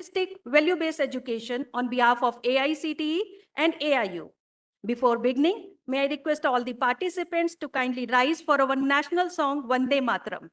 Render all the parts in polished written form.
holistic value-based education on behalf of AICTE and AIU. Before beginning, may I request all the participants to kindly rise for our national song, Vande Mataram.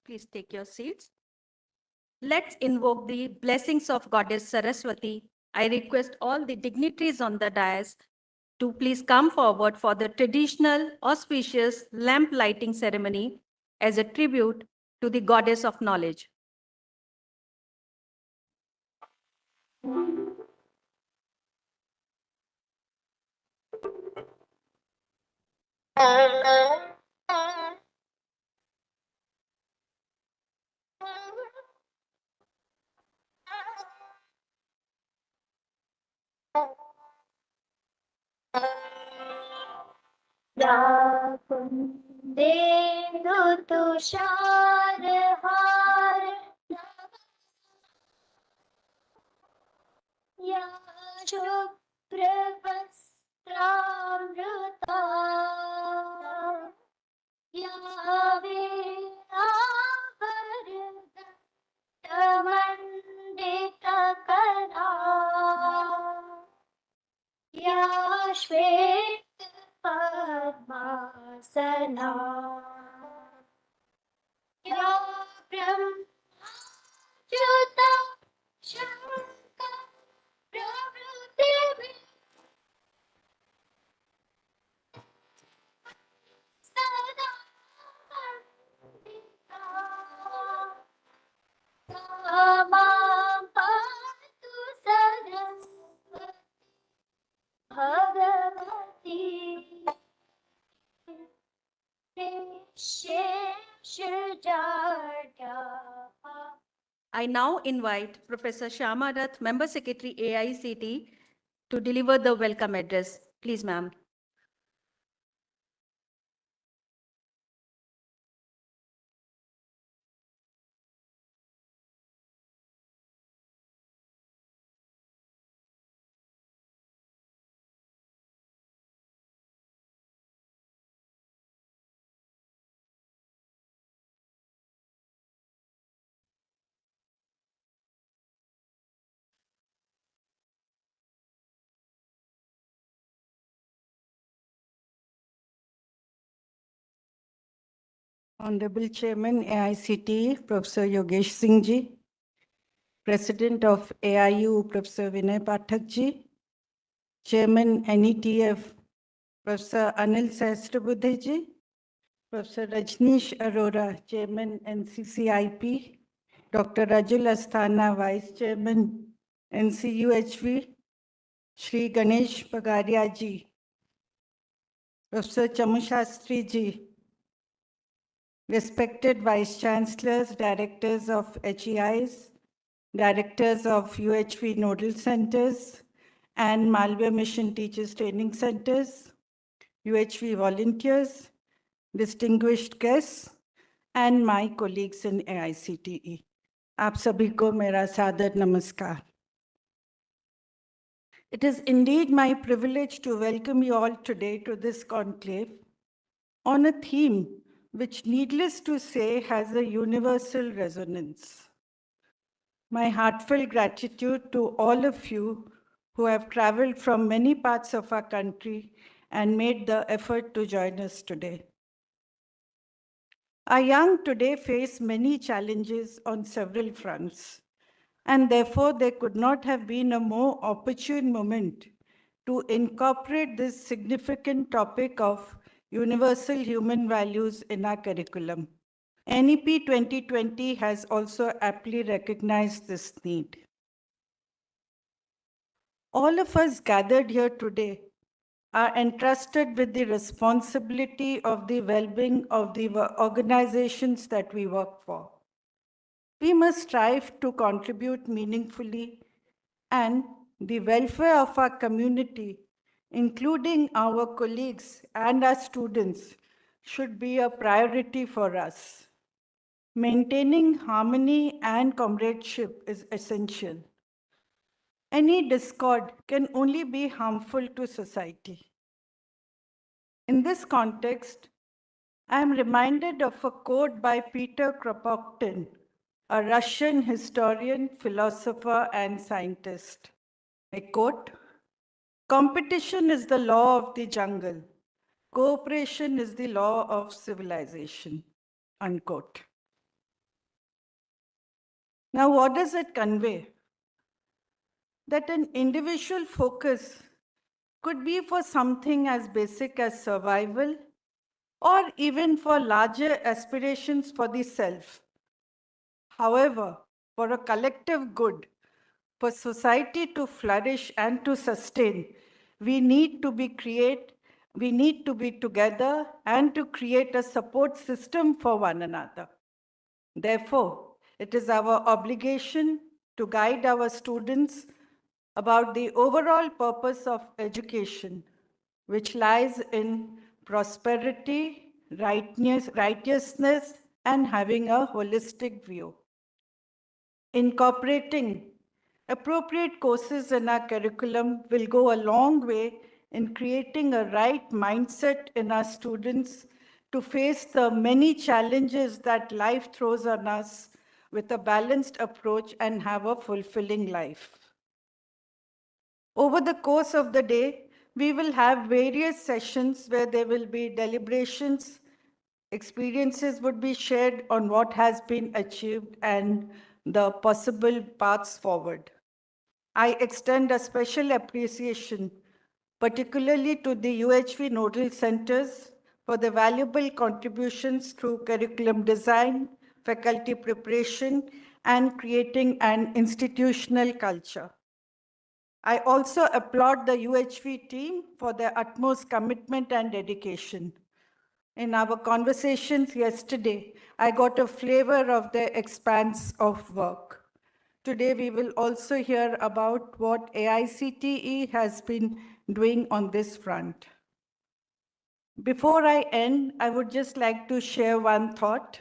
Please take your seats. Let's invoke the blessings of Goddess Saraswati. I request all the dignitaries on the dais to please come forward for the traditional auspicious lamp lighting ceremony as a tribute to the Goddess of Knowledge. तुषारहार या शुभ्रवस्त्रामृता या वीणाभरणमण्डितकरा या श्वेतपद्मासना या ब्रह्मच्युता शङ्कर प्रभृतिभिः सदा वन्दिता सा मां पातु सदा I now invite Professor Shyama Rath, Member Secretary AICT, to deliver the welcome address. Please, ma'am. Honorable Chairman, AICTE, Professor Yogesh Singh Ji, President of AIU, Professor Vinay Pathak Ji, Chairman NETF, Professor Anil Sahasrabudhe Ji, Professor Rajneesh Arora, Chairman NCCIP, Dr. Rajul Asthana, Vice Chairman NCUHV, Shri Ganesh Pagaria Ji, Professor Chamu Shastri Ji, respected Vice-Chancellors, Directors of HEIs, Directors of UHV Nodal Centers and Malware Mission Teachers Training Centers, UHV volunteers, distinguished guests, and my colleagues in AICTE. आप सभी को मेरा सादर नमस्कार. It is indeed my privilege to welcome you all today to this conclave on a theme which, needless to say, has a universal resonance. My heartfelt gratitude to all of you who have traveled from many parts of our country and made the effort to join us today. Our young today face many challenges on several fronts, and therefore there could not have been a more opportune moment to incorporate this significant topic of universal human values in our curriculum. NEP 2020 has also aptly recognized this need. All of us gathered here today are entrusted with the responsibility of the well-being of the organizations that we work for. We must strive to contribute meaningfully, and the welfare of our community, including our colleagues and our students, should be a priority for us. Maintaining harmony and comradeship is essential. Any discord can only be harmful to society. In this context, I am reminded of a quote by Peter Kropotkin, a Russian historian, philosopher, and scientist. I quote, "Competition is the law of the jungle. Cooperation is the law of civilization." Unquote. Now, what does it convey? That an individual focus could be for something as basic as survival, or even for larger aspirations for the self. However, for a collective good, for society to flourish and to sustain, we need to be together and to create a support system for one another. Therefore, it is our obligation to guide our students about the overall purpose of education, which lies in prosperity, righteousness, and having a holistic view. Incorporating appropriate courses in our curriculum will go a long way in creating a right mindset in our students to face the many challenges that life throws on us with a balanced approach and have a fulfilling life. Over the course of the day, we will have various sessions where there will be deliberations, experiences would be shared on what has been achieved and the possible paths forward. I extend a special appreciation, particularly to the UHV nodal centers, for the valuable contributions through curriculum design, faculty preparation, and creating an institutional culture. I also applaud the UHV team for their utmost commitment and dedication. In our conversations yesterday, I got a flavor of their expanse of work. Today, we will also hear about what AICTE has been doing on this front. Before I end, I would just like to share one thought.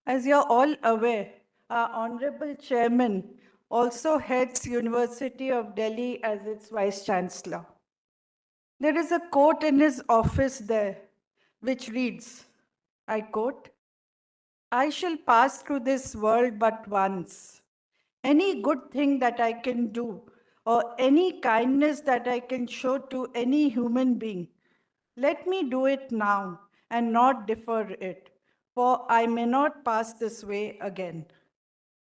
As you're all aware, our Honorable Chairman also heads University of Delhi as its Vice-Chancellor. There is a quote in his office there, which reads, I quote, I shall pass through this world but once. Any good thing that I can do or any kindness that I can show to any human being, let me do it now and not defer it, for I may not pass this way again.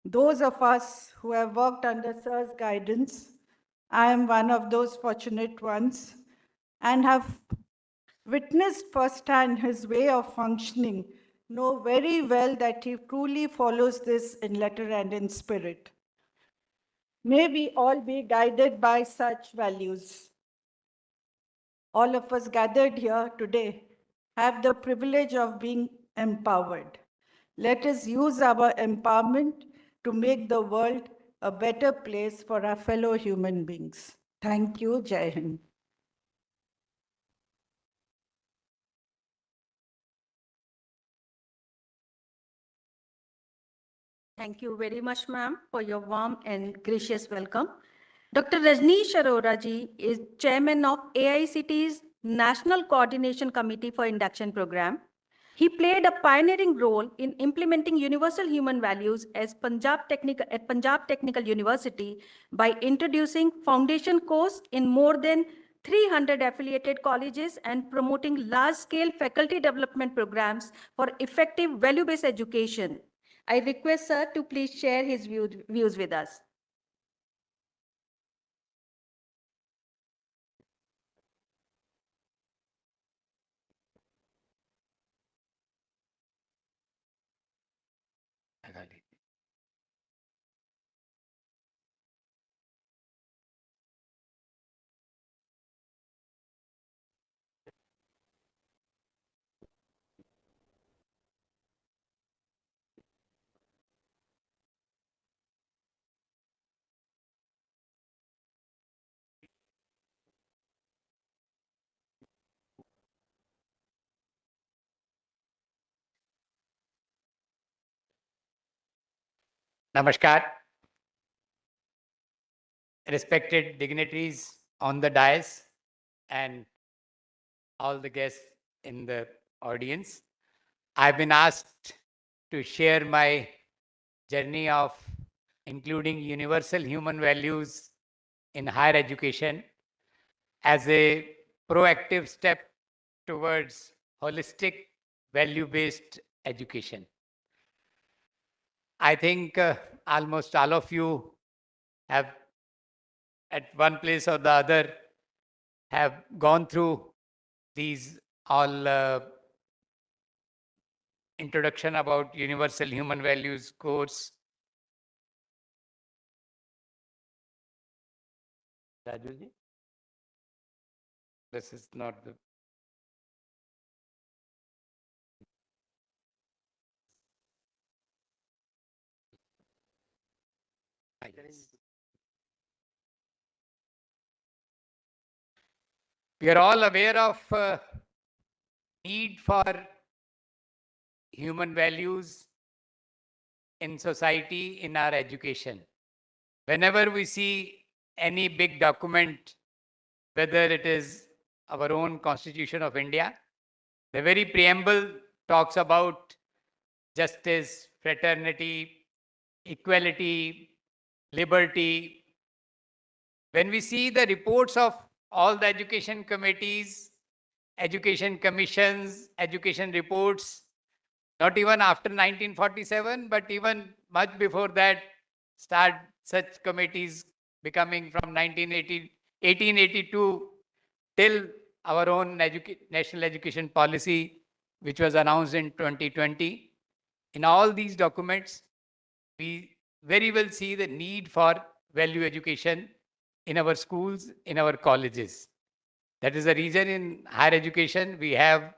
Those of us who have worked under Sir's guidance, I am one of those fortunate ones, and have witnessed firsthand his way of functioning, know very well that he truly follows this in letter and in spirit. May we all be guided by such values. All of us gathered here today have the privilege of being empowered. Let us use our empowerment to make the world a better place for our fellow human beings. Thank you, Jai Hind. Thank you very much, ma'am, for your warm and gracious welcome. Dr. Rajneesh Arora ji is chairman of AICT's National Coordination Committee for Induction Program. He played a pioneering role in implementing universal human values at Punjab Technical University by introducing foundation course in more than 300 affiliated colleges and promoting large-scale faculty development programs for effective value-based education. I request sir to please share his views with us. Namaskar. Respected dignitaries on the dais and all the guests in the audience. I've been asked to share my journey of including universal human values in higher education as a proactive step towards holistic value-based education. I think almost all of you have at one place or the other have gone through these all introduction about universal human values course. Rajuji, this is not the. We are all aware of need for human values in society, in our education. Whenever we see any big document, whether it is our own Constitution of India, the very preamble talks about justice, fraternity, equality, liberty. When we see the reports of all the education committees, education commissions, education reports, not even after 1947, but even much before that, start such committees becoming from 1882 till our own national education policy, which was announced in 2020. In all these documents, we very well see the need for value education in our schools, in our colleges. That is the reason in higher education, we have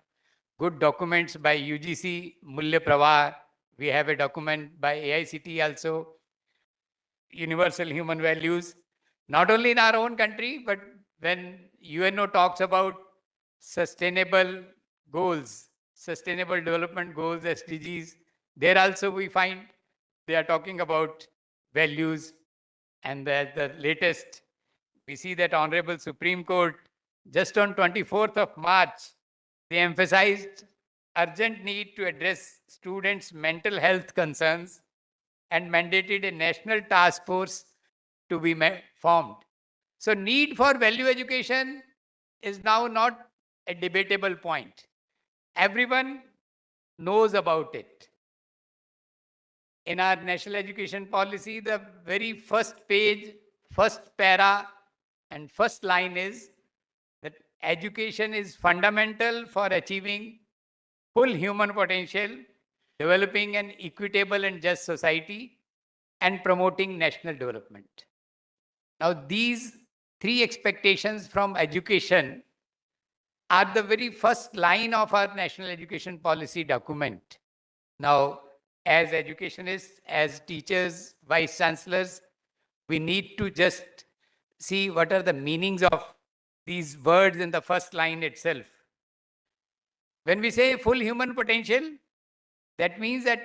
good documents by UGC, Mulya Pravah. We have a document by AICT also. universal human values, not only in our own country, but when UNO talks about sustainable goals, sustainable development goals, SDGs, there also we find they are talking about values. And the latest, we see that Honorable Supreme Court, just on 24th of March, they emphasized urgent need to address students' mental health concerns and mandated a national task force to be formed. So need for value education is now not a debatable point. Everyone knows about it. In our national education policy, the very first page, first para, and first line is that education is fundamental for achieving full human potential, developing an equitable and just society, and promoting national development. Now, these three expectations from education are the very first line of our national education policy document. Now, as educationists, as teachers, vice chancellors, we need to just see what are the meanings of these words in the first line itself. When we say full human potential, that means at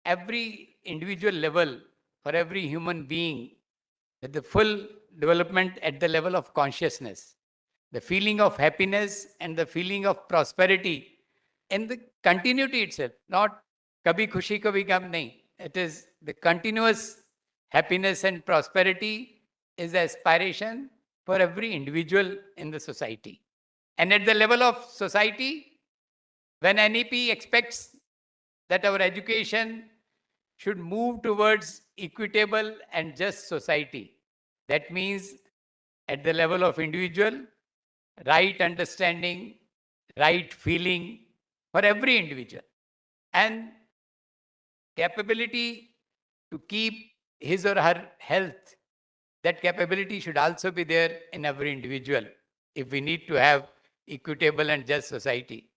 every individual level, for every human being, that the full development at the level of consciousness, the feeling of happiness and the feeling of prosperity in the continuity itself, not kabhi khushi kabhi gam nahi. It is the continuous happiness and prosperity is the aspiration for every individual in the society. And at the level of society, when NEP expects that our education should move towards equitable and just society, that means at the level of individual, right understanding, right feeling for every individual, and capability to keep his or her health. That capability should also be there in every individual if we need to have equitable and just society.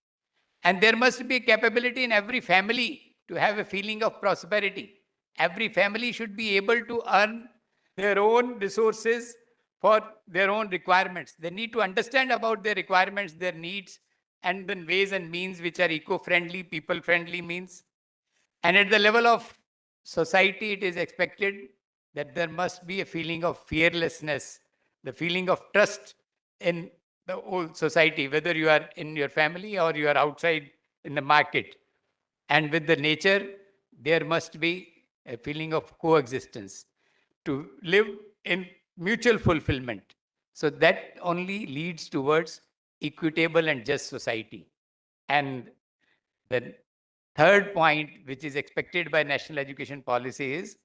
And there must be capability in every family to have a feeling of prosperity. Every family should be able to earn their own resources for their own requirements. They need to understand about their requirements, their needs, and the ways and means which are eco-friendly, people-friendly means. And at the level of society, it is expected that there must be a feeling of fearlessness, the feeling of trust in the whole society, whether you are in your family or you are outside in the market. And with the nature, there must be a feeling of coexistence to live in mutual fulfillment. So that only leads towards equitable and just society. And the third point, which is expected by national education policy, is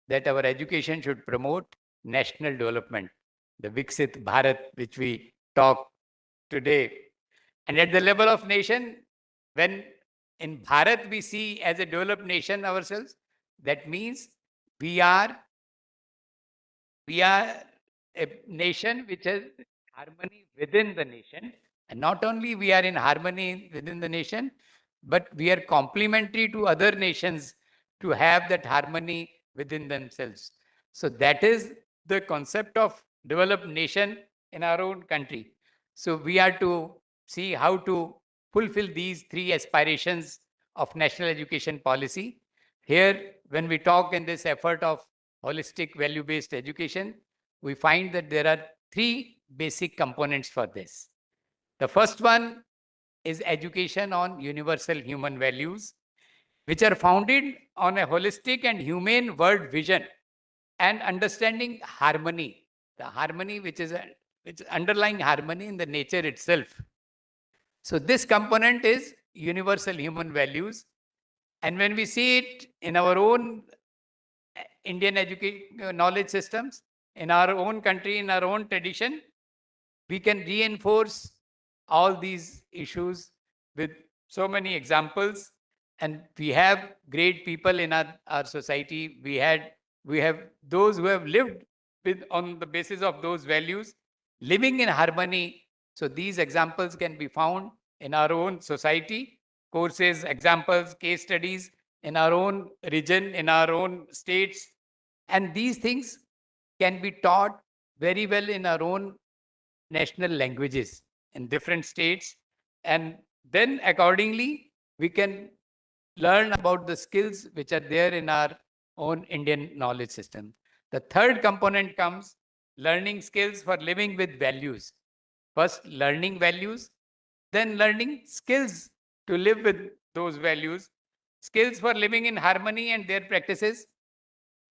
that our education should promote national development, the Viksit Bharat, which we talk today. And at the level of nation, when in Bharat we see as a developed nation ourselves, that means we are we are a nation which has harmony within the nation. And not only we are in harmony within the nation, but we are complementary to other nations to have that harmony within themselves. So that is the concept of developed nation in our own country. So we are to see how to fulfill these three aspirations of national education policy. Here, when we talk in this effort of holistic value-based education, we find that there are three basic components for this. The first one is education on universal human values, which are founded on a holistic and humane world vision and understanding harmony, the harmony which is underlying harmony in the nature itself. So this component is universal human values. And when we see it in our own Indian education knowledge systems, in our own country, in our own tradition, we can reinforce all these issues with so many examples. And we have great people in our society. We have those who have lived with on the basis of those values, living in harmony. So these examples can be found in our own society, courses, examples, case studies in our own region, in our own states, And these things can be taught very well in our own national languages in different states. And then accordingly, we can learn about the skills which are there in our own Indian knowledge system. The third component comes learning skills for living with values. First, learning values, then learning skills to live with those values, skills for living in harmony and their practices.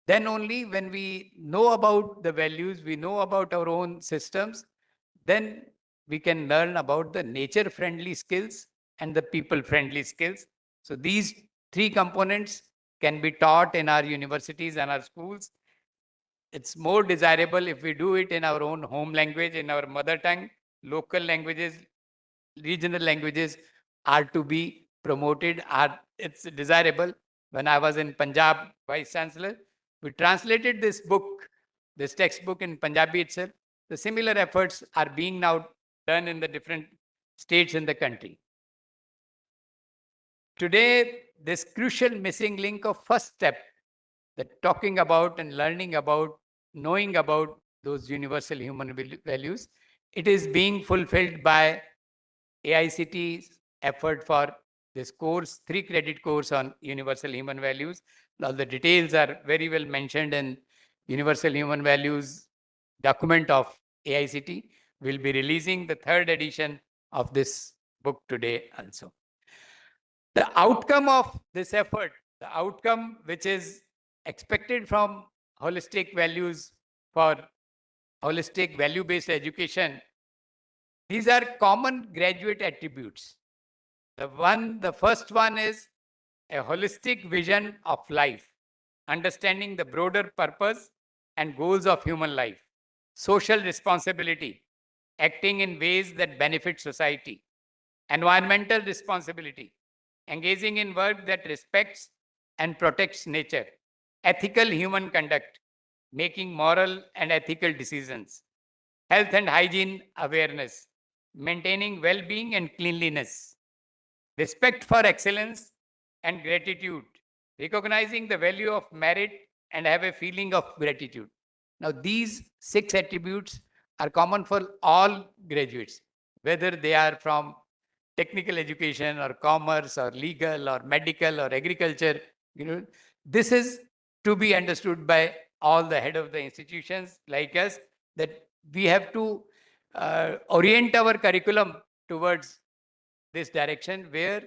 Then only when we know about the values, we know about our own systems, then we can learn about the nature friendly skills and the people friendly skills. So these three components can be taught in our universities and our schools. It's more desirable if we do it in our own home language, in our mother tongue. Local languages, regional languages are to be promoted. It's desirable. When I was in Punjab, Vice-Chancellor, we translated this book, this textbook in Punjabi itself. The similar efforts are being now done in the different states in the country. Today, this crucial missing link of first step, that talking about and learning about, knowing about those universal human values, it is being fulfilled by AICT's effort for this course, 3-credit course on universal human values. All the details are very well mentioned in universal human values document of AICT. We'll be releasing the 3rd edition of this book today also. The outcome of this effort, the outcome which is expected from holistic values for holistic value-based education, these are common graduate attributes. The first one is a holistic vision of life, understanding the broader purpose and goals of human life, social responsibility, acting in ways that benefit society, environmental responsibility, engaging in work that respects and protects nature, ethical human conduct, making moral and ethical decisions, health and hygiene awareness, maintaining well-being and cleanliness, respect for excellence and gratitude, recognizing the value of merit and have a feeling of gratitude. Now, these 6 attributes are common for all graduates, whether they are from technical education or commerce or legal or medical or agriculture. This is to be understood by all the head of the institutions like us, that we have to orient our curriculum towards this direction where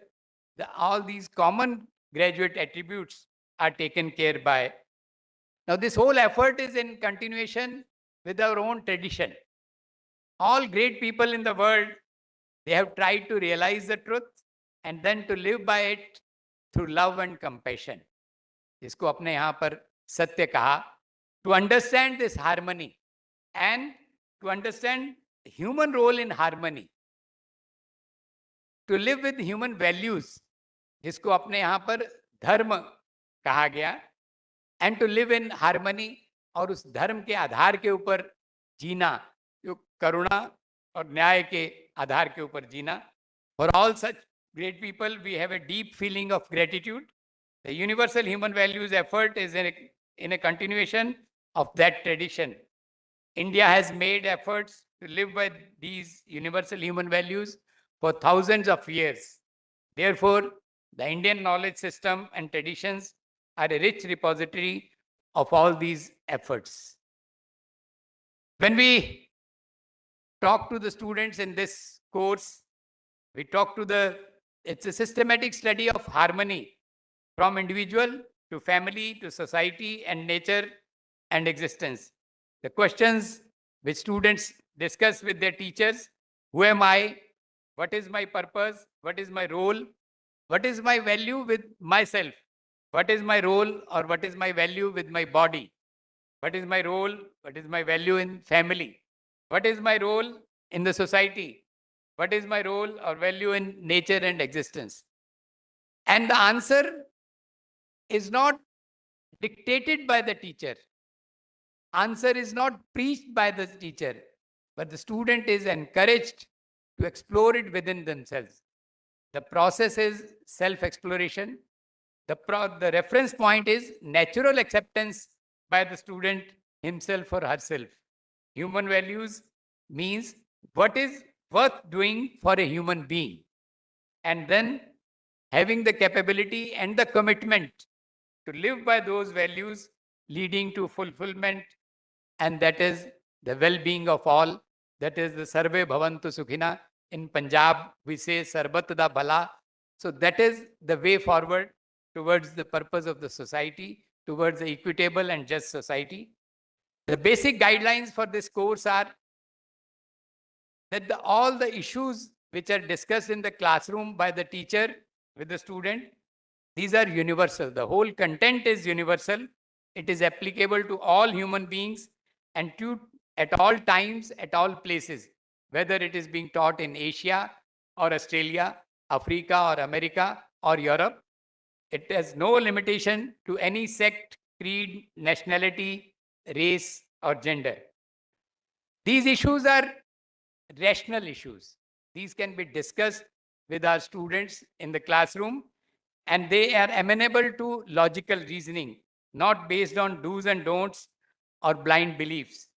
all these common graduate attributes are taken care by. Now, this whole effort is in continuation with our own tradition. All great people in the world, they have tried to realize the truth and then to live by it through love and compassion. इसको अपने यहाँ पर सत्य कहा, to understand this harmony and to understand human role in harmony, to live with human values, जिसको अपने यहाँ पर धर्म कहा गया, and to live in harmony, और उस धर्म के आधार के ऊपर जीना, जो करुणा और न्याय के आधार के ऊपर जीना. For all such great people, we have a deep feeling of gratitude. The universal human values effort is in a continuation of that tradition. India has made efforts to live by these universal human values for thousands of years. Therefore, the Indian knowledge system and traditions are a rich repository of all these efforts. When we talk to the students in this course, we talk to it's a systematic study of harmony from individual to family to society and nature and existence. The questions which students discuss with their teachers: who am I? What is my purpose? What is my role? What is my value with myself? What is my role or what is my value with my body? What is my role? What is my value in family? What is my role in the society? What is my role or value in nature and existence? And the answer is not dictated by the teacher. Answer is not preached by the teacher, but the student is encouraged to explore it within themselves. The process is self-exploration. The reference point is natural acceptance by the student himself or herself. Human values means what is worth doing for a human being, and then having the capability and the commitment to live by those values, leading to fulfillment, and that is the well-being of all. That is the Sarve Bhavantu Sukhina. In Punjab, we say Sarbat da Bhala. So that is the way forward towards the purpose of the society, towards the equitable and just society. The basic guidelines for this course are that all the issues which are discussed in the classroom by the teacher with the student, these are universal. The whole content is universal. It is applicable to all human beings and to at all times, at all places, whether it is being taught in Asia or Australia, Africa or America or Europe. It has no limitation to any sect, creed, nationality, race, or gender. These issues are rational issues. These can be discussed with our students in the classroom, and they are amenable to logical reasoning, not based on do's and don'ts or blind beliefs.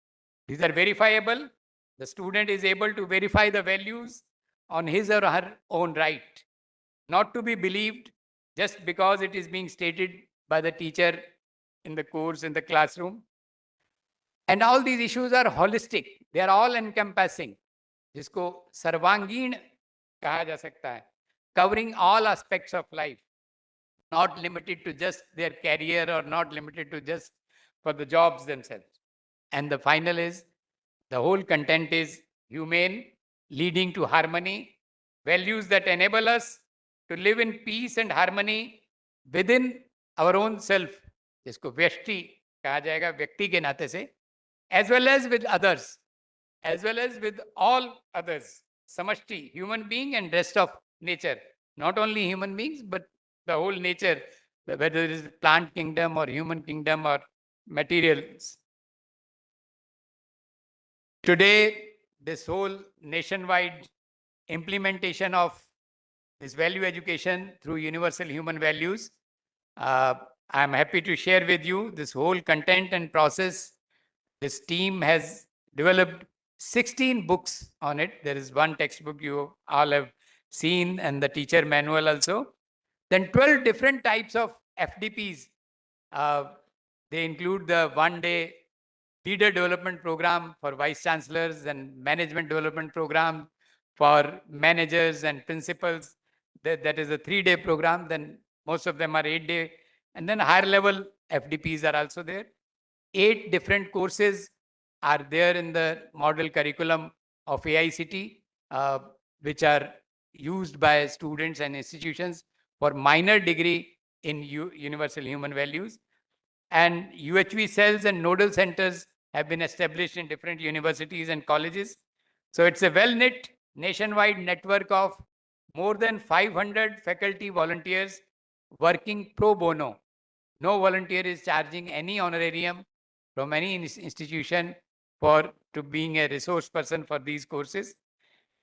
These are verifiable. The student is able to verify the values on his or her own right, not to be believed just because it is being stated by the teacher in the course in the classroom. And all these issues are holistic. They are all encompassing, जिसको सर्वांगीण कहा जा सकता है, covering all aspects of life, not limited to just their career or not limited to just for the jobs themselves. And the final is the whole content is humane, leading to harmony, values that enable us to live in peace and harmony within our own self, जिसको व्यष्टि कहा जाएगा व्यक्ति के नाते से, as well as with others, as well as with all others, samashti, human being and rest of nature. Not only human beings, but the whole nature, whether it is plant kingdom or human kingdom or materials. Today, this whole nationwide implementation of this value education through universal human values, I'm happy to share with you this whole content and process. This team has developed 16 books on it. There is one textbook you all have seen and the teacher manual also. Then 12 different types of FDPs. They include the one-day leader development program for vice chancellors and management development program for managers and principals. That is a 3-day program. Then most of them are 8-day. And then higher level FDPs are also there. 8 different courses are there in the model curriculum of AICT, which are used by students and institutions for minor degree in universal human values. And UHV cells and nodal centers have been established in different universities and colleges. So it's a well-knit nationwide network of more than 500 faculty volunteers working pro bono. No volunteer is charging any honorarium from any institution to being a resource person for these courses.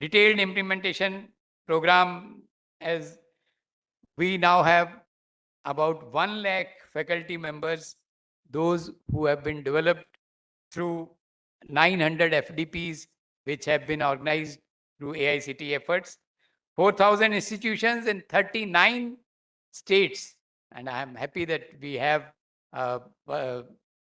Detailed implementation program, as we now have about 1 lakh faculty members, those who have been developed through 900 FDPs, which have been organized through AICT efforts, 4,000 institutions in 39 states. And I am happy that we have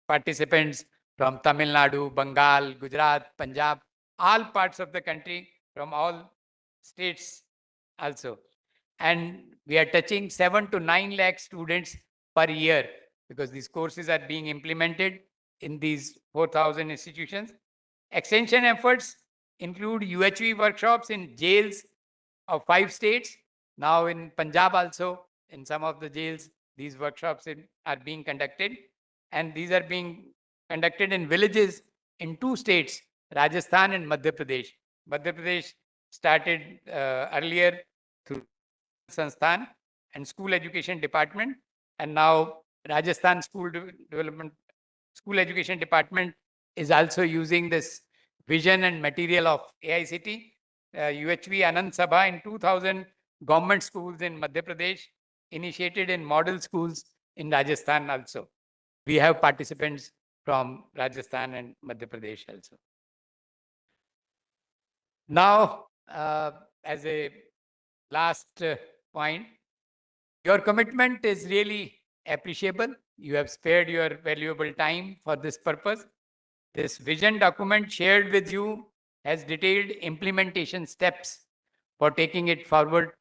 participants from Tamil Nadu, Bengal, Gujarat, Punjab, all parts of the country, from all states also. And we are touching 7 to 9 lakh students per year because these courses are being implemented in these 4,000 institutions. Extension efforts include UHV workshops in jails of 5 states. Now in Punjab also, in some of the jails, these workshops are being conducted. And these are being conducted in villages in 2 states, Rajasthan and Madhya Pradesh. Madhya Pradesh started earlier through Sansthan and School Education Department. And now Rajasthan School Education Department is also using this vision and material of AICT. UHV Anand Sabha in 2000 government schools in Madhya Pradesh, initiated in model schools in Rajasthan also. we have participants from Rajasthan and Madhya Pradesh also. Now, as a last point, your commitment is really appreciable. You have spared your valuable time for this purpose. This vision document shared with you has detailed implementation steps for taking it forward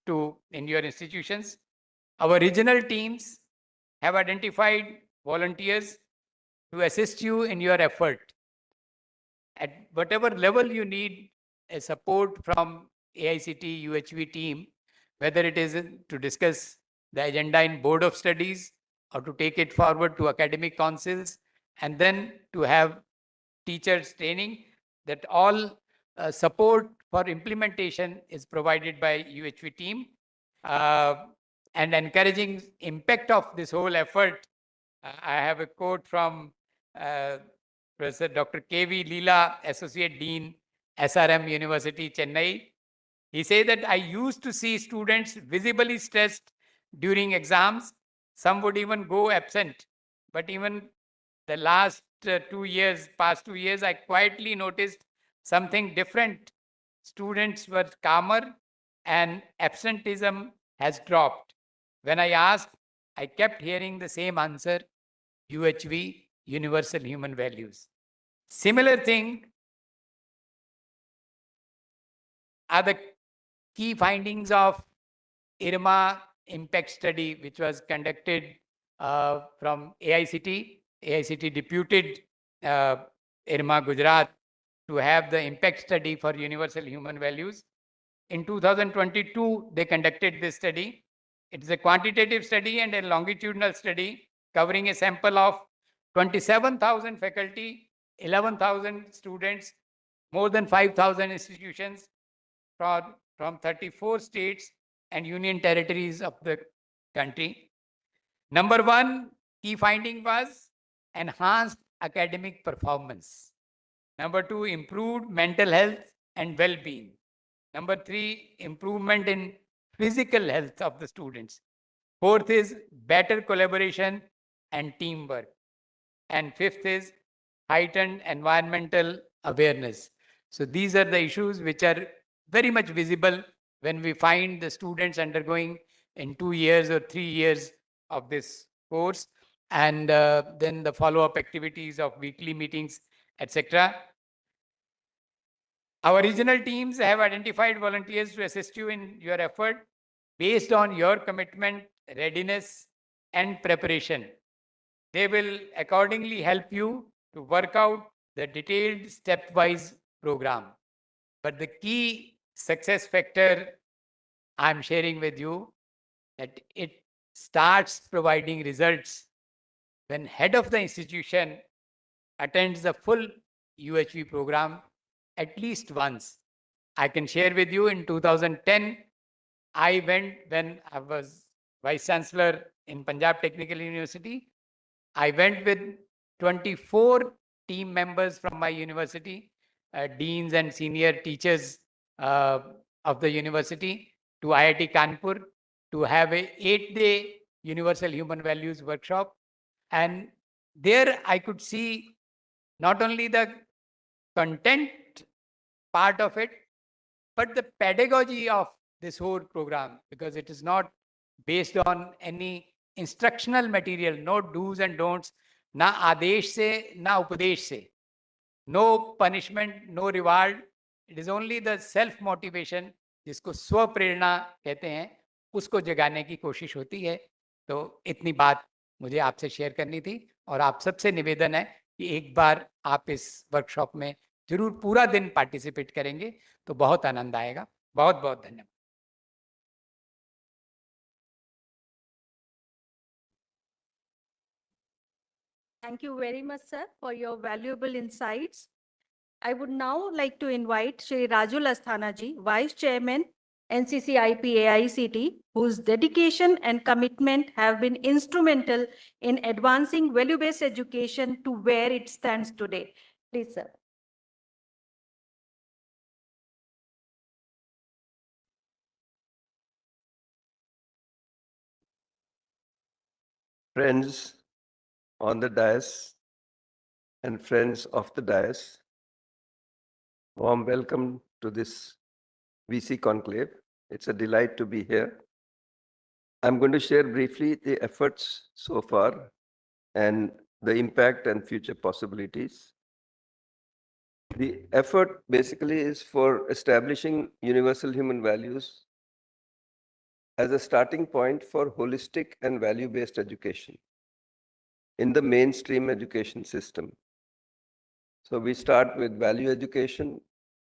in your institutions. Our regional teams have identified volunteers to assist you in your effort. At whatever level you need a support from AICT UHV team, whether it is to discuss the agenda in board of studies or to take it forward to academic councils and then to have teachers training, that all support for implementation is provided by UHV team. And encouraging impact of this whole effort, I have a quote from Professor Dr. K.V. Leela, Associate Dean, SRM University, Chennai. He said that I used to see students visibly stressed during exams. Some would even go absent. But even the last 2 years, past 2 years, I quietly noticed something different. Students were calmer and absenteeism has dropped. When I asked, I kept hearing the same answer: UHV, universal human values. Similar thing are the key findings of IRMA impact study, which was conducted from AICT. AICT deputed IRMA Gujarat to have the impact study for universal human values. In 2022, they conducted this study. It is a quantitative study and a longitudinal study covering a sample of 27,000 faculty, 11,000 students, more than 5,000 institutions from 34 states and union territories of the country. Number one key finding was enhanced academic performance. Number two, improved mental health and well-being. Number three, improvement in physical health of the students. Fourth is better collaboration and teamwork. And fifth is heightened environmental awareness. So these are the issues which are very much visible when we find the students undergoing in 2 years or 3 years of this course, and then the follow-up activities of weekly meetings, etc. Our regional teams have identified volunteers to assist you in your effort based on your commitment, readiness, and preparation. They will accordingly help you to work out the detailed stepwise program. But the key success factor I'm sharing with you, that it starts providing results when head of the institution attends the full UHV program at least once. I can share with you in 2010, I went when I was Vice-Chancellor in Punjab Technical University. I went with 24 team members from my university, deans and senior teachers of the university, to IIT Kanpur to have a 8-day universal human values workshop. And there I could see not only the content part of it, but the pedagogy of this whole program, because it is not based on any instructional material, no do's and don'ts, na adesh se, na upadesh se, no punishment, no reward. It is only the self motivation, जिसको स्व प्रेरणा कहते हैं, उसको जगाने की कोशिश होती है. तो इतनी बात मुझे आपसे शेयर करनी थी, और आप सबसे निवेदन है कि एक बार आप इस वर्कशॉप में जरूर पूरा दिन पार्टिसिपेट करेंगे तो बहुत आनंद आएगा. बहुत बहुत धन्यवाद. Thank you very much, sir, for your valuable insights. I would now like to invite Shri Rajul Asthana ji, Vice Chairman, NCCIP AICT, whose dedication and commitment have been instrumental in advancing value-based education to where it stands today. Please, sir. Friends, on the dais and friends of the dais, warm welcome to this VC Conclave. It's a delight to be here. I'm going to share briefly the efforts so far and the impact and future possibilities. The effort basically is for establishing universal human values as a starting point for holistic and value-based education in the mainstream education system. So we start with value education.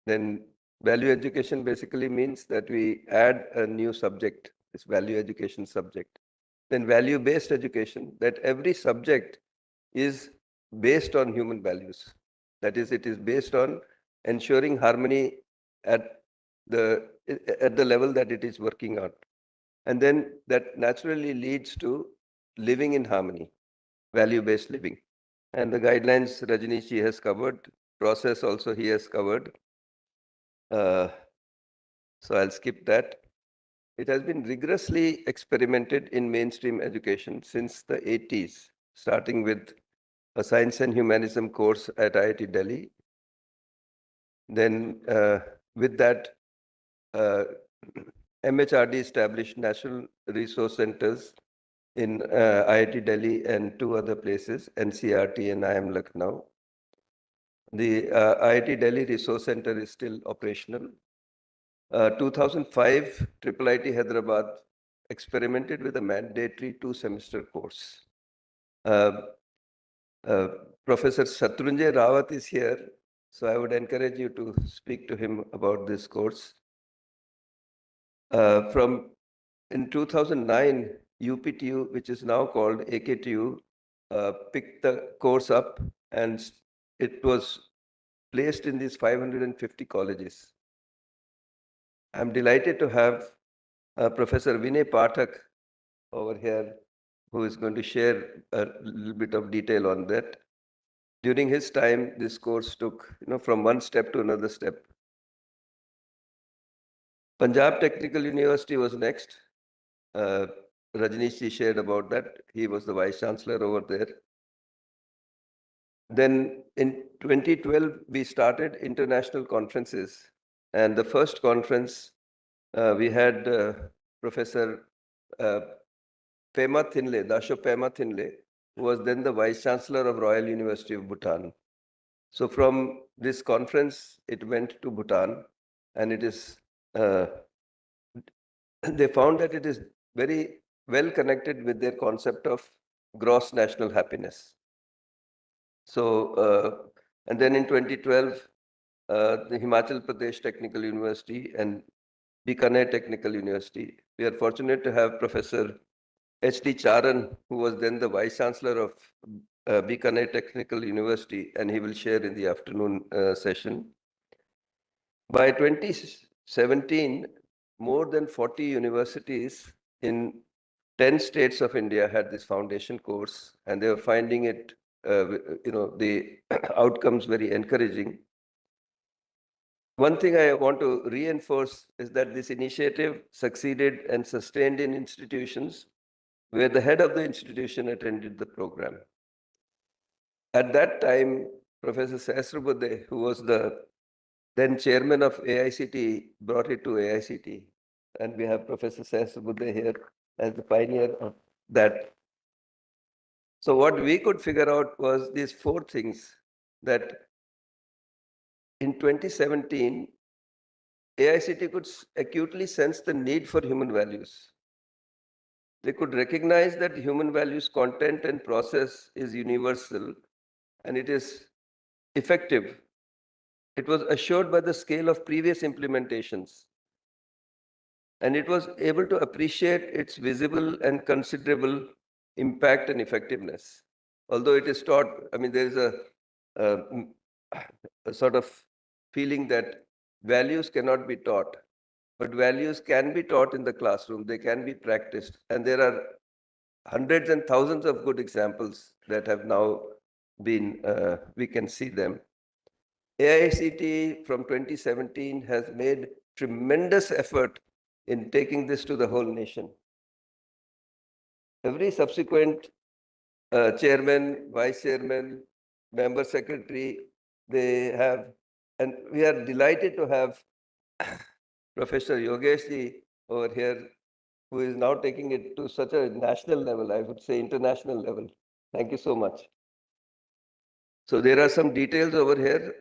Then value education basically means that we add a new subject, this value education subject. Then value-based education, that every subject is based on human values. That is, it is based on ensuring harmony at the level that it is working on. And then that naturally leads to living in harmony, value-based living. And the guidelines Rajneeshji has covered, process also he has covered. So I'll skip that. It has been rigorously experimented in mainstream education since the 80s, starting with a science and humanism course at IIT Delhi. Then with that, MHRD established national resource centers in IIT Delhi and two other places, NCRT and IIM Lucknow. The IIT Delhi Resource Center is still operational. 2005, IIIT Hyderabad experimented with a mandatory 2-semester course. Professor Shatrunjay Rawat is here, so I would encourage you to speak to him about this course. In 2009, UPTU, which is now called AKTU, picked the course up and it was placed in these 550 colleges. I'm delighted to have Professor Vinay Pathak over here, who is going to share a little bit of detail on that. During his time, this course took, from one step to another step. Punjab Technical University was next. Rajneeshji shared about that. He was the Vice-Chancellor over there. Then in 2012, we started international conferences. And the first conference, we had Professor Pema Thinle, Dasho Pema Thinle, who was then the Vice-Chancellor of Royal University of Bhutan. So from this conference, it went to Bhutan, and it is, they found that it is very well connected with their concept of gross national happiness. So, and then in 2012, the Himachal Pradesh Technical University and Bikaner Technical University. We are fortunate to have Professor H.D. Charan, who was then the Vice-Chancellor of Bikaner Technical University, and he will share in the afternoon session. By 2017, more than 40 universities in 10 states of India had this foundation course, and they were finding it, the outcomes very encouraging. One thing I want to reinforce is that this initiative succeeded and sustained in institutions where the head of the institution attended the program. At that time, Professor Sahasrabudhe, who was the then chairman of AICT, brought it to AICT. And we have Professor Sahasrabudhe here as the pioneer of that. So what we could figure out was these 4 things, that in 2017, AICT could acutely sense the need for human values. They could recognize that human values content and process is universal and it is effective. It was assured by the scale of previous implementations. And it was able to appreciate its visible and considerable impact and effectiveness. Although it is taught, I mean, there is a sort of feeling that values cannot be taught, but values can be taught in the classroom. They can be practiced. And there are hundreds and thousands of good examples that have now been, we can see them. AICT from 2017 has made tremendous effort in taking this to the whole nation. Every subsequent chairman, vice chairman, member secretary, they have, and we are delighted to have Professor Yogesh ji over here, who is now taking it to such a national level, I would say international level. Thank you so much. So there are some details over here.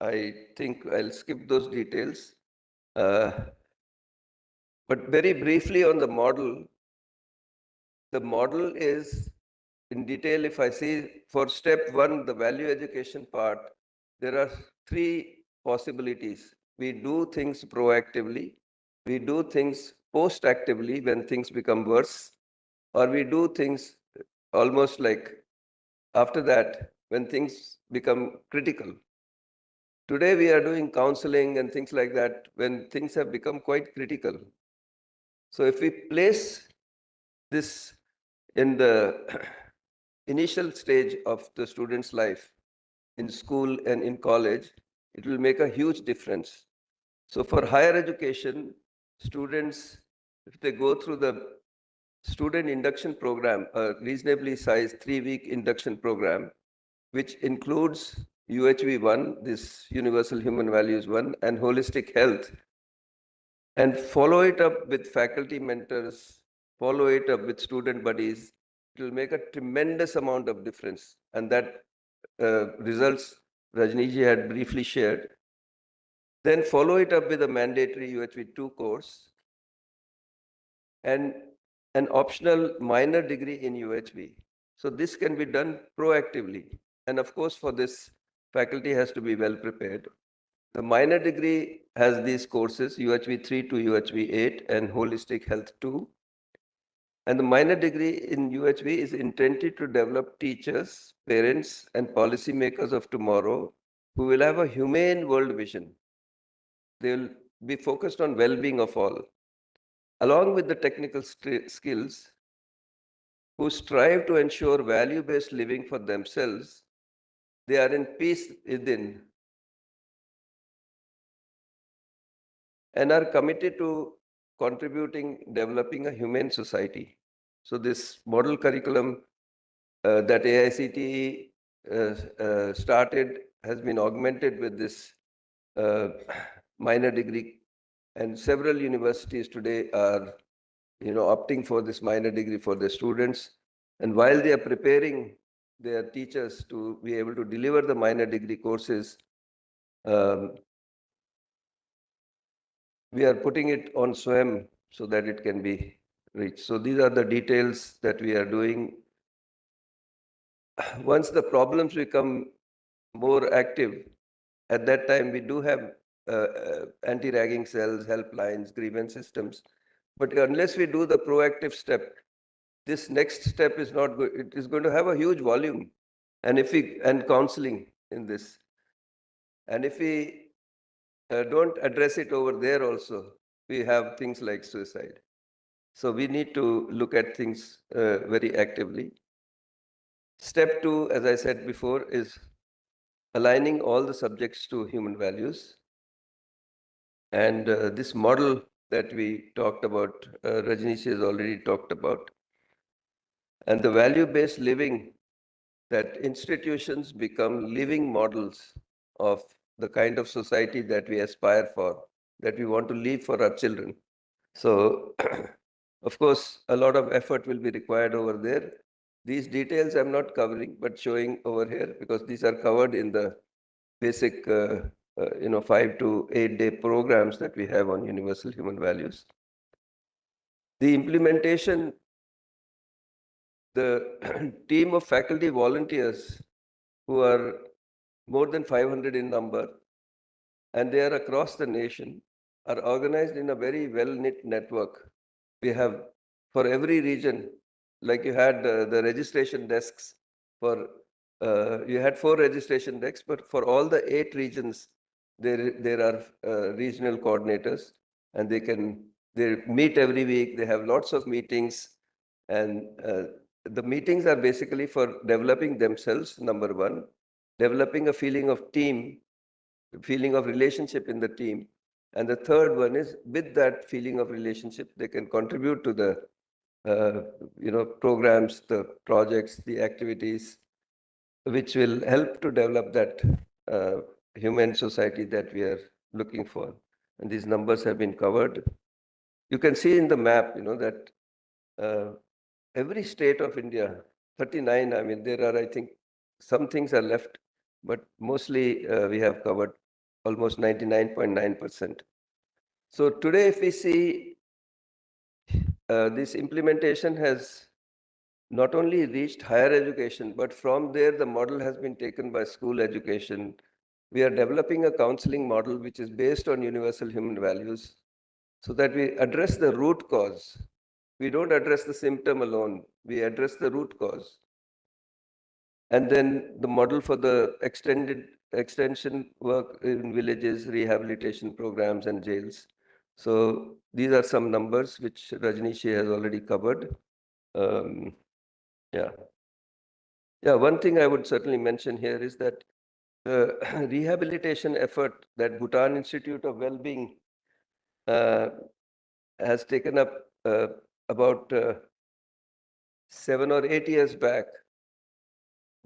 I think I'll skip those details. But very briefly on the model is in detail. If I see for step one, the value education part, there are three possibilities. We do things proactively, we do things post-actively when things become worse, or we do things almost like after that when things become critical. Today we are doing counseling and things like that when things have become quite critical. So if we place this in the initial stage of the student's life, in school and in college, it will make a huge difference. So for higher education, students, if they go through the student induction program, a reasonably sized 3-week induction program, which includes UHV 1, this Universal Human Values 1, and holistic health, and follow it up with faculty mentors, follow it up with student buddies, it will make a tremendous amount of difference. And that results Rajniji had briefly shared. Then follow it up with a mandatory UHV 2 course and an optional minor degree in UHV. So this can be done proactively. And of course, for this, faculty has to be well prepared. The minor degree has these courses, UHV 3 to UHV 8 and Holistic Health 2. And the minor degree in UHV is intended to develop teachers, parents, and policymakers of tomorrow who will have a humane world vision. They will be focused on well-being of all, along with the technical skills, who strive to ensure value-based living for themselves. They are in peace within and are committed to contributing, developing a humane society. So this model curriculum that AICTE started has been augmented with this minor degree, and several universities today are, opting for this minor degree for their students. And while they are preparing their teachers to be able to deliver the minor degree courses, we are putting it on SWAM so that it can be reached. So these are the details that we are doing. Once the problems become more active, at that time we do have anti-ragging cells, helplines, grievance systems. But unless we do the proactive step, this next step is not good. It is going to have a huge volume, and counseling in this. And if we don't address it over there also, we have things like suicide. So we need to look at things very actively. Step 2, as I said before, is aligning all the subjects to human values. And this model that we talked about, Rajneesh has already talked about. And the value-based living, that institutions become living models of the kind of society that we aspire for, that we want to leave for our children. So, of course, a lot of effort will be required over there. These details I'm not covering, but showing over here, because these are covered in the basic 5 to 8 day programs that we have on universal human values. The implementation, the team of faculty volunteers who are more than 500 in number, and they are across the nation, are organized in a very well-knit network. We have, for every region, like you had the registration desks for, you had 4 registration desks, but for all the 8 regions, there are regional coordinators, and they meet every week. They have lots of meetings, and the meetings are basically for developing themselves, number one, developing a feeling of team, feeling of relationship in the team. And the third one is, with that feeling of relationship, they can contribute to the programs, the projects, the activities, which will help to develop that human society that we are looking for. And these numbers have been covered. You can see in the map, that every state of India, 39, I mean, there are, I think, some things are left, but mostly we have covered almost 99.9%. So today, if we see this implementation has not only reached higher education, but from there, the model has been taken by school education. We are developing a counseling model which is based on universal human values so that we address the root cause. We don't address the symptom alone, we address the root cause. And then the model for the extension work in villages, rehabilitation programs and jails. So these are some numbers which Rajnishi has already covered. Yeah. Yeah, one thing I would certainly mention here is that the rehabilitation effort that Bhutan Institute of Wellbeing has taken up about 7 or 8 years back,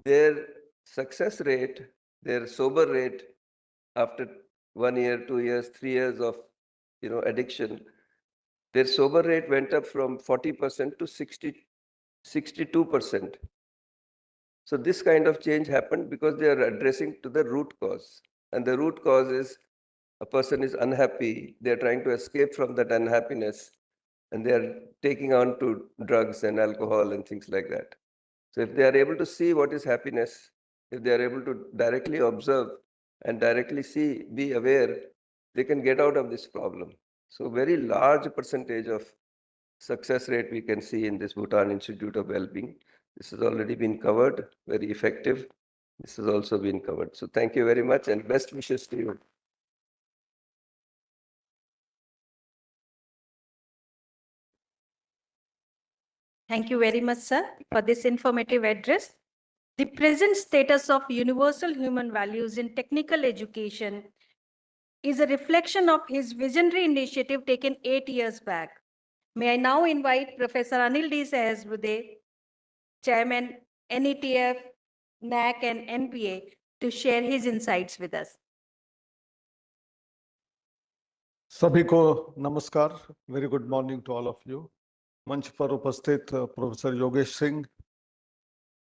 their success rate, their sober rate after 1 year, 2 years, 3 years of addiction, their sober rate went up from 40% to 62%. So this kind of change happened because they are addressing to the root cause. And the root cause is a person is unhappy, they're trying to escape from that unhappiness, and they're taking on to drugs and alcohol and things like that. So if they are able to see what is happiness, if they are able to directly observe and directly see, be aware, they can get out of this problem. So very large percentage of success rate we can see in this Bhutan Institute of Wellbeing. This has already been covered, very effective. This has also been covered. So thank you very much and best wishes to you. Thank you very much, sir, for this informative address. The present status of universal human values in technical education is a reflection of his visionary initiative taken 8 years back. May I now invite Professor Anil D. Sahasbuddhe, Chairman NETF, NAC and NPA, to share his insights with us. सभी को नमस्कार, very good morning to all of you. मंच पर उपस्थित professor Yogesh Singh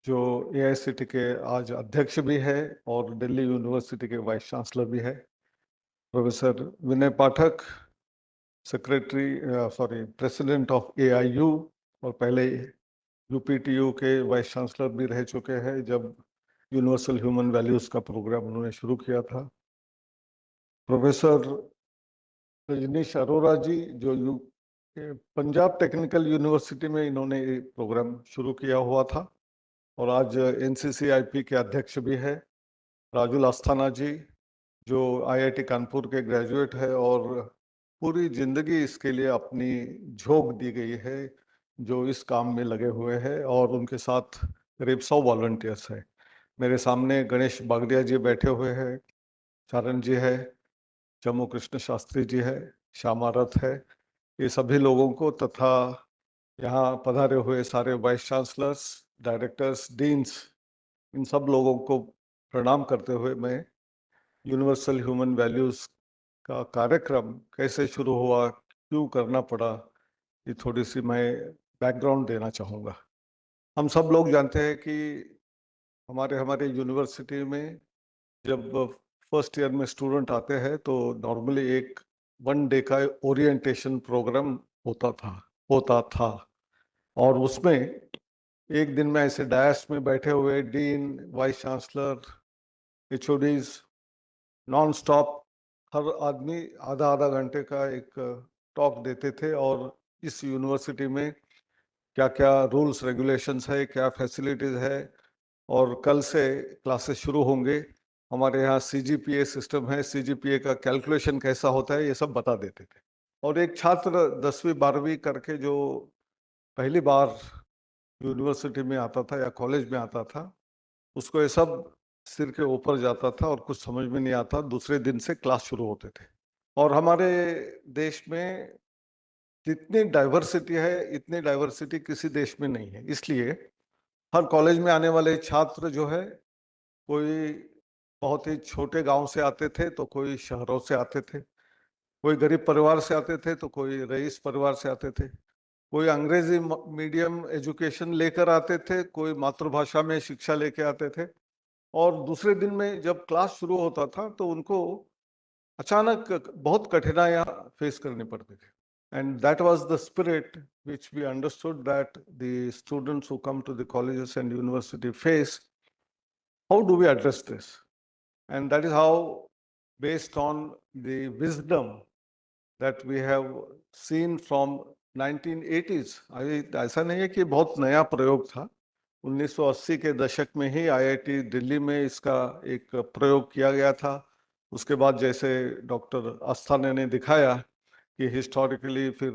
जो AICT के आज अध्यक्ष भी है और दिल्ली यूनिवर्सिटी के वाइस चांसलर भी है, professor Vinay Pathak president of AIU और पहले यूपीटीयू के वाइस चांसलर भी रह चुके हैं जब यूनिवर्सल ह्यूमन वैल्यूज का प्रोग्राम उन्होंने शुरू किया था। प्रोफेसर रजनीश अरोरा जी जो पंजाब टेक्निकल यूनिवर्सिटी में इन्होंने प्रोग्राम शुरू किया हुआ था और आज एनसीसीआईपी के अध्यक्ष भी है। राजुल अस्थाना जी जो आईआईटी कानपुर के ग्रेजुएट है और पूरी जिंदगी इसके लिए अपनी झोंक दी गई है, जो इस काम में लगे हुए हैं और उनके साथ करीब 100 वॉलंटियर्स है। मेरे सामने गणेश बागड़िया जी बैठे हुए हैं, चारण जी है, जम्मू कृष्ण शास्त्री जी है, श्यामा रथ है, ये सभी लोगों को तथा यहाँ पधारे हुए सारे वाइस चांसलर्स, डायरेक्टर्स, डीन्स, इन सब लोगों को प्रणाम करते हुए मैं यूनिवर्सल ह्यूमन वैल्यूज का कार्यक्रम कैसे शुरू हुआ, क्यों करना पड़ा, ये थोड़ी सी मैं बैकग्राउंड देना चाहूँगा। हम सब लोग जानते हैं कि हमारे यूनिवर्सिटी में जब फर्स्ट ईयर में स्टूडेंट आते हैं तो नॉर्मली एक 1 डे का ओरिएंटेशन प्रोग्राम होता था और उसमें एक दिन में ऐसे डायस में बैठे हुए dean, vice chancellor, HODs non stop हर आदमी आधा घंटे का एक टॉक देते थे और इस यूनिवर्सिटी में क्या क्या रूल्स रेगुलेशंस है, क्या फैसिलिटीज है और कल से क्लासेस शुरू होंगे, हमारे यहाँ सीजीपीए सिस्टम है, सीजीपीए का कैलकुलेशन कैसा होता है, ये सब बता देते थे। और एक छात्र 10वीं 12वीं करके जो पहली बार यूनिवर्सिटी में आता था या कॉलेज में आता था, उसको ये सब सिर के ऊपर जाता था और कुछ समझ में नहीं आता, दूसरे दिन से क्लास शुरू होते थे। और हमारे देश में जितनी डाइवर्सिटी है इतनी डाइवर्सिटी किसी देश में नहीं है। इसलिए हर कॉलेज में आने वाले छात्र जो है, कोई बहुत ही छोटे गांव से आते थे तो कोई शहरों से आते थे, कोई गरीब परिवार से आते थे तो कोई रईस परिवार से आते थे, कोई अंग्रेजी मीडियम एजुकेशन लेकर आते थे, कोई मातृभाषा में शिक्षा लेके आते थे। और दूसरे दिन में जब क्लास शुरू होता था तो उनको अचानक बहुत कठिनाइयां फेस करनी पड़ती थी। And that was the spirit which we understood that the students who come to the colleges and university face. How do we address this? And that is how, based on the wisdom that we have seen from 1980s, ऐसा नहीं है कि बहुत नया प्रयोग था। 1980 के दशक में ही IIT दिल्ली में इसका एक प्रयोग किया गया था। उसके बाद जैसे डॉक्टर आस्थाना ने दिखाया कि हिस्टोरिकली फिर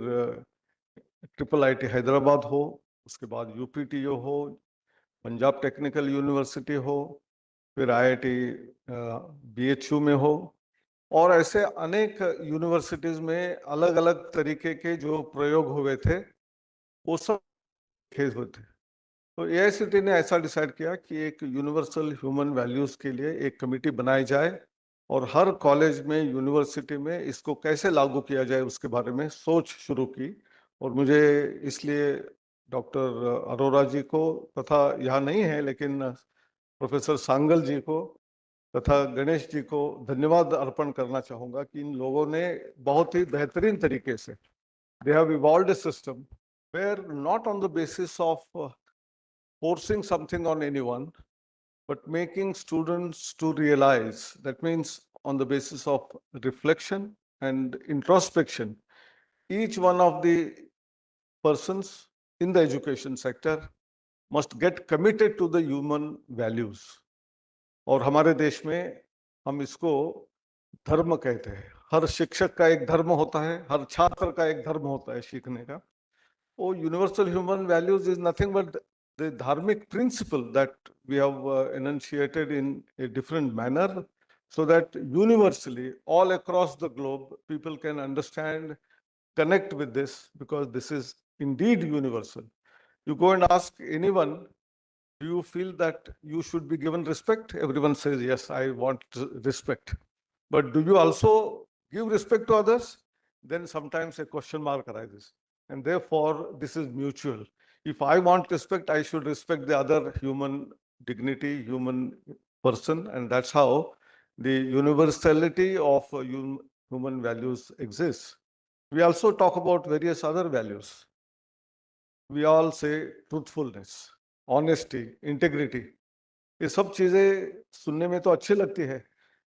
IIT हैदराबाद हो, उसके बाद UPTU हो, पंजाब टेक्निकल यूनिवर्सिटी हो, फिर IIT BHU में हो, और ऐसे अनेक यूनिवर्सिटीज में अलग अलग तरीके के जो प्रयोग हुए थे वो सब केस हुए थे। तो AICTE ने ऐसा डिसाइड किया कि एक यूनिवर्सल ह्यूमन वैल्यूज के लिए एक कमेटी बनाई जाए और हर कॉलेज में, यूनिवर्सिटी में इसको कैसे लागू किया जाए उसके बारे में सोच शुरू की। और मुझे इसलिए डॉक्टर अरोरा जी को, तथा यहाँ नहीं है लेकिन प्रोफेसर सांगल जी को तथा गणेश जी को धन्यवाद अर्पण करना चाहूँगा कि इन लोगों ने बहुत ही बेहतरीन तरीके से they have evolved a system where not on the basis of forcing something on anyone, but making students to realize, that means on the basis of reflection and introspection, each one of the persons in the education sector must get committed to the human values. और हमारे देश में हम इसको धर्म कहते हैं। हर शिक्षक का एक धर्म होता है, हर छात्र का एक धर्म होता है सीखने का। वो universal human values is nothing but the dharmic principle that we have enunciated in a different manner, so that universally all across the globe people can understand, connect with this, because this is indeed universal. You go and ask anyone, do you feel that you should be given respect? Everyone says, yes, I want respect. But do you also give respect to others? Then sometimes a question mark arises. And therefore, this is mutual. If I want respect, I should respect the other human dignity, human person. And that's how the universality of human values exists. We also talk about various other values. We all say truthfulness, honesty, integrity. ये सब चीजें सुनने में तो अच्छी लगती है,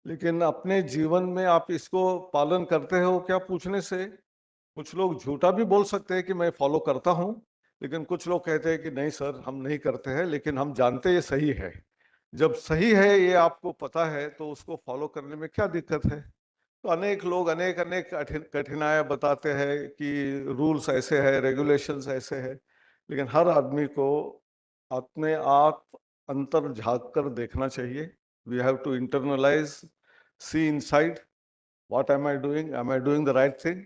लेकिन अपने जीवन में आप इसको पालन करते हो क्या पूछने से कुछ लोग झूठा भी बोल सकते हैं कि मैं फॉलो करता हूं, लेकिन कुछ लोग कहते हैं कि नहीं सर, हम नहीं करते हैं, लेकिन हम जानते ये सही है। जब सही है ये आपको पता है तो उसको फॉलो करने में क्या दिक्कत है? तो अनेक लोग अनेक अनेक कठिनाइयां बताते हैं कि रूल्स ऐसे है, रेगुलेशंस ऐसे है, लेकिन हर आदमी को अपने आप अंतर झांक कर देखना चाहिए। We have to internalise, see inside, what am I doing? Am I doing the right thing?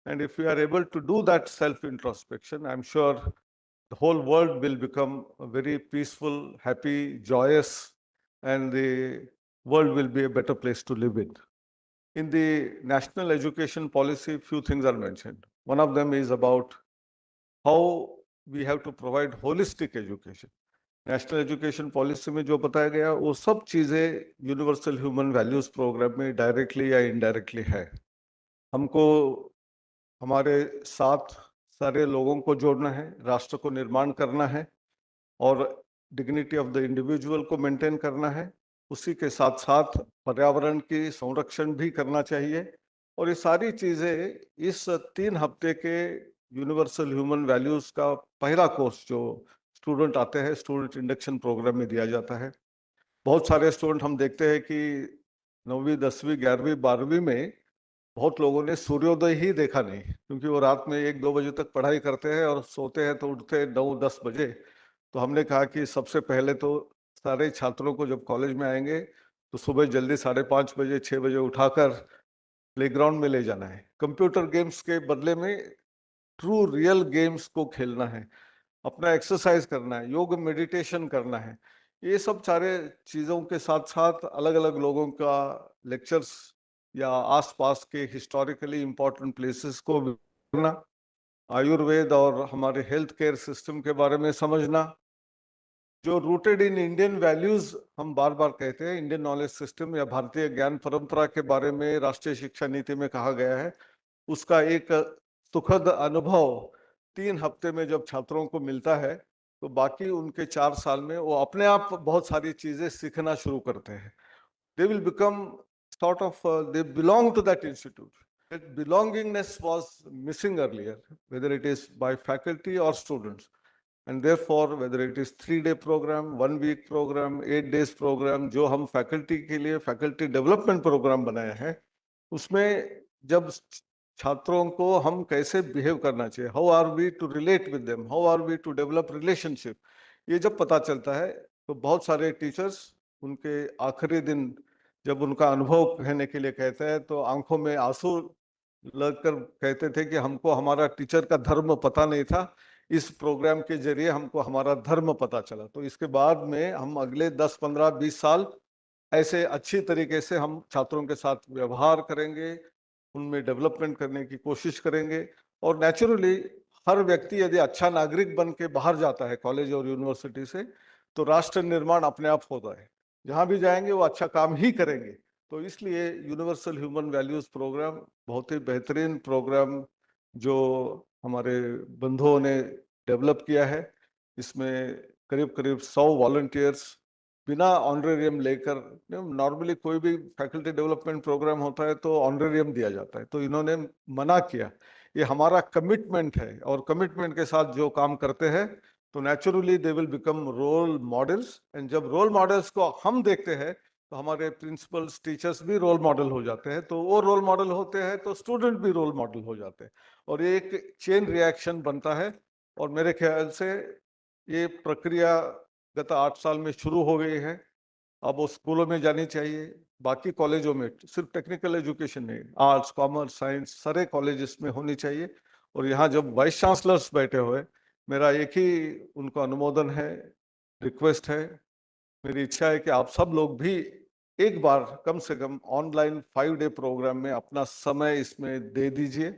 And if we are able to do that self-introspection, I'm sure the whole world will become a very peaceful, happy, joyous, and the world will be a better place to live in. In the national education policy, few things are mentioned. One of them is about how we have to provide holistic education. National education policy में जो बताया गया वो सब चीज़ें universal human values programme में directly या indirectly है। हमको हमारे साथ सारे लोगों को जोड़ना है, राष्ट्र को निर्माण करना है और डिग्निटी ऑफ द इंडिविजुअल को मेंटेन करना है। उसी के साथ साथ पर्यावरण की संरक्षण भी करना चाहिए। और ये सारी चीज़ें इस 3 हफ्ते के यूनिवर्सल ह्यूमन वैल्यूज का पहला कोर्स जो स्टूडेंट आते हैं, स्टूडेंट इंडक्शन प्रोग्राम में दिया जाता है। बहुत सारे स्टूडेंट हम देखते हैं कि 9वीं 10वीं 11वीं 12वीं में बहुत लोगों ने सूर्योदय ही देखा नहीं, क्योंकि वो रात में 1-2 बजे तक पढ़ाई करते हैं और सोते हैं तो उठते 9-10 बजे। तो हमने कहा कि सबसे पहले तो सारे छात्रों को जब कॉलेज में आएंगे तो सुबह जल्दी 5:30 बजे 6 बजे उठाकर प्लेग्राउंड में ले जाना है। कंप्यूटर गेम्स के बदले में ट्रू रियल गेम्स को खेलना है, अपना एक्सरसाइज करना है, योग मेडिटेशन करना है। ये सब सारे चीज़ों के साथ साथ अलग अलग लोगों का लेक्चर्स या आसपास के हिस्टोरिकली इम्पोर्टेंट प्लेसेस को करना, आयुर्वेद और हमारे हेल्थ केयर सिस्टम के बारे में समझना, जो रूटेड इन इंडियन वैल्यूज हम बार बार कहते हैं, इंडियन नॉलेज सिस्टम या भारतीय ज्ञान परंपरा के बारे में राष्ट्रीय शिक्षा नीति में कहा गया है, उसका एक सुखद अनुभव 3 हफ्ते में जब छात्रों को मिलता है तो बाकी उनके 4 साल में वो अपने आप बहुत सारी चीजें सीखना शुरू करते हैं। They will become sort of, they belong to that institute. That belongingness was missing earlier, whether it is by faculty or students. And therefore, whether it is 3-day program, 1 week program, 8 days program, जो हम faculty के लिए faculty development program बनाए हैं, उसमें जब छात्रों को हम कैसे बिहेव करना चाहिए, how are we to relate with them, how are we to develop relationship, ये जब पता चलता है तो बहुत सारे टीचर्स उनके आखिरी दिन जब उनका अनुभव कहने के लिए कहते हैं तो आंखों में आंसू लगकर कहते थे कि हमको हमारा टीचर का धर्म पता नहीं था, इस प्रोग्राम के जरिए हमको हमारा धर्म पता चला। तो इसके बाद में हम अगले 10, 15, 20 साल ऐसे अच्छी तरीके से हम छात्रों के साथ व्यवहार करेंगे, उनमें डेवलपमेंट करने की कोशिश करेंगे। और नेचुरली हर व्यक्ति यदि अच्छा नागरिक बन के बाहर जाता है कॉलेज और यूनिवर्सिटी से तो राष्ट्र निर्माण अपने आप होता है, जहां भी जाएंगे वो अच्छा काम ही करेंगे। तो इसलिए यूनिवर्सल ह्यूमन वैल्यूज प्रोग्राम बहुत ही बेहतरीन प्रोग्राम जो हमारे बंधुओं ने डेवलप किया है। इसमें करीब करीब 100 वॉलंटियर्स बिना ऑनरेरियम लेकर, नॉर्मली कोई भी फैकल्टी डेवलपमेंट प्रोग्राम होता है तो ऑनरेरियम दिया जाता है, तो इन्होंने मना किया। ये हमारा कमिटमेंट है और कमिटमेंट के साथ जो काम करते हैं तो naturally they will become role models. And जब रोल मॉडल्स को हम देखते हैं तो हमारे प्रिंसिपल्स टीचर्स भी रोल मॉडल हो जाते हैं, तो वो रोल मॉडल होते हैं तो स्टूडेंट भी रोल मॉडल हो जाते हैं और ये एक चेन रिएक्शन बनता है। और मेरे ख्याल से ये प्रक्रिया गत 8 साल में शुरू हो गई है, अब वो स्कूलों में जानी चाहिए, बाकी कॉलेजों में, सिर्फ टेक्निकल एजुकेशन नहीं, आर्ट्स, कॉमर्स, साइंस सारे कॉलेजेस में होनी चाहिए। और यहाँ जब वाइस चांसलर्स बैठे हुए, मेरा एक ही उनको अनुमोदन है, रिक्वेस्ट है, मेरी इच्छा है कि आप सब लोग भी एक बार कम से कम ऑनलाइन 5-डे प्रोग्राम में अपना समय इसमें दे दीजिए।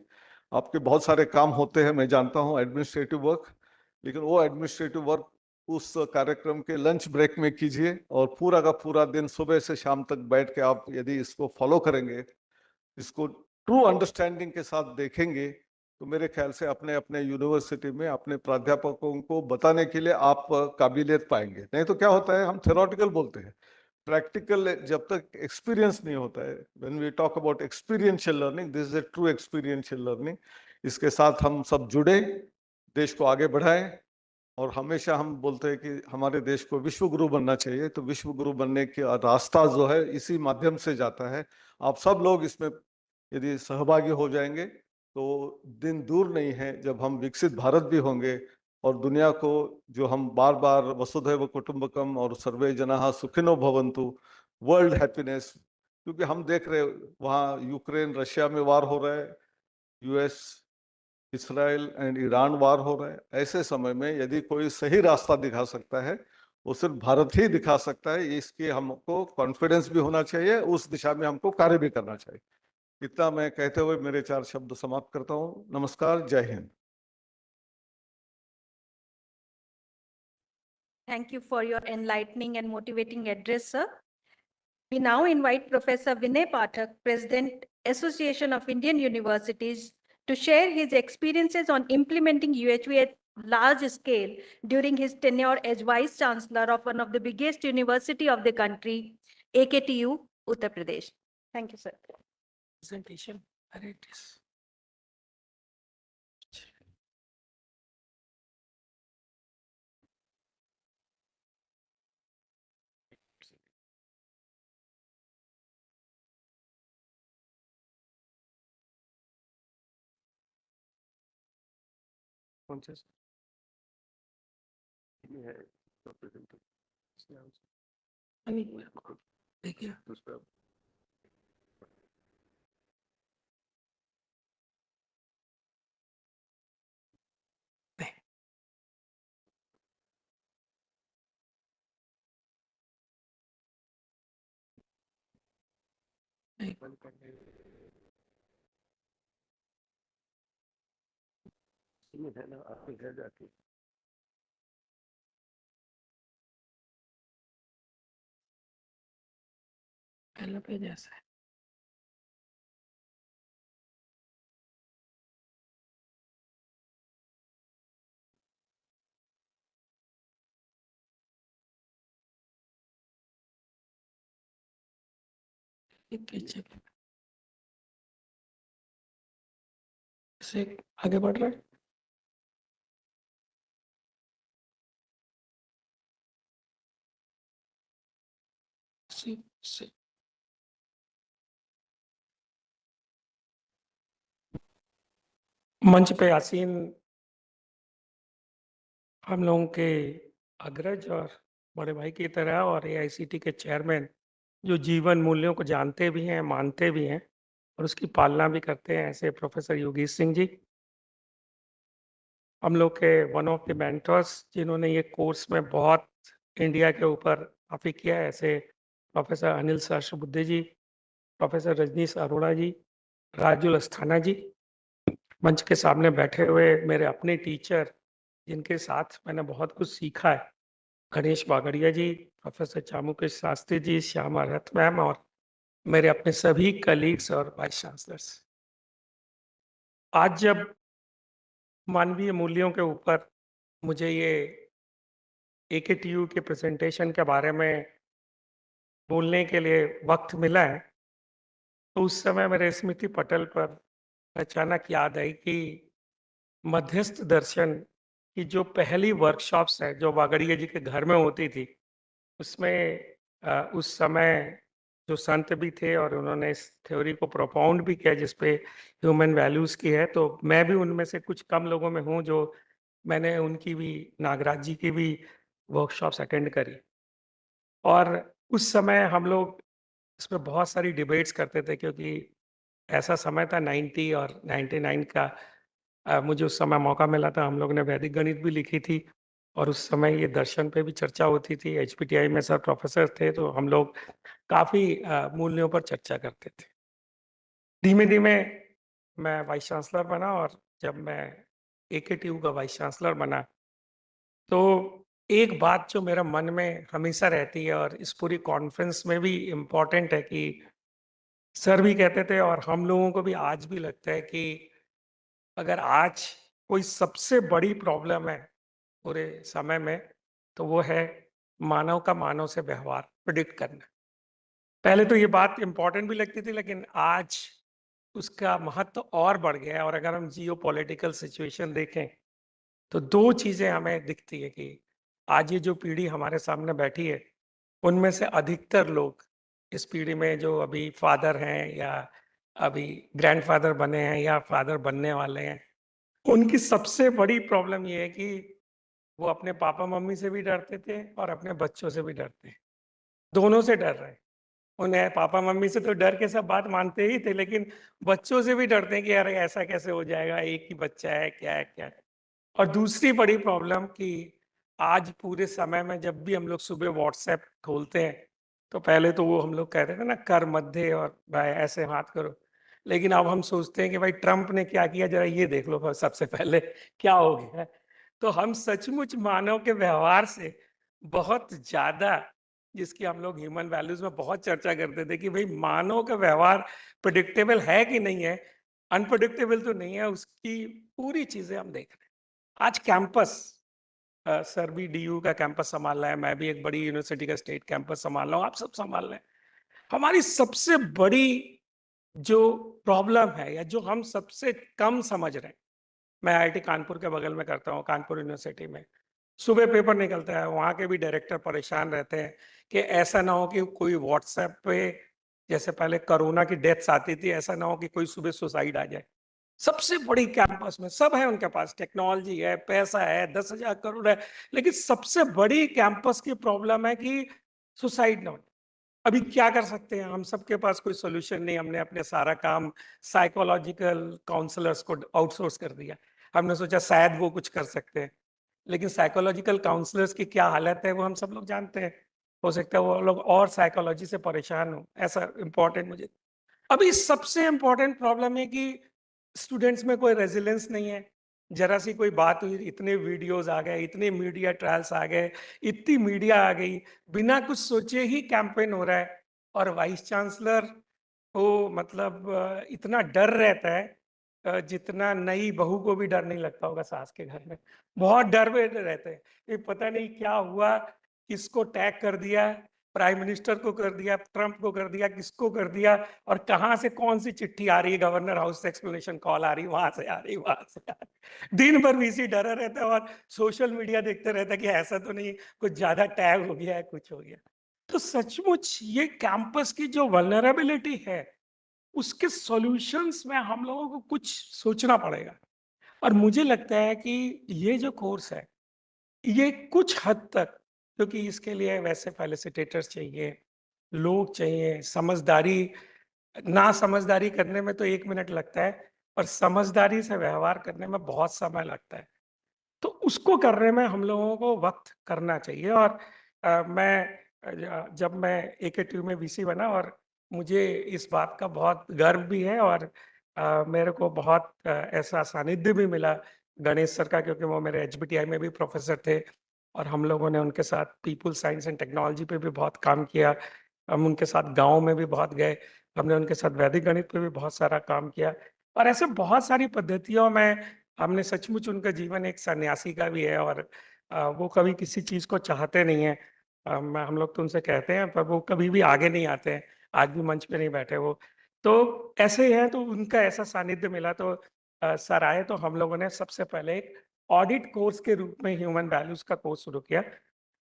आपके बहुत सारे काम होते हैं, मैं जानता हूँ, एडमिनिस्ट्रेटिव वर्क, लेकिन वो एडमिनिस्ट्रेटिव वर्क उस कार्यक्रम के लंच ब्रेक में कीजिए और पूरा का पूरा दिन सुबह से शाम तक बैठ के आप यदि इसको फॉलो करेंगे, इसको ट्रू अंडरस्टैंडिंग के साथ देखेंगे, तो मेरे ख्याल से अपने अपने यूनिवर्सिटी में अपने प्राध्यापकों को बताने के लिए आप काबिलियत पाएंगे। नहीं तो क्या होता है, हम थ्योरेटिकल बोलते हैं, प्रैक्टिकल जब तक एक्सपीरियंस नहीं होता है, when we talk about experiential learning, this is a true experiential learning. इसके साथ हम सब जुड़े, देश को आगे बढ़ाएं। और हमेशा हम बोलते हैं कि हमारे देश को विश्व गुरु बनना चाहिए, तो विश्व गुरु बनने का रास्ता जो है इसी माध्यम से जाता है। आप सब लोग इसमें यदि सहभागी हो जाएंगे तो दिन दूर नहीं है जब हम विकसित भारत भी होंगे और दुनिया को, जो हम बार बार वसुधैव कुटुंबकम और सर्वे जनाः सुखिनो भवन्तु, वर्ल्ड हैप्पीनेस, क्योंकि हम देख रहे वहाँ यूक्रेन रशिया में वार हो रहा है, यूएस, इसराइल एंड ईरान वार हो रहा है, ऐसे समय में यदि कोई सही रास्ता दिखा सकता है वो सिर्फ भारत ही दिखा सकता है। इसके हमको कॉन्फिडेंस भी होना चाहिए, उस दिशा में हमको कार्य भी करना चाहिए। इतना मैं कहते हुए मेरे 4 शब्द समाप्त करता हूँ। नमस्कार, जय Hind. Thank you for your enlightening and motivating address, sir. We now invite Professor Vinay Pathak, President, Association of Indian Universities, to share his experiences on implementing UHV at large scale during his tenure as Vice Chancellor of one of the biggest university of the country, AKTU, Uttar Pradesh. Thank you, sir. Presentation. Where it is. कौन सा? ये है देखिए नहीं है ना, आप ही है जाके पहला पेज ऐसा है। एक पीछे से आगे बढ़ रहा है। से मंच पे आसीन हम लोगों के अग्रज और बड़े भाई की तरह और एआईसीटी के चेयरमैन जो जीवन मूल्यों को जानते भी हैं, मानते भी हैं और उसकी पालना भी करते हैं, ऐसे प्रोफेसर योगेश सिंह जी, हम लोग के वन ऑफ द मेंटर्स जिन्होंने ये कोर्स में बहुत इंडिया के ऊपर काफी किया है, ऐसे प्रोफेसर अनिल सहस्त्रबुद्धे जी, प्रोफेसर रजनीश अरोड़ा जी, राजुल अस्थाना जी, मंच के सामने बैठे हुए मेरे अपने टीचर जिनके साथ मैंने बहुत कुछ सीखा है, गणेश बागड़िया जी, प्रोफेसर चामुकेश शास्त्री जी, श्यामा रथ मैम और मेरे अपने सभी कलीग्स और वाइस चांसलर्स। आज जब मानवीय मूल्यों के ऊपर मुझे ये एकेटीयू के प्रेजेंटेशन के बारे में बोलने के लिए वक्त मिला है, तो उस समय मेरे स्मृति पटल पर अचानक याद आई कि मध्यस्थ दर्शन की जो पहली वर्कशॉप्स है जो बागड़िया जी के घर में होती थी, उसमें उस समय जो संत भी थे और उन्होंने इस थ्योरी को प्रोपाउंड भी किया जिसपे ह्यूमन वैल्यूज की है, तो मैं भी उनमें से कुछ कम लोगों में हूँ जो मैंने उनकी भी, नागराज जी की भी वर्कशॉप्स अटेंड करी। और उस समय हम लोग इसमें बहुत सारी डिबेट्स करते थे क्योंकि ऐसा समय था 90 और 99 का। मुझे उस समय मौका मिला था, हम लोग ने वैदिक गणित भी लिखी थी और उस समय ये दर्शन पे भी चर्चा होती थी। एचपीटीआई में सर प्रोफेसर थे तो हम लोग काफी मूल्यों पर चर्चा करते थे। धीमे धीमे मैं वाइस चांसलर बना और जब मैं एकेटीयू का वाइस चांसलर बना तो एक बात जो मेरा मन में हमेशा रहती है और इस पूरी कॉन्फ्रेंस में भी इम्पोर्टेंट है कि सर भी कहते थे और हम लोगों को भी आज भी लगता है कि अगर आज कोई सबसे बड़ी प्रॉब्लम है पूरे समय में तो वो है मानव का मानव से व्यवहार प्रिडिक्ट करना। पहले तो ये बात इंपॉर्टेंट भी लगती थी लेकिन आज उसका महत्व और बढ़ गया है। और अगर हम जियो पॉलिटिकल सिचुएशन देखें तो दो चीजें हमें दिखती है कि आज ये जो पीढ़ी हमारे सामने बैठी है उनमें से अधिकतर लोग इस पीढ़ी में जो अभी फादर हैं या अभी ग्रैंडफादर बने हैं या फादर बनने वाले हैं, उनकी सबसे बड़ी प्रॉब्लम ये है कि वो अपने पापा मम्मी से भी डरते थे और अपने बच्चों से भी डरते हैं, दोनों से डर रहे हैं। उन्हें पापा मम्मी से तो डर के सब बात मानते ही थे लेकिन बच्चों से भी डरते हैं कि यार ऐसा कैसे हो जाएगा, एक ही बच्चा है, क्या है क्या है। और दूसरी बड़ी प्रॉब्लम कि आज पूरे समय में जब भी हम लोग सुबह व्हाट्सएप खोलते हैं तो पहले तो वो हम लोग कहते थे ना कर मत दे और भाई ऐसे हाथ करो, लेकिन अब हम सोचते हैं कि भाई ट्रम्प ने क्या किया जरा ये देख लो सबसे पहले क्या हो गया है। तो हम सचमुच मानव के व्यवहार से बहुत ज्यादा, जिसकी हम लोग ह्यूमन वैल्यूज में बहुत चर्चा करते थे कि भाई मानव का व्यवहार प्रिडिक्टेबल है कि नहीं है, अनप्रिडिक्टेबल तो नहीं है, उसकी पूरी चीजें हम देख रहे हैं। आज कैंपस, सर भी डीयू का कैंपस संभाल रहा है, मैं भी एक बड़ी यूनिवर्सिटी का स्टेट कैंपस संभाल रहा हूँ, आप सब संभाल रहे हैं। हमारी सबसे बड़ी जो प्रॉब्लम है या जो हम सबसे कम समझ रहे हैं, मैं आईआईटी कानपुर के बगल में करता हूँ, कानपुर यूनिवर्सिटी में सुबह पेपर निकलता है, वहाँ के भी डायरेक्टर परेशान रहते हैं कि ऐसा ना हो कि कोई व्हाट्सएप पे जैसे पहले कोरोना की डेथ्स आती थी, ऐसा ना हो कि कोई सुबह सुसाइड आ जाए। सबसे बड़ी कैंपस में सब है, उनके पास टेक्नोलॉजी है, पैसा है, 10,000 करोड़ है, लेकिन सबसे बड़ी कैंपस की प्रॉब्लम है कि सुसाइड ना हो। अभी क्या कर सकते हैं, हम सबके पास कोई सोल्यूशन नहीं, हमने अपने सारा काम साइकोलॉजिकल काउंसलर्स को आउटसोर्स कर दिया। हमने सोचा शायद वो कुछ कर सकते हैं, लेकिन साइकोलॉजिकल काउंसलर्स की क्या हालत है वो हम सब लोग जानते हैं। हो सकता है वो लोग और साइकोलॉजी से परेशान हो, ऐसा इंपॉर्टेंट मुझे अभी सबसे इंपॉर्टेंट प्रॉब्लम है कि स्टूडेंट्स में कोई रेजिलेंस नहीं है। जरा सी कोई बात हुई, इतने वीडियोस आ गए, इतने मीडिया ट्रायल्स आ गए, इतनी मीडिया आ गई, बिना कुछ सोचे ही कैंपेन हो रहा है। और वाइस चांसलर को मतलब इतना डर रहता है, जितना नई बहू को भी डर नहीं लगता होगा सास के घर में। बहुत डर में रहते हैं, ये पता नहीं क्या हुआ, किसको टैग कर दिया, प्राइम मिनिस्टर को कर दिया, ट्रंप को कर दिया, किसको कर दिया, और कहां से कौन सी चिट्ठी आ रही है, गवर्नर हाउस से एक्सप्लेनेशन कॉल आ रही, वहां से आ रही, वहां से आ रही। दिन भर वीसी डरा रहता है और सोशल मीडिया देखते रहता है कि ऐसा तो नहीं कुछ ज्यादा टैग हो गया है, कुछ हो गया। तो सचमुच ये कैंपस की जो वल्नरेबिलिटी है, उसके सॉल्यूशंस में हम लोगों को कुछ सोचना पड़ेगा। और मुझे लगता है कि ये जो कोर्स है, ये कुछ हद तक, क्योंकि इसके लिए वैसे फैसिलिटेटर्स चाहिए, लोग चाहिए, समझदारी, ना समझदारी करने में तो 1 मिनट लगता है, और समझदारी से व्यवहार करने में बहुत समय लगता है। तो उसको करने में हम लोगों को वक्त करना चाहिए। और जब मैं AKTU में VC बना, और मुझे इस बात का बहुत गर्व भी है, और मेरे को बहुत ऐसा सानिध्य भी मिला गणेश सर का, क्योंकि वो मेरे HBTI में भी प्रोफेसर थे, और हम लोगों ने उनके साथ पीपल साइंस एंड टेक्नोलॉजी पे भी बहुत काम किया। हम उनके साथ गाँव में भी बहुत गए, हमने उनके साथ वैदिक गणित पे भी बहुत सारा काम किया। और ऐसे बहुत सारी पद्धतियों में हमने सचमुच, उनका जीवन एक सन्यासी का भी है, और वो कभी किसी चीज को चाहते नहीं है। हम लोग तो उनसे कहते हैं, पर वो कभी भी आगे नहीं आते हैं, आज भी मंच पे नहीं बैठे वो। तो ऐसे ही हैं, तो उनका ऐसा सानिध्य मिला, तो सर आए, तो हम लोगों ने सबसे पहले एक ऑडिट कोर्स के रूप में ह्यूमन वैल्यूज का कोर्स शुरू किया।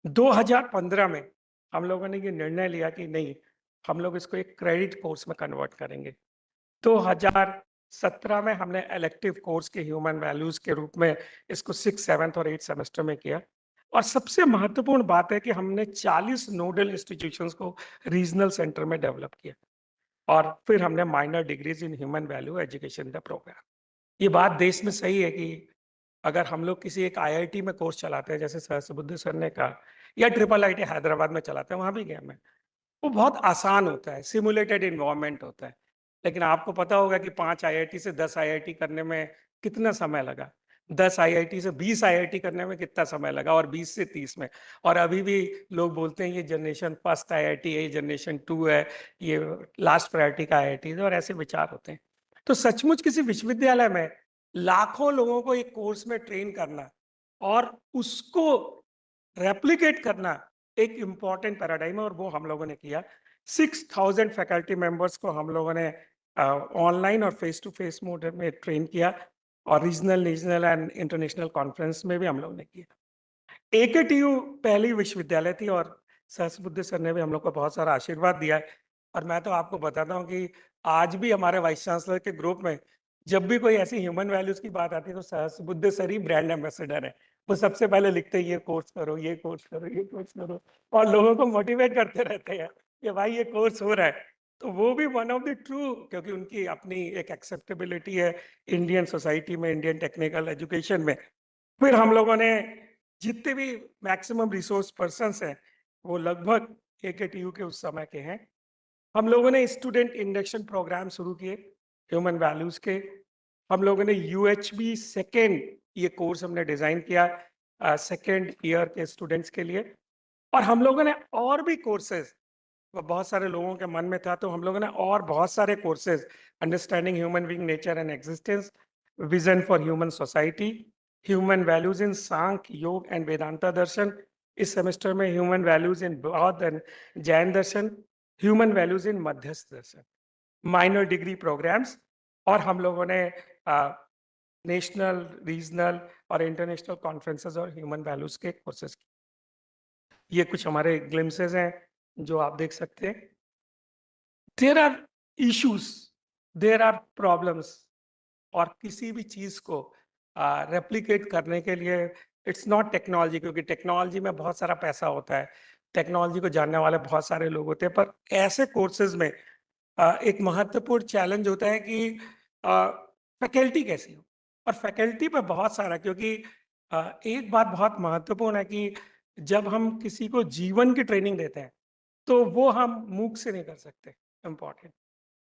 2015 में हम लोगों ने ये निर्णय लिया कि नहीं, हम लोग इसको एक क्रेडिट कोर्स में कन्वर्ट करेंगे। 2017 में हमने इलेक्टिव कोर्स के ह्यूमन वैल्यूज के रूप में इसको 6th, 7th और 8th सेमेस्टर में किया। और सबसे महत्वपूर्ण बात है कि हमने 40 नोडल इंस्टीट्यूशंस को रीजनल सेंटर में डेवलप किया, और फिर हमने minor degrees in human value education का प्रोग्राम। ये बात देश में सही है कि अगर हम लोग किसी एक IIT में कोर्स चलाते हैं, जैसे सहस्त्रबुद्धे सर ने कहा, या IIIT हैदराबाद में चलाते हैं, वहां भी गया मैं, वो बहुत आसान होता है, सिमुलेटेड इन्वायरमेंट होता है। लेकिन आपको पता होगा कि 5 IIT से 10 IIT करने में कितना समय लगा, 10 IIT से 20 IIT करने में कितना समय लगा, और 20 से 30 में। और अभी भी लोग बोलते हैं ये जनरेशन फर्स्ट IIT है, ये जनरेशन 2 है, ये लास्ट प्रायोरिटी का IIT है, और ऐसे विचार होते हैं। तो सचमुच किसी विश्वविद्यालय में लाखों लोगों को एक कोर्स में ट्रेन करना, और उसको रेप्लिकेट करना, एक इंपॉर्टेंट पैराडाइम है, और वो हम लोगों ने किया। 6000 फैकल्टी मेंबर्स को हम लोगों ने ऑनलाइन और फेस टू फेस मोड में ट्रेन किया, और रीजनल एंड इंटरनेशनल कॉन्फ्रेंस में भी हम लोग ने किया। AKTU पहली विश्वविद्यालय थी, और सहस्त्रबुद्धे सर ने भी हम लोग को बहुत सारा आशीर्वाद दिया है। और मैं तो आपको बताता हूँ कि आज भी हमारे वाइस चांसलर के ग्रुप में जब भी कोई ऐसी ह्यूमन वैल्यूज की बात आती है, तो सहस्त्रबुद्धे सर ही ब्रांड एम्बेसडर है। वो सबसे पहले लिखते हैं, ये कोर्स करो, ये कोर्स करो, ये कोर्स करो, और लोगों को मोटिवेट करते रहते हैं कि भाई ये कोर्स हो रहा है। तो वो भी वन ऑफ द ट्रू, क्योंकि उनकी अपनी एक एक्सेप्टेबिलिटी है इंडियन सोसाइटी में, इंडियन टेक्निकल एजुकेशन में। फिर हम लोगों ने जितने भी मैक्सिमम रिसोर्स पर्सन्स हैं, वो लगभग AKTU के उस समय के हैं। हम लोगों ने स्टूडेंट इंडक्शन प्रोग्राम शुरू किए ह्यूमन वैल्यूज के। हम लोगों ने UHB सेकेंड ये कोर्स हमने डिजाइन किया सेकेंड ईयर के स्टूडेंट्स के लिए। और हम लोगों ने और भी कोर्सेज, बहुत सारे लोगों के मन में था, तो हम लोगों ने और बहुत सारे courses, understanding human being nature and existence, vision for human society, human values in Sankhya Yoga and Vedanta दर्शन। इस सेमेस्टर में ह्यूमन वैल्यूज इन बौद्ध and Jain Darshan, human values इन मध्यस्थ दर्शन, माइनर डिग्री प्रोग्राम्स। और हम लोगों ने नेशनल, रीजनल और इंटरनेशनल कॉन्फ्रेंसेस और ह्यूमन वैल्यूज के कोर्सेज। ये कुछ हमारे ग्लिम्सेस हैं जो आप देख सकते हैं। There are issues, there are problems, और किसी भी चीज को रेप्लिकेट करने के लिए इट्स नॉट टेक्नोलॉजी, क्योंकि टेक्नोलॉजी में बहुत सारा पैसा होता है, टेक्नोलॉजी को जानने वाले बहुत सारे लोग होते हैं। पर ऐसे कोर्सेज में एक महत्वपूर्ण चैलेंज होता है कि फैकल्टी कैसी हो, और फैकल्टी पे बहुत सारा, क्योंकि एक बात बहुत महत्वपूर्ण है कि जब हम किसी को जीवन की ट्रेनिंग देते हैं, तो वो हम मूक से नहीं कर सकते। इम्पॉर्टेंट,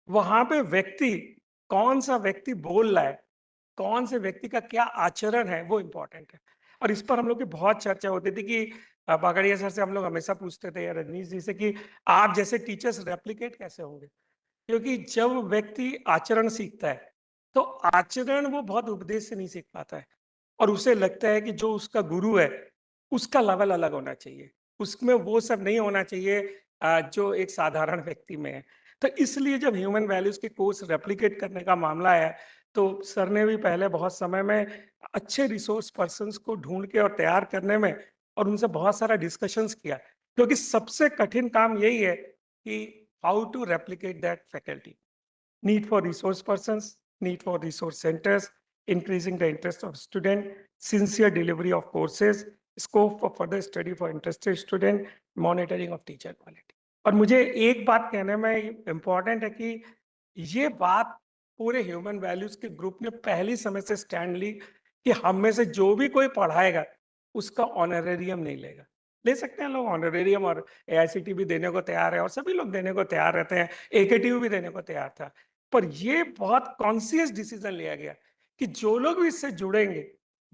वहां पे व्यक्ति, कौन सा व्यक्ति बोल रहा है, कौन से व्यक्ति का क्या आचरण है, वो इंपॉर्टेंट है। और इस पर हम लोग की बहुत चर्चा होती थी कि बागड़िया सर से हम लोग हमेशा पूछते थे या रजनीश जी से कि आप जैसे टीचर्स रेप्लिकेट कैसे होंगे, क्योंकि जब व्यक्ति आचरण सीखता है तो आचरण वो बहुत उपदेश से नहीं सीख पाता है, और उसे लगता है कि जो उसका गुरु है उसका लेवल अलग होना चाहिए, उसमें वो सब नहीं होना चाहिए जो एक साधारण व्यक्ति में है। तो इसलिए जब ह्यूमन वैल्यूज के कोर्स रेप्लिकेट करने का मामला है, तो सर ने भी पहले बहुत समय में अच्छे रिसोर्स पर्सन्स को ढूंढ के और तैयार करने में और उनसे बहुत सारा डिस्कशंस किया, क्योंकि सबसे कठिन काम यही है कि how to replicate that faculty. Need for resource persons, need for resource centers, increasing the interest of student, sincere delivery of courses, scope for further study for interested student, monitoring of teacher quality. और मुझे एक बात कहने में important है कि ये बात पूरे ह्यूमन वैल्यूज के ग्रुप ने पहली समय से स्टैंड ली कि हम में से जो भी कोई पढ़ाएगा उसका ऑनरेरियम नहीं लेगा। ले सकते हैं लोग ऑनरेरियम, और एआईसीटी भी देने को तैयार है और सभी लोग देने को तैयार रहते हैं, एकेटीयू भी देने को तैयार था। पर ये बहुत कॉन्शियस डिसीजन लिया गया कि जो लोग भी इससे जुड़ेंगे,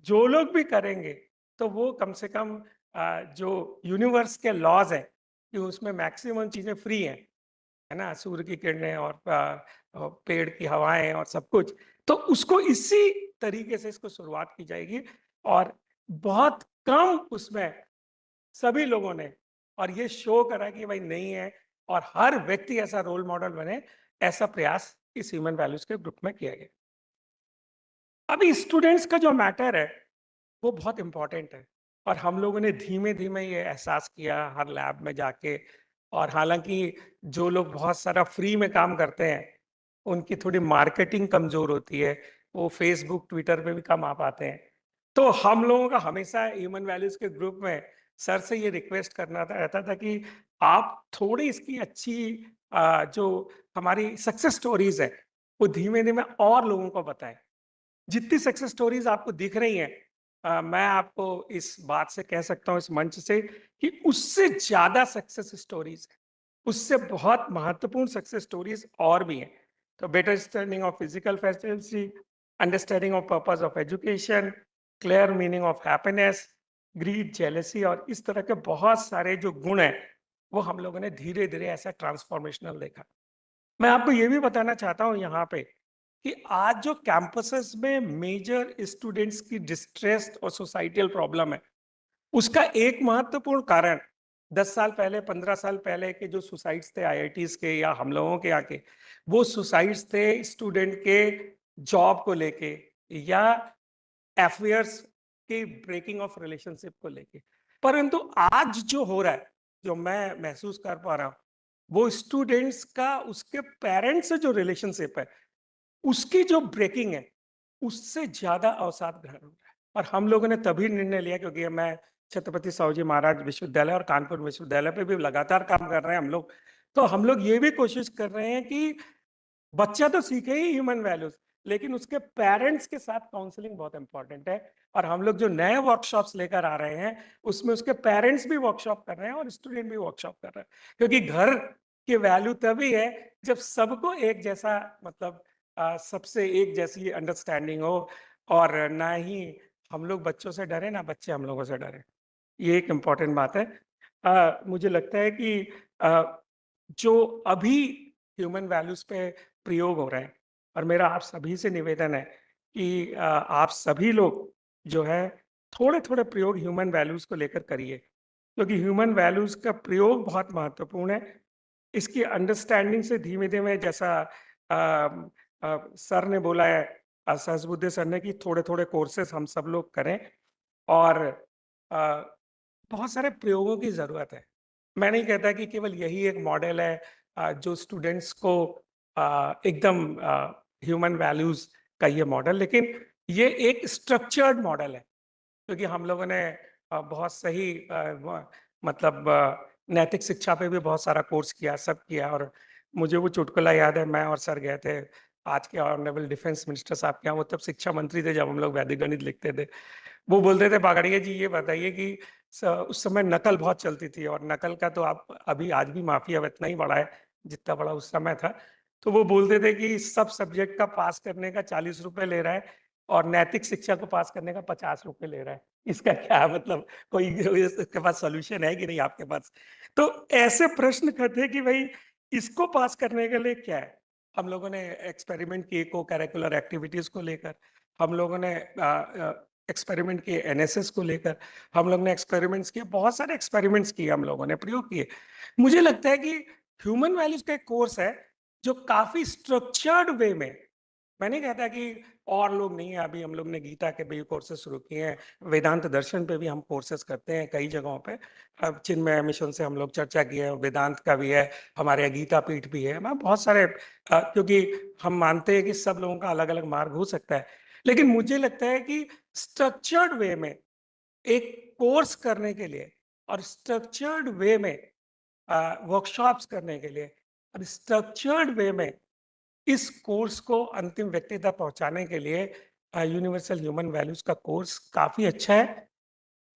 जो लोग भी करेंगे, तो वो कम से कम जो यूनिवर्स के लॉज हैं कि उसमें मैक्सिमम चीजें फ्री हैं, है ना, सूर्य की किरणें और पेड़ की हवाएं और सब कुछ, तो उसको इसी तरीके से इसको शुरुआत की जाएगी। और बहुत कम उसमें सभी लोगों ने और ये शो करा कि भाई नहीं है, और हर व्यक्ति ऐसा रोल मॉडल बने, ऐसा प्रयास इस ह्यूमन वैल्यूज के ग्रुप में किया गया। अभी स्टूडेंट्स का जो मैटर है वो बहुत इंपॉर्टेंट है, और हम लोगों ने धीमे धीमे ये एहसास किया हर लैब में जाके। और हालांकि जो लोग बहुत सारा फ्री में काम करते हैं उनकी थोड़ी मार्केटिंग कमजोर होती है, वो फेसबुक ट्विटर पे भी कम आ पाते हैं। तो हम लोगों का हमेशा ह्यूमन वैल्यूज के ग्रुप में सर से ये रिक्वेस्ट करना रहता था कि आप थोड़ी इसकी अच्छी जो हमारी सक्सेस स्टोरीज है वो धीमे धीमे और लोगों को बताएं। जितनी सक्सेस स्टोरीज आपको दिख रही हैं, मैं आपको इस बात से कह सकता हूं इस मंच से कि उससे ज्यादा सक्सेस स्टोरीज, उससे बहुत महत्वपूर्ण सक्सेस स्टोरीज और भी हैं। तो better understanding of physical facility, understanding of purpose of education, clear meaning of happiness, greed, jealousy, और इस तरह के बहुत सारे जो गुण हैं वो हम लोगों ने धीरे धीरे ऐसा ट्रांसफॉर्मेशनल देखा। मैं आपको ये भी बताना चाहता हूँ यहाँ पे कि आज जो कैंपसेस में मेजर स्टूडेंट्स की डिस्ट्रेस और सोसाइटल प्रॉब्लम है, उसका एक महत्वपूर्ण कारण 10 साल पहले, 15 साल पहले के जो सुसाइड्स थे आईआईटीज के या हम लोगों के यहाँ के, वो सुसाइड्स थे स्टूडेंट के जॉब को लेके या अफेयर्स के ब्रेकिंग ऑफ रिलेशनशिप को लेके। परंतु आज जो हो रहा है, जो मैं महसूस कर पा रहा हूँ, वो स्टूडेंट्स का उसके पेरेंट्स से जो रिलेशनशिप है उसकी जो ब्रेकिंग है उससे ज्यादा अवसाद ग्रहण हो रहा है। और हम लोगों ने तभी निर्णय लिया, क्योंकि मैं छत्रपति साहू जी महाराज विश्वविद्यालय और कानपुर विश्वविद्यालय पे भी लगातार काम कर रहे हैं हम लोग, तो हम लोग ये भी कोशिश कर रहे हैं कि बच्चा तो सीखे ही ह्यूमन वैल्यूज, लेकिन उसके पेरेंट्स के साथ काउंसलिंग बहुत इंपॉर्टेंट है। और हम लोग जो नए वर्कशॉप्स लेकर आ रहे हैं उसमें उसके पेरेंट्स भी वर्कशॉप कर रहे हैं और स्टूडेंट भी वर्कशॉप कर रहे हैं, क्योंकि घर की वैल्यू तभी है जब सबको एक जैसा, मतलब सबसे एक जैसी अंडरस्टैंडिंग हो, और ना ही हम लोग बच्चों से डरे ना बच्चे हम लोगों से डरे। ये एक इम्पॉर्टेंट बात है। मुझे लगता है कि जो अभी ह्यूमन वैल्यूज पे प्रयोग हो रहे हैं, और मेरा आप सभी से निवेदन है कि आप सभी लोग जो है थोड़े थोड़े प्रयोग ह्यूमन वैल्यूज को लेकर करिए, क्योंकि ह्यूमन वैल्यूज का प्रयोग बहुत महत्वपूर्ण है। इसकी अंडरस्टैंडिंग से धीमे धीमे, जैसा सर ने बोला है, सहस्बुद्धे सर ने, कि थोड़े थोड़े कोर्सेस हम सब लोग करें, और अ, बहुत सारे प्रयोगों की जरूरत है। मैं नहीं कहता कि केवल यही एक मॉडल है जो स्टूडेंट्स को एकदम ह्यूमन वैल्यूज का ये मॉडल, लेकिन ये एक स्ट्रक्चर्ड मॉडल है, क्योंकि हम लोगों ने बहुत सही मतलब नैतिक शिक्षा पे भी बहुत सारा कोर्स किया, सब किया। और मुझे वो चुटकुला याद है, मैं और सर गए थे आज के ऑनरेबल डिफेंस मिनिस्टर साहब के यहाँ, वो तब शिक्षा मंत्री थे जब हम लोग वैदिक गणित लिखते थे। वो बोलते थे, बागड़िया जी ये बताइए कि उस समय नकल बहुत चलती थी, और नकल का तो आप अभी आज भी माफिया इतना ही बड़ा है जितना बड़ा उस समय था। तो वो बोलते थे कि सब सब्जेक्ट का पास करने का 40 रुपए ले रहा है और नैतिक शिक्षा को पास करने का 50 रुपए ले रहा है। इसका क्या मतलब, कोई इसके पास सॉल्यूशन है कि नहीं आपके पास? तो ऐसे प्रश्न करते हैं कि भाई इसको पास करने के लिए क्या है? हम लोगों ने एक्सपेरिमेंट किए को करिकुलर एक्टिविटीज को लेकर, हम लोगों ने एक्सपेरिमेंट किए एनएसएस को लेकर, हम लोग ने एक्सपेरिमेंट्स किए, बहुत सारे एक्सपेरिमेंट्स किए, हम लोगों ने प्रयोग किए। मुझे लगता है कि ह्यूमन वैल्यूज का एक कोर्स है जो काफी स्ट्रक्चर्ड वे में, मैं नहीं कहता कि और लोग नहीं है, अभी हम लोग ने गीता के भी कोर्सेज शुरू किए हैं, वेदांत दर्शन पे भी हम कोर्सेज करते हैं कई जगहों पे। अब चिन्मय मिशन से हम लोग चर्चा किए हैं, वेदांत का भी है, हमारे यहाँ गीता पीठ भी है, मैं बहुत सारे क्योंकि हम मानते हैं कि सब लोगों का अलग अलग मार्ग हो सकता है, लेकिन मुझे लगता है कि स्ट्रक्चर्ड वे में एक कोर्स करने के लिए और स्ट्रक्चर्ड वे में वर्कशॉप्स करने के लिए और स्ट्रक्चर्ड वे में इस कोर्स को अंतिम व्यक्ति तक पहुंचाने के लिए यूनिवर्सल ह्यूमन वैल्यूज का कोर्स काफी अच्छा है।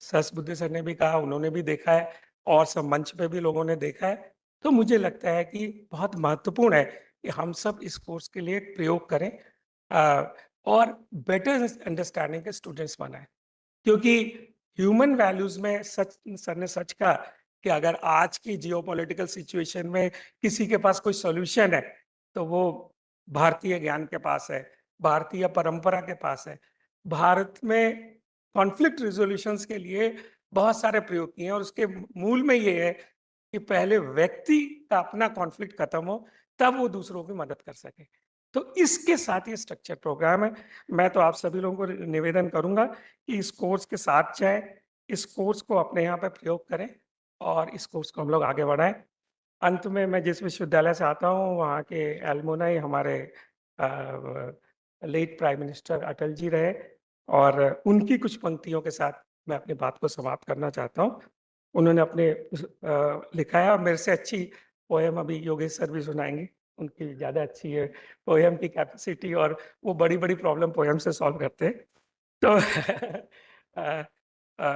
सस बुद्धे सर ने भी कहा, उन्होंने भी देखा है और सब मंच पे भी लोगों ने देखा है। तो मुझे लगता है कि बहुत महत्वपूर्ण है कि हम सब इस कोर्स के लिए प्रयोग करें और बेटर अंडरस्टैंडिंग के स्टूडेंट्स बनाएं, क्योंकि ह्यूमन वैल्यूज में सच, सर ने सच कहा कि अगर आज की जियोपॉलिटिकल सिचुएशन में किसी के पास कोई सॉल्यूशन है तो वो भारतीय ज्ञान के पास है, भारतीय परंपरा के पास है। भारत में कॉन्फ्लिक्ट रिजोल्यूशंस के लिए बहुत सारे प्रयोग किए हैं और उसके मूल में ये है कि पहले व्यक्ति का अपना कॉन्फ्लिक्ट खत्म हो, तब वो दूसरों की मदद कर सके। तो इसके साथ ये स्ट्रक्चर प्रोग्राम है। मैं तो आप सभी लोगों को निवेदन करूंगा कि इस कोर्स के साथ जाएं, इस कोर्स को अपने यहाँ पे प्रयोग करें और इस कोर्स को हम लोग आगे बढ़ाएं। अंत में मैं जिस विश्वविद्यालय से आता हूँ वहाँ के एल्मुनाई हमारे late prime minister Atal ji रहे और उनकी कुछ पंक्तियों के साथ मैं अपनी बात को समाप्त करना चाहता हूँ। उन्होंने अपने लिखा है और मेरे से अच्छी पोएम अभी योगेश सर भी सुनाएंगे, उनकी ज़्यादा अच्छी है पोएम की कैपेसिटी और वो बड़ी बड़ी प्रॉब्लम पोएम से सॉल्व करते हैं। तो अ,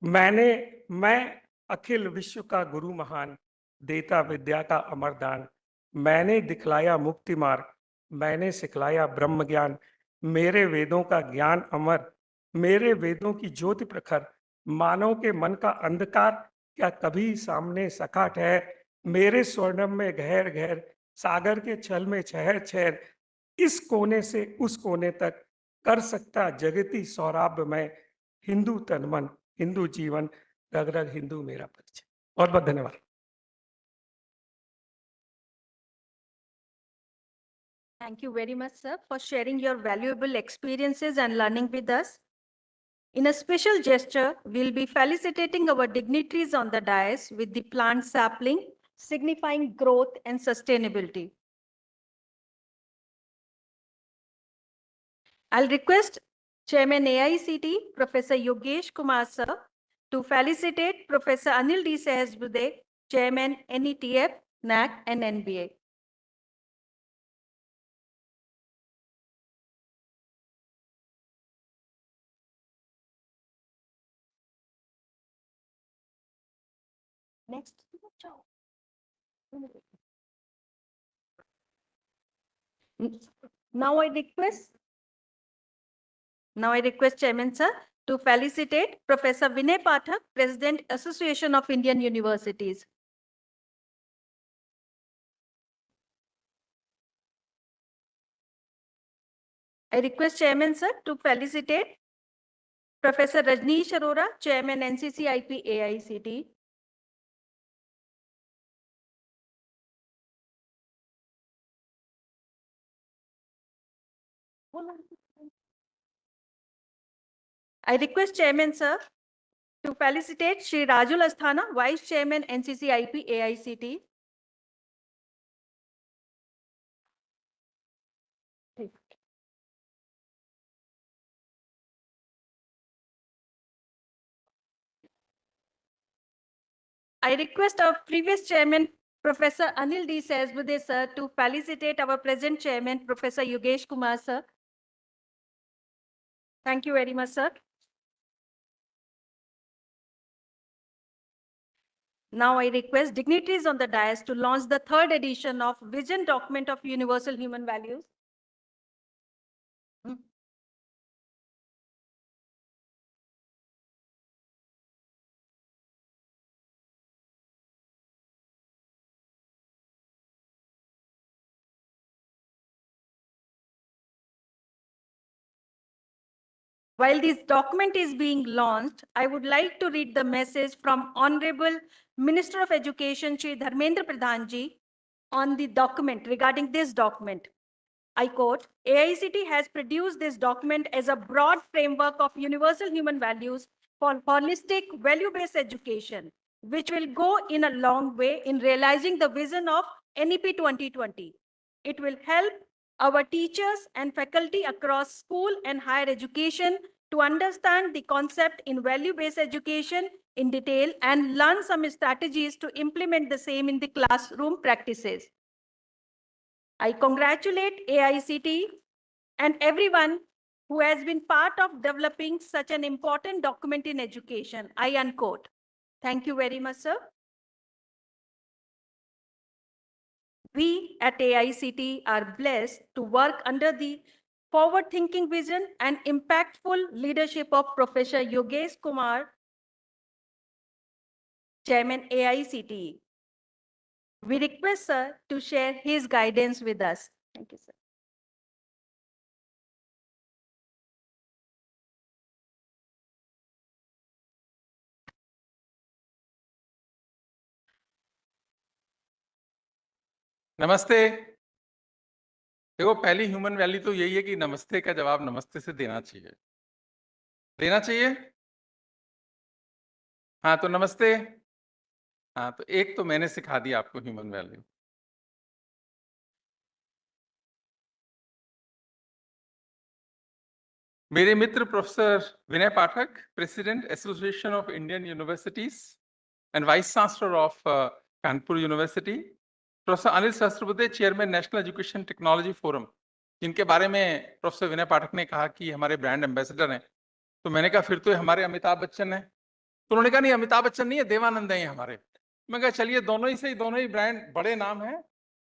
मैं अखिल विश्व का गुरु महान, देता विद्या का अमर दान, मैंने दिखलाया मुक्ति मार्ग, मैंने सिखलाया ब्रह्म ज्ञान, मेरे वेदों का ज्ञान अमर, मेरे वेदों की ज्योति प्रखर, मानव के मन का अंधकार क्या कभी सामने सका ठहर, मेरे स्वर्णम में गहर गहर, सागर के छल में छहर छहर, इस कोने से उस कोने तक कर सकता जगती सौराभ में, हिंदू तन मन, हिंदू जीवन, रग रग हिंदू मेरा परिचय। बहुत बहुत धन्यवाद। Thank you very much, sir, for sharing your valuable experiences and learning with us. In a special gesture, we'll be felicitating our dignitaries on the dais with the plant sapling, signifying growth and sustainability. I'll request Chairman AICT, Professor Yogesh Kumar sir, to felicitate Professor Anil D. Sahasbuddhe, Chairman NETF, NAC and NBA. Next. Now I request Chairman sir to felicitate Professor Vinay Pathak, President, Association of Indian Universities. I request Chairman sir to felicitate Professor Rajneesh Arora, Chairman NCCIP AICT. I request Chairman sir to felicitate Shri Rajul Asthana, Vice Chairman NCCIP AICT. I request our previous chairman, Professor Anil D. Sahasbuddhe sir, to felicitate our present chairman, Professor Yogesh Kumar sir. Thank you very much, sir. Now I request dignitaries on the dais to launch the third edition of Vision Document of Universal Human Values. While this document is being launched, I would like to read the message from Honorable Minister of Education, Shri Dharmendra Pradhan Ji, on the document, regarding this document. I quote, AICT has produced this document as a broad framework of universal human values for holistic value-based education, which will go in a long way in realizing the vision of NEP 2020. It will help our teachers and faculty across school and higher education to understand the concept in value-based education in detail and learn some strategies to implement the same in the classroom practices. I congratulate AICT and everyone who has been part of developing such an important document in education. I unquote. Thank you very much, sir. We at AICT are blessed to work under the forward-thinking vision and impactful leadership of Professor Yogesh Kumar, Chairman AICT. We request sir to share his guidance with us. Thank you, sir. नमस्ते। देखो, पहली human value तो यही है कि नमस्ते का जवाब नमस्ते से देना चाहिए। देना चाहिए? हाँ, तो नमस्ते। हाँ, तो एक तो मैंने सिखा दिया आपको ह्यूमन वैल्यू। मेरे मित्र professor Vinay Pathak, president association of Indian universities and vice chancellor of Kanpur university, professor Anil Sahasrabuddhe, chairman national education technology forum, जिनके बारे में प्रोफेसर विनय पाठक ने कहा कि हमारे ब्रांड एम्बेसडर हैं, तो मैंने कहा फिर तो हमारे अमिताभ बच्चन हैं। तो उन्होंने कहा नहीं, अमिताभ बच्चन नहीं है, देवानंद है हमारे। मैं कहा चलिए, दोनों ही सही, दोनों ही ब्रांड बड़े नाम हैं,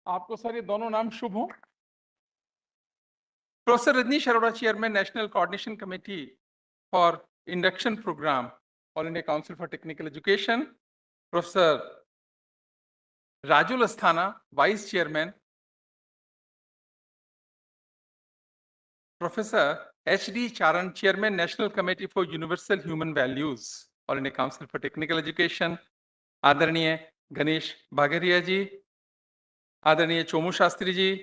आपको सर ये दोनों नाम शुभ हो। Professor Rajnish Arora, chairman national coordination committee for induction programme, all India council for technical education. Professor Rajul Asthana, vice chairman. Professor HD Charan, chairman national committee for universal human values, all India council for technical education. आदरणीय गणेश बागरिया जी, आदरणीय Chomu Shastri ji,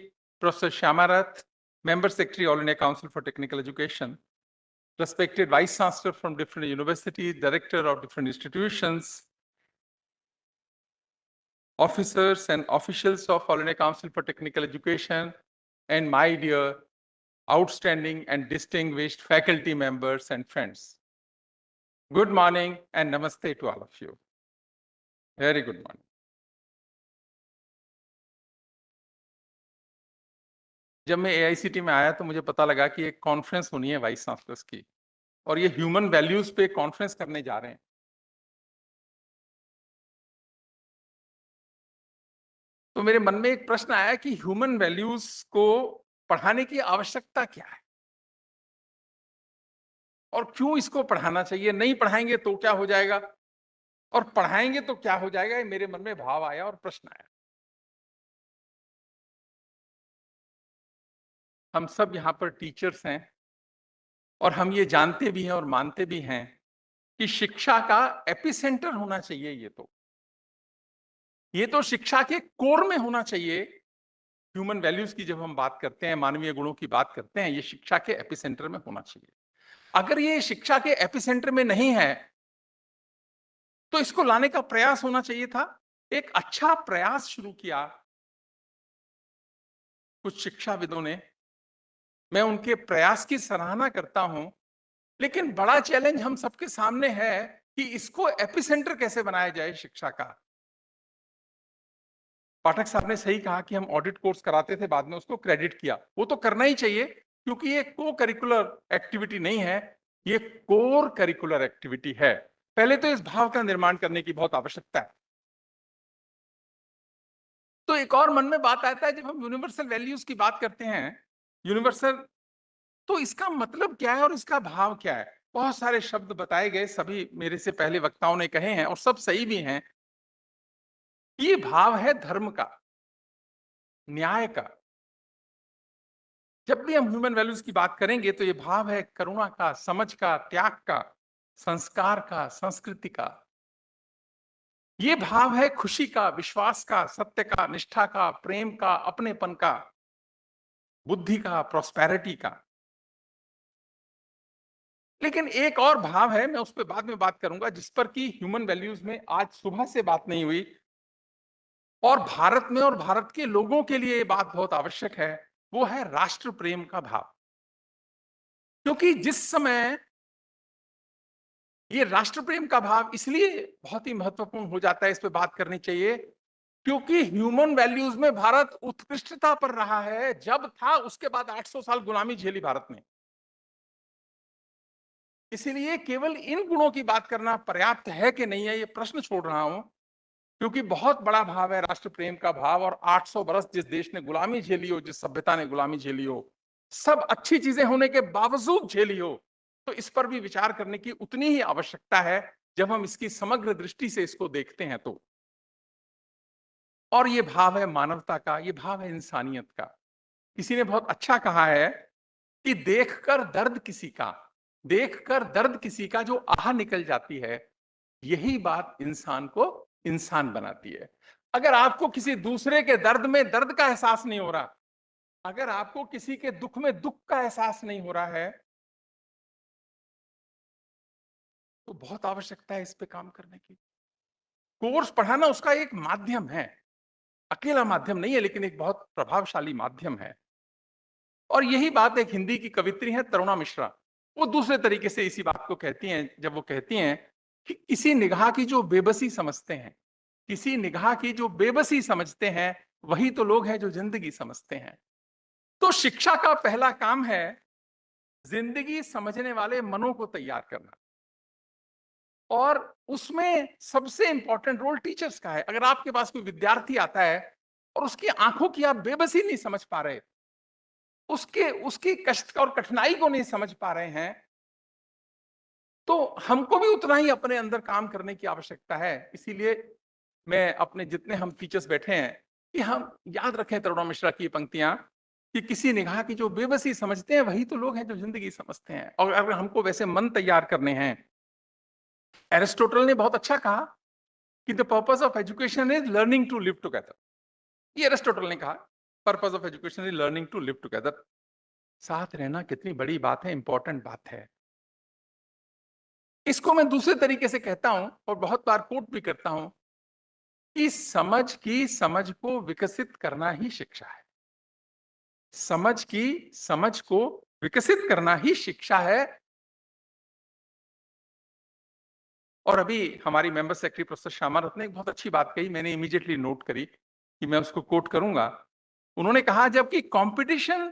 professor Shyamarath, member secretary, All India Council for Technical Education, respected vice chancellor from different universities, director of different institutions, officers and officials of All India Council for Technical Education, and my dear outstanding and distinguished faculty members and friends. Good morning and namaste to all of you. Very good morning. जब मैं AICT में आया तो मुझे पता लगा कि एक कॉन्फ्रेंस होनी है वाइस चांसलर्स की, और ये ह्यूमन वैल्यूज पे कॉन्फ्रेंस करने जा रहे हैं। तो मेरे मन में एक प्रश्न आया कि ह्यूमन वैल्यूज को पढ़ाने की आवश्यकता क्या है और क्यों इसको पढ़ाना चाहिए। नहीं पढ़ाएंगे तो क्या हो जाएगा, और पढ़ाएंगे तो क्या हो जाएगा, ये मेरे मन में भाव आया और प्रश्न आया। हम सब यहाँ पर टीचर्स हैं और हम ये जानते भी हैं और मानते भी हैं कि शिक्षा का एपिसेंटर होना चाहिए। ये तो शिक्षा के कोर में होना चाहिए। ह्यूमन वैल्यूज की जब हम बात करते हैं, मानवीय गुणों की बात करते हैं, ये शिक्षा के एपिसेंटर में होना चाहिए। अगर ये शिक्षा के एपिसेंटर में नहीं है तो इसको लाने का प्रयास होना चाहिए था। एक अच्छा प्रयास शुरू किया कुछ शिक्षाविदों ने, मैं उनके प्रयास की सराहना करता हूं, लेकिन बड़ा चैलेंज हम सबके सामने है कि इसको एपिसेंटर कैसे बनाया जाए शिक्षा का। पाठक साहब ने सही कहा कि हम ऑडिट कोर्स कराते थे, बाद में उसको क्रेडिट किया। वो तो करना ही चाहिए क्योंकि ये को करिकुलर एक्टिविटी नहीं है, ये कोर करिकुलर एक्टिविटी है। पहले तो इस भाव का निर्माण करने की बहुत आवश्यकता है। तो एक और मन में बात आता है, जब हम यूनिवर्सल वैल्यूज की बात करते हैं, यूनिवर्सल, तो इसका मतलब क्या है और इसका भाव क्या है? बहुत सारे शब्द बताए गए, सभी मेरे से पहले वक्ताओं ने कहे हैं और सब सही भी हैं। ये भाव है धर्म का, न्याय का। जब भी हम ह्यूमन वैल्यूज की बात करेंगे तो ये भाव है करुणा का, समझ का, त्याग का, संस्कार का, संस्कृति का। ये भाव है खुशी का, विश्वास का, सत्य का, निष्ठा का, प्रेम का, अपनेपन का, बुद्धि का, प्रॉस्पेरिटी का। लेकिन एक और भाव है, मैं उस पर बाद में बात करूंगा, जिस पर कि ह्यूमन वैल्यूज में आज सुबह से बात नहीं हुई, और भारत में और भारत के लोगों के लिए ये बात बहुत आवश्यक है। वो है राष्ट्र प्रेम का भाव। क्योंकि जिस समय ये राष्ट्र प्रेम का भाव इसलिए बहुत ही महत्वपूर्ण हो जाता है, इस पे बात करनी चाहिए, क्योंकि ह्यूमन वैल्यूज में भारत उत्कृष्टता पर रहा है। जब था, उसके बाद 800 साल गुलामी झेली भारत ने। इसीलिए केवल इन गुणों की बात करना पर्याप्त है कि नहीं है, ये प्रश्न छोड़ रहा हूं, क्योंकि बहुत बड़ा भाव है राष्ट्र प्रेम का भाव। और 800 बरस जिस देश ने गुलामी झेली हो, जिस सभ्यता ने गुलामी झेली हो, सब अच्छी चीजें होने के बावजूद झेली हो, तो इस पर भी विचार करने की उतनी ही आवश्यकता है जब हम इसकी समग्र दृष्टि से इसको देखते हैं तो। और ये भाव है मानवता का, ये भाव है इंसानियत का। किसी ने बहुत अच्छा कहा है कि देखकर दर्द किसी का जो आह निकल जाती है, यही बात इंसान को इंसान बनाती है। अगर आपको किसी दूसरे के दर्द में दर्द का एहसास नहीं हो रहा, अगर आपको किसी के दुख में दुख का एहसास नहीं हो रहा है, तो बहुत आवश्यकता है इस पे काम करने की। कोर्स पढ़ाना उसका एक माध्यम है, अकेला माध्यम नहीं है, लेकिन एक बहुत प्रभावशाली माध्यम है। और यही बात एक हिंदी की कवित्री है तरुणा मिश्रा, वो दूसरे तरीके से इसी बात को कहती हैं, जब वो कहती हैं कि किसी निगाह की जो बेबसी समझते हैं, किसी निगाह की जो बेबसी समझते हैं, वही तो लोग हैं जो जिंदगी समझते हैं। तो शिक्षा का पहला काम है जिंदगी समझने वाले मनों को तैयार करना, और उसमें सबसे इंपॉर्टेंट रोल टीचर्स का है। अगर आपके पास कोई विद्यार्थी आता है और उसकी आंखों की आप बेबसी नहीं समझ पा रहे, उसकी कष्ट और कठिनाई को नहीं समझ पा रहे हैं, तो हमको भी उतना ही अपने अंदर काम करने की आवश्यकता है। इसीलिए मैं अपने जितने हम टीचर्स बैठे हैं, कि हम याद रखें तरुणा मिश्रा की पंक्तियां, कि किसी निगाह की जो बेबसी समझते हैं, वही तो लोग हैं जो जिंदगी समझते हैं। और अगर हमको वैसे मन तैयार करने हैं, एरिस्टोटल ने बहुत अच्छा कहा कि the purpose of education is learning to live together. ये एरिस्टोटल ने कहा, purpose of education is learning to live together. साथ रहना कितनी बड़ी बात है, इंपॉर्टेंट बात है। इसको मैं दूसरे तरीके से कहता हूं और बहुत बार कोट भी करता हूं, कि समझ को विकसित करना ही शिक्षा है। समझ को विकसित करना ही शिक्षा है। और अभी हमारी मेंबर सेक्रेटरी प्रोफेसर श्यामारत ने एक बहुत अच्छी बात कही, मैंने इमीडिएटली नोट करी कि मैं उसको कोट करूंगा। उन्होंने कहा, जबकि competition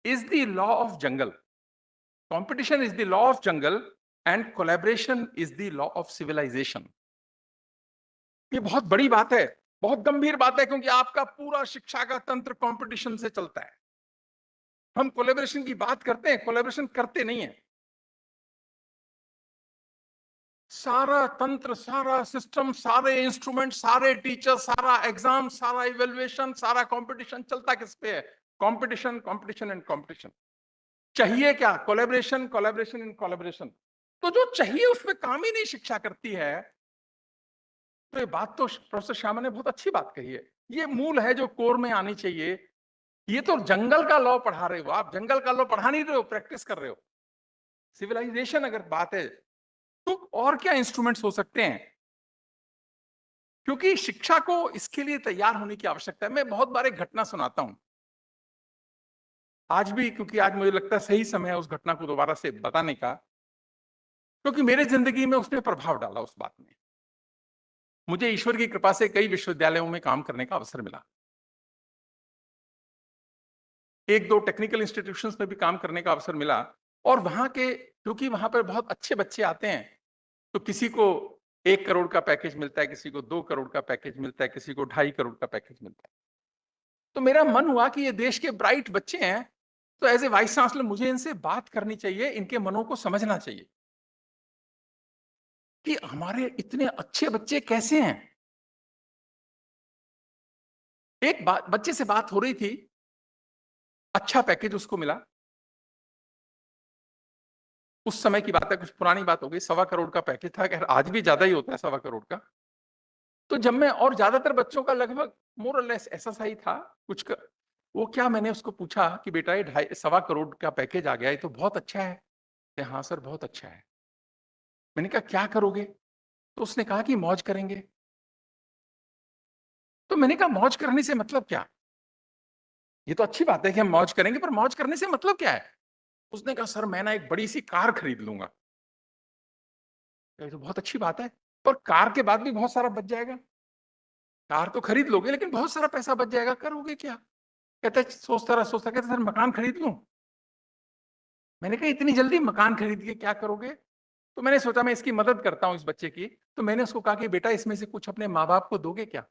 is the law of jungle, competition is the law of jungle and collaboration is the law of civilisation. ये बहुत बड़ी बात है, बहुत गंभीर बात है, क्योंकि आपका पूरा शिक्षा का तंत्र कंपटीशन से चलता है। हम कोलैबोरेशन की बात करते हैं, कोलैबोरेशन करते नहीं है। सारा तंत्र, सारा सिस्टम, सारे इंस्ट्रूमेंट, सारे टीचर, सारा एग्जाम, सारा इवेल्युएशन, सारा कंपटीशन चलता किस पे है? Competition, competition and competition. चाहिए क्या? Collaboration, collaboration and collaboration. तो जो चाहिए उस पर काम ही नहीं शिक्षा करती है। तो ये बात तो प्रोफेसर श्यामा ने बहुत अच्छी बात कही है, ये मूल है जो कोर में आनी चाहिए। ये तो जंगल का लॉ पढ़ा रहे हो आप, जंगल का लॉ पढ़ा नहीं रहे हो, प्रैक्टिस कर रहे हो। सिविलाइजेशन अगर बात है, तो और क्या इंस्ट्रूमेंट्स हो सकते हैं? क्योंकि शिक्षा को इसके लिए तैयार होने की आवश्यकता है। मैं बहुत बार एक घटना सुनाता हूं आज भी, क्योंकि आज मुझे लगता है सही समय है उस घटना को दोबारा से बताने का, क्योंकि मेरे जिंदगी में उसने प्रभाव डाला। उस बात ने मुझे ईश्वर की कृपा से कई विश्वविद्यालयों में काम करने का अवसर मिला, एक दो टेक्निकल इंस्टीट्यूशंस में भी काम करने का अवसर मिला। और वहां के, क्योंकि वहां पर बहुत अच्छे बच्चे आते हैं, तो किसी को 1 करोड़ का पैकेज मिलता है, किसी को 2 करोड़ का पैकेज मिलता है, किसी को 2.5 करोड़ का पैकेज मिलता है। तो मेरा मन हुआ कि ये देश के ब्राइट बच्चे हैं, तो एज ए वाइस चांसलर मुझे इनसे बात करनी चाहिए, इनके मनों को समझना चाहिए कि हमारे इतने अच्छे बच्चे कैसे हैं। एक बात, बच्चे से बात हो रही थी, अच्छा पैकेज उसको मिला। उस समय की बात है, कुछ पुरानी बात हो गई, 1.25 करोड़ का पैकेज था, खैर आज भी ज्यादा ही होता है 1.25 करोड़ का। तो जब मैं, और ज्यादातर बच्चों का लगभग मोर और लेस ऐसा सा ही था कुछ का, वो क्या, मैंने उसको पूछा कि बेटा ये 2.25 करोड़ का पैकेज आ गया, ये तो बहुत अच्छा है। हाँ सर बहुत अच्छा है। मैंने कहा क्या करोगे? तो उसने कहा कि मौज करेंगे। तो मैंने कहा मौज करने से मतलब क्या? ये तो अच्छी बात है कि हम मौज करेंगे, पर मौज करने से मतलब क्या है? उसने कहा सर मैं ना एक बड़ी सी कार खरीद लूंगा। ये तो बहुत अच्छी बात है, पर कार के बाद भी बहुत सारा बच जाएगा। कार तो खरीद लोगे लेकिन बहुत सारा पैसा बच जाएगा, करोगे क्या? कहता है, सोचता रहा सोचता, कहता सर मकान खरीद लूं। मैंने कहा इतनी जल्दी मकान खरीद के क्या करोगे? तो मैंने सोचा मैं इसकी मदद करता हूं इस बच्चे की। तो मैंने उसको कहा कि बेटा इसमें से कुछ अपने माँ बाप को दोगे क्या?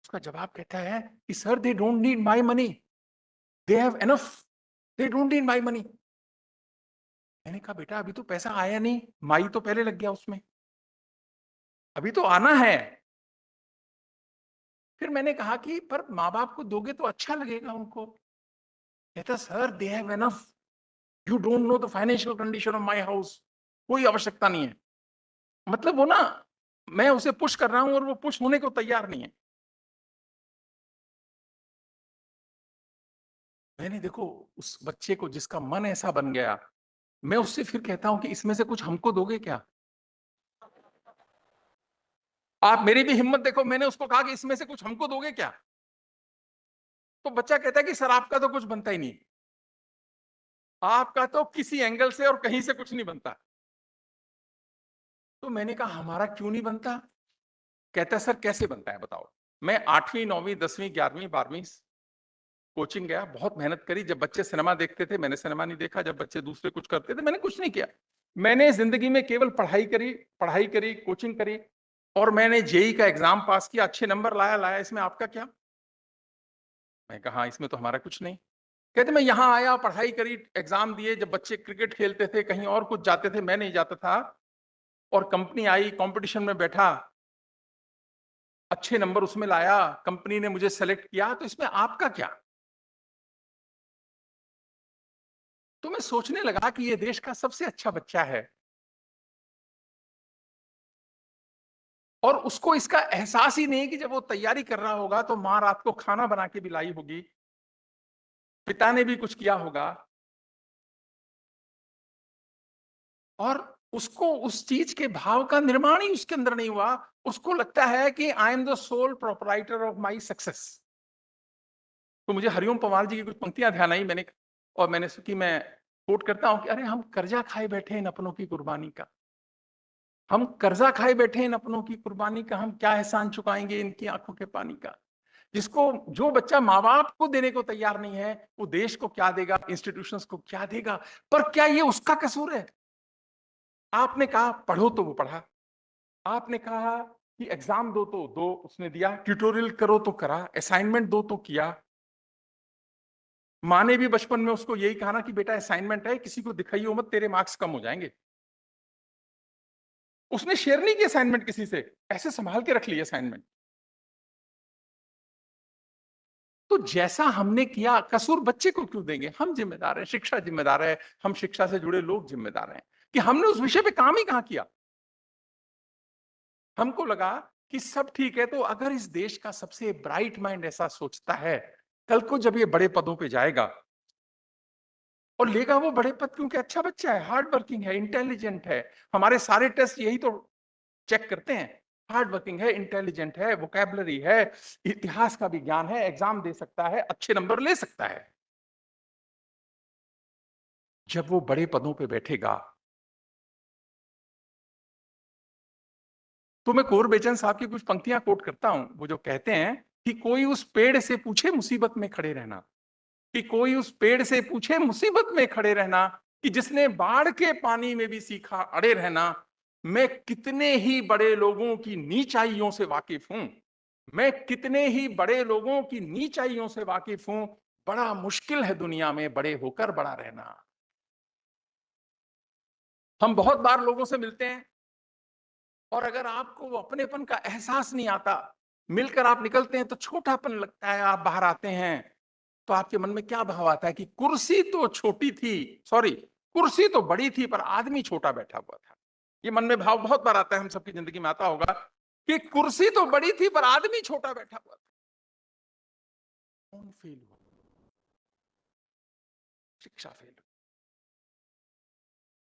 उसका जवाब कहता है कि sir they don't need my money, they have enough, they don't need my money. मैंने कहा बेटा अभी तो पैसा आया नहीं, माई तो पहले लग गया उसमें, अभी तो आना है। फिर मैंने कहा कि पर माँ बाप को दोगे तो अच्छा लगेगा उनको। कहता sir they have enough, you don't know the financial condition of my house, कोई आवश्यकता नहीं है। मतलब वो ना, मैं उसे पुश कर रहा हूं और वो पुश होने को तैयार नहीं है। मैंने देखो उस बच्चे को जिसका मन ऐसा बन गया, मैं उससे फिर कहता हूं कि इसमें से कुछ हमको दोगे क्या? आप मेरी भी हिम्मत देखो, मैंने उसको कहा कि इसमें से कुछ हमको दोगे क्या? तो बच्चा कहता है कि सर आपका तो कुछ बनता ही नहीं, आपका तो किसी एंगल से और कहीं से कुछ नहीं बनता। तो मैंने कहा हमारा क्यों नहीं बनता? कहता है सर कैसे बनता है बताओ। मैं 8वीं 9वीं 10वीं 11वीं 12वीं कोचिंग गया, बहुत मेहनत करी। जब बच्चे सिनेमा देखते थे मैंने सिनेमा नहीं देखा, जब बच्चे दूसरे कुछ करते थे मैंने कुछ नहीं किया। मैंने जिंदगी में केवल पढ़ाई करी, कोचिंग करी, और मैंने जेई का एग्जाम पास किया, अच्छे नंबर लाया। इसमें आपका क्या? मैं कहा हाँ, इसमें तो हमारा कुछ नहीं। कहते मैं यहाँ आया, पढ़ाई करी, एग्जाम दिए, जब बच्चे क्रिकेट खेलते थे कहीं और कुछ जाते थे मैं नहीं जाता था, और कंपनी आई, कंपटीशन में बैठा, अच्छे नंबर उसमें लाया, कंपनी ने मुझे सेलेक्ट किया, तो इसमें आपका क्या? तो मैं सोचने लगा कि ये देश का सबसे अच्छा बच्चा है, और उसको इसका एहसास ही नहीं कि जब वो तैयारी कर रहा होगा तो माँ रात को खाना बना के भी लाई होगी, पिता ने भी कुछ किया होगा, और उसको उस चीज के भाव का निर्माण ही उसके अंदर नहीं हुआ। उसको लगता है कि I am the sole proprietor of my success. तो मुझे हरिओम पंवार जी की कुछ पंक्तियां ध्यान आई, मैंने कि मैं कोट करता हूं कि अरे हम कर्जा खाए बैठे इन अपनों की कुर्बानी का, हम कर्जा खाए बैठे इन अपनों की कुर्बानी का, हम क्या एहसान चुकाएंगे इनकी आंखों के पानी का। जिसको, जो बच्चा माँ बाप को देने को तैयार नहीं है, वो देश को क्या देगा, इंस्टीट्यूशंस को क्या देगा? पर क्या ये उसका कसूर है? आपने कहा पढ़ो तो वो पढ़ा, आपने कहा कि एग्जाम दो तो दो, उसने दिया, ट्यूटोरियल करो तो करा, असाइनमेंट दो तो किया। माँ ने भी बचपन में उसको यही कहा ना कि बेटा असाइनमेंट है, किसी को दिखाइयो मत, तेरे मार्क्स कम हो जाएंगे। उसने शेयर नहीं किया असाइनमेंट किसी से, ऐसे संभाल के रख लिया असाइनमेंट। तो जैसा हमने किया, कसूर बच्चे को क्यों देंगे? हम जिम्मेदार हैं, शिक्षा जिम्मेदार है, हम शिक्षा से जुड़े लोग जिम्मेदार हैं कि हमने उस विषय पे काम ही कहां किया। हमको लगा कि सब ठीक है, तो अगर इस देश का सबसे ब्राइट माइंड ऐसा सोचता है, कल को जब ये बड़े पदों पे जाएगा, और लेगा वो बड़े पद क्योंकि अच्छा बच्चा है, हार्ड वर्किंग है, इंटेलिजेंट है, हमारे सारे टेस्ट यही तो चेक करते हैं, हार्ड वर्किंग है, इंटेलिजेंट है, वोकैबुलरी है, इतिहास का भी ज्ञान है, एग्जाम दे सकता है, अच्छे नंबर ले सकता है। जब वो बड़े पदों पे बैठेगा, तो मैं कौर बेचन साहब की कुछ पंक्तियां कोट करता हूं, वो जो कहते हैं कि कोई उस पेड़ से पूछे मुसीबत में खड़े रहना, कि कोई उस पेड़ से पूछे मुसीबत में खड़े रहना, कि जिसने बाढ़ के पानी में भी सीखा अड़े रहना, मैं कितने ही बड़े लोगों की नीचाइयों से वाकिफ हूं, मैं कितने ही बड़े लोगों की नीचाइयों से वाकिफ हूं। बड़ा मुश्किल है दुनिया में बड़े होकर बड़ा रहना। हम बहुत बार लोगों से मिलते हैं और अगर आपको वो अपनेपन का एहसास नहीं आता, मिलकर आप निकलते हैं तो छोटापन लगता है। आप बाहर आते हैं तो आपके मन में क्या भाव आता है कि कुर्सी तो छोटी थी, सॉरी, कुर्सी तो बड़ी थी पर आदमी छोटा बैठा हुआ था। ये मन में भाव बहुत बार आता है, हम सबकी जिंदगी में आता होगा कि कुर्सी तो बड़ी थी पर आदमी छोटा बैठा हुआ था। कौन फेल हुआ? शिक्षा फेल।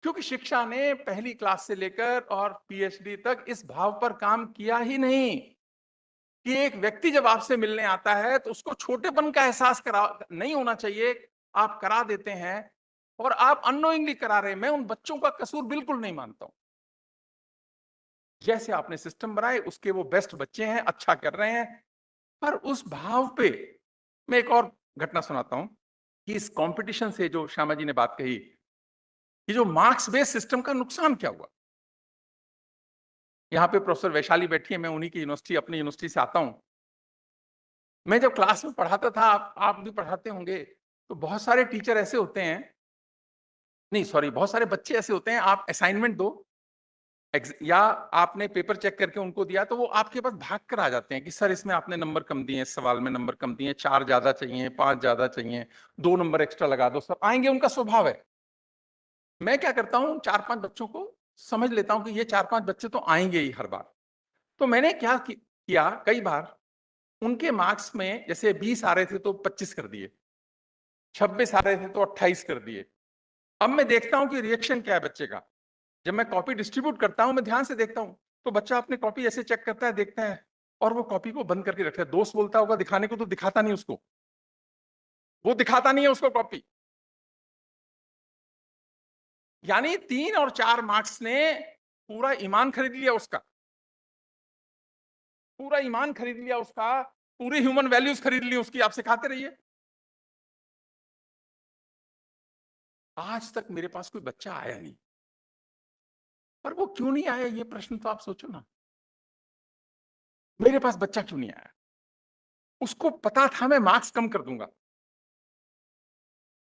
क्योंकि शिक्षा ने पहली क्लास से लेकर और पीएचडी तक इस भाव पर काम किया ही नहीं कि एक व्यक्ति जब आपसे मिलने आता है तो उसको छोटेपन का एहसास करा नहीं होना चाहिए। आप करा देते हैं और आप अननोइंगली करा रहे हैं। मैं उन बच्चों का कसूर बिल्कुल नहीं मानता हूं। जैसे आपने सिस्टम बनाए उसके वो बेस्ट बच्चे हैं, अच्छा कर रहे हैं। पर उस भाव पे मैं एक और घटना सुनाता हूं कि इस कंपटीशन से जो श्यामा जी ने बात कही कि जो मार्क्स बेस्ड सिस्टम का नुकसान क्या हुआ। यहाँ पे प्रोफेसर वैशाली बैठी है, मैं उन्हीं की यूनिवर्सिटी, अपनी यूनिवर्सिटी से आता हूं। मैं जब क्लास में पढ़ाता था, आप भी पढ़ाते होंगे, तो बहुत सारे टीचर ऐसे होते हैं, नहीं सॉरी, बहुत सारे बच्चे ऐसे होते हैं, आप असाइनमेंट दो या आपने पेपर चेक करके उनको दिया तो वो आपके पास भाग कर आ जाते हैं कि सर इसमें आपने नंबर कम दिए, इस सवाल में नंबर कम दिए, 4 ज्यादा चाहिए, 5 ज्यादा चाहिए, 2 नंबर एक्स्ट्रा लगा दो। सर आएंगे, उनका स्वभाव है। मैं क्या करता हूं, 4-5 बच्चों को समझ लेता हूं कि ये 4-5 बच्चे तो आएंगे ही हर बार। तो मैंने क्या किया, कई बार उनके मार्क्स में जैसे 20 आ रहे थे तो 25 कर दिए, 26 आ रहे थे तो 28 कर दिए। अब मैं देखता हूं कि रिएक्शन क्या है बच्चे का। जब मैं कॉपी डिस्ट्रीब्यूट करता हूं, मैं ध्यान से देखता हूं तो बच्चा अपनी कॉपी ऐसे चेक करता है, देखता है और वो कॉपी को बंद करके रखता है। दोस्त बोलता होगा दिखाने को, तो दिखाता नहीं उसको, वो दिखाता नहीं है उसको कॉपी। यानी 3 और 4 मार्क्स ने पूरा ईमान खरीद लिया उसका, पूरा ईमान खरीद लिया उसका, पूरी ह्यूमन वैल्यूज खरीद ली उसकी। आप सिखाते रहिए। आज तक मेरे पास कोई बच्चा आया नहीं। पर वो क्यों नहीं आया, ये प्रश्न तो आप सोचो ना। मेरे पास बच्चा क्यों नहीं आया? उसको पता था मैं मार्क्स कम कर दूंगा,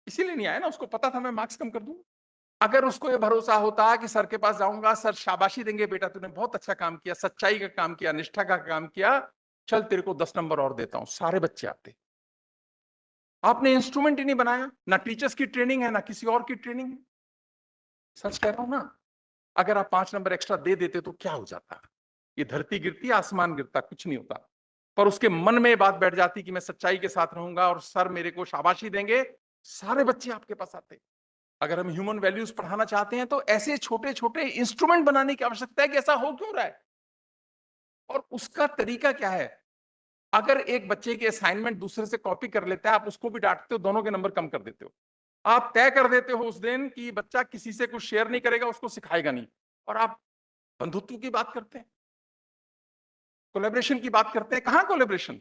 इसीलिए नहीं आया ना। उसको पता था मैं मार्क्स कम कर दूंगा। अगर उसको ये भरोसा होता कि सर के पास जाऊंगा, सर शाबाशी देंगे, बेटा तूने बहुत अच्छा काम किया, सच्चाई का काम किया, निष्ठा का काम किया, चल तेरे को 10 नंबर और देता हूं, सारे बच्चे आते। आपने इंस्ट्रूमेंट ही नहीं बनाया, ना टीचर्स की ट्रेनिंग है, ना किसी और की ट्रेनिंग है। सच कह रहा हूं ना। अगर आप 5 नंबर एक्स्ट्रा दे देते तो क्या हो जाता? ये धरती गिरती, आसमान गिरता, कुछ नहीं होता। पर उसके मन में बात बैठ जाती कि मैं सच्चाई के साथ रहूंगा और सर मेरे को शाबाशी देंगे, सारे बच्चे आपके पास आते। अगर हम ह्यूमन वैल्यूज पढ़ाना चाहते हैं तो ऐसे छोटे छोटे इंस्ट्रूमेंट बनाने की आवश्यकता है कि ऐसा हो क्यों रहा है और उसका तरीका क्या है। अगर एक बच्चे की असाइनमेंट दूसरे से कॉपी कर लेता है, आप उसको भी डांटते हो, दोनों के नंबर कम कर देते हो। आप तय कर देते हो उस दिन कि बच्चा किसी से कुछ शेयर नहीं करेगा, उसको सिखाएगा नहीं। और आप बंधुत्व की बात करते हैं, कोलैबोरेशन की बात करते हैं। कहां कोलैबोरेशन?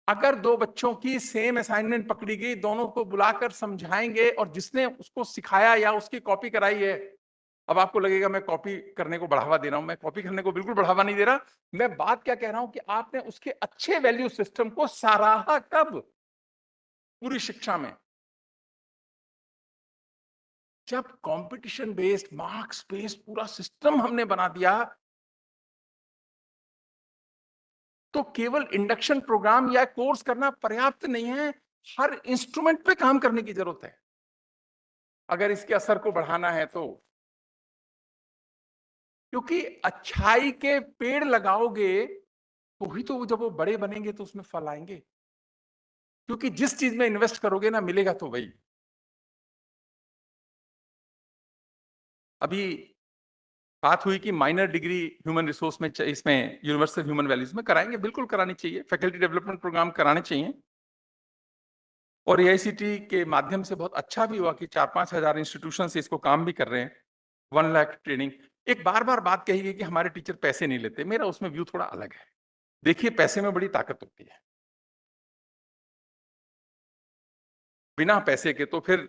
अगर 2 बच्चों की सेम असाइनमेंट पकड़ी गई, दोनों को बुलाकर समझाएंगे और जिसने उसको सिखाया या उसकी कॉपी कराई है, अब आपको लगेगा मैं कॉपी करने को बढ़ावा दे रहा हूं। मैं कॉपी करने को बिल्कुल बढ़ावा नहीं दे रहा। मैं बात क्या कह रहा हूं कि आपने उसके अच्छे वैल्यू सिस्टम को सराहा कब? पूरी शिक्षा में। जब कंपटीशन बेस्ड, मार्क्स बेस्ड पूरा सिस्टम हमने बना दिया तो केवल इंडक्शन प्रोग्राम या कोर्स करना पर्याप्त नहीं है, हर इंस्ट्रूमेंट पे काम करने की जरूरत है अगर इसके असर को बढ़ाना है तो। क्योंकि अच्छाई के पेड़ लगाओगे तो ही तो जब वो बड़े बनेंगे तो उसमें फल आएंगे। क्योंकि जिस चीज में इन्वेस्ट करोगे ना, मिलेगा तो वही। अभी बात हुई कि माइनर डिग्री ह्यूमन रिसोर्स में, इसमें यूनिवर्सल ह्यूमन वैल्यूज में कराएंगे, बिल्कुल करानी चाहिए। फैकल्टी डेवलपमेंट प्रोग्राम कराने चाहिए। और एआईसीटी के माध्यम से बहुत अच्छा भी हुआ कि 4-5 हजार इंस्टीट्यूशन से इसको काम भी कर रहे हैं। 1 लाख ट्रेनिंग। एक बार बार बात कही गई कि हमारे टीचर पैसे नहीं लेते, मेरा उसमें व्यू थोड़ा अलग है। देखिए, पैसे में बड़ी ताकत होती है। बिना पैसे के तो फिर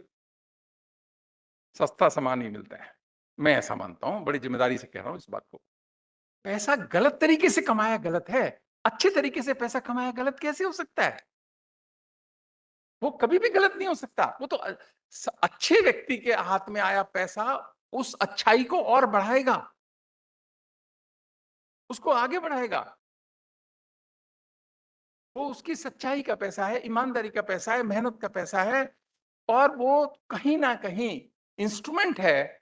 सस्ता सामान ही मिलता है, मैं ऐसा मानता हूं। बड़ी जिम्मेदारी से कह रहा हूं इस बात को। पैसा गलत तरीके से कमाया गलत है, अच्छे तरीके से पैसा कमाया गलत कैसे हो सकता है? वो कभी भी गलत नहीं हो सकता। वो तो अच्छे व्यक्ति के हाथ में आया पैसा उस अच्छाई को और बढ़ाएगा, उसको आगे बढ़ाएगा। वो उसकी सच्चाई का पैसा है, ईमानदारी का पैसा है, मेहनत का पैसा है, और वो कहीं ना कहीं इंस्ट्रूमेंट है।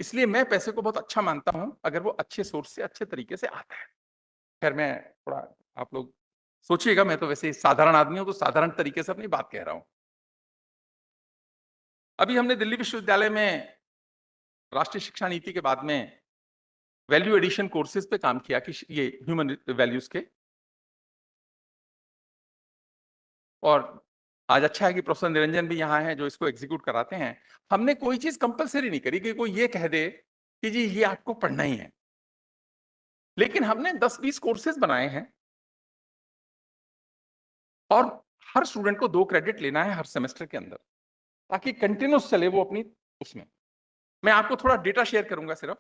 इसलिए मैं पैसे को बहुत अच्छा मानता हूं अगर वो अच्छे सोर्स से अच्छे तरीके से आता है। खैर, मैं थोड़ा, आप लोग सोचिएगा, मैं तो वैसे ही साधारण आदमी हूं, तो साधारण तरीके से अपनी बात कह रहा हूं। अभी हमने दिल्ली विश्वविद्यालय में राष्ट्रीय शिक्षा नीति के बाद में वैल्यू एडिशन कोर्सेज पे काम किया कि ये ह्यूमन वैल्यूज के, और आज अच्छा है कि प्रोफेसर निरंजन भी यहाँ हैं जो इसको एग्जीक्यूट कराते हैं। हमने कोई चीज कंपलसरी नहीं करी कि कोई ये कह दे कि जी ये आपको पढ़ना ही है, लेकिन हमने 10-20 कोर्सेज बनाए हैं और हर स्टूडेंट को 2 क्रेडिट लेना है हर सेमेस्टर के अंदर, ताकि कंटिन्यूस चले वो अपनी उसमें। मैं आपको थोड़ा डेटा शेयर करूंगा सिर्फ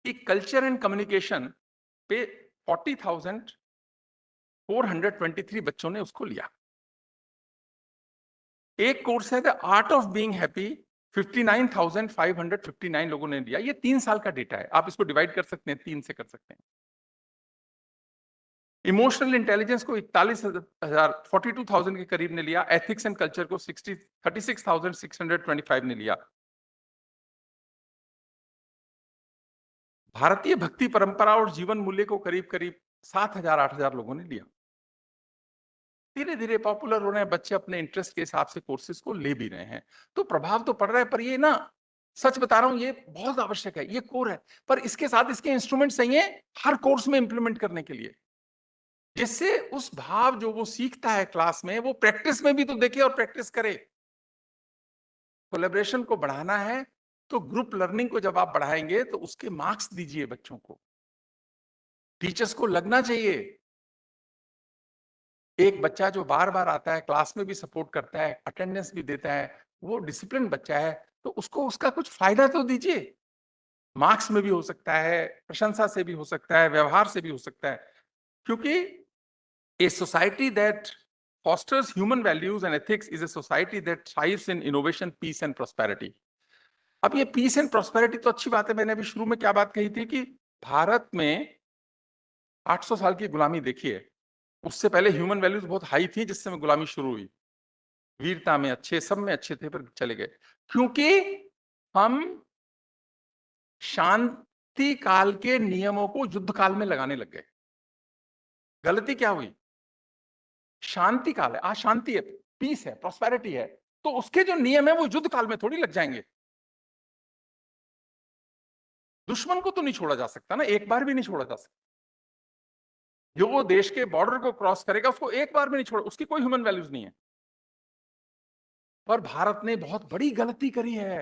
कि कल्चर एंड कम्युनिकेशन पे 40,423 बच्चों ने उसको लिया। एक कोर्स है the art of being happy, 59,559 लोगों ने लिया। ये 3 साल का डेटा है, आप इसको डिवाइड कर सकते हैं, 3 से कर सकते हैं। इमोशनल इंटेलिजेंस को 42,000 के करीब ने लिया। एथिक्स एंड कल्चर को 36,625 ने लिया। भारतीय भक्ति परंपरा और जीवन मूल्य को करीब करीब 7,000-8,000 लोगों ने लिया। धीरे धीरे पॉपुलर हो रहे हैं बच्चे, अपने इंटरेस्ट के हिसाब से कोर्सेज को ले भी रहे हैं, तो प्रभाव तो पड़ रहा है। पर ये ना, सच बता रहा हूं, ये बहुत आवश्यक है, ये कोर है, पर इसके साथ इसके इंस्ट्रूमेंट चाहिए हर कोर्स में इंप्लीमेंट करने के लिए, जिससे उस भाव जो वो सीखता है क्लास में, वो प्रैक्टिस में भी तो देखे और प्रैक्टिस करे। कोलैबोरेशन को बढ़ाना है तो ग्रुप लर्निंग को जब आप बढ़ाएंगे तो उसके मार्क्स दीजिए बच्चों को, टीचर्स को लगना चाहिए। एक बच्चा जो बार बार आता है, क्लास में भी सपोर्ट करता है, अटेंडेंस भी देता है, वो डिसिप्लिन बच्चा है, तो उसको उसका कुछ फायदा तो दीजिए। मार्क्स में भी हो सकता है, प्रशंसा से भी हो सकता है, व्यवहार से भी हो सकता है, क्योंकि a society that fosters human values and ethics is a society that thrives in innovation, peace and prosperity. अब ये पीस एंड प्रॉस्पेरिटी तो अच्छी बात है। मैंने अभी शुरू में क्या बात कही थी कि भारत में 800 साल की गुलामी देखिए, उससे पहले ह्यूमन वैल्यूज बहुत हाई थी, जिससे में गुलामी शुरू हुई। वीरता में अच्छे, सब में अच्छे थे, पर चले गए क्योंकि हम शांति काल के नियमों को युद्ध काल में लगाने लग गए। गलती क्या हुई? शांति काल है, आज शांति है, पीस है, प्रॉस्पेरिटी है, तो उसके जो नियम है वो युद्ध काल में थोड़ी लग जाएंगे। दुश्मन को तो नहीं छोड़ा जा सकता ना, एक बार भी नहीं छोड़ा जा सकता। जो वो देश के बॉर्डर को क्रॉस करेगा उसको एक बार भी नहीं छोड़ा, उसकी कोई ह्यूमन वैल्यूज नहीं है। पर भारत ने बहुत बड़ी गलती करी है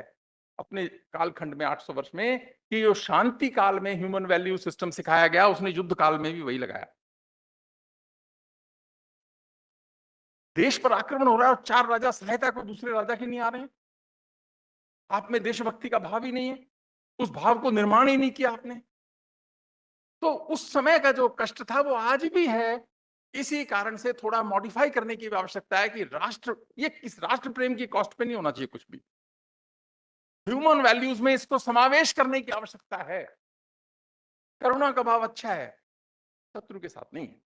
अपने कालखंड में 800 वर्ष में, कि जो शांति काल में ह्यूमन वैल्यू सिस्टम सिखाया गया, उसने युद्ध काल में भी वही लगाया। देश पर आक्रमण हो रहा है और 4 राजा सहायता को दूसरे राजा के नहीं आ रहे हैं। आप में देशभक्ति का भाव ही नहीं है, उस भाव को निर्माण ही नहीं किया आपने। तो उस समय का जो कष्ट था वो आज भी है। इसी कारण से थोड़ा मॉडिफाई करने की आवश्यकता है कि राष्ट्र, ये किस राष्ट्र प्रेम की कॉस्ट पे नहीं होना चाहिए कुछ भी। ह्यूमन वैल्यूज में इसको समावेश करने की आवश्यकता है। करुणा का भाव अच्छा है, शत्रु के साथ नहीं है।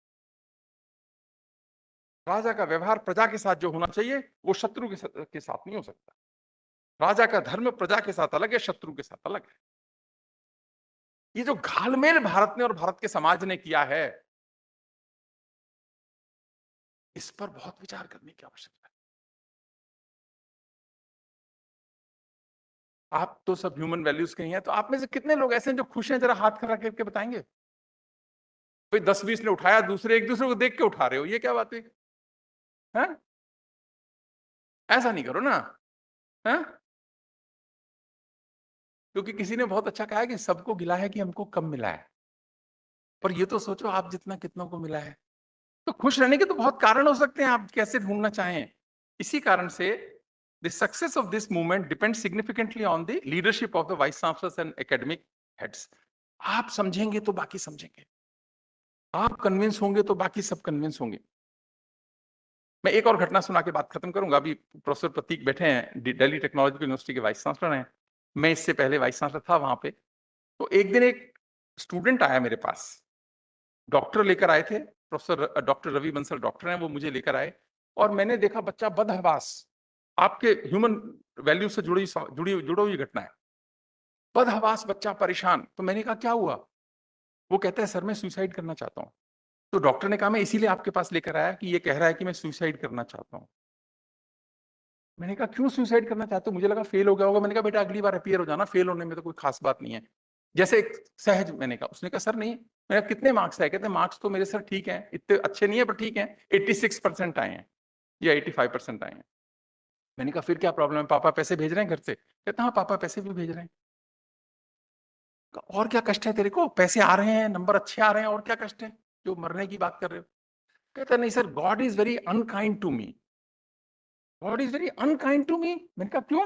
राजा का व्यवहार प्रजा के साथ जो होना चाहिए वो शत्रु के साथ नहीं हो सकता। राजा का धर्म प्रजा के साथ अलग है, शत्रु के साथ अलग है। ये जो घालमेल भारत ने और भारत के समाज ने किया है, इस पर बहुत विचार करने की आवश्यकता है। आप तो सब ह्यूमन वैल्यूज के ही हैं, तो आप में से कितने लोग ऐसे हैं जो खुश हैं? जरा हाथ खड़ा करके बताएंगे। कोई 10-20 ने उठाया, दूसरे एक दूसरे को देख के उठा रहे हो, ये क्या बात है? हैं? ऐसा नहीं करो ना, हैं? क्योंकि किसी ने बहुत अच्छा कहा है कि सबको गिला है कि हमको कम मिला है, पर ये तो सोचो आप जितना कितनों को मिला है। तो खुश रहने के तो बहुत कारण हो सकते हैं, आप कैसे ढूंढना चाहें। इसी कारण से the success of this movement depends significantly on the leadership of the vice chancellors and academic heads. आप समझेंगे तो बाकी समझेंगे। आप कन्विंस होंगे तो बाकी सब कन्विंस होंगे। मैं एक और घटना सुना के बात खत्म करूंगा। अभी प्रोफेसर प्रतीक बैठे हैं, दिल्ली टेक्नोलॉजिकल यूनिवर्सिटी के वाइस चांसलर हैं। मैं इससे पहले वाइस चांसलर था वहां पे। तो एक दिन एक स्टूडेंट आया मेरे पास, डॉक्टर लेकर आए थे, professor doctor Ravi Bansal doctor हैं, वो मुझे लेकर आए और मैंने देखा बच्चा बदहवास, आपके ह्यूमन वैल्यू से जुड़ी हुई घटना है, बदहवास बच्चा परेशान। तो मैंने कहा क्या हुआ? वो कहता है सर मैं सुसाइड करना चाहता हूँ। तो डॉक्टर ने कहा मैं इसीलिए आपके पास लेकर आया कि ये कह रहा है कि मैं सुसाइड करना चाहता हूँ। मैंने कहा क्यों सुसाइड करना चाहते हो? मुझे लगा फेल हो गया होगा। मैंने कहा बेटा अगली बार अपीयर हो जाना, फेल होने में तो कोई खास बात नहीं है, जैसे एक सहज। मैंने कहा, उसने कहा सर नहीं। मैंने कहा कितने मार्क्स आए? कहते मार्क्स तो मेरे सर ठीक हैं, इतने अच्छे नहीं है पर ठीक है, 86% आए हैं या 85% आए हैं। मैंने कहा फिर क्या प्रॉब्लम है, पापा पैसे भेज रहे हैं घर से? कहता हाँ पापा पैसे भी भेज रहे हैं। और क्या कष्ट है तेरे को? पैसे आ रहे हैं, नंबर अच्छे आ रहे हैं, और क्या कष्ट है जो मरने की बात कर रहे हो? कहता नहीं sir, God is very unkind to me, God is very unkind to me. मैंने कहा क्यों?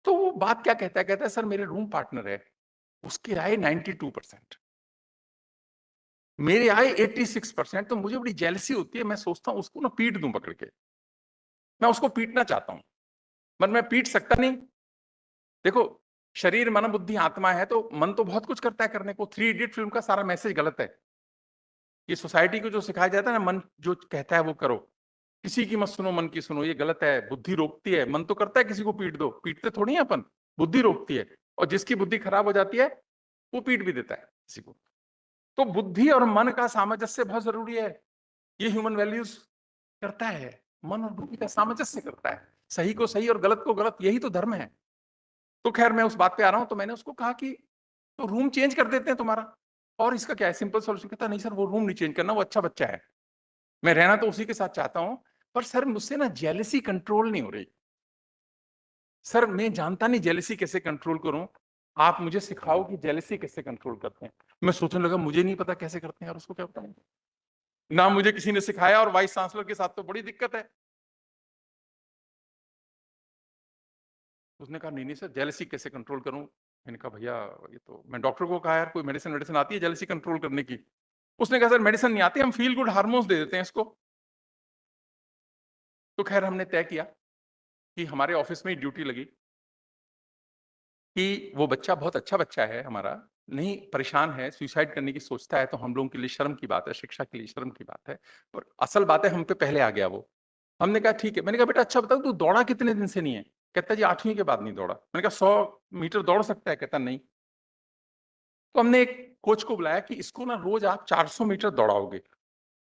तो वो बात क्या कहता है? कहता है सर मेरे रूम पार्टनर है, उसके आए 92%, मेरे आए 86%, तो मुझे बड़ी जेलसी होती है। मैं सोचता हूं उसको ना पीट दूं पकड़ के, मैं उसको पीटना चाहता हूं, पर मैं पीट सकता नहीं। देखो, शरीर मन बुद्धि आत्मा है, तो मन तो बहुत कुछ करता है करने को। 3 इडियट फिल्म का सारा मैसेज गलत है। ये सोसाइटी को जो सिखाया जाता है ना, मन जो कहता है वो करो, किसी की मत सुनो, मन की सुनो, ये गलत है। बुद्धि रोकती है, मन तो करता है किसी को पीट दो, पीटते थोड़ी है अपन, बुद्धि रोकती है। और जिसकी बुद्धि खराब हो जाती है वो पीट भी देता है किसी को। तो बुद्धि और मन का सामंजस्य बहुत जरूरी है। ये ह्यूमन वैल्यूज करता है, मन और बुद्धि का सामंजस्य करता है, सही को सही और गलत को गलत, यही तो धर्म है। तो खैर मैं उस बात पे आ रहा हूं। तो मैंने उसको कहा कि तो रूम चेंज कर देते हैं तुम्हारा, और इसका क्या है सिंपल सॉल्यूशन? कहता नहीं सर वो रूम नहीं चेंज करना, वो अच्छा बच्चा है, मैं रहना तो उसी के साथ चाहता हूं, पर सर मुझसे ना जेलसी कंट्रोल नहीं हो रही। सर मैं जानता नहीं जेलसी कैसे कंट्रोल करूं, आप मुझे सिखाओ कि जेलसी कैसे कंट्रोल करते हैं। मैं सोचने लगा मुझे नहीं पता कैसे करते हैं यार, उसको क्या बताऊं, ना मुझे किसी ने सिखाया, और वाइस चांसलर के साथ तो बड़ी दिक्कत है। उसने कहा नहीं नहीं सर जेलसी कैसे कंट्रोल करूं? मैंने कहा भैया ये तो मैं डॉक्टर को कहा यार कोई मेडिसिन आती है जेलसी कंट्रोल करने की? उसने कहा सर मेडिसिन नहीं आती, हम फील गुड हार्मोन्स दे देते हैं इसको। तो खैर हमने तय किया कि हमारे ऑफिस में ही ड्यूटी लगी कि वो बच्चा बहुत अच्छा बच्चा है हमारा, नहीं परेशान है, सुसाइड करने की सोचता है, तो हम लोगों के लिए शर्म की बात है, शिक्षा के लिए शर्म की बात है, और असल बात है हम पे पहले आ गया वो। हमने कहा ठीक है। मैंने कहा बेटा अच्छा बता तू दौड़ा कितने दिन से नहीं है? कहता जी 8वीं के बाद नहीं दौड़ा। मैंने कहा 100 मीटर दौड़ सकता है? कहता नहीं। तो हमने एक कोच को बुलाया कि इसको ना रोज आप 400 मीटर दौड़ाओगे,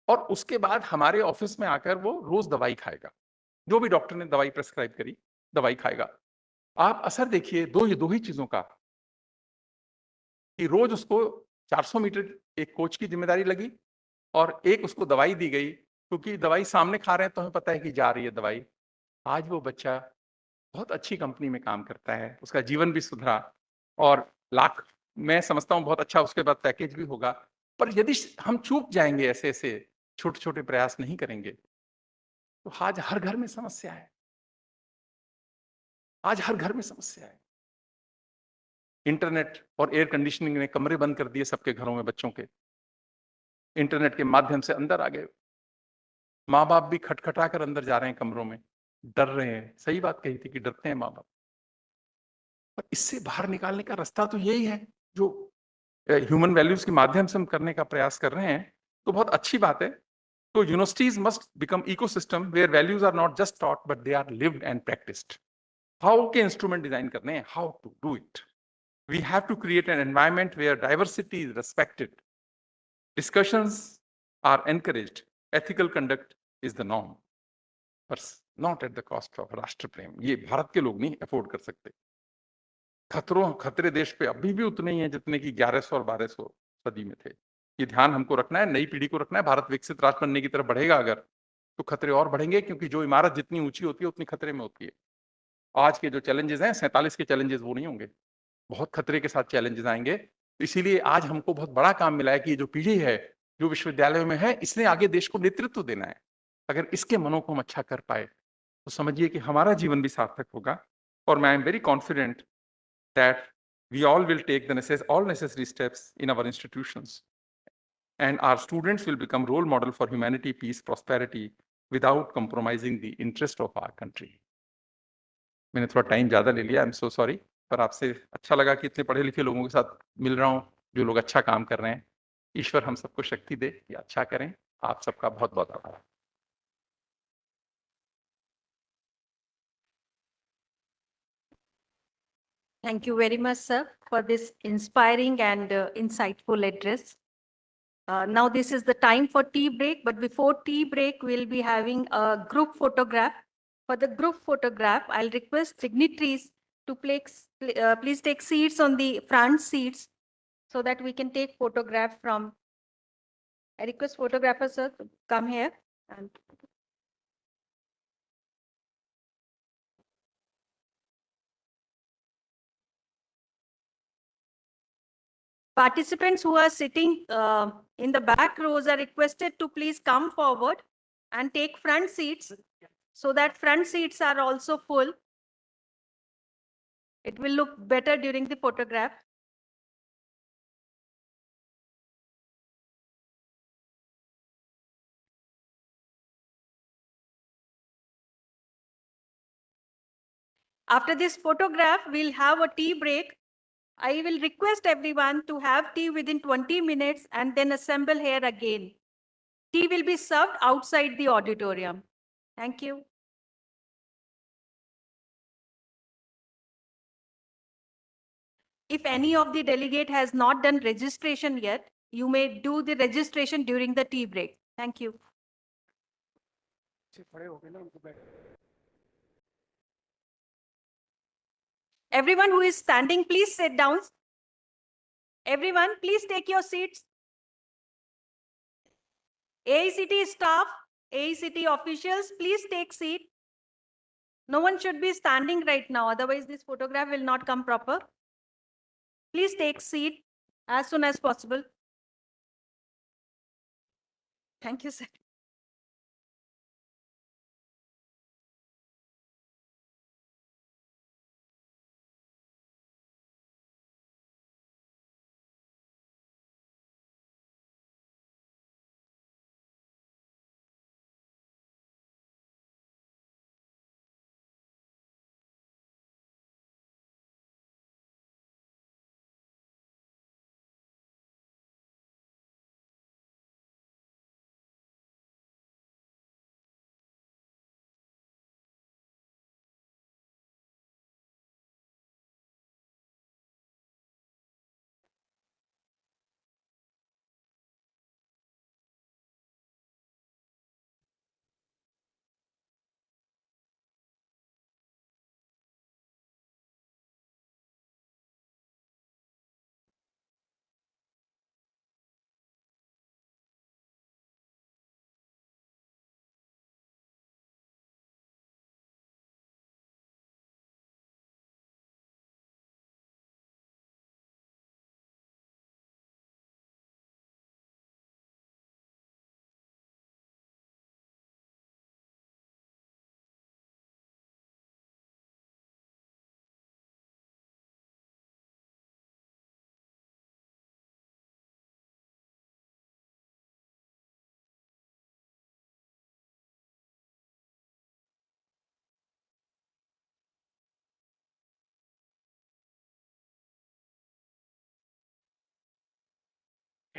और उसके बाद हमारे ऑफिस में आकर वो रोज दवाई खाएगा, जो भी डॉक्टर ने दवाई प्रेस्क्राइब करी दवाई खाएगा। आप असर देखिए दो ही चीजों का, कि रोज उसको 400 मीटर एक कोच की जिम्मेदारी लगी, और एक उसको दवाई दी गई, क्योंकि दवाई सामने खा रहे हैं तो हमें पता है कि जा रही है दवाई। आज वो बच्चा बहुत अच्छी कंपनी में काम करता है, उसका जीवन भी सुधरा, और लाख, मैं समझता हूँ बहुत अच्छा उसके बाद पैकेज भी होगा। पर यदि हम चूक जाएंगे, ऐसे ऐसे छोटे छोटे प्रयास नहीं करेंगे, तो आज हर घर में समस्या है, आज हर घर में समस्या है। इंटरनेट और एयर कंडीशनिंग ने कमरे बंद कर दिए सबके घरों में बच्चों के, इंटरनेट के माध्यम से अंदर आ गए। माँ बाप भी खटखटा कर अंदर जा रहे हैं कमरों में, डर रहे हैं। सही बात कही थी कि डरते हैं माँ बाप, पर इससे बाहर निकालने का रास्ता तो यही है जो ह्यूमन वैल्यूज के माध्यम से हम करने का प्रयास कर रहे हैं। तो बहुत अच्छी बात है। तो universities must become ecosystem where values are not just taught but they are lived and practised. How के इंस्ट्रूमेंट डिजाइन करने हैं, how to do it. We have to create an environment where diversity is respected, discussions are encouraged, ethical conduct is the norm, but not at the cost of राष्ट्र प्रेम। ये भारत के लोग नहीं afford कर सकते। खतरे देश पे अभी भी उतने ही हैं जितने की 1100 और 1200 सदी में थे। ये ध्यान हमको रखना है, नई पीढ़ी को रखना है। भारत विकसित राष्ट्र बनने की तरफ बढ़ेगा अगर, तो खतरे और बढ़ेंगे, क्योंकि जो इमारत जितनी ऊंची होती है उतनी खतरे में होती है। आज के जो चैलेंजेस हैं 47 के चैलेंजेस वो नहीं होंगे, बहुत खतरे के साथ चैलेंजेस आएंगे। इसीलिए आज हमको बहुत बड़ा काम मिला है कि ये जो पीढ़ी है जो विश्वविद्यालयों में है, इसने आगे देश को नेतृत्व देना है। अगर इसके मनों को हम अच्छा कर पाए तो समझिए कि हमारा जीवन भी सार्थक होगा। और मैं I am very confident that we all will take all necessary steps in our institutions and our students will become role model for humanity, peace, prosperity without compromising the interest of our country. मैंने थोड़ा time ज़्यादा ले लिया, I am so sorry, पर आपसे अच्छा लगा कि इतने पढ़े लिखे लोगों के साथ मिल रहा हूँ जो लोग अच्छा काम कर रहे हैं। ईश्वर हम सबको शक्ति दे कि अच्छा करें। आप सबका बहुत बहुत आभार। Thank you very much, sir, for this inspiring and insightful address. Now this is the time for tea break, but before tea break, we'll be having a group photograph. For the group photograph, I'll request dignitaries to please take seats on the front seats so that we can take photograph from. I request photographers, sir, to come here. And participants who are sitting in the back rows are requested to please come forward and take front seats so that front seats are also full. It will look better during the photograph. After this photograph, we'll have a tea break. I will request everyone to have tea within 20 minutes and then assemble here again. Tea will be served outside the auditorium. Thank you. If any of the delegate has not done registration yet, you may do the registration during the tea break. Thank you. Everyone who is standing, please sit down. Everyone, please take your seats. AICT staff, AICT officials, please take seat. No one should be standing right now, otherwise this photograph will not come proper. Please take seat as soon as possible. Thank you, sir.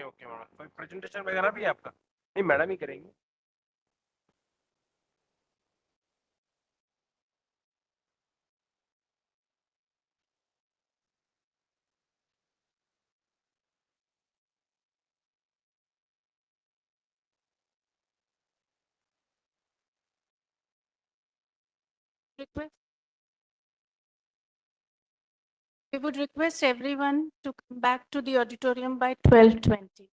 Okay madam, कोई presentation वगैरह भी है आपका? नहीं, madam ही करेंगे। We would request everyone to come back to the auditorium by 12:20.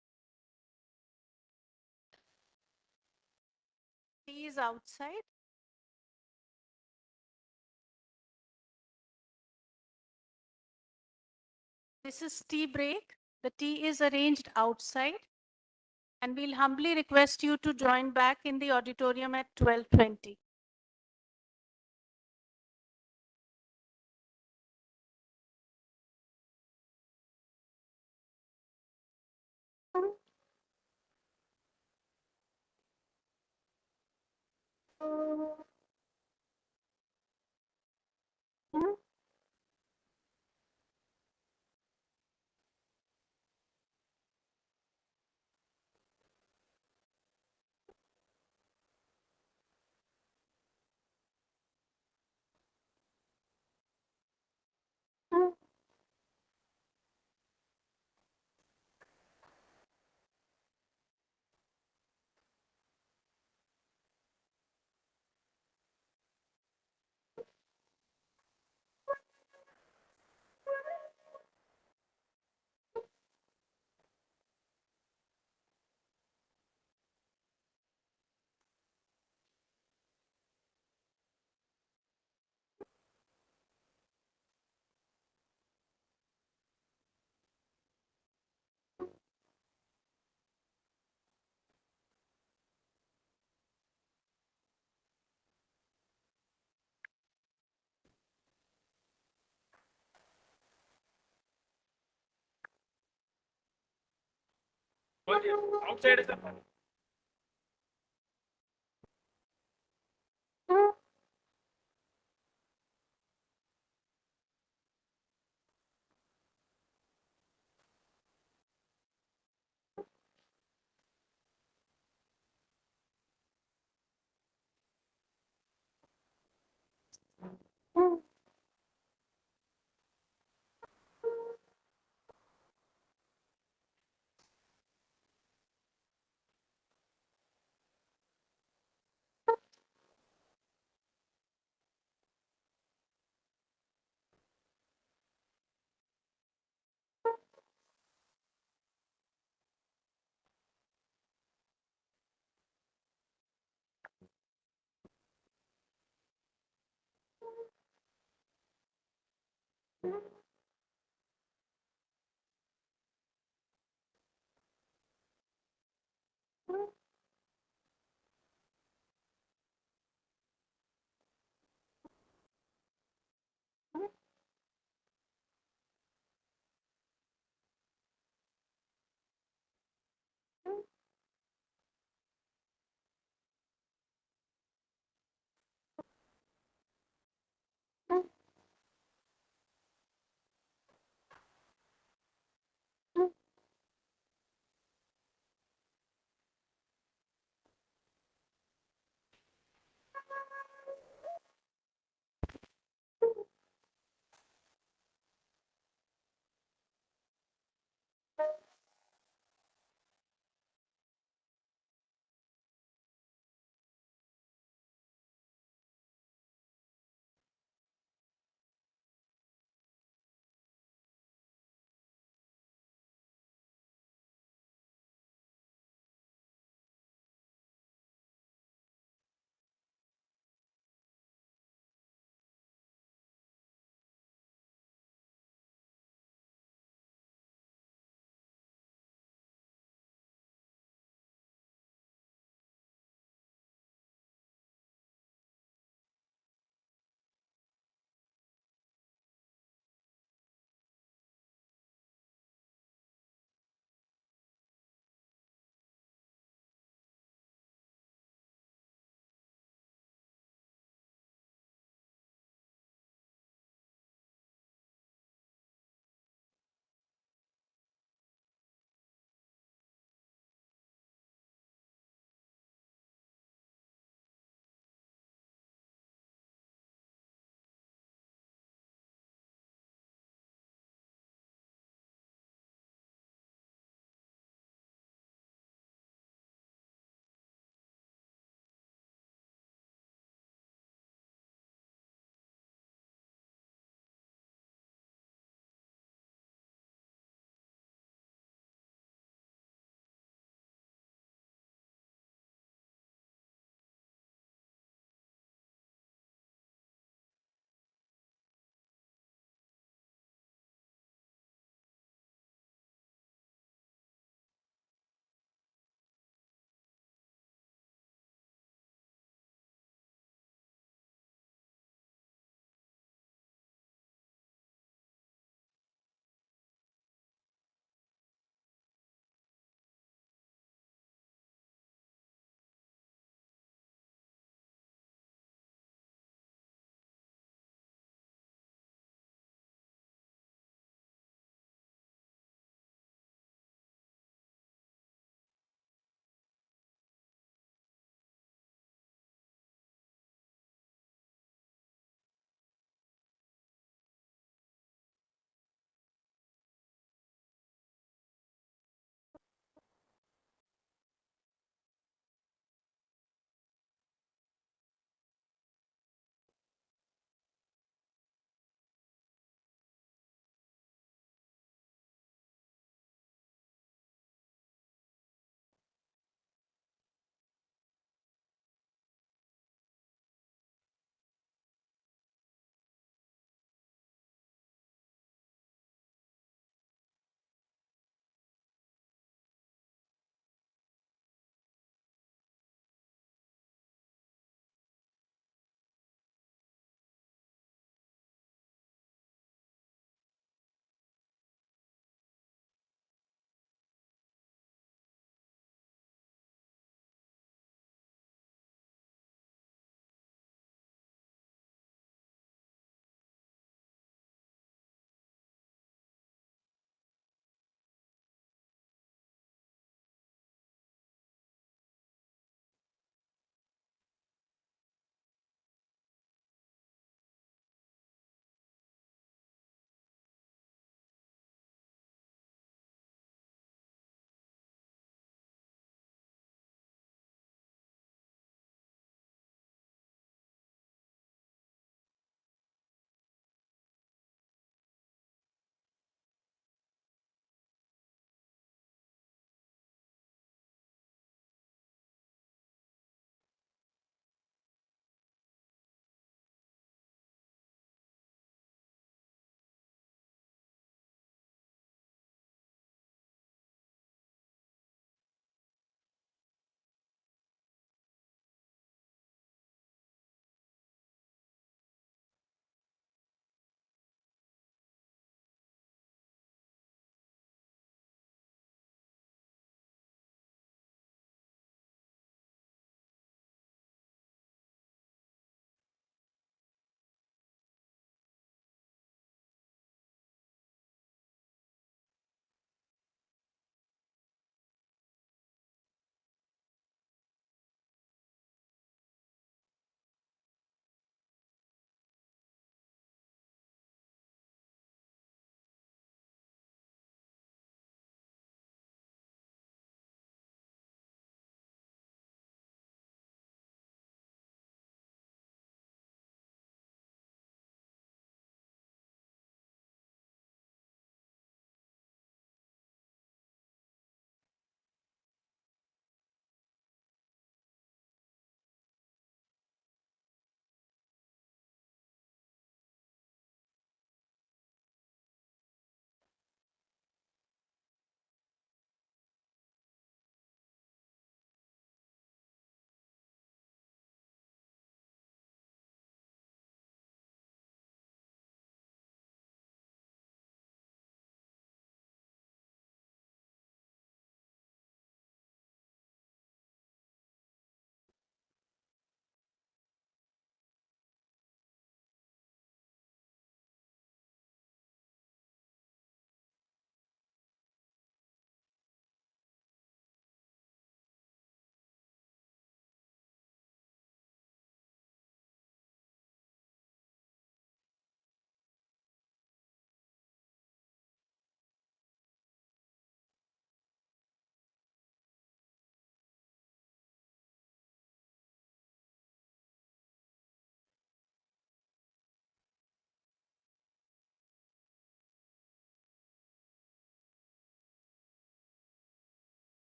Tea is outside. This is tea break. The tea is arranged outside. And we'll humbly request you to join back in the auditorium at 12:20. Outside है sir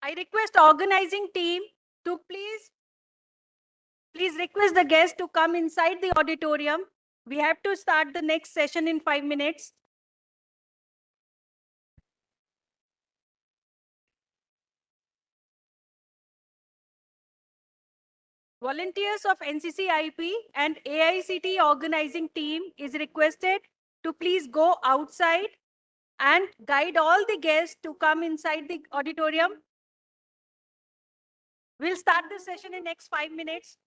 I request organizing team to please request the guests to come inside the auditorium. We have to start the next session in 5 minutes. Volunteers of NCCIP and AICT organizing team is requested to please go outside and guide all the guests to come inside the auditorium. We'll start the session in next 5 minutes.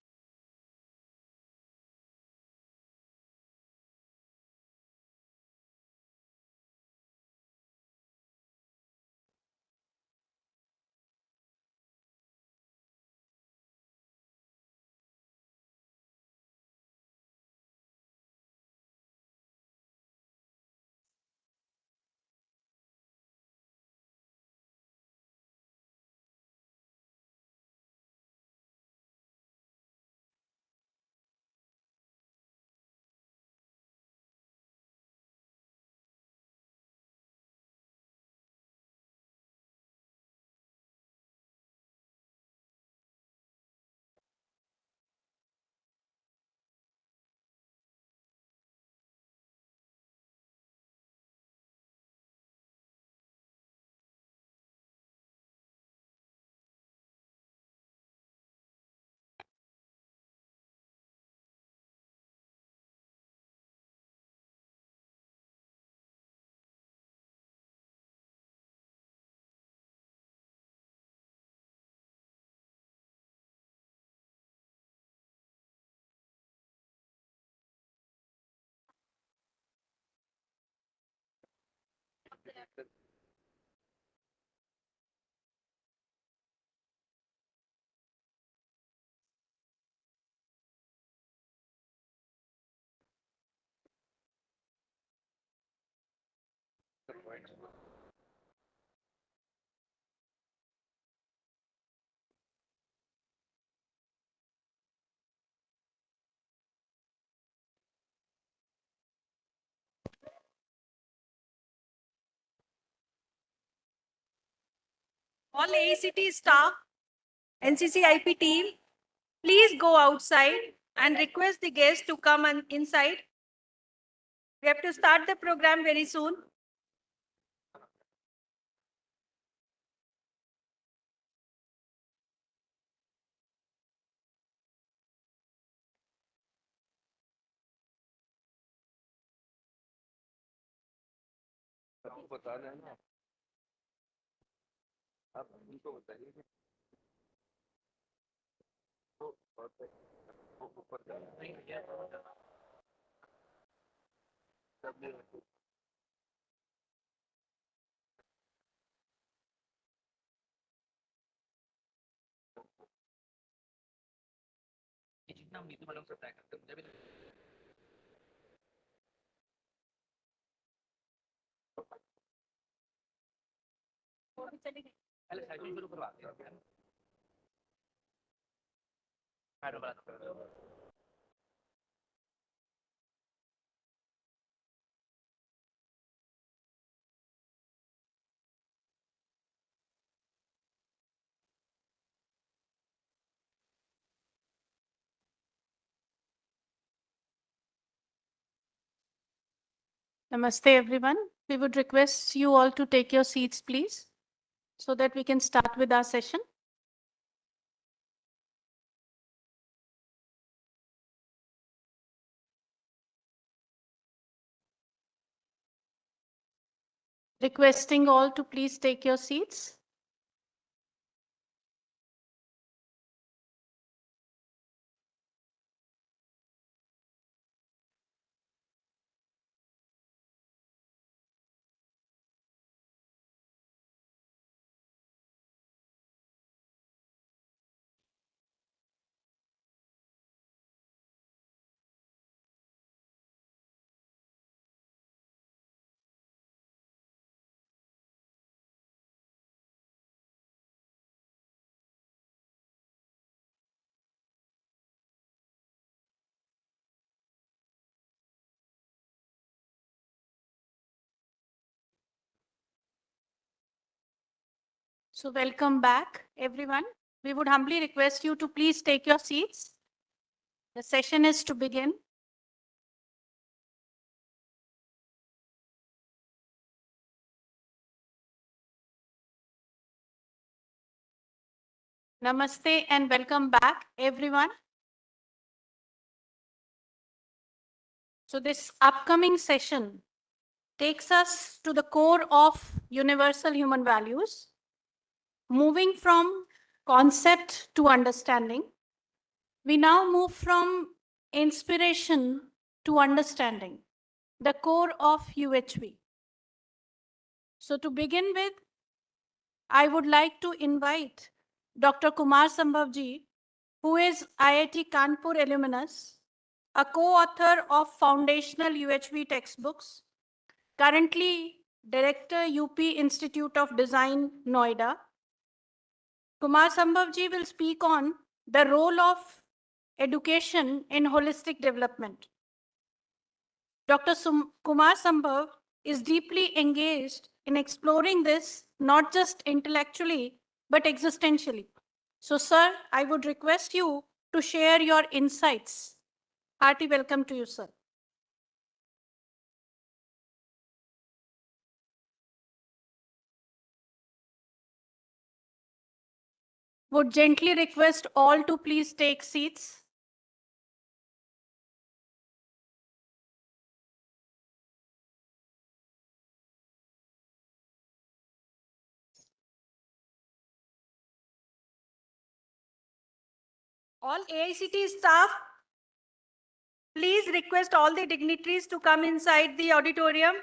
All AICT staff, NCCIP team, please go outside and request the guests to come inside. We have to start the program very soon. आपको बताना है ना, आप उनको बताइए ऊपर जाना जितना नीति मैडम से तय करते मुझे भी पहले साइकिल शुरू करवाते हैं मैडम बात कर रहे हो Namaste, everyone. We would request you all to take your seats, please, so that we can start with our session. Requesting all to please take your seats. So welcome back, everyone. We would humbly request you to please take your seats. The session is to begin. Namaste and welcome back, everyone. So this upcoming session takes us to the core of universal human values, moving from concept to understanding. We now move from inspiration to understanding, the core of UHV. So to begin with, I would like to invite Dr. Kumar Sambhavji, who is IIT Kanpur alumnus, a co-author of foundational UHV textbooks, currently Director UP Institute of Design, Noida. Kumar Sambhavji will speak on the role of education in holistic development. Dr. Kumar Sambhav is deeply engaged in exploring this, not just intellectually, but existentially. So, sir, I would request you to share your insights. Hearty welcome to you, sir. Would gently request all to please take seats. All AICT staff, please request all the dignitaries to come inside the auditorium.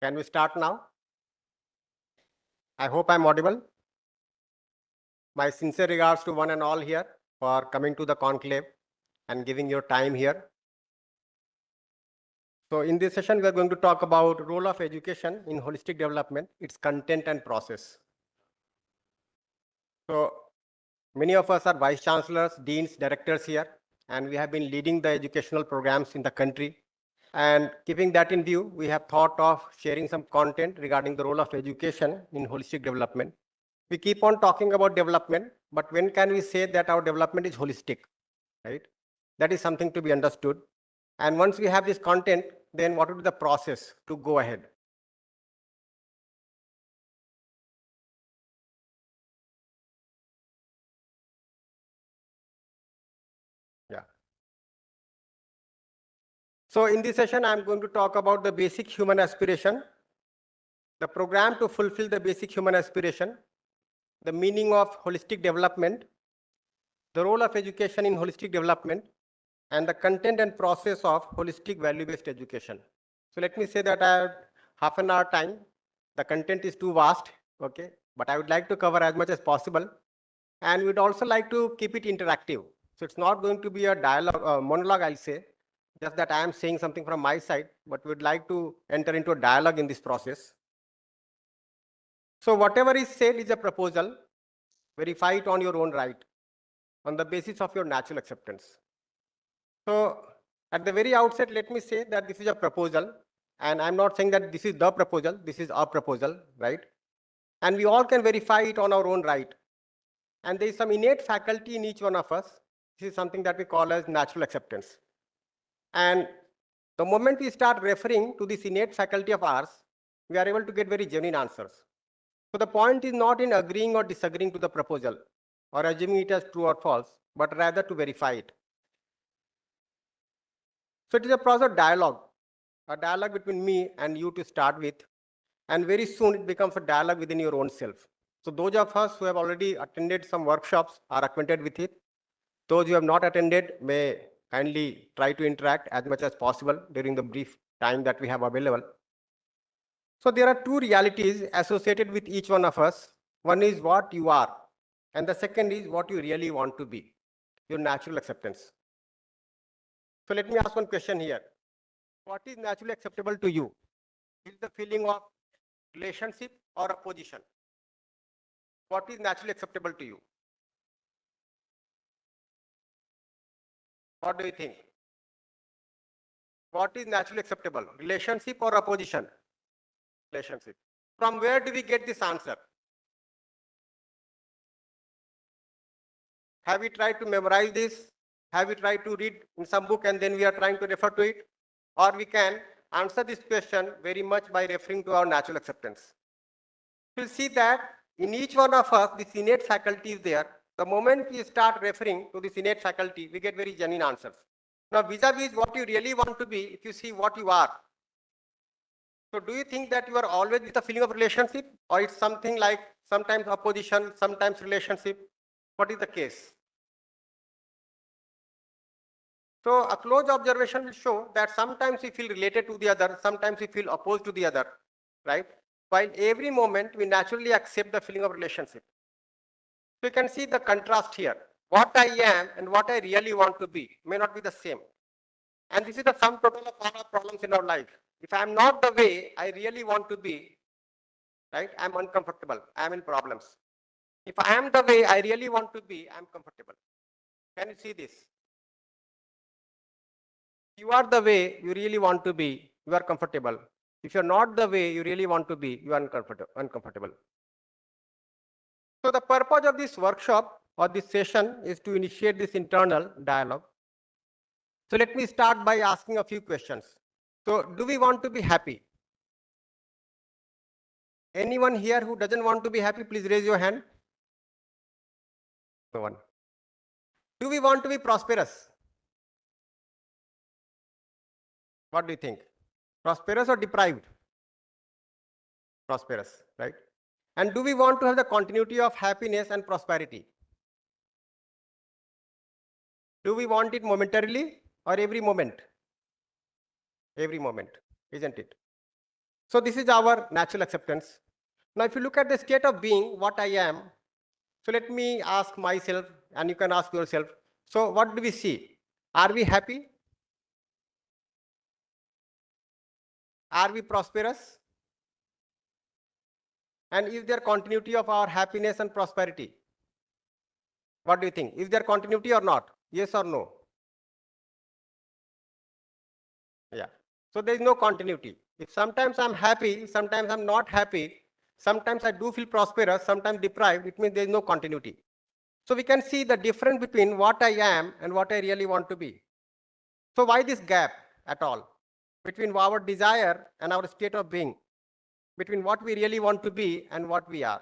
Can we start now? I hope I'm audible. My sincere regards to one and all here for coming to the conclave and giving your time here. So in this session, we are going to talk about role of education in holistic development, its content and process. So many of us are vice chancellors, deans, directors here, and we have been leading the educational programs in the country. And keeping that in view, we have thought of sharing some content regarding the role of education in holistic development. We keep on talking about development, but when can we say that our development is holistic, right? That is something to be understood. And once we have this content, then what would be the process to go ahead? Yeah. So in this session, I'm going to talk about the basic human aspiration, the program to fulfill the basic human aspiration, the meaning of holistic development, the role of education in holistic development, and the content and process of holistic value-based education. So let me say that I have half an hour time. The content is too vast, okay? But I would like to cover as much as possible. And we'd also like to keep it interactive. So it's not going to be a dialogue, monologue, I'll say, just that I am saying something from my side, but we'd like to enter into a dialogue in this process. So whatever is said is a proposal. Verify it on your own right, on the basis of your natural acceptance. So at the very outset, let me say that this is a proposal, and I'm not saying that this is the proposal, this is a proposal, right? And we all can verify it on our own right. And there is some innate faculty in each one of us. This is something that we call as natural acceptance. And the moment we start referring to this innate faculty of ours, we are able to get very genuine answers. So the point is not in agreeing or disagreeing to the proposal or assuming it as true or false, but rather to verify it. So it is a process of dialogue, a dialogue between me and you to start with. And very soon it becomes a dialogue within your own self. So those of us who have already attended some workshops are acquainted with it. Those who have not attended may kindly try to interact as much as possible during the brief time that we have available. So there are two realities associated with each one of us. One is what you are, and the second is what you really want to be. your natural acceptance. So let me ask one question here. What is naturally acceptable to you? Is the feeling of relationship or opposition? What is naturally acceptable to you? What do you think? What is naturally acceptable? Relationship or opposition? Relationship. From where do we get this answer? Have we tried to memorize this? Have we tried to read in some book and then we are trying to refer to it? Or we can answer this question very much by referring to our natural acceptance. You'll see that in each one of us, this innate faculty is there. The moment we start referring to this innate faculty, we get very genuine answers. Now, vis-a-vis what you really want to be, if you see what you are. So do you think that you are always with a feeling of relationship, or it's something like sometimes opposition, sometimes relationship? What is the case? So a close observation will show that sometimes we feel related to the other, sometimes we feel opposed to the other, right? While every moment we naturally accept the feeling of relationship. So you can see the contrast here. What I am and what I really want to be may not be the same. And this is the sum total of all our problems in our life. If I am not the way I really want to be, right, I am uncomfortable, I am in problems. If I am the way I really want to be, I am comfortable. Can you see this? You are the way you really want to be, you are comfortable. If you're not the way you really want to be, you are uncomfortable. So the purpose of this workshop or this session is to initiate this internal dialogue. So let me start by asking a few questions. So do we want to be happy? Anyone here who doesn't want to be happy, please raise your hand. No one. Do we want to be prosperous? What do you think? Prosperous or deprived? Prosperous, right? And do we want to have the continuity of happiness and prosperity? Do we want it momentarily or every moment? Every moment, isn't it? So this is our natural acceptance. Now, if you look at the state of being, what I am, so let me ask myself, and you can ask yourself. So what do we see? Are we happy? Are we prosperous? And is there continuity of our happiness and prosperity? What do you think? Is there continuity or not? Yes or no? Yeah. So there is no continuity. If sometimes I'm happy, sometimes I'm not happy, sometimes I do feel prosperous, sometimes deprived, it means there is no continuity. So we can see the difference between what I am and what I really want to be. So why this gap at all between our desire and our state of being, between what we really want to be and what we are?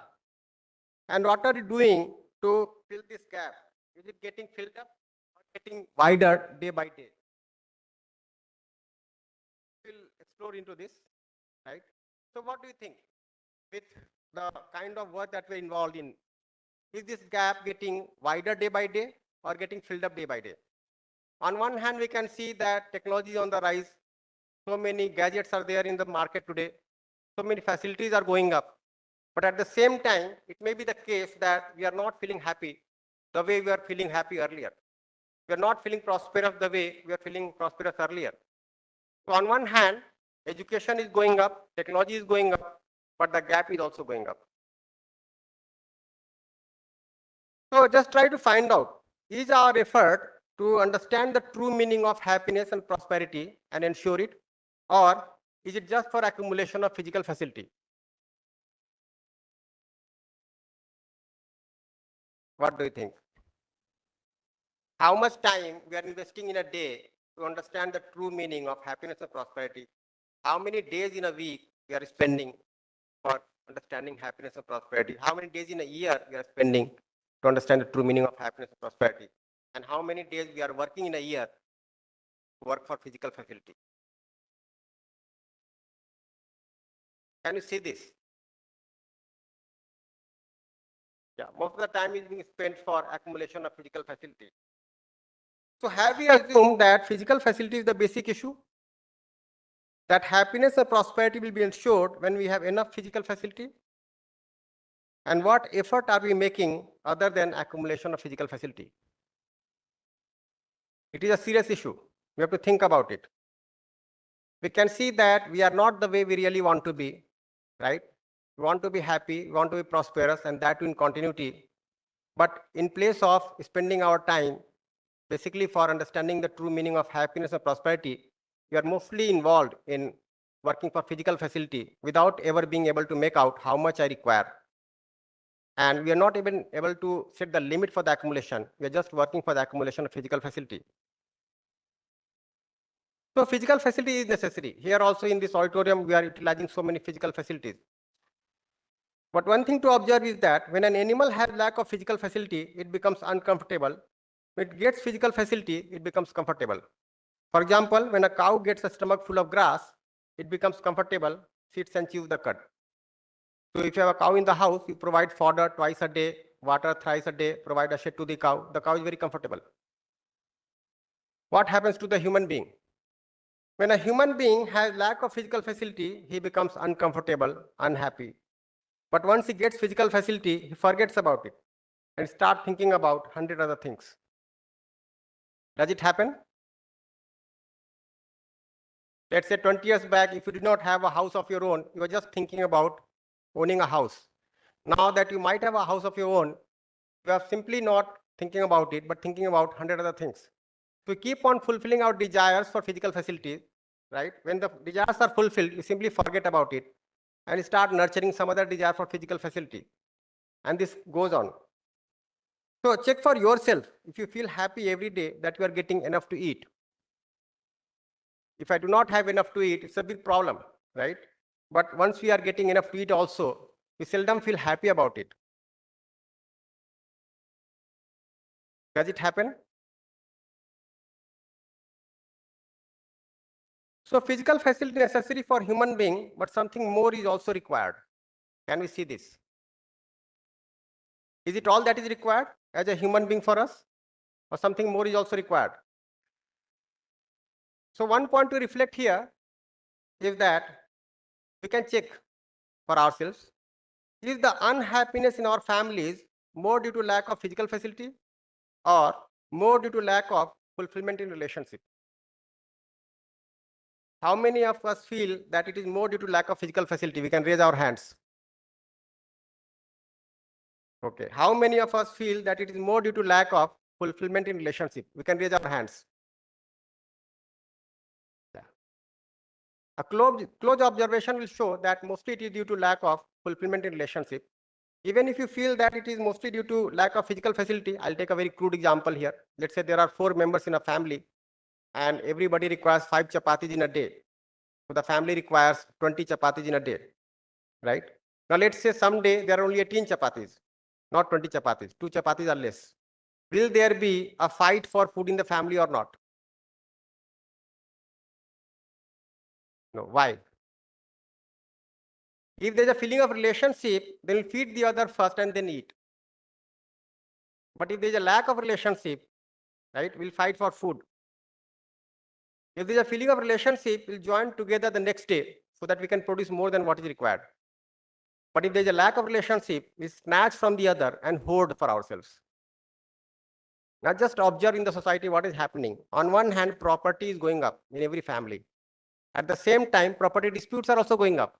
And what are you doing to fill this gap? Is it getting filled up or getting wider day by day? We'll explore into this, right? So what do you think with the kind of work that we're involved in? Is this gap getting wider day by day or getting filled up day by day? On one hand, we can see that technology is on the rise. So many gadgets are there in the market today. So many facilities are going up. But at the same time, it may be the case that we are not feeling happy the way we are feeling happy earlier. We are not feeling prosperous the way we are feeling prosperous earlier. So on one hand, education is going up, technology is going up, but the gap is also going up. So just try to find out, is our effort to understand the true meaning of happiness and prosperity and ensure it, or is it just for accumulation of physical facility? What do you think? How much time we are investing in a day to understand the true meaning of happiness and prosperity? How many days in a week we are spending for understanding happiness and prosperity? How many days in a year we are spending to understand the true meaning of happiness and prosperity? And how many days we are working in a year to work for physical facility? Can you see this? Yeah, most of the time is being spent for accumulation of physical facility. So have we assumed that physical facility is the basic issue? That happiness and prosperity will be ensured when we have enough physical facility? And what effort are we making other than accumulation of physical facility? It is a serious issue. We have to think about it. We can see that we are not the way we really want to be, right? We want to be happy, we want to be prosperous, and that in continuity. But in place of spending our time basically for understanding the true meaning of happiness and prosperity, we are mostly involved in working for physical facility without ever being able to make out how much I require. And we are not even able to set the limit for the accumulation. We are just working for the accumulation of physical facility. So physical facility is necessary. Here also in this auditorium, we are utilizing so many physical facilities. But one thing to observe is that when an animal has lack of physical facility, it becomes uncomfortable. When it gets physical facility, it becomes comfortable. For example, when a cow gets a stomach full of grass, it becomes comfortable, sits and chews the cud. So if you have a cow in the house, you provide fodder twice a day, water thrice a day, provide a shed to the cow. The cow is very comfortable. What happens to the human being? When a human being has lack of physical facility, he becomes uncomfortable, unhappy. But once he gets physical facility, he forgets about it and start thinking about 100 other things. Does it happen? Let's say 20 years back, if you did not have a house of your own, you were just thinking about owning a house. Now that you might have a house of your own, you are simply not thinking about it, but thinking about 100 other things. We keep on fulfilling our desires for physical facilities, right? When the desires are fulfilled, you simply forget about it and start nurturing some other desire for physical facility. And this goes on. So check for yourself if you feel happy every day that you are getting enough to eat. If I do not have enough to eat, it's a big problem, right? But once we are getting enough to eat also, we seldom feel happy about it. Does it happen? So physical facility necessary for human being, but something more is also required. Can we see this? Is it all that is required as a human being for us, or something more is also required? So one point to reflect here is that we can check for ourselves, is the unhappiness in our families more due to lack of physical facility or more due to lack of fulfillment in relationship? How many of us feel that it is more due to lack of physical facility? We can raise our hands. Okay. How many of us feel that it is more due to lack of fulfillment in relationship? We can raise our hands. Yeah. A close observation will show that mostly it is due to lack of fulfillment in relationship. Even if you feel that it is mostly due to lack of physical facility, I'll take a very crude example here. Let's say there are 4 members in a family and everybody requires 5 chapatis in a day. So the family requires 20 chapatis in a day, right? Now let's say someday there are only 18 chapatis, not 20 chapatis, 2 chapatis are less. Will there be a fight for food in the family or not? No. Why? If there's a feeling of relationship, then we'll feed the other first and then eat. But if there's a lack of relationship, right, we'll fight for food. If there's a feeling of relationship, we'll join together the next day so that we can produce more than what is required. But if there's a lack of relationship, we snatch from the other and hoard for ourselves. Now just observe in the society what is happening. On one hand, property is going up in every family. At the same time, property disputes are also going up.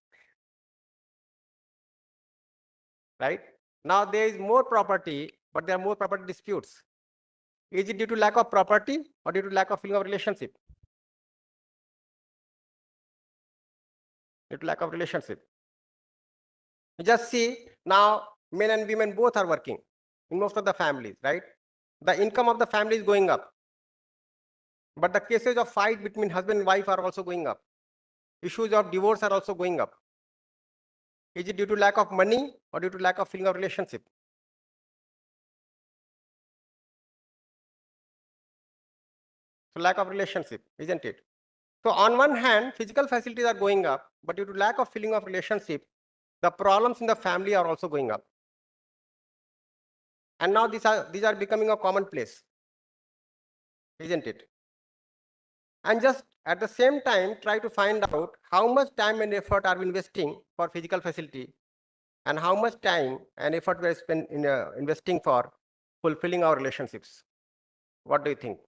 Right? Now there is more property, but there are more property disputes. Is it due to lack of property or due to lack of feeling of relationship? Due to lack of relationship. You just see now men and women both are working in most of the families, right? The income of the family is going up. But the cases of fight between husband and wife are also going up. Issues of divorce are also going up. Is it due to lack of money or due to lack of feeling of relationship? So lack of relationship, isn't it? So on one hand, physical facilities are going up, but due to lack of feeling of relationship, the problems in the family are also going up. And now these are becoming a commonplace, isn't it? And just at the same time, try to find out how much time and effort are we investing for physical facility and how much time and effort we are investing for fulfilling our relationships. What do you think?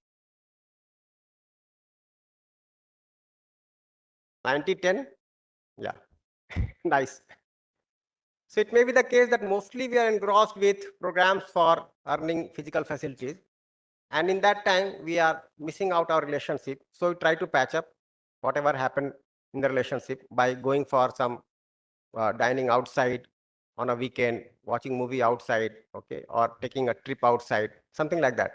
90-10? Yeah, nice. So it may be the case that mostly we are engrossed with programs for earning physical facilities. And in that time, we are missing out our relationship. So we try to patch up whatever happened in the relationship by going for some dining outside on a weekend, watching movie outside, okay, or taking a trip outside, something like that.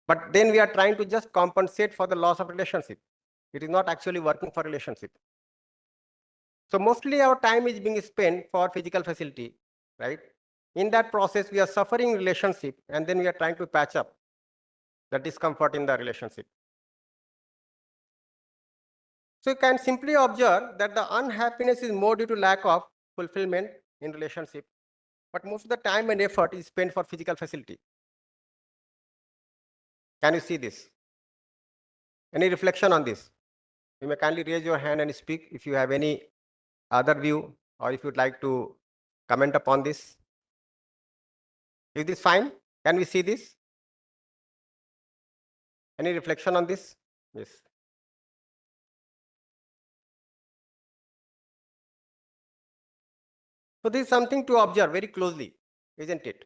But then we are trying to just compensate for the loss of relationship. It is not actually working for relationship. So mostly our time is being spent for physical facility, right? In that process, we are suffering relationship, and then we are trying to patch up the discomfort in the relationship. So you can simply observe that the unhappiness is more due to lack of fulfillment in relationship, but most of the time and effort is spent for physical facility. Can you see this? Any reflection on this? You may kindly raise your hand and speak if you have any other view, or if you'd like to comment upon this. Is this fine? Can we see this? Any reflection on this? Yes. So this is something to observe very closely, isn't it?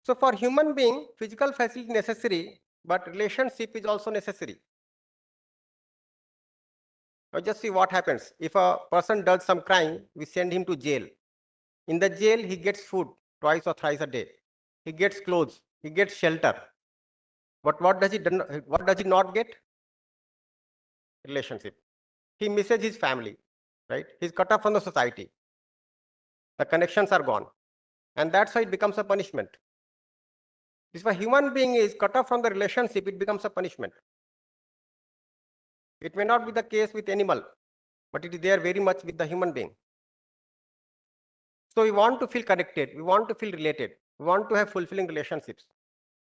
So for human being, physical facility necessary, but relationship is also necessary. Now just see what happens. If a person does some crime, we send him to jail. In the jail, he gets food twice or thrice a day. He gets clothes. He gets shelter. But what does he not get? Relationship. He misses his family, right? He's cut off from the society. The connections are gone. And that's why it becomes a punishment. If a human being is cut off from the relationship, it becomes a punishment. It may not be the case with animal, but it is there very much with the human being. So we want to feel connected, we want to feel related, we want to have fulfilling relationships.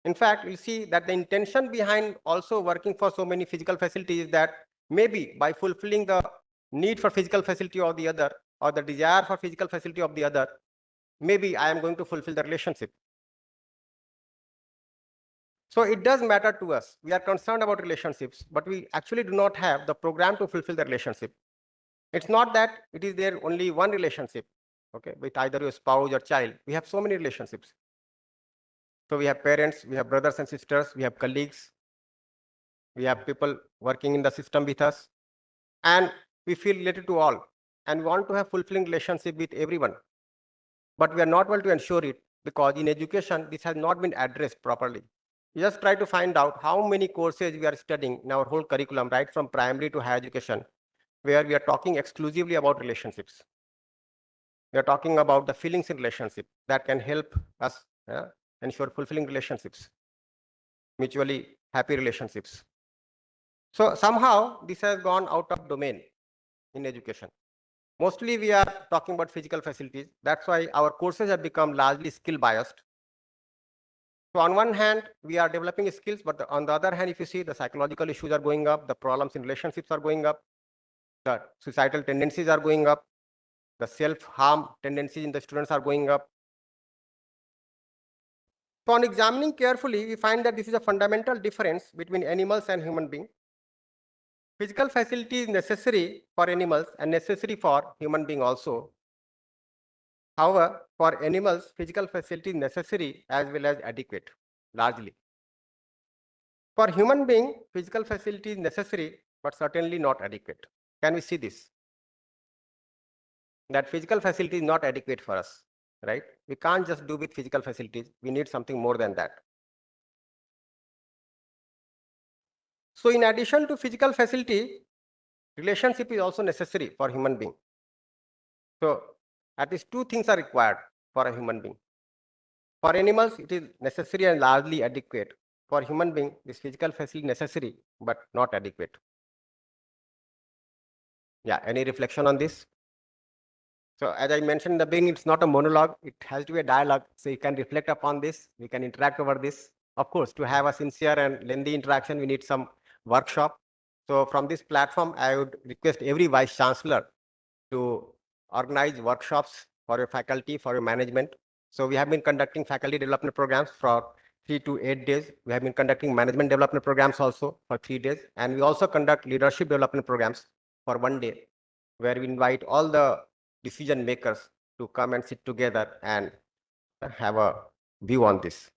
In fact, we'll see that the intention behind also working for so many physical facilities is that maybe by fulfilling the need for physical facility of the other, or the desire for physical facility of the other, maybe I am going to fulfill the relationship. So it does matter to us. We are concerned about relationships, but we actually do not have the program to fulfill the relationship. It's not that it is there only one relationship, okay, with either your spouse or child. We have so many relationships. So we have parents, we have brothers and sisters, we have colleagues, we have people working in the system with us, and we feel related to all, and we want to have fulfilling relationship with everyone. But we are not able to ensure it because in education, this has not been addressed properly. We just try to find out how many courses we are studying in our whole curriculum, right from primary to higher education, where we are talking exclusively about relationships. We are talking about the feelings in relationship that can help us ensure fulfilling relationships, mutually happy relationships. So somehow this has gone out of domain in education. Mostly we are talking about physical facilities. That's why our courses have become largely skill biased. So on one hand, we are developing skills, but on the other hand, if you see, the psychological issues are going up, the problems in relationships are going up, the suicidal tendencies are going up, the self-harm tendencies in the students are going up. So on examining carefully, we find that this is a fundamental difference between animals and human beings. Physical facility is necessary for animals and necessary for human being also. However, for animals, physical facility is necessary as well as adequate, largely. For human being, physical facility is necessary, but certainly not adequate. Can we see this? That physical facility is not adequate for us, right? We can't just do with physical facilities. We need something more than that. So in addition to physical facility, relationship is also necessary for human being. So at least two things are required for a human being. For animals, it is necessary and largely adequate. For human being, this physical facility is necessary, but not adequate. Yeah, any reflection on this? So as I mentioned in the beginning, it's not a monologue, it has to be a dialogue. So you can reflect upon this, we can interact over this. Of course, to have a sincere and lengthy interaction, we need some workshop. So from this platform, I would request every Vice Chancellor to organize workshops for your faculty, for your management. So we have been conducting faculty development programs for 3 to 8 days. We have been conducting management development programs also for 3 days. And we also conduct leadership development programs for 1 day, where we invite all the decision makers to come and sit together and have a view on this.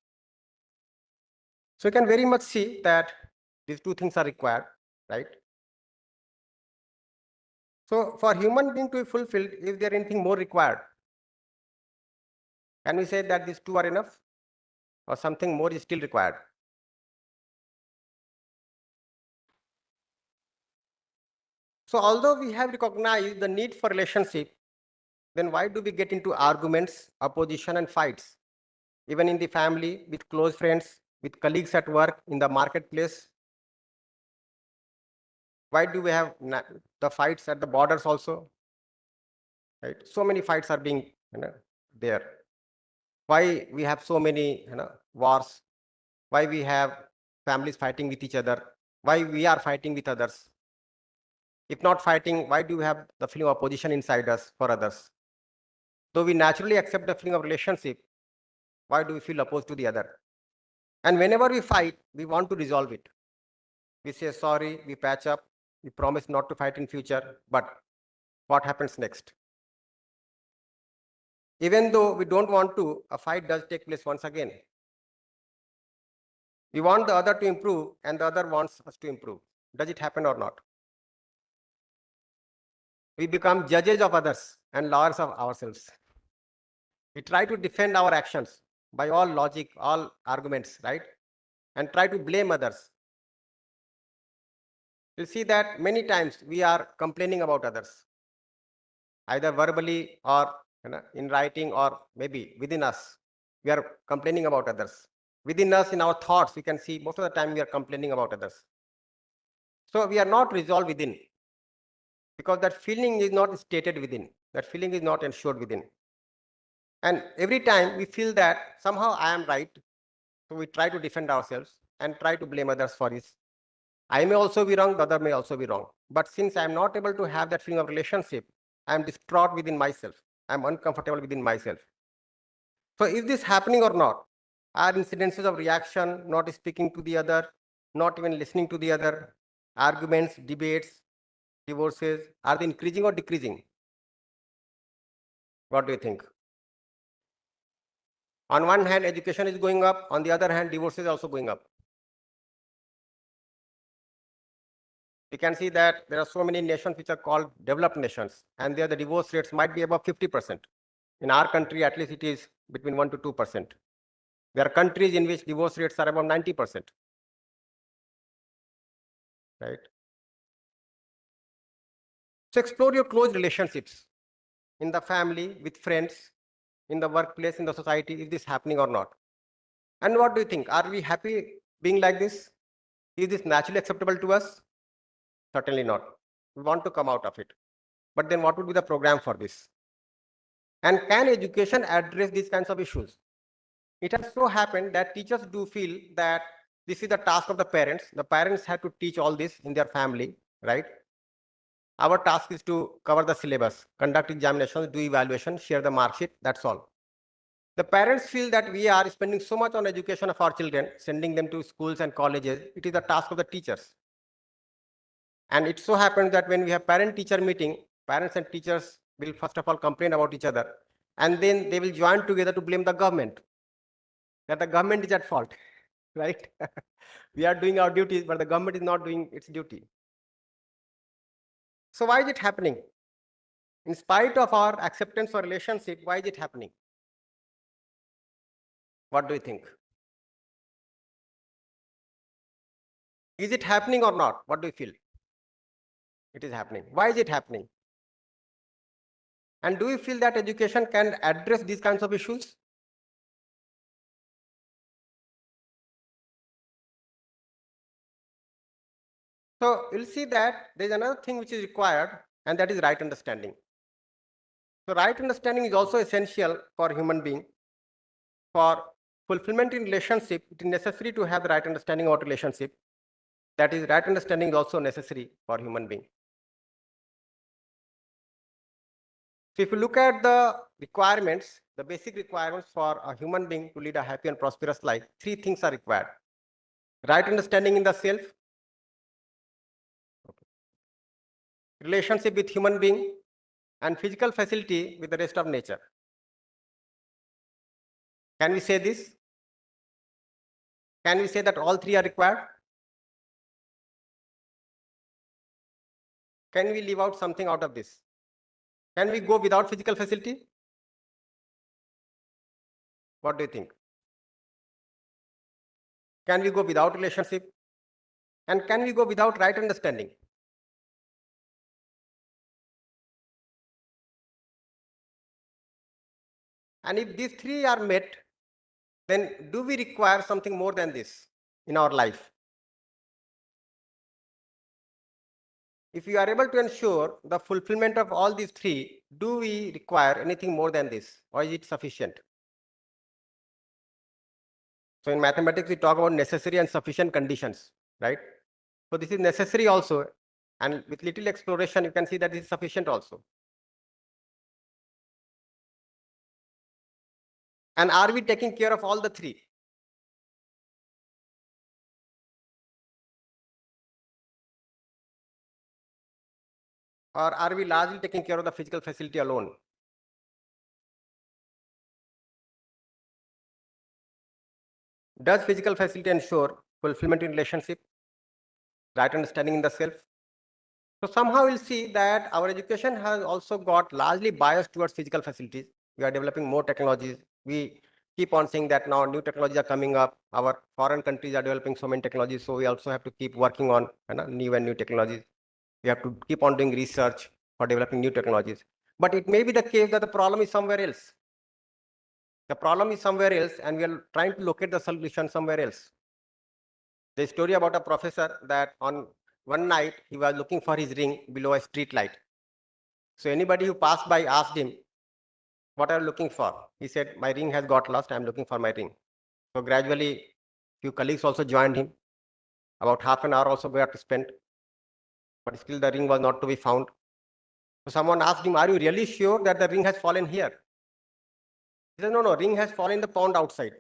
So you can very much see that these two things are required, right? So for human being to be fulfilled, is there anything more required? Can we say that these two are enough, or something more is still required? So although we have recognized the need for relationship, then why do we get into arguments, opposition and fights? Even in the family, with close friends, with colleagues at work, in the marketplace. Why do we have the fights at the borders also? Right? So many fights are being there. Why we have so many wars? Why we have families fighting with each other? Why we are fighting with others? If not fighting, why do we have the feeling of opposition inside us for others? Though we naturally accept the feeling of relationship, why do we feel opposed to the other? And whenever we fight, we want to resolve it. We say sorry, we patch up, we promise not to fight in future, but what happens next? Even though we don't want to, a fight does take place once again. We want the other to improve and the other wants us to improve. Does it happen or not? We become judges of others and lawyers of ourselves. We try to defend our actions by all logic, all arguments, right? And try to blame others. You'll see that many times we are complaining about others, either verbally or in writing or maybe within us. We are complaining about others. Within us, in our thoughts, we can see most of the time we are complaining about others. So we are not resolved within, because that feeling is not stated within. That feeling is not ensured within. And every time we feel that somehow I am right, so we try to defend ourselves and try to blame others for this. I may also be wrong, the other may also be wrong. But since I am not able to have that feeling of relationship, I am distraught within myself. I am uncomfortable within myself. So is this happening or not? Are incidences of reaction, not speaking to the other, not even listening to the other, arguments, debates, divorces, are they increasing or decreasing? What do you think? On one hand, education is going up. On the other hand, divorce is also going up. We can see that there are so many nations which are called developed nations, and there the divorce rates might be above 50%. In our country, at least it is between 1 to 2%. There are countries in which divorce rates are above 90%. Right? So explore your close relationships in the family, with friends, in the workplace, in the society. Is this happening or not? And what do you think? Are we happy being like this? Is this naturally acceptable to us? Certainly not. We want to come out of it. But then what would be the program for this? And can education address these kinds of issues? It has so happened that teachers do feel that this is the task of the parents. The parents have to teach all this in their family, right? Our task is to cover the syllabus, conduct examinations, do evaluation, share the mark sheet, that's all. The parents feel that we are spending so much on education of our children, sending them to schools and colleges. It is the task of the teachers. And it so happens that when we have parent-teacher meeting, parents and teachers will first of all complain about each other, and then they will join together to blame the government, that the government is at fault, right? We are doing our duties, but the government is not doing its duty. So why is it happening? In spite of our acceptance for relationship, why is it happening? What do you think? Is it happening or not? What do you feel? It is happening. Why is it happening? And do you feel that education can address these kinds of issues? So you'll see that there's another thing which is required, and that is right understanding. So right understanding is also essential for human being. For fulfillment in relationship, it is necessary to have the right understanding about relationship. That is, right understanding is also necessary for human being. So if you look at the requirements, the basic requirements for a human being to lead a happy and prosperous life, three things are required. Right understanding in the self, relationship with human being, and physical facility with the rest of nature. Can we say this? Can we say that all three are required? Can we leave out something out of this? Can we go without physical facility? What do you think? Can we go without relationship? And can we go without right understanding? And if these three are met, then do we require something more than this in our life? If we are able to ensure the fulfillment of all these three, do we require anything more than this, or is it sufficient? So in mathematics, we talk about necessary and sufficient conditions, right? So this is necessary also, and with little exploration, you can see that this is sufficient also. And are we taking care of all the three? Or are we largely taking care of the physical facility alone? Does physical facility ensure fulfillment in relationship, right understanding in the self? So somehow we'll see that our education has also got largely biased towards physical facilities. We are developing more technologies. We keep on saying that now new technologies are coming up. Our foreign countries are developing so many technologies. So we also have to keep working on new and new technologies. We have to keep on doing research for developing new technologies. But it may be the case that the problem is somewhere else. The problem is somewhere else, and we are trying to locate the solution somewhere else. There's a story about a professor that on one night he was looking for his ring below a street light. So anybody who passed by asked him, "What are you looking for?" He said, "My ring has got lost. I'm looking for my ring." So gradually, few colleagues also joined him. About half an hour also got spent, but still the ring was not to be found. So someone asked him, "Are you really sure that the ring has fallen here?" He said, "No, ring has fallen in the pond outside."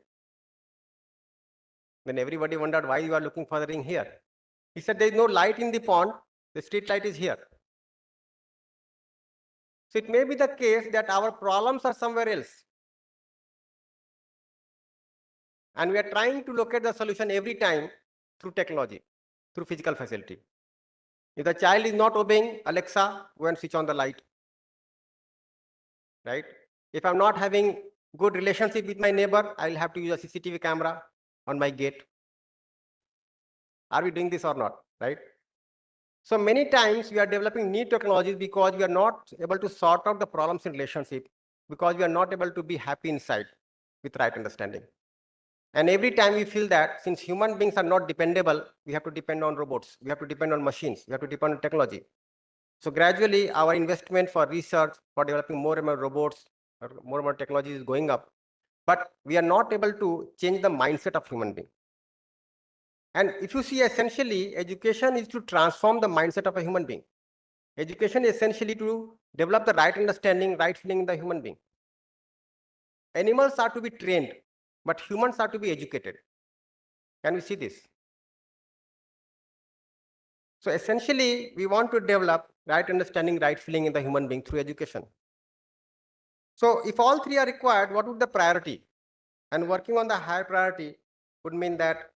Then everybody wondered why you are looking for the ring here. He said, "There is no light in the pond. The street light is here." So it may be the case that our problems are somewhere else. And we are trying to locate the solution every time through technology, through physical facility. If the child is not obeying Alexa, go and switch on the light. Right? If I'm not having good relationship with my neighbor, I'll have to use a CCTV camera on my gate. Are we doing this or not? Right? So many times we are developing new technologies because we are not able to sort out the problems in relationship, because we are not able to be happy inside with right understanding. And every time we feel that since human beings are not dependable, we have to depend on robots, we have to depend on machines, we have to depend on technology. So gradually our investment for research, for developing more and more robots, or more and more technology is going up. But we are not able to change the mindset of human being. And if you see, essentially, education is to transform the mindset of a human being. Education is essentially to develop the right understanding, right feeling in the human being. Animals are to be trained, but humans are to be educated. Can we see this? So essentially, we want to develop right understanding, right feeling in the human being through education. So if all three are required, what would the priority? And working on the higher priority would mean that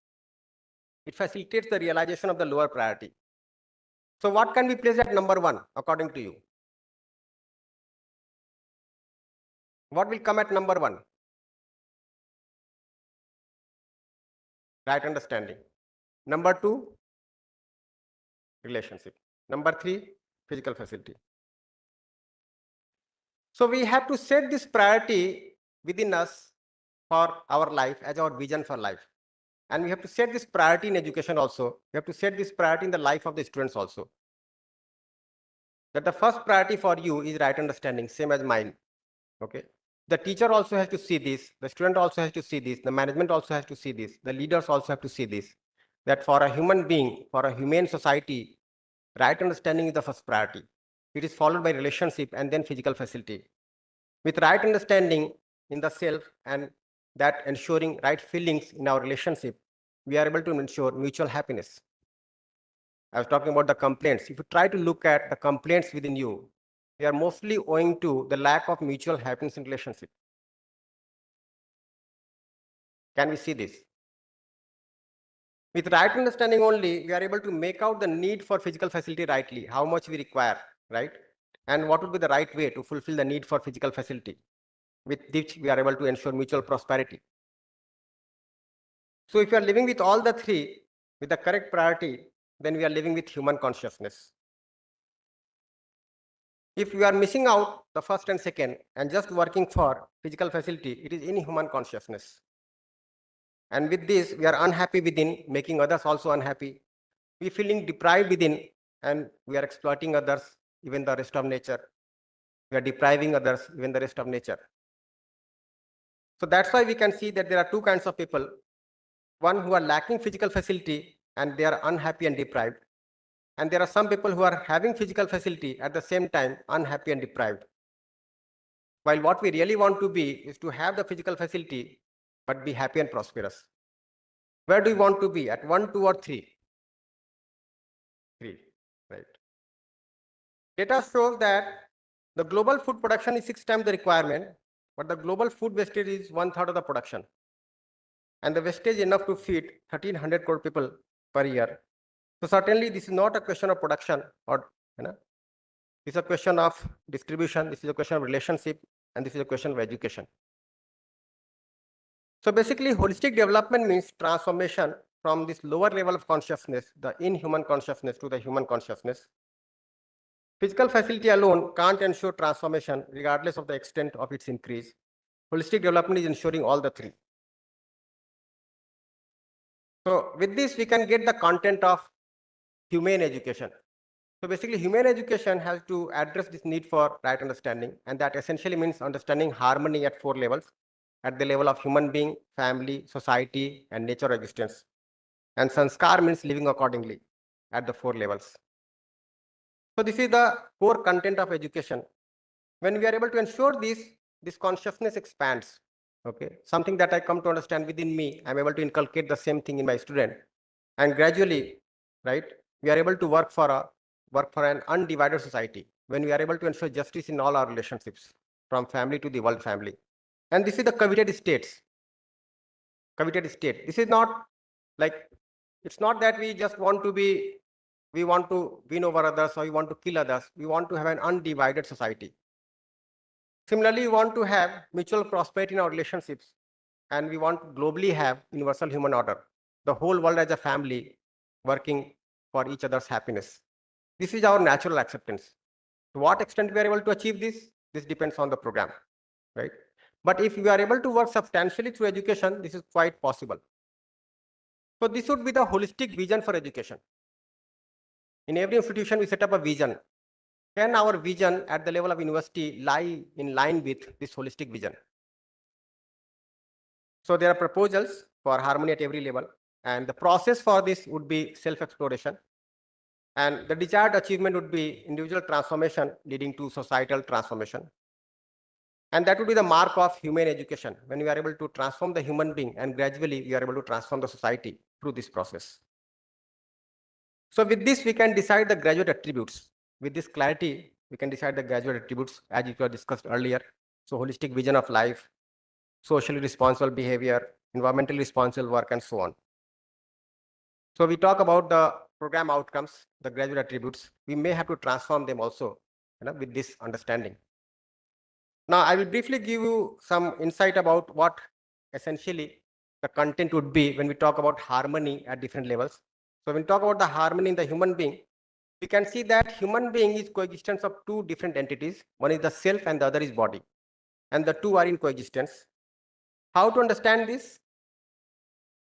it facilitates the realization of the lower priority. So what can we place at number one, according to you? What will come at number one? Right understanding. Number two, relationship. Number three, physical facility. So we have to set this priority within us for our life as our vision for life. And we have to set this priority in education also. We have to set this priority in the life of the students also. That the first priority for you is right understanding, same as mine. Okay. The teacher also has to see this. The student also has to see this. The management also has to see this. The leaders also have to see this. That for a human being, for a humane society, right understanding is the first priority. It is followed by relationship and then physical facility. With right understanding in the self and that ensuring right feelings in our relationship, we are able to ensure mutual happiness. I was talking about the complaints. If you try to look at the complaints within you, they are mostly owing to the lack of mutual happiness in relationship. Can we see this? With right understanding only, we are able to make out the need for physical facility rightly, how much we require, right? And what would be the right way to fulfill the need for physical facility, with which we are able to ensure mutual prosperity. So if you are living with all the three, with the correct priority, then we are living with human consciousness. If we are missing out the first and second and just working for physical facility, it is inhuman consciousness. And with this, we are unhappy within, making others also unhappy. We feeling deprived within, and we are exploiting others, even the rest of nature. We are depriving others, even the rest of nature. So that's why we can see that there are two kinds of people. One who are lacking physical facility and they are unhappy and deprived. And there are some people who are having physical facility at the same time unhappy and deprived. While what we really want to be is to have the physical facility, but be happy and prosperous. Where do we want to be? At 1, 2, or 3? 3, right. Data shows that the global food production is 6 times the requirement, but the global food wastage is 1/3 of the production. And the wastage is enough to feed 1,300 crore people per year. So certainly this is not a question of production or, it's a question of distribution, this is a question of relationship, and this is a question of education. So basically holistic development means transformation from this lower level of consciousness, the inhuman consciousness, to the human consciousness. Physical facility alone can't ensure transformation regardless of the extent of its increase. Holistic development is ensuring all the three. So with this, we can get the content of humane education. So basically, humane education has to address this need for right understanding, and that essentially means understanding harmony at 4 levels, at the level of human being, family, society, and nature existence. And sanskar means living accordingly at the 4 levels. So this is the core content of education. When we are able to ensure this consciousness expands. Okay, something that I come to understand within me, I'm able to inculcate the same thing in my student, and gradually, right, we are able to work for an undivided society. When we are able to ensure justice in all our relationships, from family to the world family, and this is the coveted states. Coveted state. This is not like, it's not that we just want to be, we want to win over others or we want to kill others. We want to have an undivided society. Similarly, we want to have mutual prosperity in our relationships, and we want to globally have universal human order, the whole world as a family working for each other's happiness. This is our natural acceptance. To what extent we are able to achieve this depends on the program, right? But if we are able to work substantially through education, this is quite possible. So this would be the holistic vision for education. In every institution, we set up a vision. Can our vision at the level of university lie in line with this holistic vision? So there are proposals for harmony at every level, and the process for this would be self-exploration. And the desired achievement would be individual transformation leading to societal transformation. And that would be the mark of humane education, when we are able to transform the human being, and gradually we are able to transform the society through this process. So with this, we can decide the graduate attributes. With this clarity, we can decide the graduate attributes as it was discussed earlier. So holistic vision of life, socially responsible behavior, environmentally responsible work, and so on. So we talk about the program outcomes, the graduate attributes. We may have to transform them also, with this understanding. Now, I will briefly give you some insight about what essentially the content would be when we talk about harmony at different levels. So when we talk about the harmony in the human being, we can see that human being is coexistence of two different entities. One is the self and the other is body. And the two are in coexistence. How to understand this?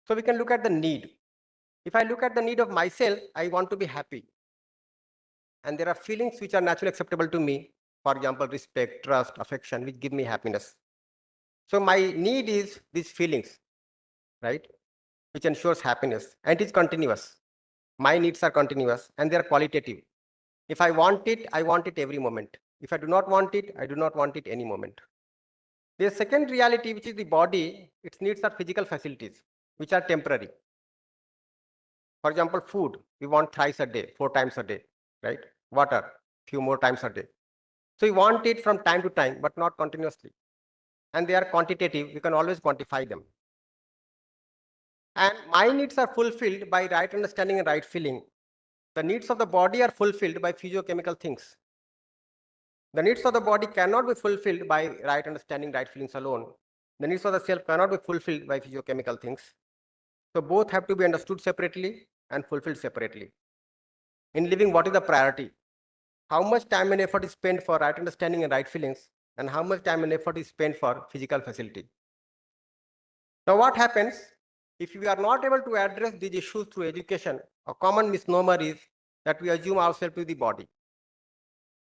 So we can look at the need. If I look at the need of myself, I want to be happy. And there are feelings which are naturally acceptable to me. For example, respect, trust, affection, which give me happiness. So my need is these feelings, right? Which ensures happiness, and it is continuous. My needs are continuous and they are qualitative. If I want it every moment. If I do not want it, I do not want it any moment. The second reality, which is the body, its needs are physical facilities, which are temporary. For example, food, we want thrice a day, 4 times a day, right? Water, few more times a day. So we want it from time to time, but not continuously. And they are quantitative, we can always quantify them. And my needs are fulfilled by right understanding and right feeling. The needs of the body are fulfilled by physiochemical things. The needs of the body cannot be fulfilled by right understanding, right feelings alone. The needs of the self cannot be fulfilled by physiochemical things. So both have to be understood separately and fulfilled separately. In living, what is the priority? How much time and effort is spent for right understanding and right feelings, and how much time and effort is spent for physical facility? Now, what happens if we are not able to address these issues through education? A common misnomer is that we assume ourselves to be the body.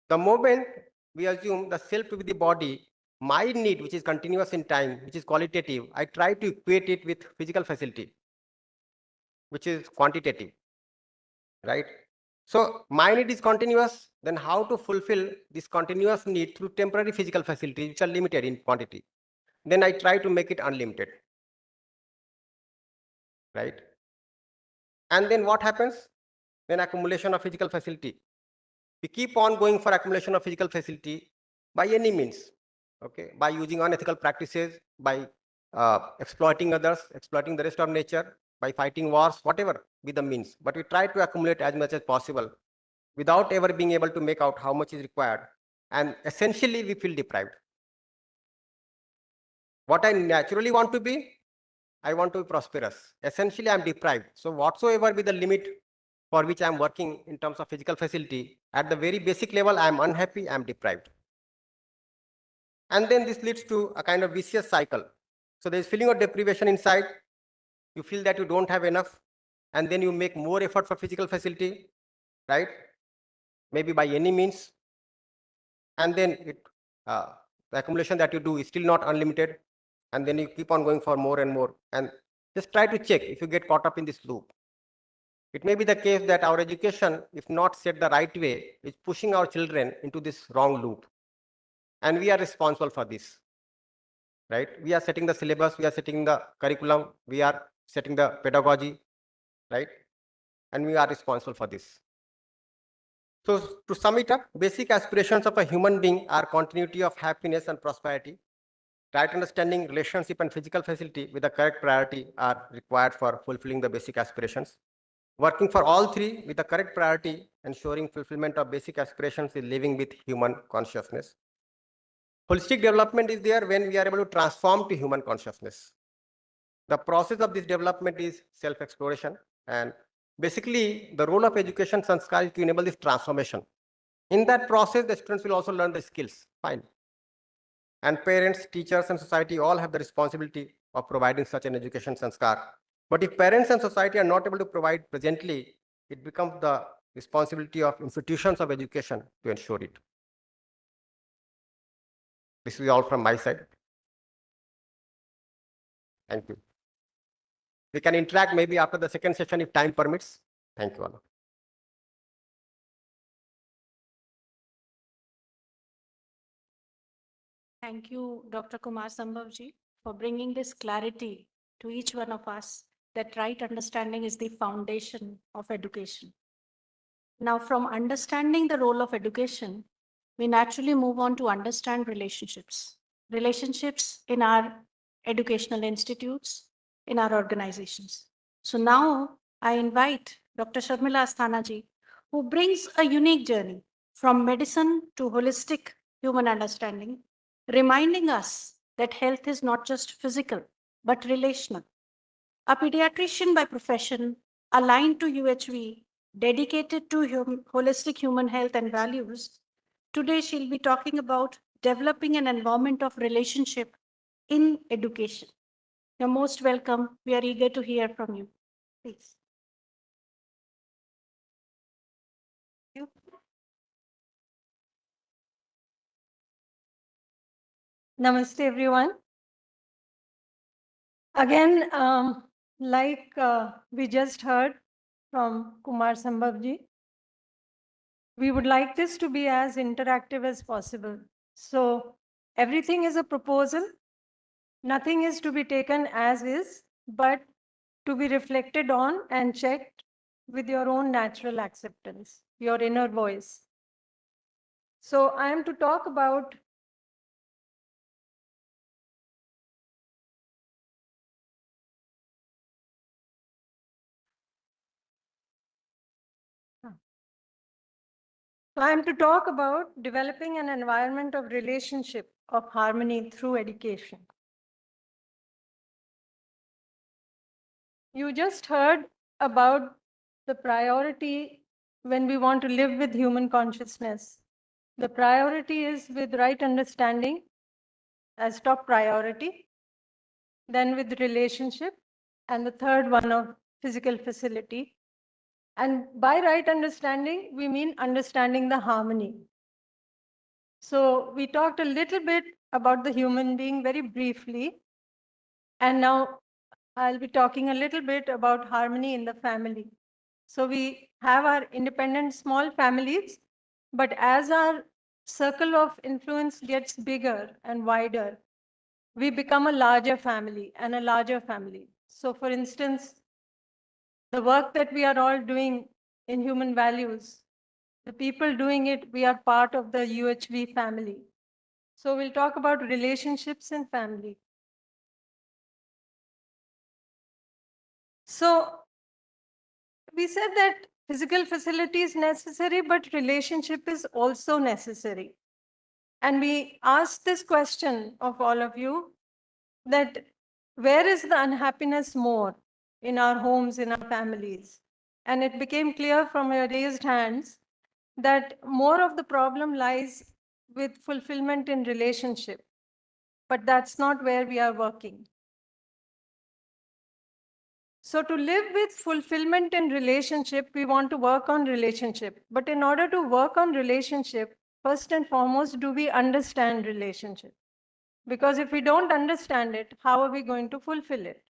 The moment we assume the self to be the body, my need, which is continuous in time, which is qualitative, I try to equate it with physical facility, which is quantitative, right? So my need is continuous, then how to fulfill this continuous need through temporary physical facilities, which are limited in quantity? Then I try to make it unlimited, right? And then what happens? Then accumulation of physical facility. We keep on going for accumulation of physical facility by any means, okay? By using unethical practices, by exploiting others, exploiting the rest of nature, by fighting wars, whatever be the means. But we try to accumulate as much as possible without ever being able to make out how much is required. And essentially, we feel deprived. What I naturally want to be, I want to be prosperous. Essentially, I'm deprived. So whatsoever be the limit for which I'm working in terms of physical facility, at the very basic level, I'm unhappy, I'm deprived. And then this leads to a kind of vicious cycle. So there's feeling of deprivation inside. You feel that you don't have enough, and then you make more effort for physical facility, right? Maybe by any means. And then the accumulation that you do is still not unlimited. And then you keep on going for more and more. And just try to check if you get caught up in this loop. It may be the case that our education, if not set the right way, is pushing our children into this wrong loop. And we are responsible for this, right? We are setting the syllabus, we are setting the curriculum, we are setting the pedagogy, right? And we are responsible for this. So to sum it up, basic aspirations of a human being are continuity of happiness and prosperity. Right understanding, relationship, and physical facility with the correct priority are required for fulfilling the basic aspirations. Working for all three with the correct priority, ensuring fulfillment of basic aspirations is living with human consciousness. Holistic development is there when we are able to transform to human consciousness. The process of this development is self-exploration, and basically the role of education sanskar is to enable this transformation. In that process, the students will also learn the skills, fine. And parents, teachers, and society all have the responsibility of providing such an education sanskar. But if parents and society are not able to provide presently, it becomes the responsibility of institutions of education to ensure it. This is all from my side. Thank you. We can interact maybe after the second session if time permits. Thank you all. Thank you, Dr. Kumar Sambhavji, for bringing this clarity to each one of us that right understanding is the foundation of education. Now, from understanding the role of education, we naturally move on to understand relationships. Relationships in our educational institutes, in our organizations. So now I invite Dr. Sharmila Asthanaji, who brings a unique journey from medicine to holistic human understanding, reminding us that health is not just physical, but relational. A pediatrician by profession, aligned to UHV, dedicated to holistic human health and values, today she'll be talking about developing an environment of relationship in education. You're most welcome. We are eager to hear from you. Please. Thank you. Namaste, everyone. Again, like we just heard from Kumar Sambhavji, we would like this to be as interactive as possible. So everything is a proposal. Nothing is to be taken as is, but to be reflected on and checked with your own natural acceptance, your inner voice. So I am to talk about developing an environment of relationship of harmony through education. You just heard about the priority when we want to live with human consciousness. The priority is with right understanding as top priority, then with relationship, and the third one of physical facility. And by right understanding, we mean understanding the harmony. So we talked a little bit about the human being very briefly. And now I'll be talking a little bit about harmony in the family. So we have our independent small families, but as our circle of influence gets bigger and wider, we become a larger family and a larger family. So for instance, the work that we are all doing in human values, the people doing it, we are part of the UHV family. So we'll talk about relationships in family. So we said that physical facility is necessary, but relationship is also necessary. And we asked this question of all of you, that where is the unhappiness more in our homes, in our families? And it became clear from your raised hands that more of the problem lies with fulfillment in relationship, but that's not where we are working. So to live with fulfillment in relationship, we want to work on relationship. But in order to work on relationship, first and foremost, do we understand relationship? Because if we don't understand it, how are we going to fulfill it?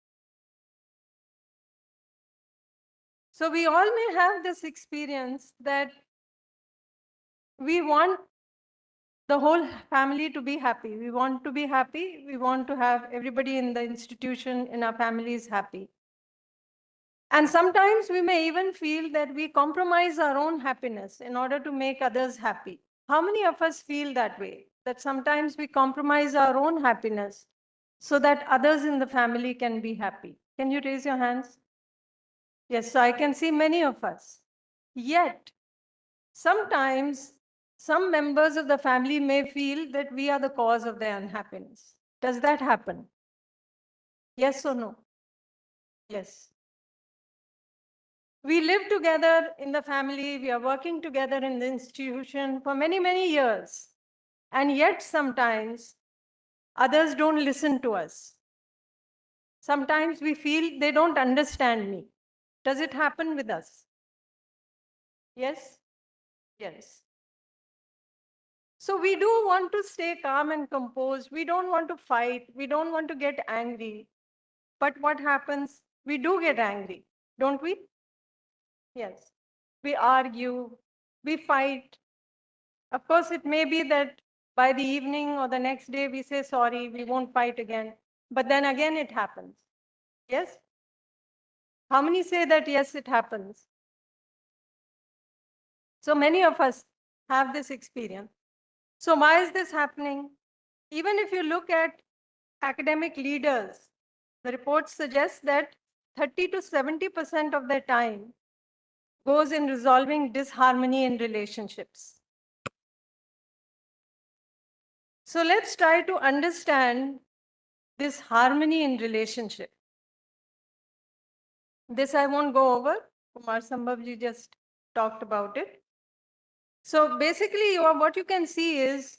So we all may have this experience that we want the whole family to be happy. We want to be happy. We want to have everybody in the institution, in our families happy. And sometimes we may even feel that we compromise our own happiness in order to make others happy. How many of us feel that way? That sometimes we compromise our own happiness so that others in the family can be happy. Can you raise your hands? Yes, so I can see many of us. Yet, sometimes some members of the family may feel that we are the cause of their unhappiness. Does that happen? Yes or no? Yes. We live together in the family, we are working together in the institution for many, many years. And yet sometimes others don't listen to us. Sometimes we feel they don't understand me. Does it happen with us? Yes? Yes. So we do want to stay calm and composed. We don't want to fight. We don't want to get angry. But what happens? We do get angry, don't we? Yes. We argue, we fight. Of course, it may be that by the evening or the next day we say, sorry, we won't fight again. But then again it happens. Yes? How many say that, yes, it happens? So many of us have this experience. So why is this happening? Even if you look at academic leaders, the reports suggest that 30 to 70% of their time goes in resolving disharmony in relationships. So let's try to understand this harmony in relationship. This I won't go over. Kumar Sambhavji just talked about it. So basically, what you can see is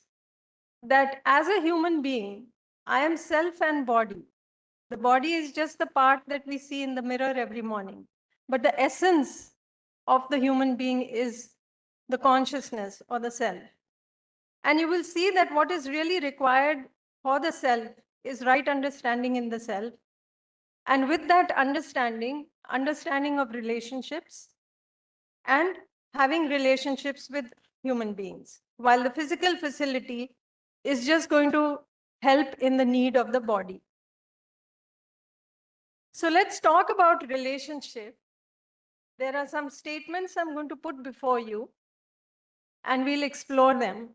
that as a human being, I am self and body. The body is just the part that we see in the mirror every morning. But the essence of the human being is the consciousness or the self. And you will see that what is really required for the self is right understanding in the self. And with that understanding of relationships and having relationships with human beings, while the physical facility is just going to help in the need of the body. So let's talk about relationship. There are some statements I'm going to put before you, and we'll explore them.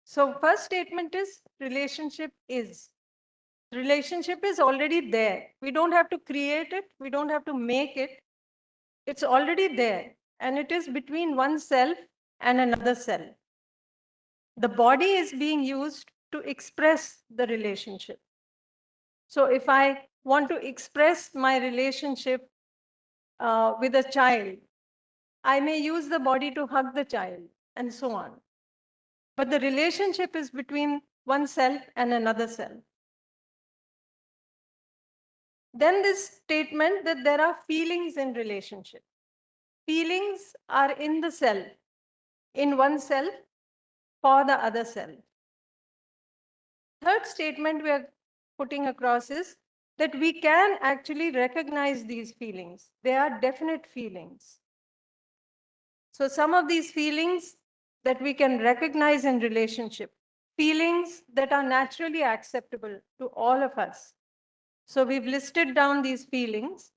So first statement is relationship is. Relationship is already there. We don't have to create it. We don't have to make it. It's already there. And it is between one self and another self. The body is being used to express the relationship. So if I want to express my relationship with a child, I may use the body to hug the child and so on. But the relationship is between one self and another self. Then this statement that there are feelings in relationship. Feelings are in the self, in one self for the other self. Third statement we are putting across is that we can actually recognize these feelings. They are definite feelings. So some of these feelings that we can recognize in relationship, feelings that are naturally acceptable to all of us. So we've listed down these feelings.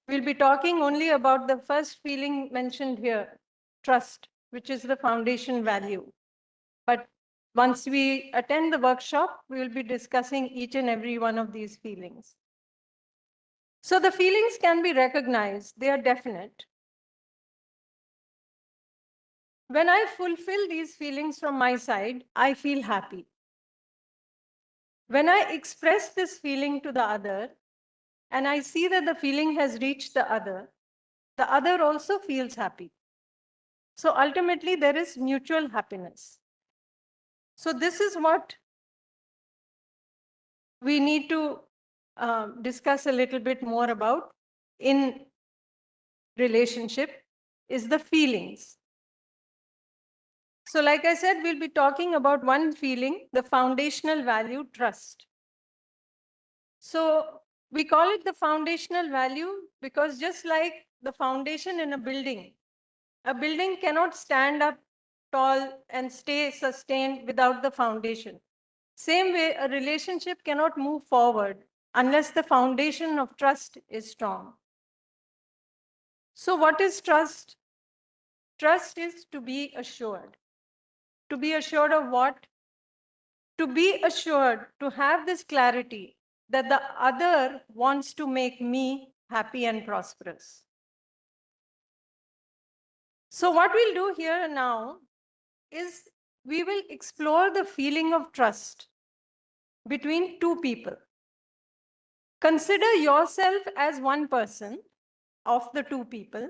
We'll be talking only about the first feeling mentioned here, trust, which is the foundation value. But once we attend the workshop, we will be discussing each and every one of these feelings. So the feelings can be recognized, they are definite. When I fulfill these feelings from my side, I feel happy. When I express this feeling to the other, and I see that the feeling has reached the other also feels happy. So ultimately, there is mutual happiness. So this is what we need to discuss a little bit more about in relationship is the feelings. So like I said, we'll be talking about one feeling, the foundational value, trust. So we call it the foundational value because just like the foundation in a building cannot stand up tall and stay sustained without the foundation. Same way, a relationship cannot move forward unless the foundation of trust is strong. So what is trust? Trust is to be assured. To be assured of what? To be assured, to have this clarity that the other wants to make me happy and prosperous. So what we'll do here now is we will explore the feeling of trust between two people. Consider yourself as one person of the two people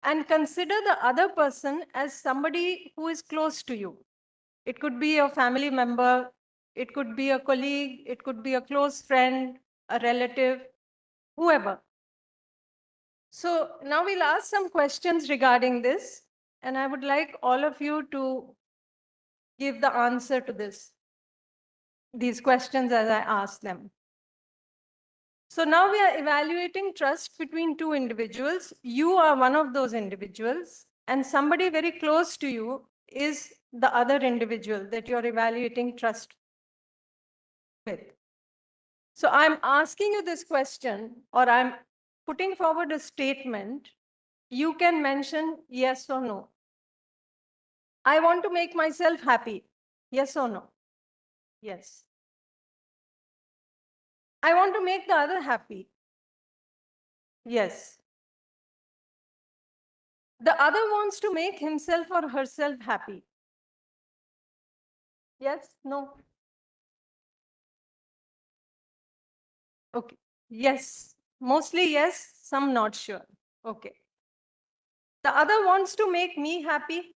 and consider the other person as somebody who is close to you. It could be a family member, it could be a colleague, it could be a close friend, a relative, whoever. So now we'll ask some questions regarding this, and I would like all of you to give the answer to these questions as I ask them. So now we are evaluating trust between two individuals. You are one of those individuals, and somebody very close to you is the other individual that you're evaluating trust with. So I'm asking you this question, or I'm putting forward a statement. You can mention yes or no. I want to make myself happy. Yes or no? Yes. I want to make the other happy. Yes. The other wants to make himself or herself happy. Yes? No? Okay. Yes. Mostly yes, some not sure. Okay. The other wants to make me happy.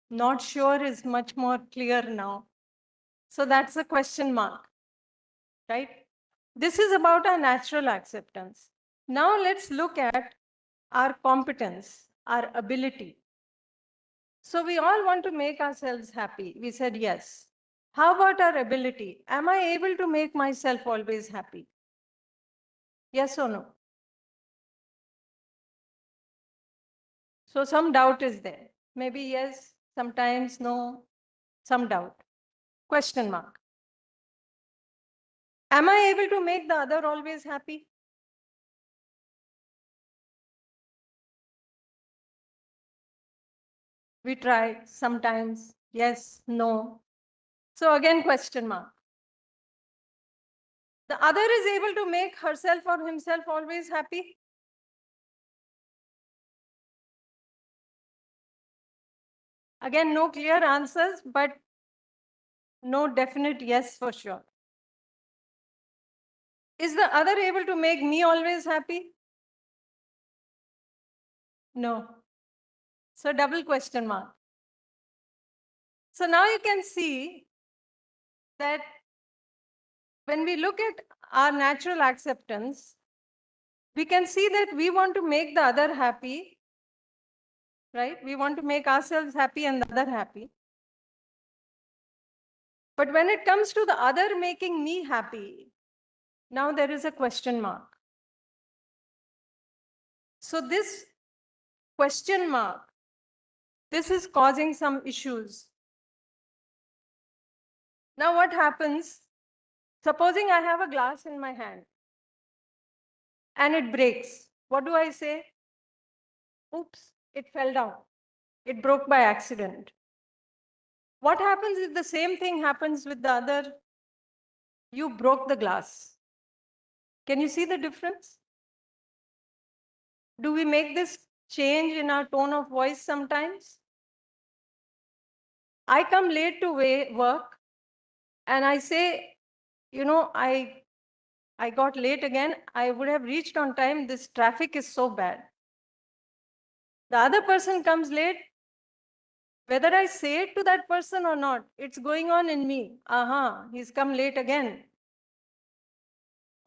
Not sure is much more clear now. So that's a question mark, right? This is about our natural acceptance. Now let's look at our competence, our ability. So we all want to make ourselves happy. We said yes. How about our ability? Am I able to make myself always happy? Yes or no? So some doubt is there. Maybe yes, sometimes no, some doubt. Question mark. Am I able to make the other always happy? We try sometimes, yes, no. So again, question mark. The other is able to make herself or himself always happy? Again, no clear answers, but no definite yes for sure. Is the other able to make me always happy? No. So double question mark. So now you can see that when we look at our natural acceptance, we can see that we want to make the other happy, right? We want to make ourselves happy and the other happy. But when it comes to the other making me happy, now there is a question mark. So this question mark, this is causing some issues. Now what happens? Supposing I have a glass in my hand and it breaks. What do I say? Oops, it fell down. It broke by accident. What happens if the same thing happens with the other? You broke the glass. Can you see the difference? Do we make this change in our tone of voice sometimes? I come late to work and I say, you know, I got late again. I would have reached on time. This traffic is so bad. The other person comes late. Whether I say it to that person or not, it's going on in me. He's come late again.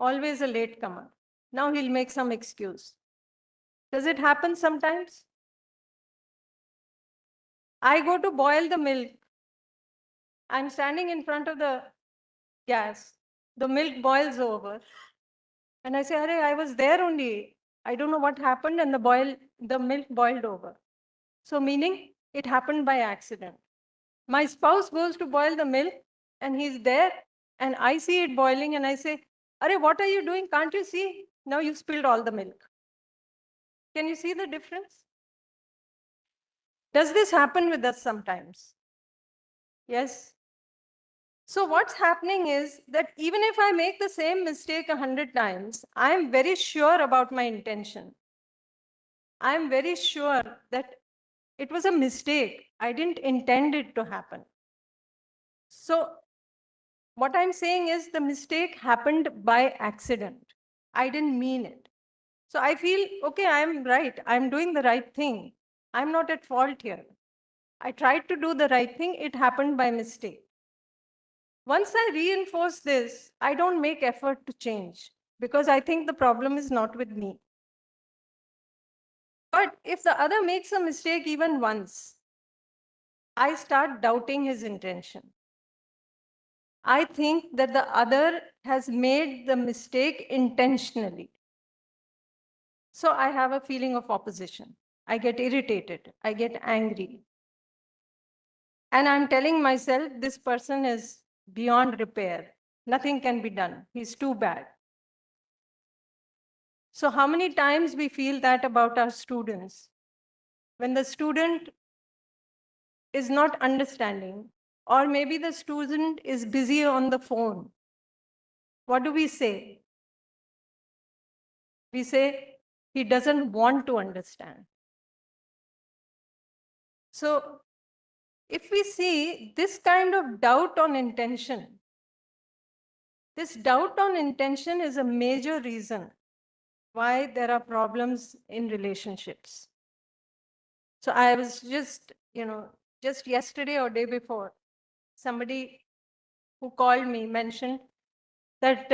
Always a late comer. Now he'll make some excuse. Does it happen sometimes? I go to boil the milk. I'm standing in front of the gas. The milk boils over. And I say, Arey, I was there only. I don't know what happened, and the milk boiled over. So meaning it happened by accident. My spouse goes to boil the milk and he's there and I see it boiling and I say, Arey, what are you doing? Can't you see? Now you spilled all the milk. Can you see the difference? Does this happen with us sometimes? Yes. So what's happening is that even if I make the same mistake 100 times, I'm very sure about my intention. I'm very sure that it was a mistake. I didn't intend it to happen. So what I'm saying is the mistake happened by accident. I didn't mean it. So I feel, okay, I'm right. I'm doing the right thing. I'm not at fault here. I tried to do the right thing. It happened by mistake. Once I reinforce this, I don't make effort to change because I think the problem is not with me. But if the other makes a mistake even once, I start doubting his intention. I think that the other has made the mistake intentionally. So I have a feeling of opposition. I get irritated. I get angry. And I'm telling myself, this person is beyond repair. Nothing can be done. He's too bad. So how many times we feel that about our students? When the student is not understanding, or maybe the student is busy on the phone, what do we say? We say, he doesn't want to understand. So if we see this kind of doubt on intention, this doubt on intention is a major reason why there are problems in relationships. So I was just yesterday or day before, somebody who called me mentioned that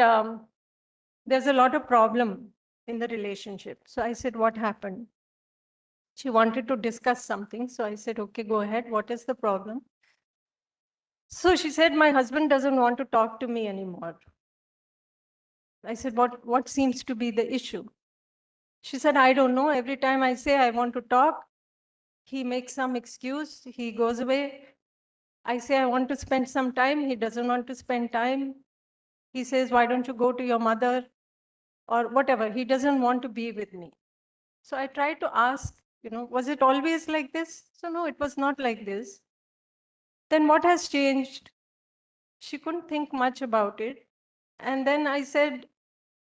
there's a lot of problem in the relationship. So I said, what happened? She wanted to discuss something. So I said, okay, go ahead. What is the problem? So she said, my husband doesn't want to talk to me anymore. I said, what seems to be the issue? She said, I don't know. Every time I say I want to talk, he makes some excuse. He goes away. I say I want to spend some time. He doesn't want to spend time. He says, why don't you go to your mother or whatever? He doesn't want to be with me. So I tried to ask, was it always like this? So no, it was not like this. Then what has changed? She couldn't think much about it. And then I said,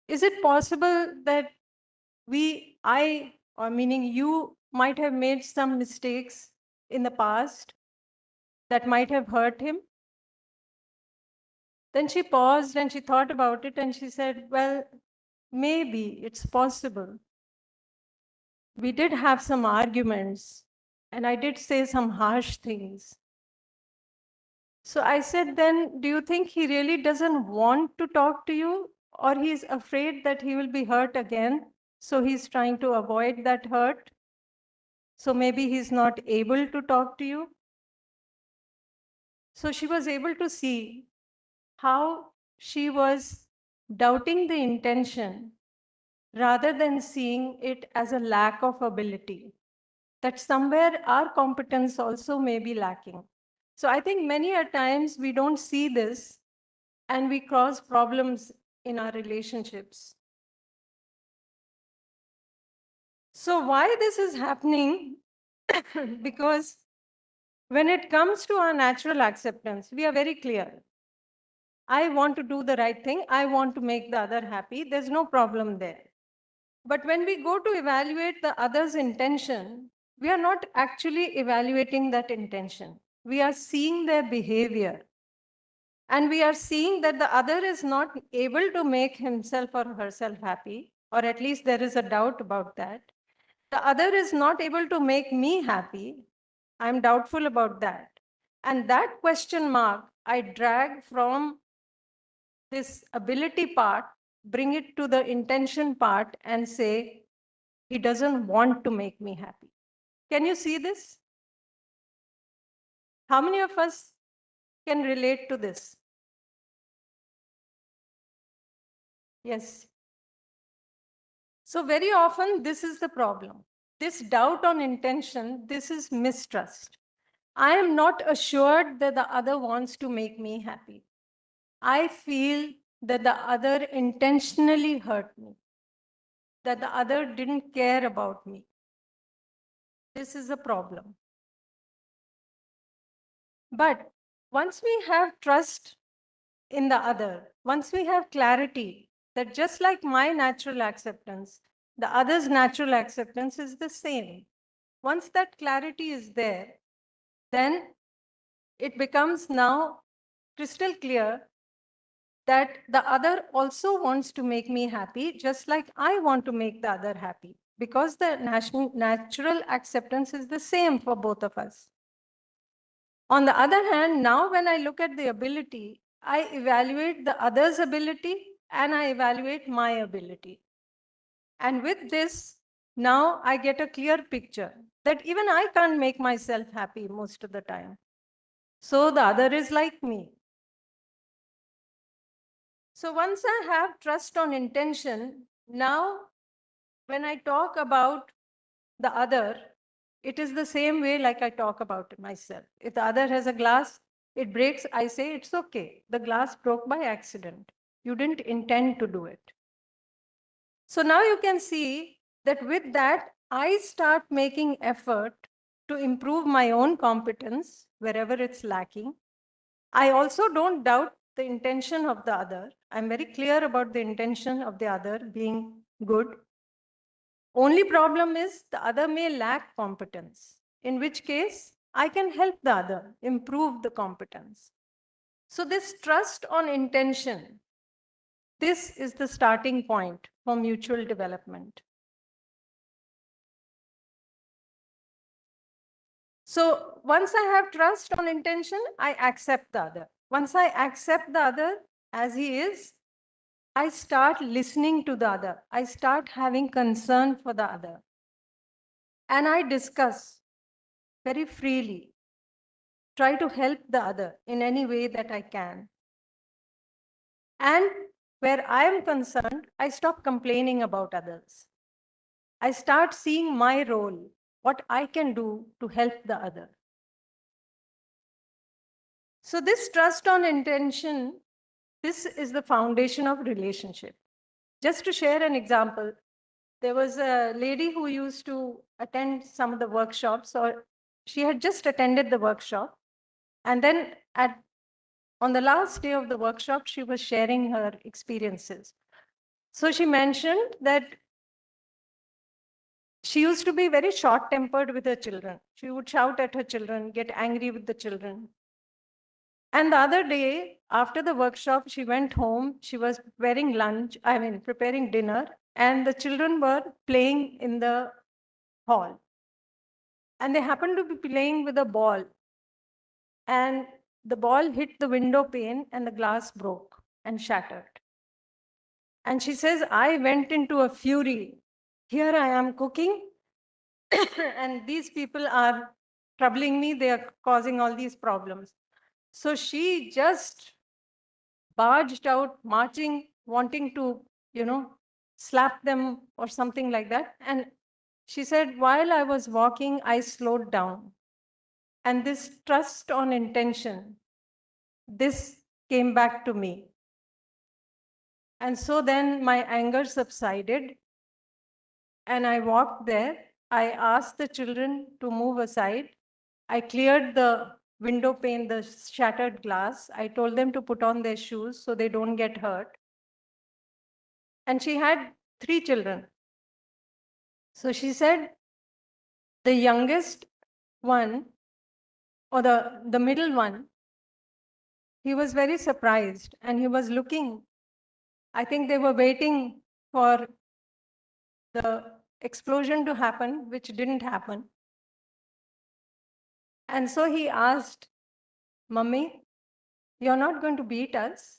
is it possible that meaning you might have made some mistakes in the past that might have hurt him? Then she paused and she thought about it and she said, well, maybe it's possible. We did have some arguments and I did say some harsh things. So I said, then do you think he really doesn't want to talk to you, or he's afraid that he will be hurt again? So he's trying to avoid that hurt. So maybe he's not able to talk to you. So she was able to see how she was doubting the intention rather than seeing it as a lack of ability, that somewhere our competence also may be lacking. So I think many a times we don't see this and we cause problems in our relationships. So why this is happening? Because when it comes to our natural acceptance, we are very clear. I want to do the right thing. I want to make the other happy. There's no problem there. But when we go to evaluate the other's intention, we are not actually evaluating that intention. We are seeing their behavior. And we are seeing that the other is not able to make himself or herself happy, or at least there is a doubt about that. The other is not able to make me happy. I'm doubtful about that. And that question mark I drag from this ability part, bring it to the intention part and say, he doesn't want to make me happy. Can you see this? How many of us can relate to this? Yes. So very often this is the problem. This doubt on intention, this is mistrust. I am not assured that the other wants to make me happy. I feel that the other intentionally hurt me, that the other didn't care about me. This is a problem. But once we have trust in the other, once we have clarity that just like my natural acceptance, the other's natural acceptance is the same. Once that clarity is there, then it becomes now crystal clear that the other also wants to make me happy, just like I want to make the other happy, because the natural acceptance is the same for both of us. On the other hand, now when I look at the ability, I evaluate the other's ability and I evaluate my ability. And with this, now I get a clear picture that even I can't make myself happy most of the time. So the other is like me. So once I have trust on intention, now when I talk about the other, it is the same way like I talk about myself. If the other has a glass, it breaks, I say it's okay. The glass broke by accident. You didn't intend to do it. So now you can see that with that, I start making effort to improve my own competence wherever it's lacking. I also don't doubt the intention of the other. I'm very clear about the intention of the other being good. Only problem is the other may lack competence, in which case I can help the other improve the competence. So this trust on intention, this is the starting point for mutual development. So once I have trust on intention, I accept the other. Once I accept the other as he is, I start listening to the other. I start having concern for the other. And I discuss very freely, try to help the other in any way that I can. And where I am concerned, I stop complaining about others. I start seeing my role, what I can do to help the other. So this trust on intention This is the foundation of relationship. Just to share an example, there was a lady who used to attend some of the workshops, or she had just attended the workshop. And then on the last day of the workshop, she was sharing her experiences. So she mentioned that she used to be very short-tempered with her children. She would shout at her children, get angry with the children. And the other day, after the workshop, she went home. She was preparing preparing dinner, and the children were playing in the hall. And they happened to be playing with a ball. And the ball hit the window pane, and the glass broke and shattered. And she says, I went into a fury. Here I am cooking, and these people are troubling me. They are causing all these problems. So she just barged out, marching, wanting to, slap them or something like that. And she said, while I was walking, I slowed down. And this trust on intention, this came back to me. And so then my anger subsided, and I walked there. I asked the children to move aside. I cleared the window pane, the shattered glass. I told them to put on their shoes so they don't get hurt. And she had 3 children. So she said, the youngest one, or the middle one, he was very surprised, and he was looking. I think they were waiting for the explosion to happen, which didn't happen. And so he asked, Mummy, you're not going to beat us?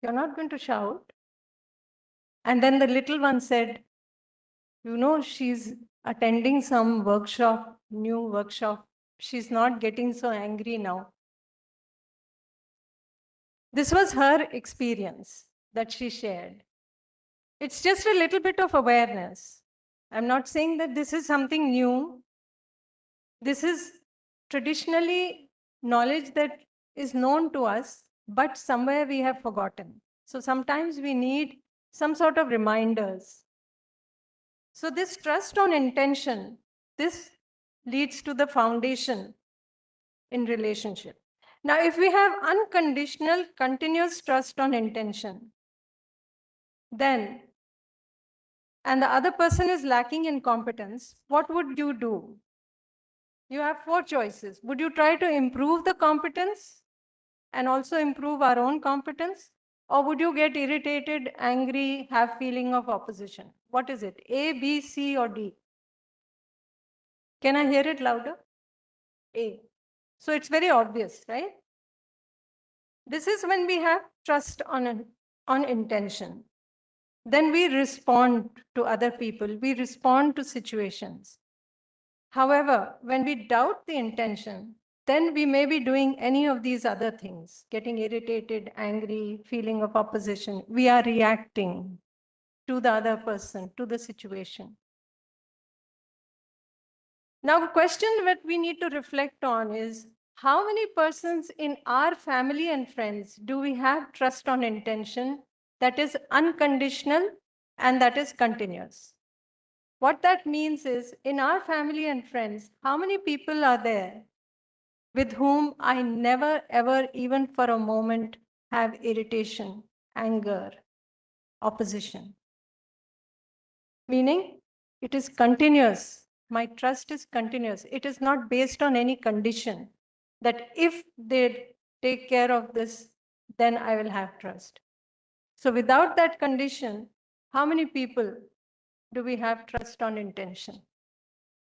You're not going to shout? And then the little one said, she's attending some workshop, new workshop. She's not getting so angry now. This was her experience that she shared. It's just a little bit of awareness. I'm not saying that this is something new. This is traditionally knowledge that is known to us, but somewhere we have forgotten. So sometimes we need some sort of reminders. So this trust on intention, this leads to the foundation in relationship. Now, if we have unconditional, continuous trust on intention, then, and the other person is lacking in competence, what would you do? You have 4 choices. Would you try to improve the competence and also improve our own competence? Or would you get irritated, angry, have feeling of opposition? What is it? A, B, C, or D? Can I hear it louder? A. So it's very obvious, right? This is when we have trust on intention. Then we respond to other people. We respond to situations. However, when we doubt the intention, then we may be doing any of these other things, getting irritated, angry, feeling of opposition. We are reacting to the other person, to the situation. Now, the question that we need to reflect on is, how many persons in our family and friends do we have trust on intention that is unconditional and that is continuous? What that means is, in our family and friends, how many people are there with whom I never, ever, even for a moment, have irritation, anger, opposition? Meaning, it is continuous. My trust is continuous. It is not based on any condition that if they take care of this, then I will have trust. So without that condition, how many people do we have trust on intention?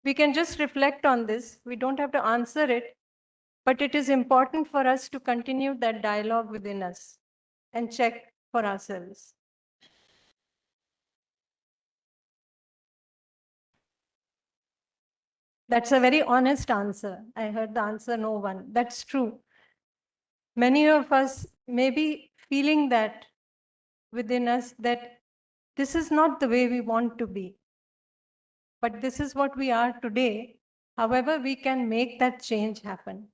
We can just reflect on this. We don't have to answer it, but it is important for us to continue that dialogue within us and check for ourselves. That's a very honest answer. I heard the answer, no one. That's true. Many of us may be feeling that within us, that this is not the way we want to be, but this is what we are today. However, we can make that change happen.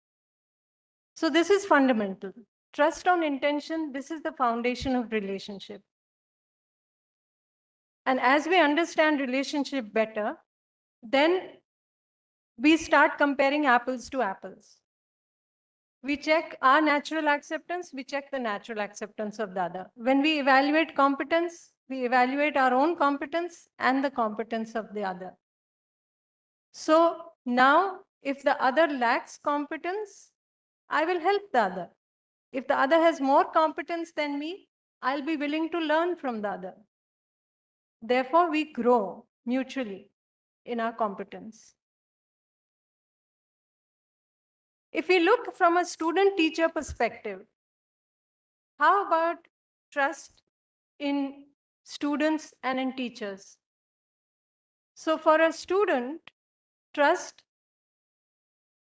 So this is fundamental. trust on intention, this is the foundation of relationship. And as we understand relationship better, then we start comparing apples to apples. We check our natural acceptance, we check the natural acceptance of the other. When we evaluate competence, we evaluate our own competence and the competence of the other. So now, if the other lacks competence, I will help the other. If the other has more competence than me, I'll be willing to learn from the other. Therefore, we grow mutually in our competence. If we look from a student-teacher perspective, how about trust in students and in teachers? So for a student, trust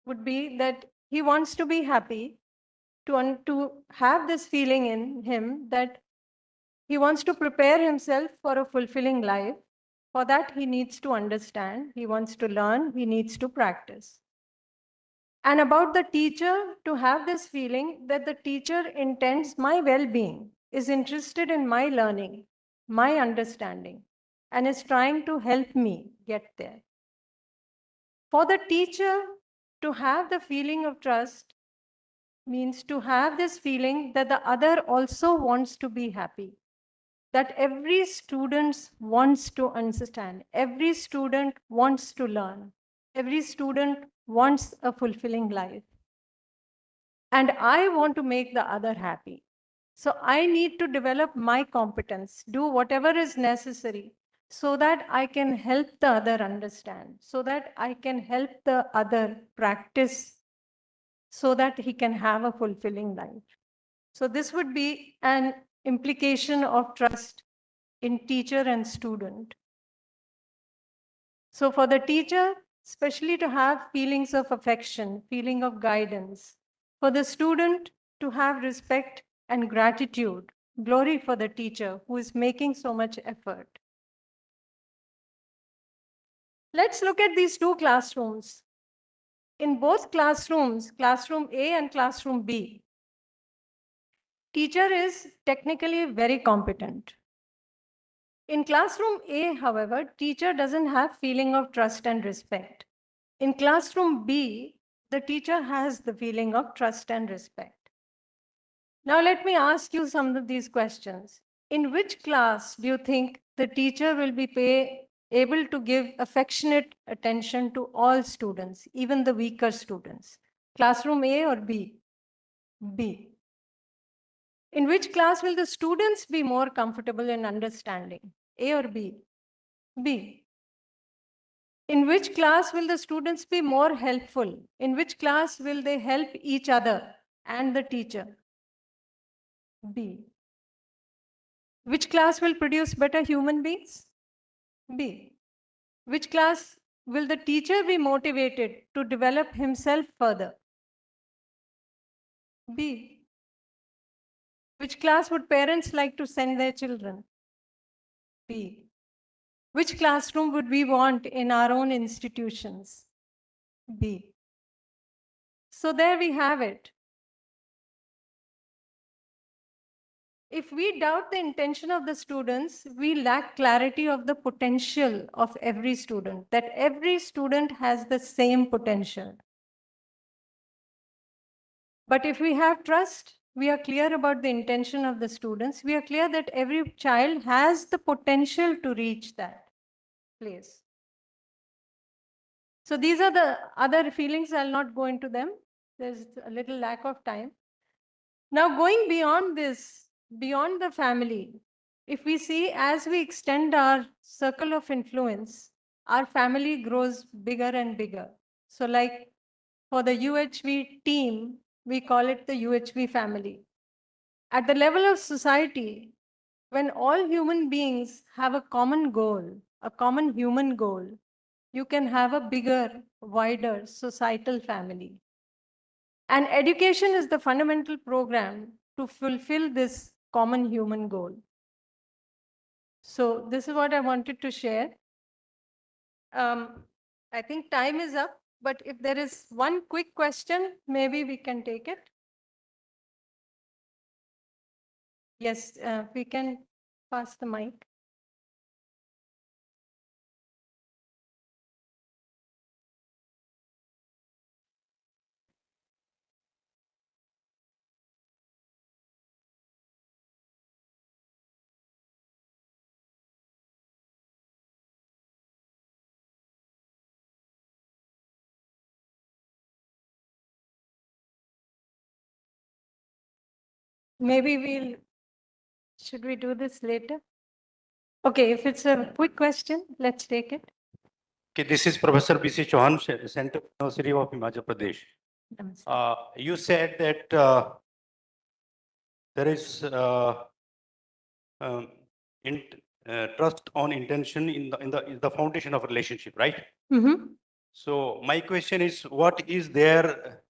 would be that he wants to be happy, to have this feeling in him that he wants to prepare himself for a fulfilling life. For that, he needs to understand, he wants to learn, he needs to practice. And about the teacher, to have this feeling that the teacher intends my well-being, is interested in my learning, my understanding, and is trying to help me get there. For the teacher to have the feeling of trust means to have this feeling that the other also wants to be happy, that every student wants to understand, every student wants to learn, every student wants a fulfilling life. And I want to make the other happy. So I need to develop my competence, do whatever is necessary so that I can help the other understand, so that I can help the other practice, so that he can have a fulfilling life. So this would be an implication of trust in teacher and student. So for the teacher, especially to have feelings of affection, feeling of guidance. For the student to have respect and gratitude, glory for the teacher who is making so much effort. Let's look at these two classrooms. In both classrooms, classroom A and classroom B, teacher is technically very competent. In classroom A, however, teacher doesn't have feeling of trust and respect. In classroom B, the teacher has the feeling of trust and respect. Now let me ask you some of these questions. In which class do you think the teacher will be able to give affectionate attention to all students, even the weaker students? Classroom A or B? B. In which class will the students be more comfortable in understanding? A or B? B. In which class will the students be more helpful? In which class will they help each other and the teacher? B. Which class will produce better human beings? B. Which class will the teacher be motivated to develop himself further? B. Which class would parents like to send their children? B. Which classroom would we want in our own institutions? B. So there we have it. If we doubt the intention of the students, we lack clarity of the potential of every student, that every student has the same potential. But if we have trust, we are clear about the intention of the students. We are clear that every child has the potential to reach that place. So these are the other feelings. I'll not go into them. There's a little lack of time. Now going beyond this, beyond the family, if we see as we extend our circle of influence, our family grows bigger and bigger. So like for the UHV team, we call it the UHV family. At the level of society, when all human beings have a common goal, a common human goal, you can have a bigger, wider societal family. And education is the fundamental program to fulfill this common human goal. So this is what I wanted to share. I think time is up, but if there is one quick question, maybe we can take it. Yes, we can pass the mic. Maybe should we do this later? Okay, if it's a quick question, let's take it. Okay, this is Professor B.C. Chauhan, Center University of Himachal Pradesh. Namaste. You said that there is um, trust on intention in the foundation of relationship, right? Mhm. So my question is, what is there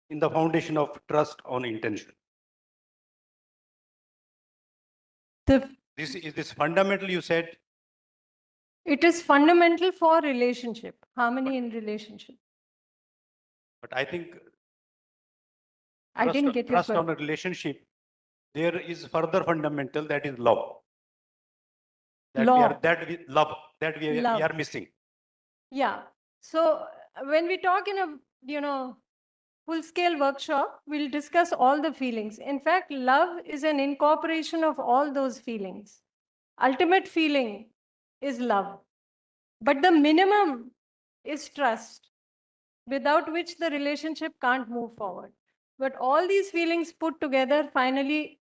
in the foundation of trust on intention? Is this fundamental? You said. It is fundamental for relationship, harmony in relationship. But I think I didn't get your trust on question. a relationship. There is further fundamental, that is love. Love. We are missing. Yeah. So when we talk in a, full-scale workshop, we'll discuss all the feelings. In fact, love is an incorporation of all those feelings. Ultimate feeling is love. But the minimum is trust, without which the relationship can't move forward. But all these feelings put together finally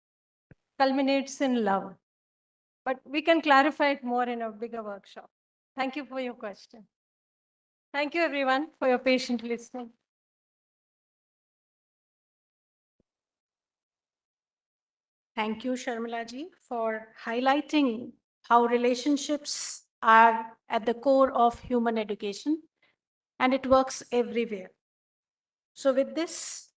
culminates in love. But we can clarify it more in a bigger workshop. Thank you for your question. Thank you, everyone, for your patient listening. Thank you, Sharmila ji, for highlighting how relationships are at the core of human education, and it works everywhere. So with this,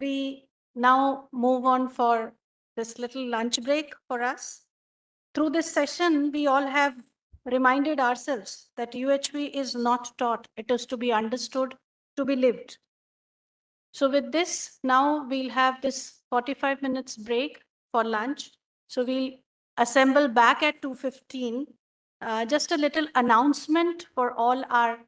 we now move on for this little lunch break for us. Through this session, we all have reminded ourselves that UHV is not taught, it is to be understood, to be lived. So with this, now we'll have this 45 minutes break for lunch. So we'll assemble back at 2:15. Just a little announcement for all our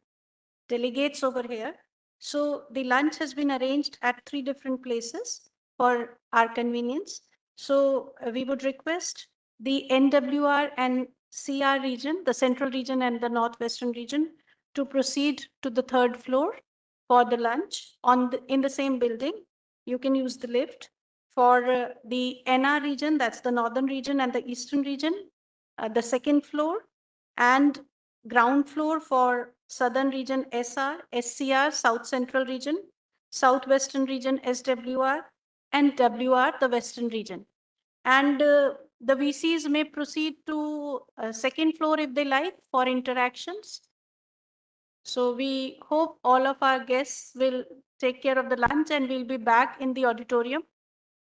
delegates over here. So the lunch has been arranged at 3 different places for our convenience. So we would request the NWR and CR region, the central region and the northwestern region, to proceed to the 3rd floor for the lunch in the same building. You can use the lift. For the NR region, that's the northern region and the eastern region, the 2nd floor, and ground floor for southern region SR, SCR, south central region, southwestern region SWR, and WR, the western region. And the VCs may proceed to 2nd floor if they like for interactions. So we hope all of our guests will take care of the lunch, and we'll be back in the auditorium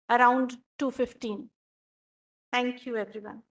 around 2:15. Thank you, everyone.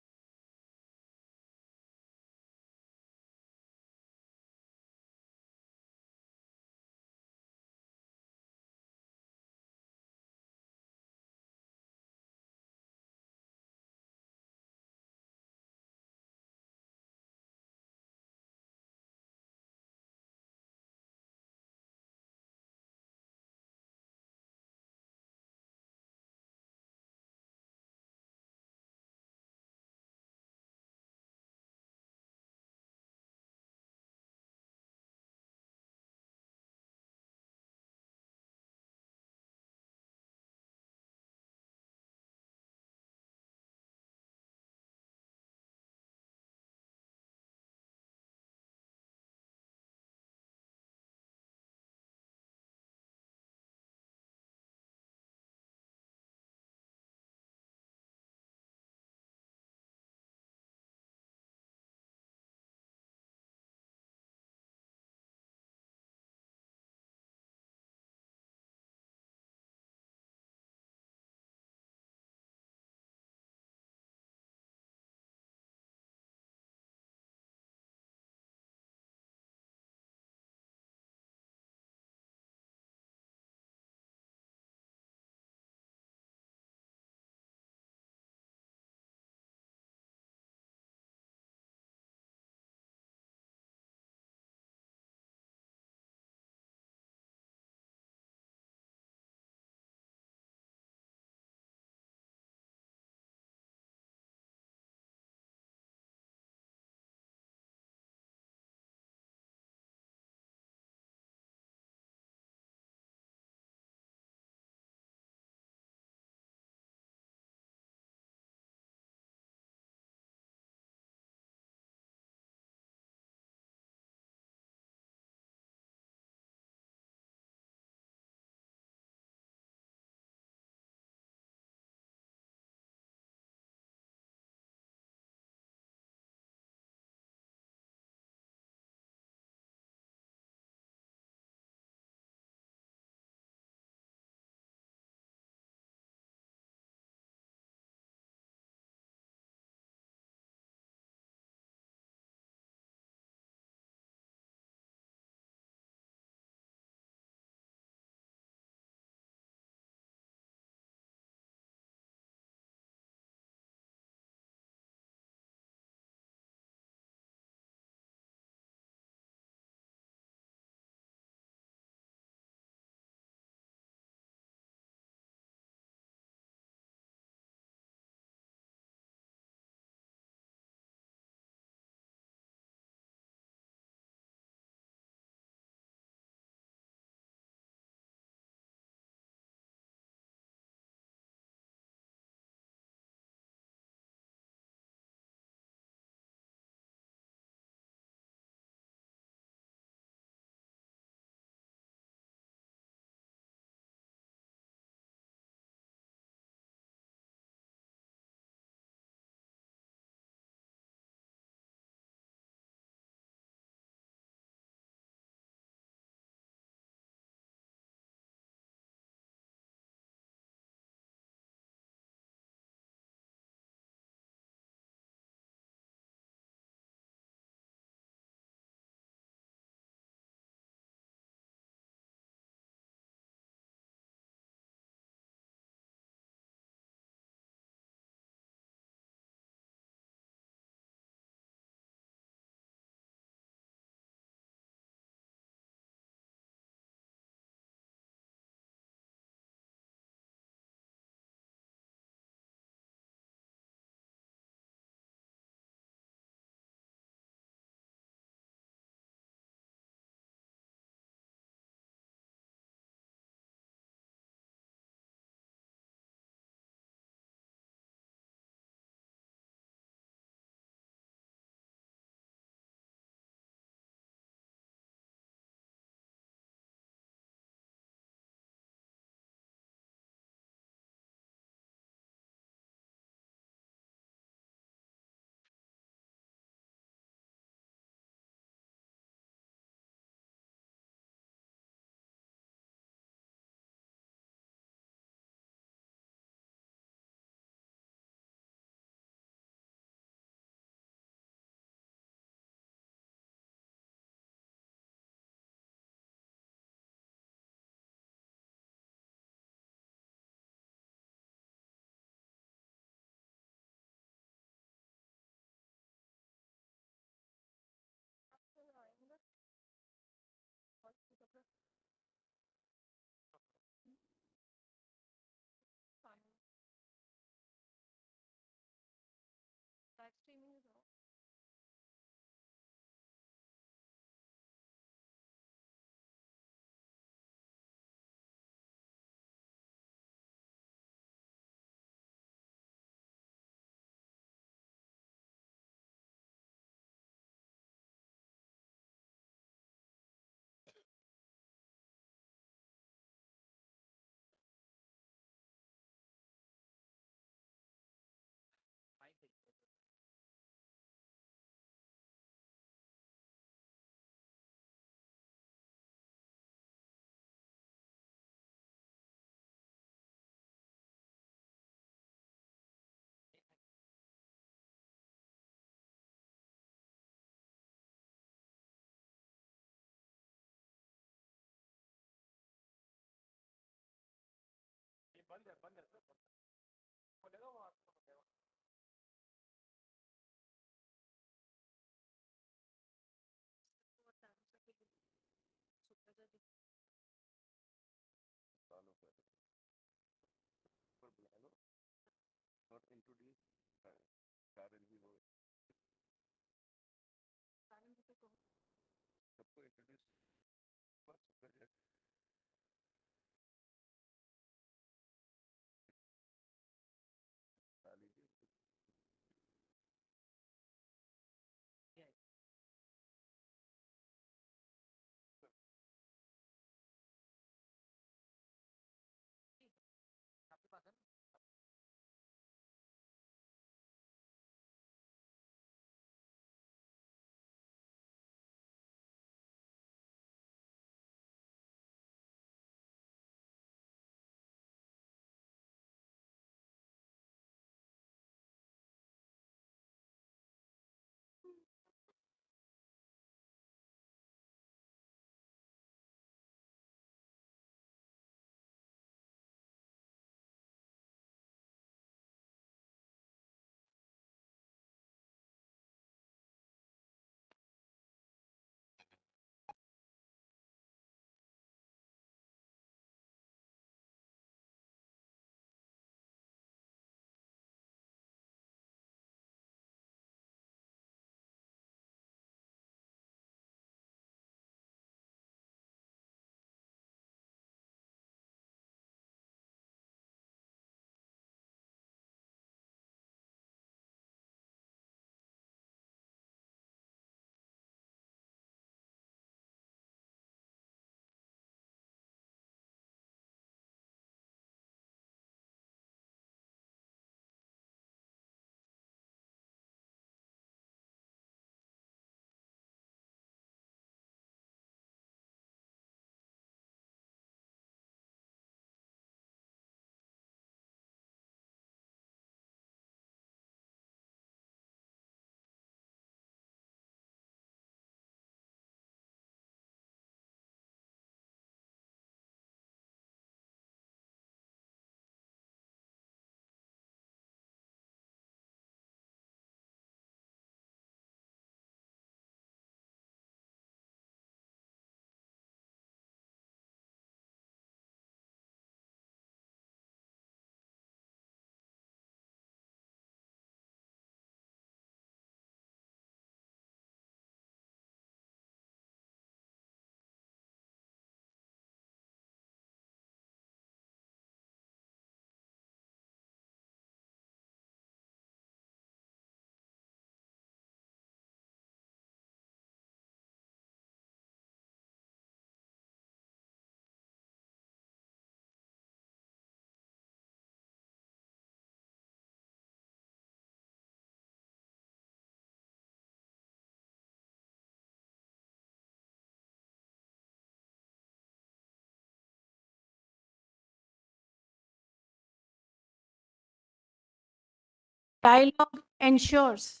Dialogue ensures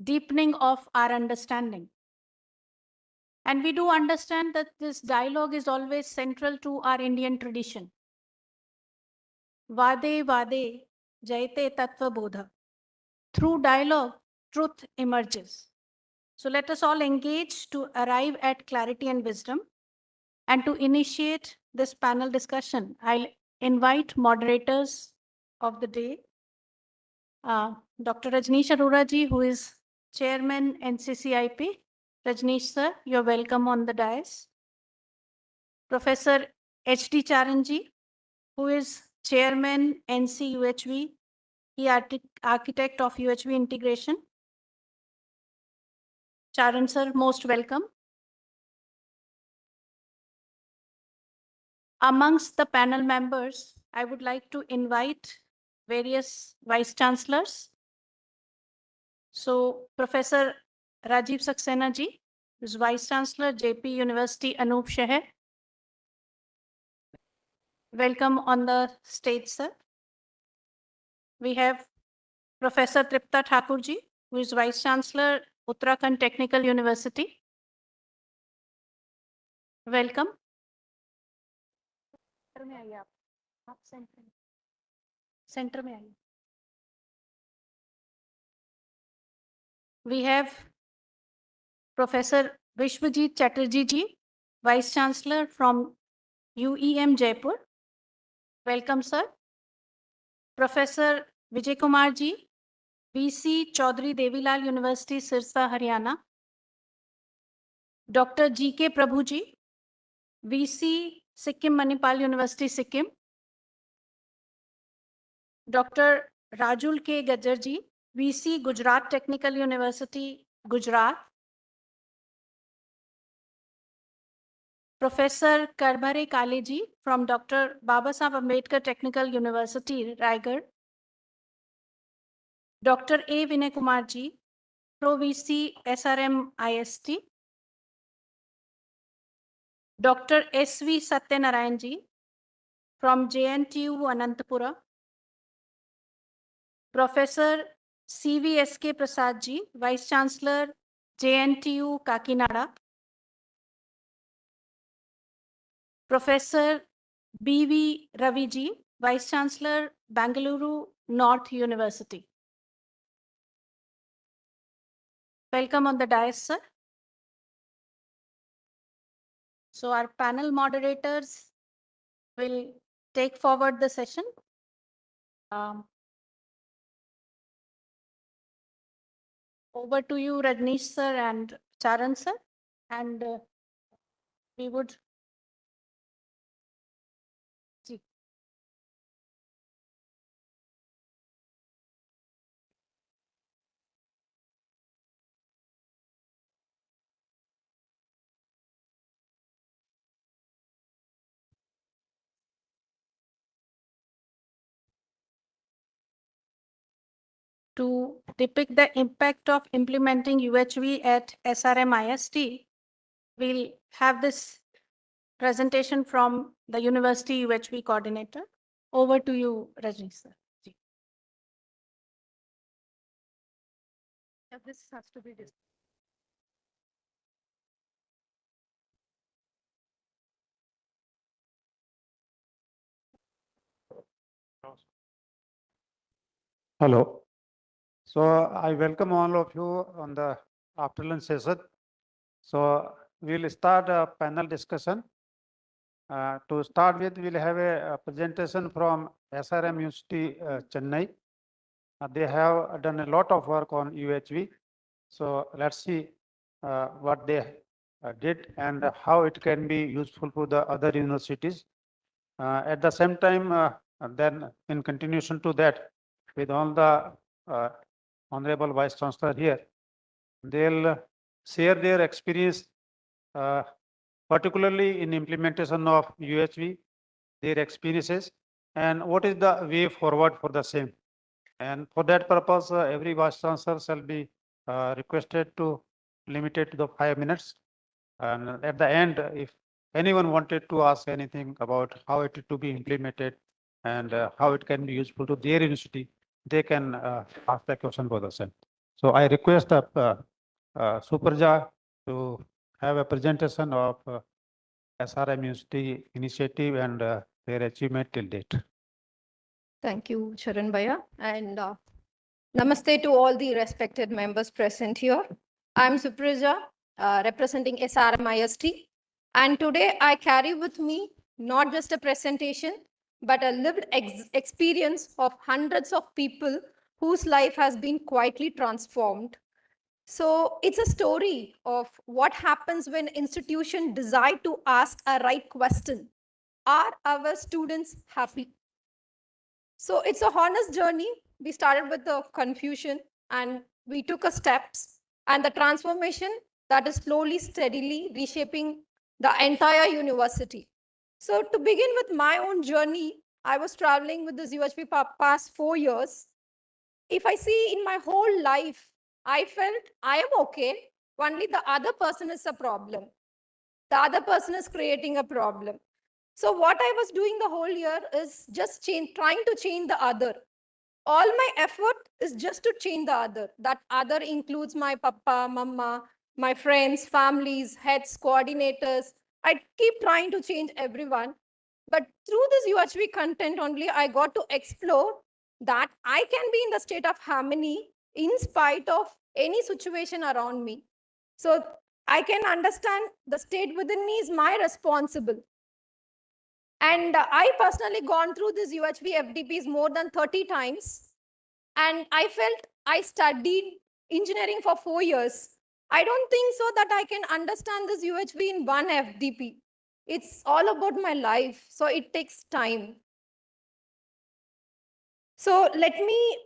deepening of our understanding. And we do understand that this dialogue is always central to our Indian tradition. Vade Vade Jayate Tattva Bodha. Through dialogue, truth emerges. So let us all engage to arrive at clarity and wisdom. And to initiate this panel discussion, I'll invite moderators of the day. Dr. Rajneesh Arora ji, who is Chairman NCCIP. Rajneesh sir, you're welcome on the dais. Professor H.D. Charan ji, who is Chairman NC-UHV, he architect of UHV integration. Charan sir, most welcome. Amongst the panel members, I would like to invite various vice chancellors. So Professor Rajiv Saxena ji, who is Vice Chancellor, JP University, Anup Sheher. Welcome on the stage, sir. We have Professor Tripta Thakur ji, who is Vice Chancellor, Uttarakhand Technical University. Welcome. Centre में आइए. We have Professor Vishwajit Chatterjee ji, Vice Chancellor from UEM Jaipur. Welcome, sir. Professor Vijay Kumar ji, VC Chaudhary Devilal University, Sirsa, Haryana. Dr. G.K. Prabhu ji, VC Sikkim Manipal University, Sikkim. Dr. Rajul K. Gajjar ji, VC Gujarat Technical University, Gujarat. Professor Karbhare Kale ji from Dr. Babasaheb Ambedkar Technical University, Raigad. Dr. A. Vinay Kumar ji, Pro VC SRM IST. Dr. S.V. Satyanarayan ji from JNTU Anantapura. Professor C.V.S.K. Prasad ji, Vice Chancellor JNTU Kakinada. Professor B.V. Ravi ji, Vice Chancellor Bangalore North University. Welcome on the dais, sir. So our panel moderators will take forward the session. Over to you, Rajneesh sir and Charan sir. And we would. Ji. To depict the impact of implementing UHV at SRM-IST, we'll have this presentation from the University UHV coordinator. Over to you, Rajneesh sir. Ji. Yeah, this has to be discussed. Hello. So I welcome all of you on the afternoon session. So we'll start a panel discussion. To start with, we'll have a presentation from SRM University, Chennai. They have done a lot of work on UHV. So let's see what they did and how it can be useful to the other universities. At the same time, then in continuation to that, with all the Honorable Vice Chancellor here, they'll share their experience, particularly in implementation of UHV, their experiences, and what is the way forward for the same. And for that purpose, every Vice Chancellor shall be requested to limit it to the 5 minutes. And at the end, if anyone wanted to ask anything about how it is to be implemented and how it can be useful to their university, they can ask the question for the same. So I request Suparja to have a presentation of SRM University initiative and their achievement till date. Thank you, Charan Bhaiya. And namaste to all the respected members present here. I'm Supraja, representing SRM-IST. And today I carry with me not just a presentation, but a lived experience of hundreds of people whose life has been quietly transformed. So it's a story of what happens when institutions decide to ask a right question. Are our students happy? So it's a honest journey. We started with the confusion and we took a steps and the transformation that is slowly, steadily reshaping the entire university. So to begin with my own journey, I was traveling with this UHP past 4 years. If I see in my whole life, I felt I am okay. Only the other person is a problem. The other person is creating a problem. So what I was doing the whole year is just trying to change the other. All my effort is just to change the other. That other includes my papa, mama, my friends, families, heads, coordinators. I keep trying to change everyone. But through this UHV content only, I got to explore that I can be in the state of harmony in spite of any situation around me. So I can understand the state within me is my responsible. And I personally gone through this UHV FDPs more than 30 times. And I felt I studied engineering for 4 years. I don't think so that I can understand this UHV in one FDP. It's all about my life, so it takes time. So let me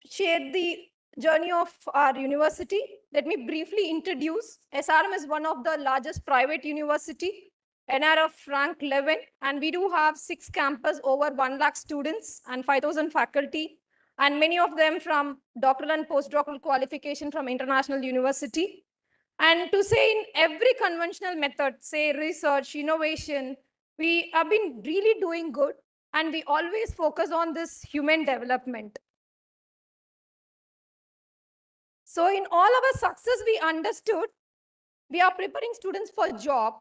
share the journey of our university. Let me briefly introduce. SRM is one of the largest private university, NR of rank 11, and we do have 6 campus, over 1 lakh students and 5,000 faculty, and many of them from doctoral and postdoctoral qualification from international university. And to say in every conventional method, say research, innovation, we have been really doing good, and we always focus on this human development. So in all our success, we understood we are preparing students for job,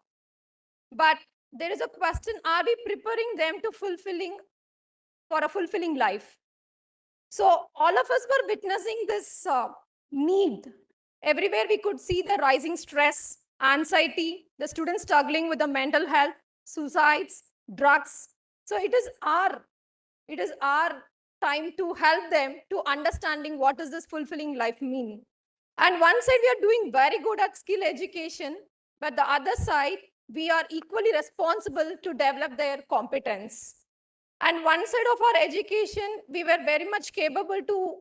but there is a question, are we preparing them to for a fulfilling life? So all of us were witnessing this need. Everywhere we could see the rising stress, anxiety, the students struggling with the mental health, suicides, drugs. So it is our time to help them to understanding what does this fulfilling life mean. And one side we are doing very good at skill education, but the other side we are equally responsible to develop their competence. And one side of our education, we were very much capable to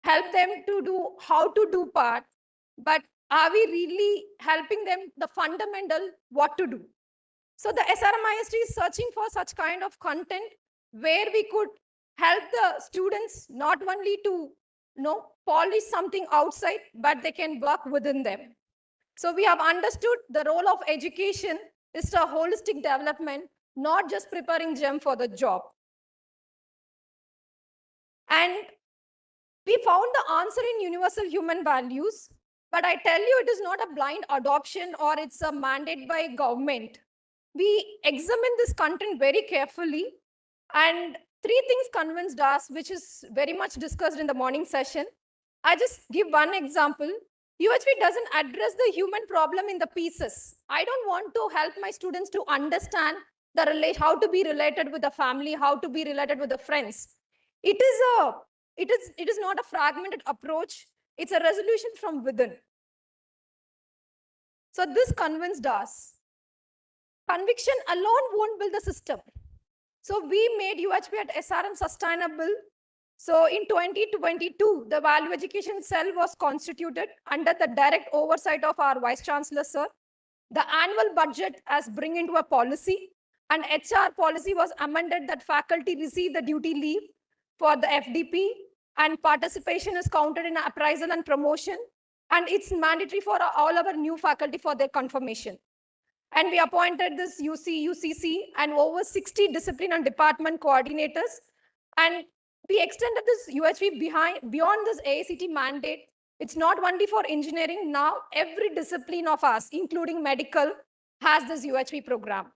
help them to do how to do part, but are we really helping them the fundamental what to do? So the SRMIST is searching for such kind of content where we could help the students not only to polish something outside, but they can work within them. So we have understood the role of education is a holistic development, not just preparing them for the job. And we found the answer in universal human values, but I tell you, it is not a blind adoption or it's a mandate by government. We examine this content very carefully, and 3 things convinced us, which is very much discussed in the morning session. I just give one example. UHV doesn't address the human problem in the pieces. I don't want to help my students to understand how to be related with the family, how to be related with the friends. It is not a fragmented approach. It's a resolution from within. So this convinced us. Conviction alone won't build the system. So we made UHV at SRM sustainable. So in 2022, the value education cell was constituted under the direct oversight of our Vice-Chancellor, sir. The annual budget has bring into a policy, and HR policy was amended that faculty receive the duty leave for the FDP, and participation is counted in appraisal and promotion, and it's mandatory for all our new faculty for their confirmation. And we appointed this UC, UCC, and over 60 discipline and department coordinators. And we extended this UHV beyond this AICT mandate. It's not only for engineering. Now, every discipline of us, including medical, has this UHV program.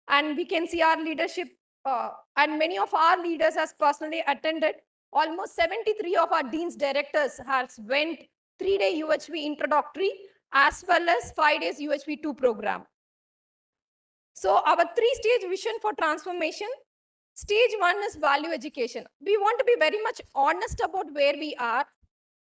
And we can see our leadership, and many of our leaders has personally attended. Almost 73 of our deans directors has went 3-day UHV introductory, as well as 5 days UHV 2 program. So our 3-stage vision for transformation. Stage 1 is value education. We want to be very much honest about where we are.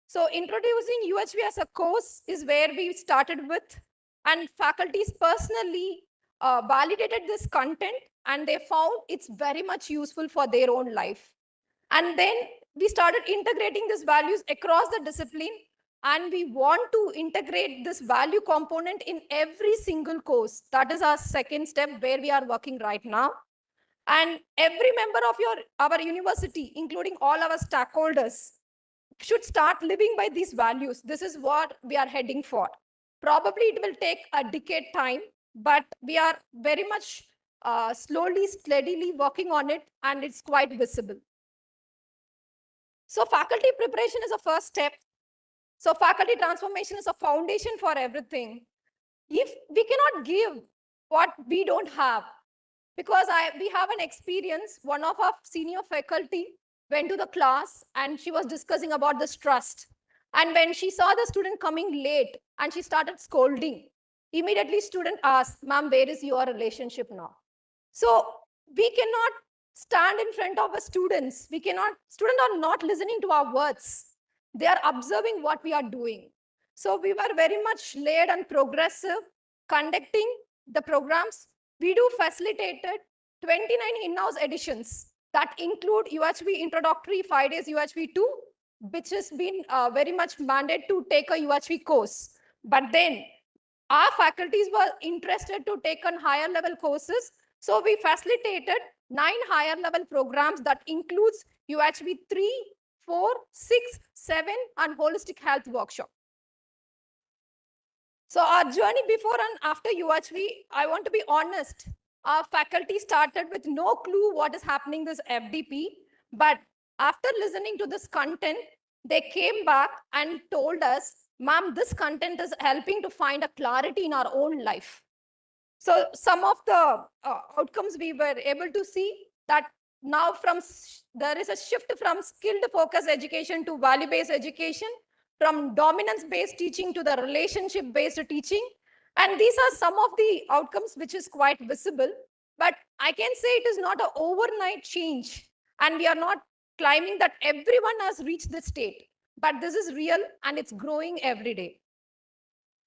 So introducing UHV as a course is where we started with, and faculties personally validated this content, and they found it's very much useful for their own life. And then we started integrating these values across the discipline, and we want to integrate this value component in every single course. That is our second step where we are working right now. And every member of our university, including all our stakeholders, should start living by these values. This is what we are heading for. Probably it will take a decade time, but we are very much slowly, steadily working on it, and it's quite visible. So faculty preparation is a first step. So faculty transformation is a foundation for everything. If we cannot give what we don't have, because we have an experience, one of our senior faculty, went to the class and she was discussing about this trust. And when she saw the student coming late and she started scolding, immediately student asked, "Ma'am, where is your relationship now?" So we cannot stand in front of the students. Students are not listening to our words. They are observing what we are doing. So we were very much laid and progressive, conducting the programs. We do facilitated 29 in-house editions that include UHV introductory 5 days UHV 2, which has been very much mandated to take a UHV course. But then our faculties were interested to take on higher level courses. So we facilitated 9 higher level programs that includes UHV 3, 4, 6, 7 and holistic health workshop. So our journey before and after UHV, I want to be honest, our faculty started with no clue what is happening this FDP. But after listening to this content, they came back and told us, "Ma'am, this content is helping to find a clarity in our own life." So some of the outcomes we were able to see that now there is a shift from skilled focused education to value-based education, from dominance-based teaching to the relationship-based teaching. And these are some of the outcomes which is quite visible. But I can say it is not an overnight change. And we are not claiming that everyone has reached this state. But this is real and it's growing every day.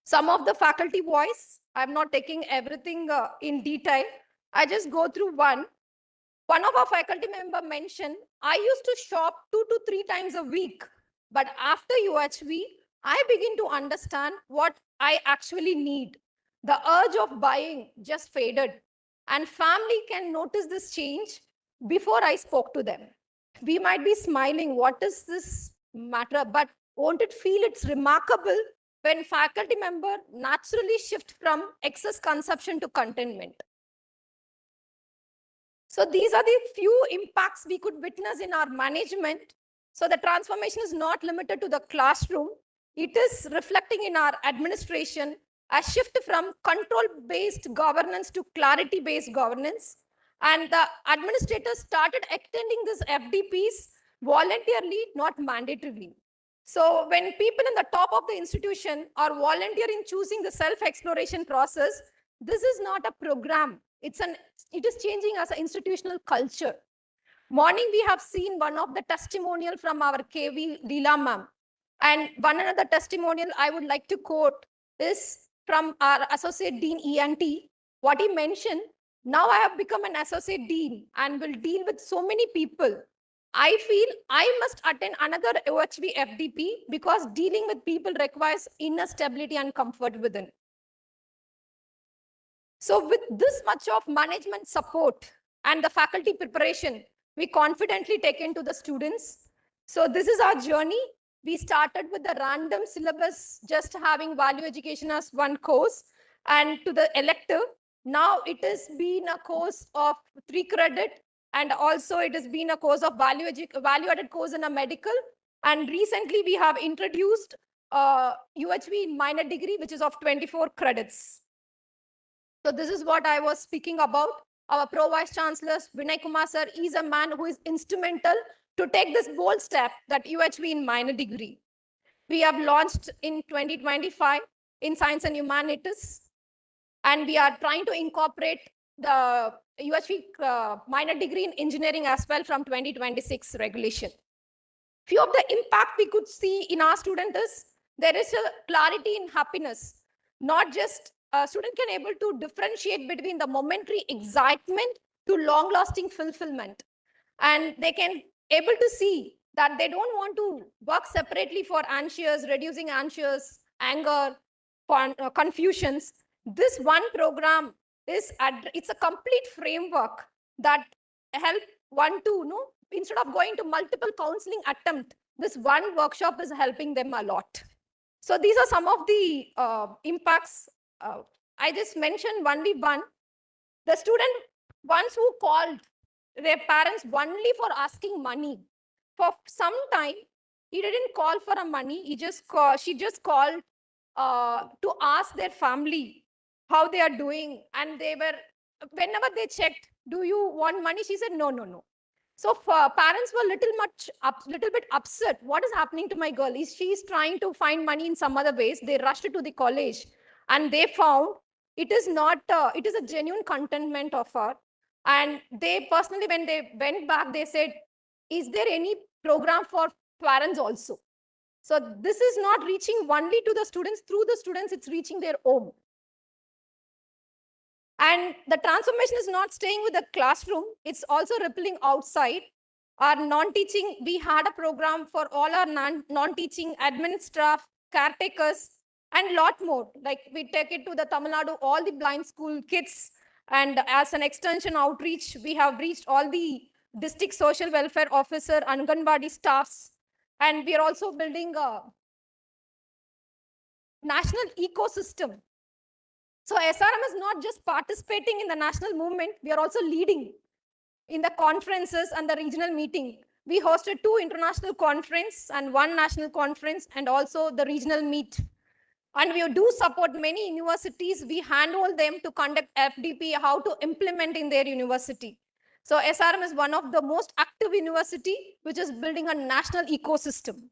Some of the faculty voice, I'm not taking everything in detail. I just go through one. One of our faculty member mentioned, "I used to shop 2 to 3 times a week. But after UHV, I begin to understand what I actually need. The urge of buying just faded. And family can notice this change before I spoke to them." We might be smiling, what is this matter? But won't it feel it's remarkable when faculty member naturally shift from excess consumption to contentment? So these are the few impacts we could witness in our management. So the transformation is not limited to the classroom. It is reflecting in our administration, a shift from control-based governance to clarity-based governance. And the administrators started extending these FDPs voluntarily, not mandatorily. So when people in the top of the institution are volunteering choosing the self-exploration process, this is not a program. It is changing as an institutional culture. Morning, we have seen one of the testimonial from our KV Leela ma'am. And one another testimonial I would like to quote is from our Associate Dean ENT. What he mentioned, "Now I have become an Associate Dean and will deal with so many people. I feel I must attend another OHV FDP because dealing with people requires inner stability and comfort within." So with this much of management support and the faculty preparation, we confidently take into the students. So this is our journey. We started with the random syllabus, just having value education as one course, and to the elective. Now it has been a course of 3 credit, and also it has been a course of value-added course in a medical. And recently we have introduced UHV in minor degree, which is of 24 credits. So this is what I was speaking about. Our Pro Vice Chancellor, Vinay Kumar sir, is a man who is instrumental to take this bold step that UHV in minor degree. We have launched in 2025 in Science and Humanities, and we are trying to incorporate the UHV minor degree in engineering as well from 2026 regulation. Few of the impact we could see in our students is there is a clarity in happiness. Not just a student can able to differentiate between the momentary excitement to long-lasting fulfillment. And they can able to see that they don't want to work separately for anxious, reducing anxious, anger, confusions. This one program is it's a complete framework that help one to instead of going to multiple counseling attempt, this one workshop is helping them a lot. So these are some of the impacts. I just mentioned only one. The student once who called their parents only for asking money. For some time, he didn't call for a money. She just called to ask their family how they are doing. And whenever they checked, "Do you want money?" She said, "No, no, no." So parents were little bit upset. What is happening to my girl? Is she's trying to find money in some other ways? They rushed to the college and they found it is not, it is a genuine contentment of her. And they personally, when they went back, they said, is there any program for parents also? So this is not reaching only to the students, through the students, it's reaching their home. And the transformation is not staying with the classroom, it's also rippling outside. Our non-teaching, we had a program for all our non-teaching admin staff, caretakers, and lot more. Like we take it to the Tamil Nadu, all the blind school kids. And as an extension outreach, we have reached all the district social welfare officer, Anganwadi staffs. And we are also building a national ecosystem. So SRM is not just participating in the national movement, we are also leading in the conferences and the regional meeting. We hosted 2 international conferences and 1 national conference and also the regional meet. And we do support many universities. We handhold them to conduct FDP, how to implement in their university. So SRM is one of the most active university which is building a national ecosystem.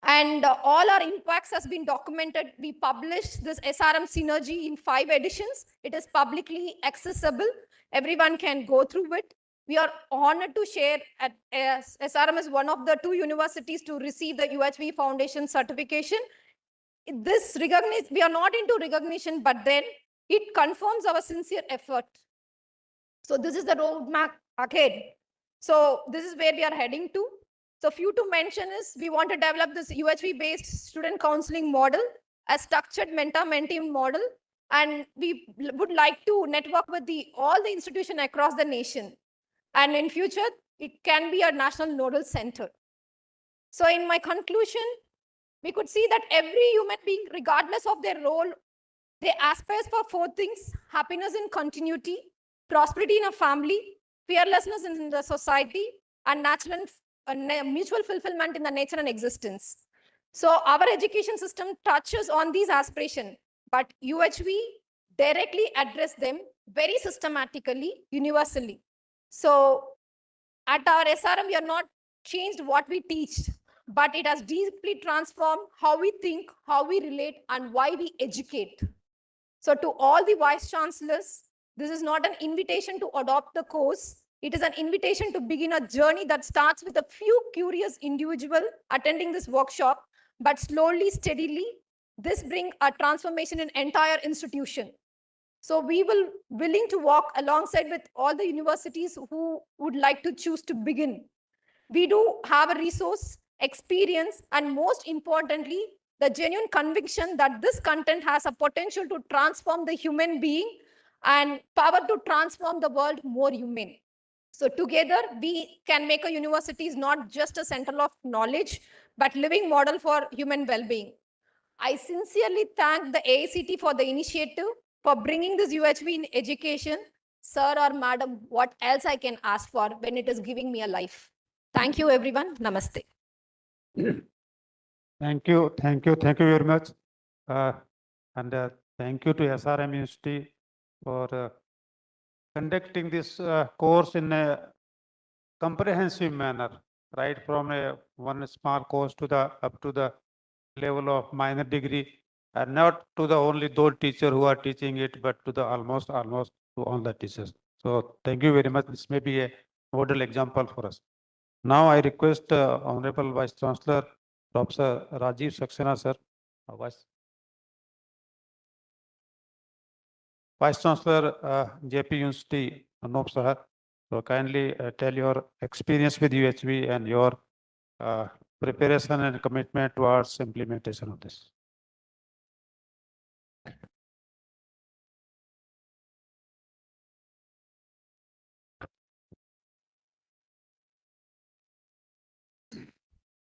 And all our impacts has been documented. We published this SRM Synergy in 5 editions. It is publicly accessible. Everyone can go through it. We are honored to share at SRM is one of the 2 universities to receive the UHV Foundation certification. This recognition, we are not into recognition, but then it confirms our sincere effort. So this is the roadmap ahead. So this is where we are heading to. So few to mention is we want to develop this UHV-based student counseling model, a structured mentor-mentee model, and we would like to network with all the institutions across the nation. And in future, it can be a national nodal center. So in my conclusion, we could see that every human being, regardless of their role, they aspire for 4 things: happiness in continuity, prosperity in a family, fearlessness in the society, and natural mutual fulfillment in the nature and existence. So our education system touches on these aspirations, but UHV directly address them very systematically, universally. So at our SRM, we are not changed what we teach, but it has deeply transformed how we think, how we relate, and why we educate. So to all the vice chancellors, this is not an invitation to adopt the course. It is an invitation to begin a journey that starts with a few curious individuals attending this workshop, but slowly, steadily, this brings a transformation in entire institution. So we will willing to walk alongside with all the universities who would like to choose to begin. We do have a resource, experience, and most importantly, the genuine conviction that this content has a potential to transform the human being and power to transform the world more human. So together, we can make a university is not just a center of knowledge, but living model for human well-being. I sincerely thank the AICT for the initiative, for bringing this UHV in education. Sir or madam, what else I can ask for when it is giving me a life? Thank you, everyone. Namaste. Thank you very much. And thank you to SRM University for conducting this course in a comprehensive manner, right from one small course to up to the level of minor degree, and not to the only those teachers who are teaching it, but to the almost to all the teachers. So thank you very much. This may be a model example for us. Now I request Honorable Vice Chancellor Professor Rajiv Saxena, sir. Vice Chancellor JP University, Anup sir. So kindly tell your experience with UHV and your preparation and commitment towards implementation of this.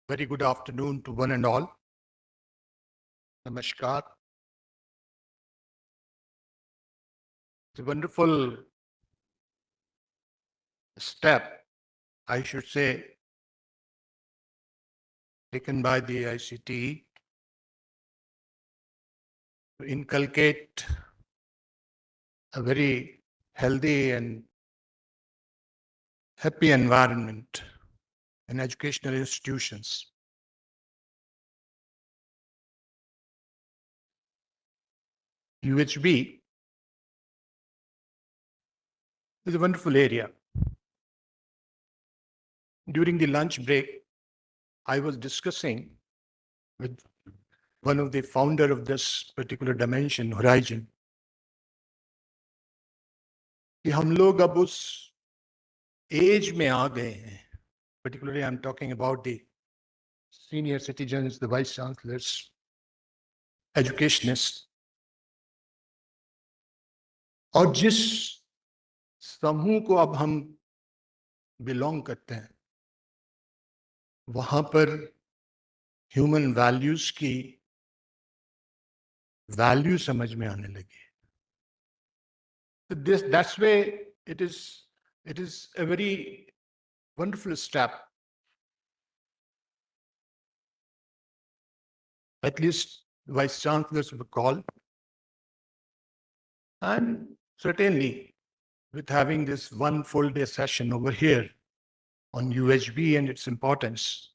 Very good afternoon to one and all. Namaskar. It's a wonderful step, I should say, taken by the ICT to inculcate a very healthy and happy environment in educational institutions. UHB is a wonderful area. During the lunch break, I was discussing with one of the founder of this particular dimension, Horizon, कि हम लोग अब उस as में आ गए हैं, particularly I'm talking about the senior citizens, the vice chancellors, educationists, और जिस समूह को अब हम बिलोंग करते हैं वहां पर ह्यूमन वैल्यूज की वैल्यू समझ में आने लगी. That's why it is a very wonderful step. At least vice chancellors were called, and certainly with having this one full day session over here on UHB and its importance,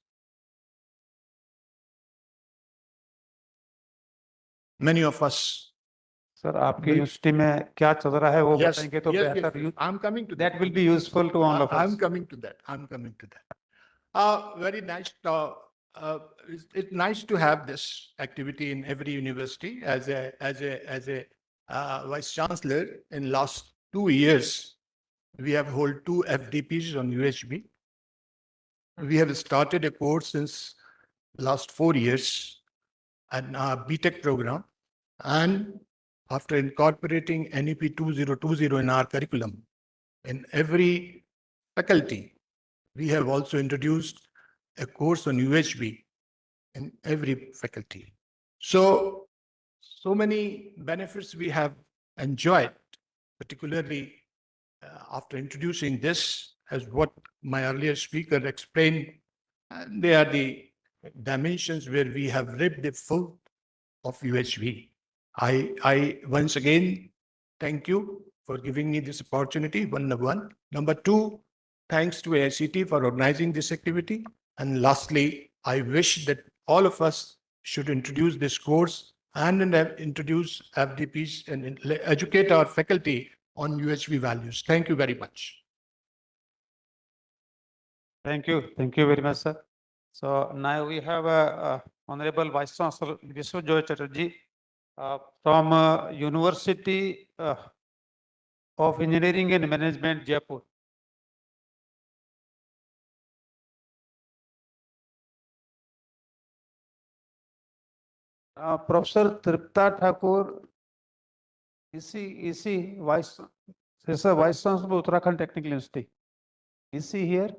many of us. Sir, आपकी university में क्या चल रहा है वो बताएंगे तो बेहतर. I'm coming to that will be useful to all of us. I'm coming to that. Very nice. It's nice to have this activity in every university. As a vice chancellor, in last 2 years, we have held 2 FDPs on UHB. We have started a course since last 4 years, an BTech program, and after incorporating NEP 2020 in our curriculum, in every faculty, we have also introduced a course on UHB in every faculty. So many benefits we have enjoyed, particularly after introducing this, as what my earlier speaker explained. They are the dimensions where we have reaped the fruit of UHB. I once again thank you for giving me this opportunity, number one. Number two, thanks to AICT for organizing this activity. And lastly, I wish that all of us should introduce this course and introduce FDPs and educate our faculty on UHB values. Thank you very much. Thank you very much, sir. So now we have Honorable Vice Chancellor Vishwajoy Chatterjee from University of Engineering and Management, Jaipur. Professor Tripta Thakur, is he Vice Chancellor of Uttarakhand Technical University? Is he here?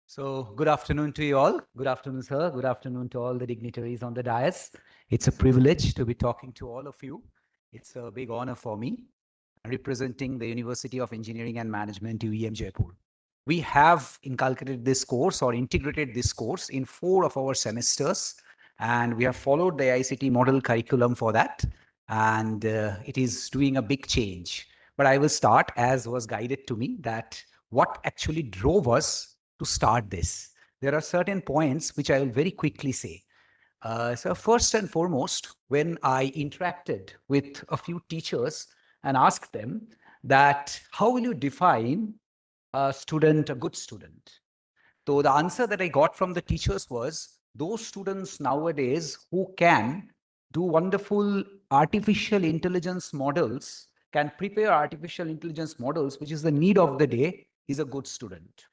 So good afternoon to you all. Good afternoon, sir. Good afternoon to all the dignitaries on the dais. It's a privilege to be talking to all of you. It's a big honor for me, representing the University of Engineering and Management, UEM Jaipur. We have inculcated this course or integrated this course in 4 of our semesters, and we have followed the ICT model curriculum for that, and it is doing a big change. But I will start, as was guided to me, that what actually drove us to start this. There are certain points which I will very quickly say. So first and foremost, when I interacted with a few teachers and asked them that, how will you define a student, a good student? So the answer that I got from the teachers was, those students nowadays who can do wonderful artificial intelligence models, can prepare artificial intelligence models, which is the need of the day, is a good student.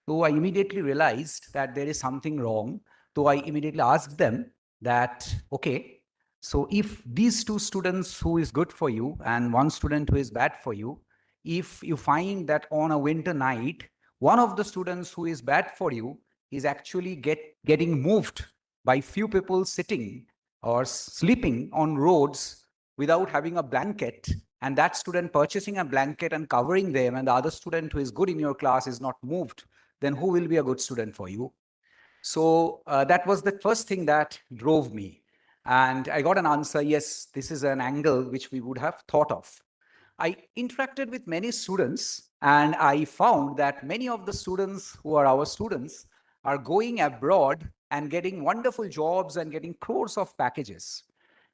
So I immediately realized that there is something wrong. So I immediately asked them that, okay, so if these 2 students who is good for you and 1 student who is bad for you, if you find that on a winter night, one of the students who is bad for you is actually getting moved by few people sitting or sleeping on roads without having a blanket, and that student purchasing a blanket and covering them, and the other student who is good in your class is not moved, then who will be a good student for you? So that was the first thing that drove me. And I got an answer, yes, this is an angle which we would have thought of. I interacted with many students and I found that many of the students who are our students are going abroad and getting wonderful jobs and getting crores of packages.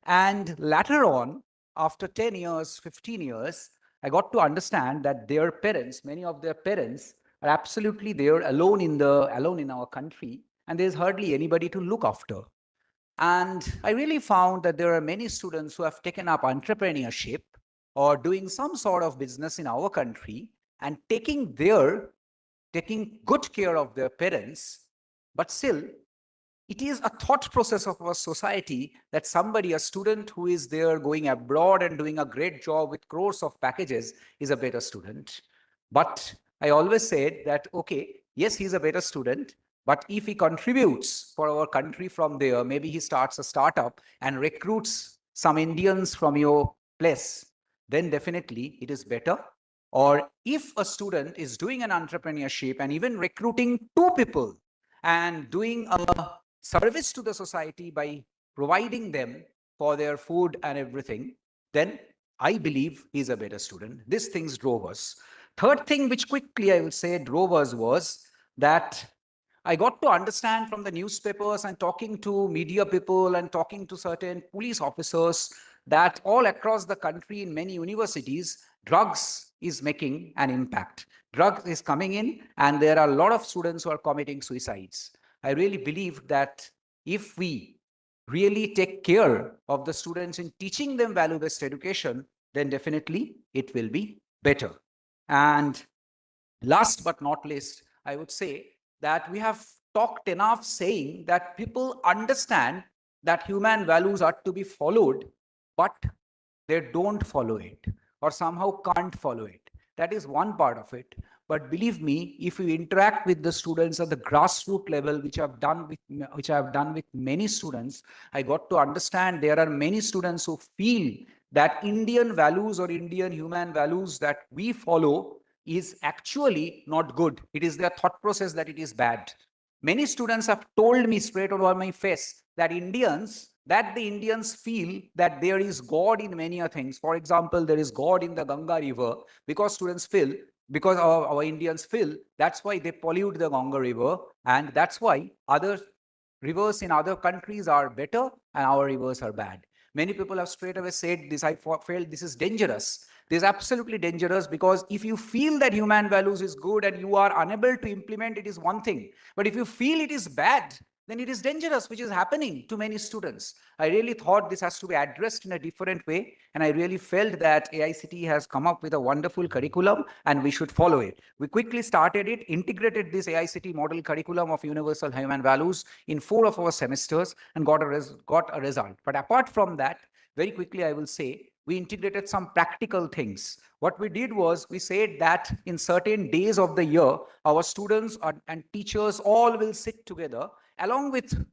And later on, after 10 years, 15 years, I got to understand that their parents, many of their parents, are absolutely there alone in our country, and there's hardly anybody to look after. And I really found that there are many students who have taken up entrepreneurship or doing some sort of business in our country and taking good care of their parents, but still it is a thought process of our society that somebody, a student who is there going abroad and doing a great job with crores of packages is a better student. But I always said that, okay, yes, he's a better student, but if he contributes for our country from there, maybe he starts a startup and recruits some Indians from your place, then definitely it is better. Or if a student is doing an entrepreneurship and even recruiting 2 people and doing a service to the society by providing them for their food and everything, then I believe he's a better student. These things drove us. Third thing, which quickly I will say drove us, was that I got to understand from the newspapers and talking to media people and talking to certain police officers that all across the country in many universities, drugs is making an impact. Drugs is coming in and there are a lot of students who are committing suicides. I really believe that if we really take care of the students in teaching them value-based education, then definitely it will be better. And last but not least, I would say that we have talked enough saying that people understand that human values are to be followed, but they don't follow it or somehow can't follow it. That is one part of it. But believe me, if you interact with the students at the grassroots level, which I have done with many students, I got to understand there are many students who feel that Indian values or Indian human values that we follow is actually not good. It is their thought process that it is bad. Many students have told me straight over my face that the Indians feel that there is God in many things. For example, there is God in the Ganga river because our Indians feel that's why they pollute the Ganga river, and that's why other rivers in other countries are better and our rivers are bad. Many people have straight away said this. I felt this is dangerous. This is absolutely dangerous, because if you feel that human values is good and you are unable to implement it is one thing. But if you feel it is bad, then it is dangerous, which is happening to many students. I really thought this has to be addressed in a different way. And I really felt that AICTE has come up with a wonderful curriculum and we should follow it. We quickly started it, integrated this AICTE model curriculum of universal human values in 4 of our semesters and got a result. But apart from that, very quickly, I will say, we integrated some practical things. What we did was we said that in certain days of the year, our students and teachers all will sit together along with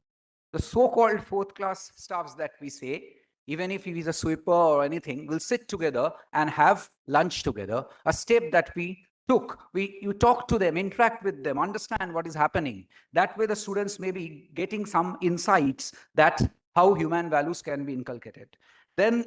the so-called 4th class staffs that we say, even if he is a sweeper or anything, we'll sit together and have lunch together, a step that we took. You talk to them, interact with them, understand what is happening. That way the students may be getting some insights that how human values can be inculcated. Then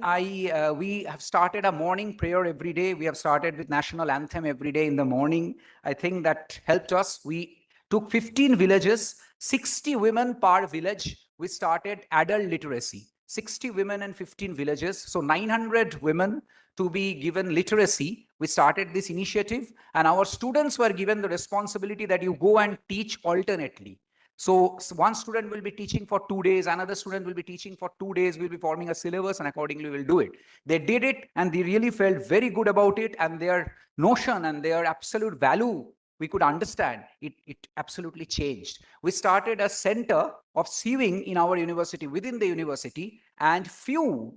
we have started a morning prayer every day. We have started with national anthem every day in the morning. I think that helped us. We took 15 villages, 60 women per village. We started adult literacy, 60 women and 15 villages. So 900 women to be given literacy. We started this initiative and our students were given the responsibility that you go and teach alternately. So one student will be teaching for 2 days, another student will be teaching for 2 days, we'll be forming a syllabus and accordingly we'll do it. They did it and they really felt very good about it, and their notion and their absolute value, we could understand, it absolutely changed. We started a center of sieving in our university, within the university, and few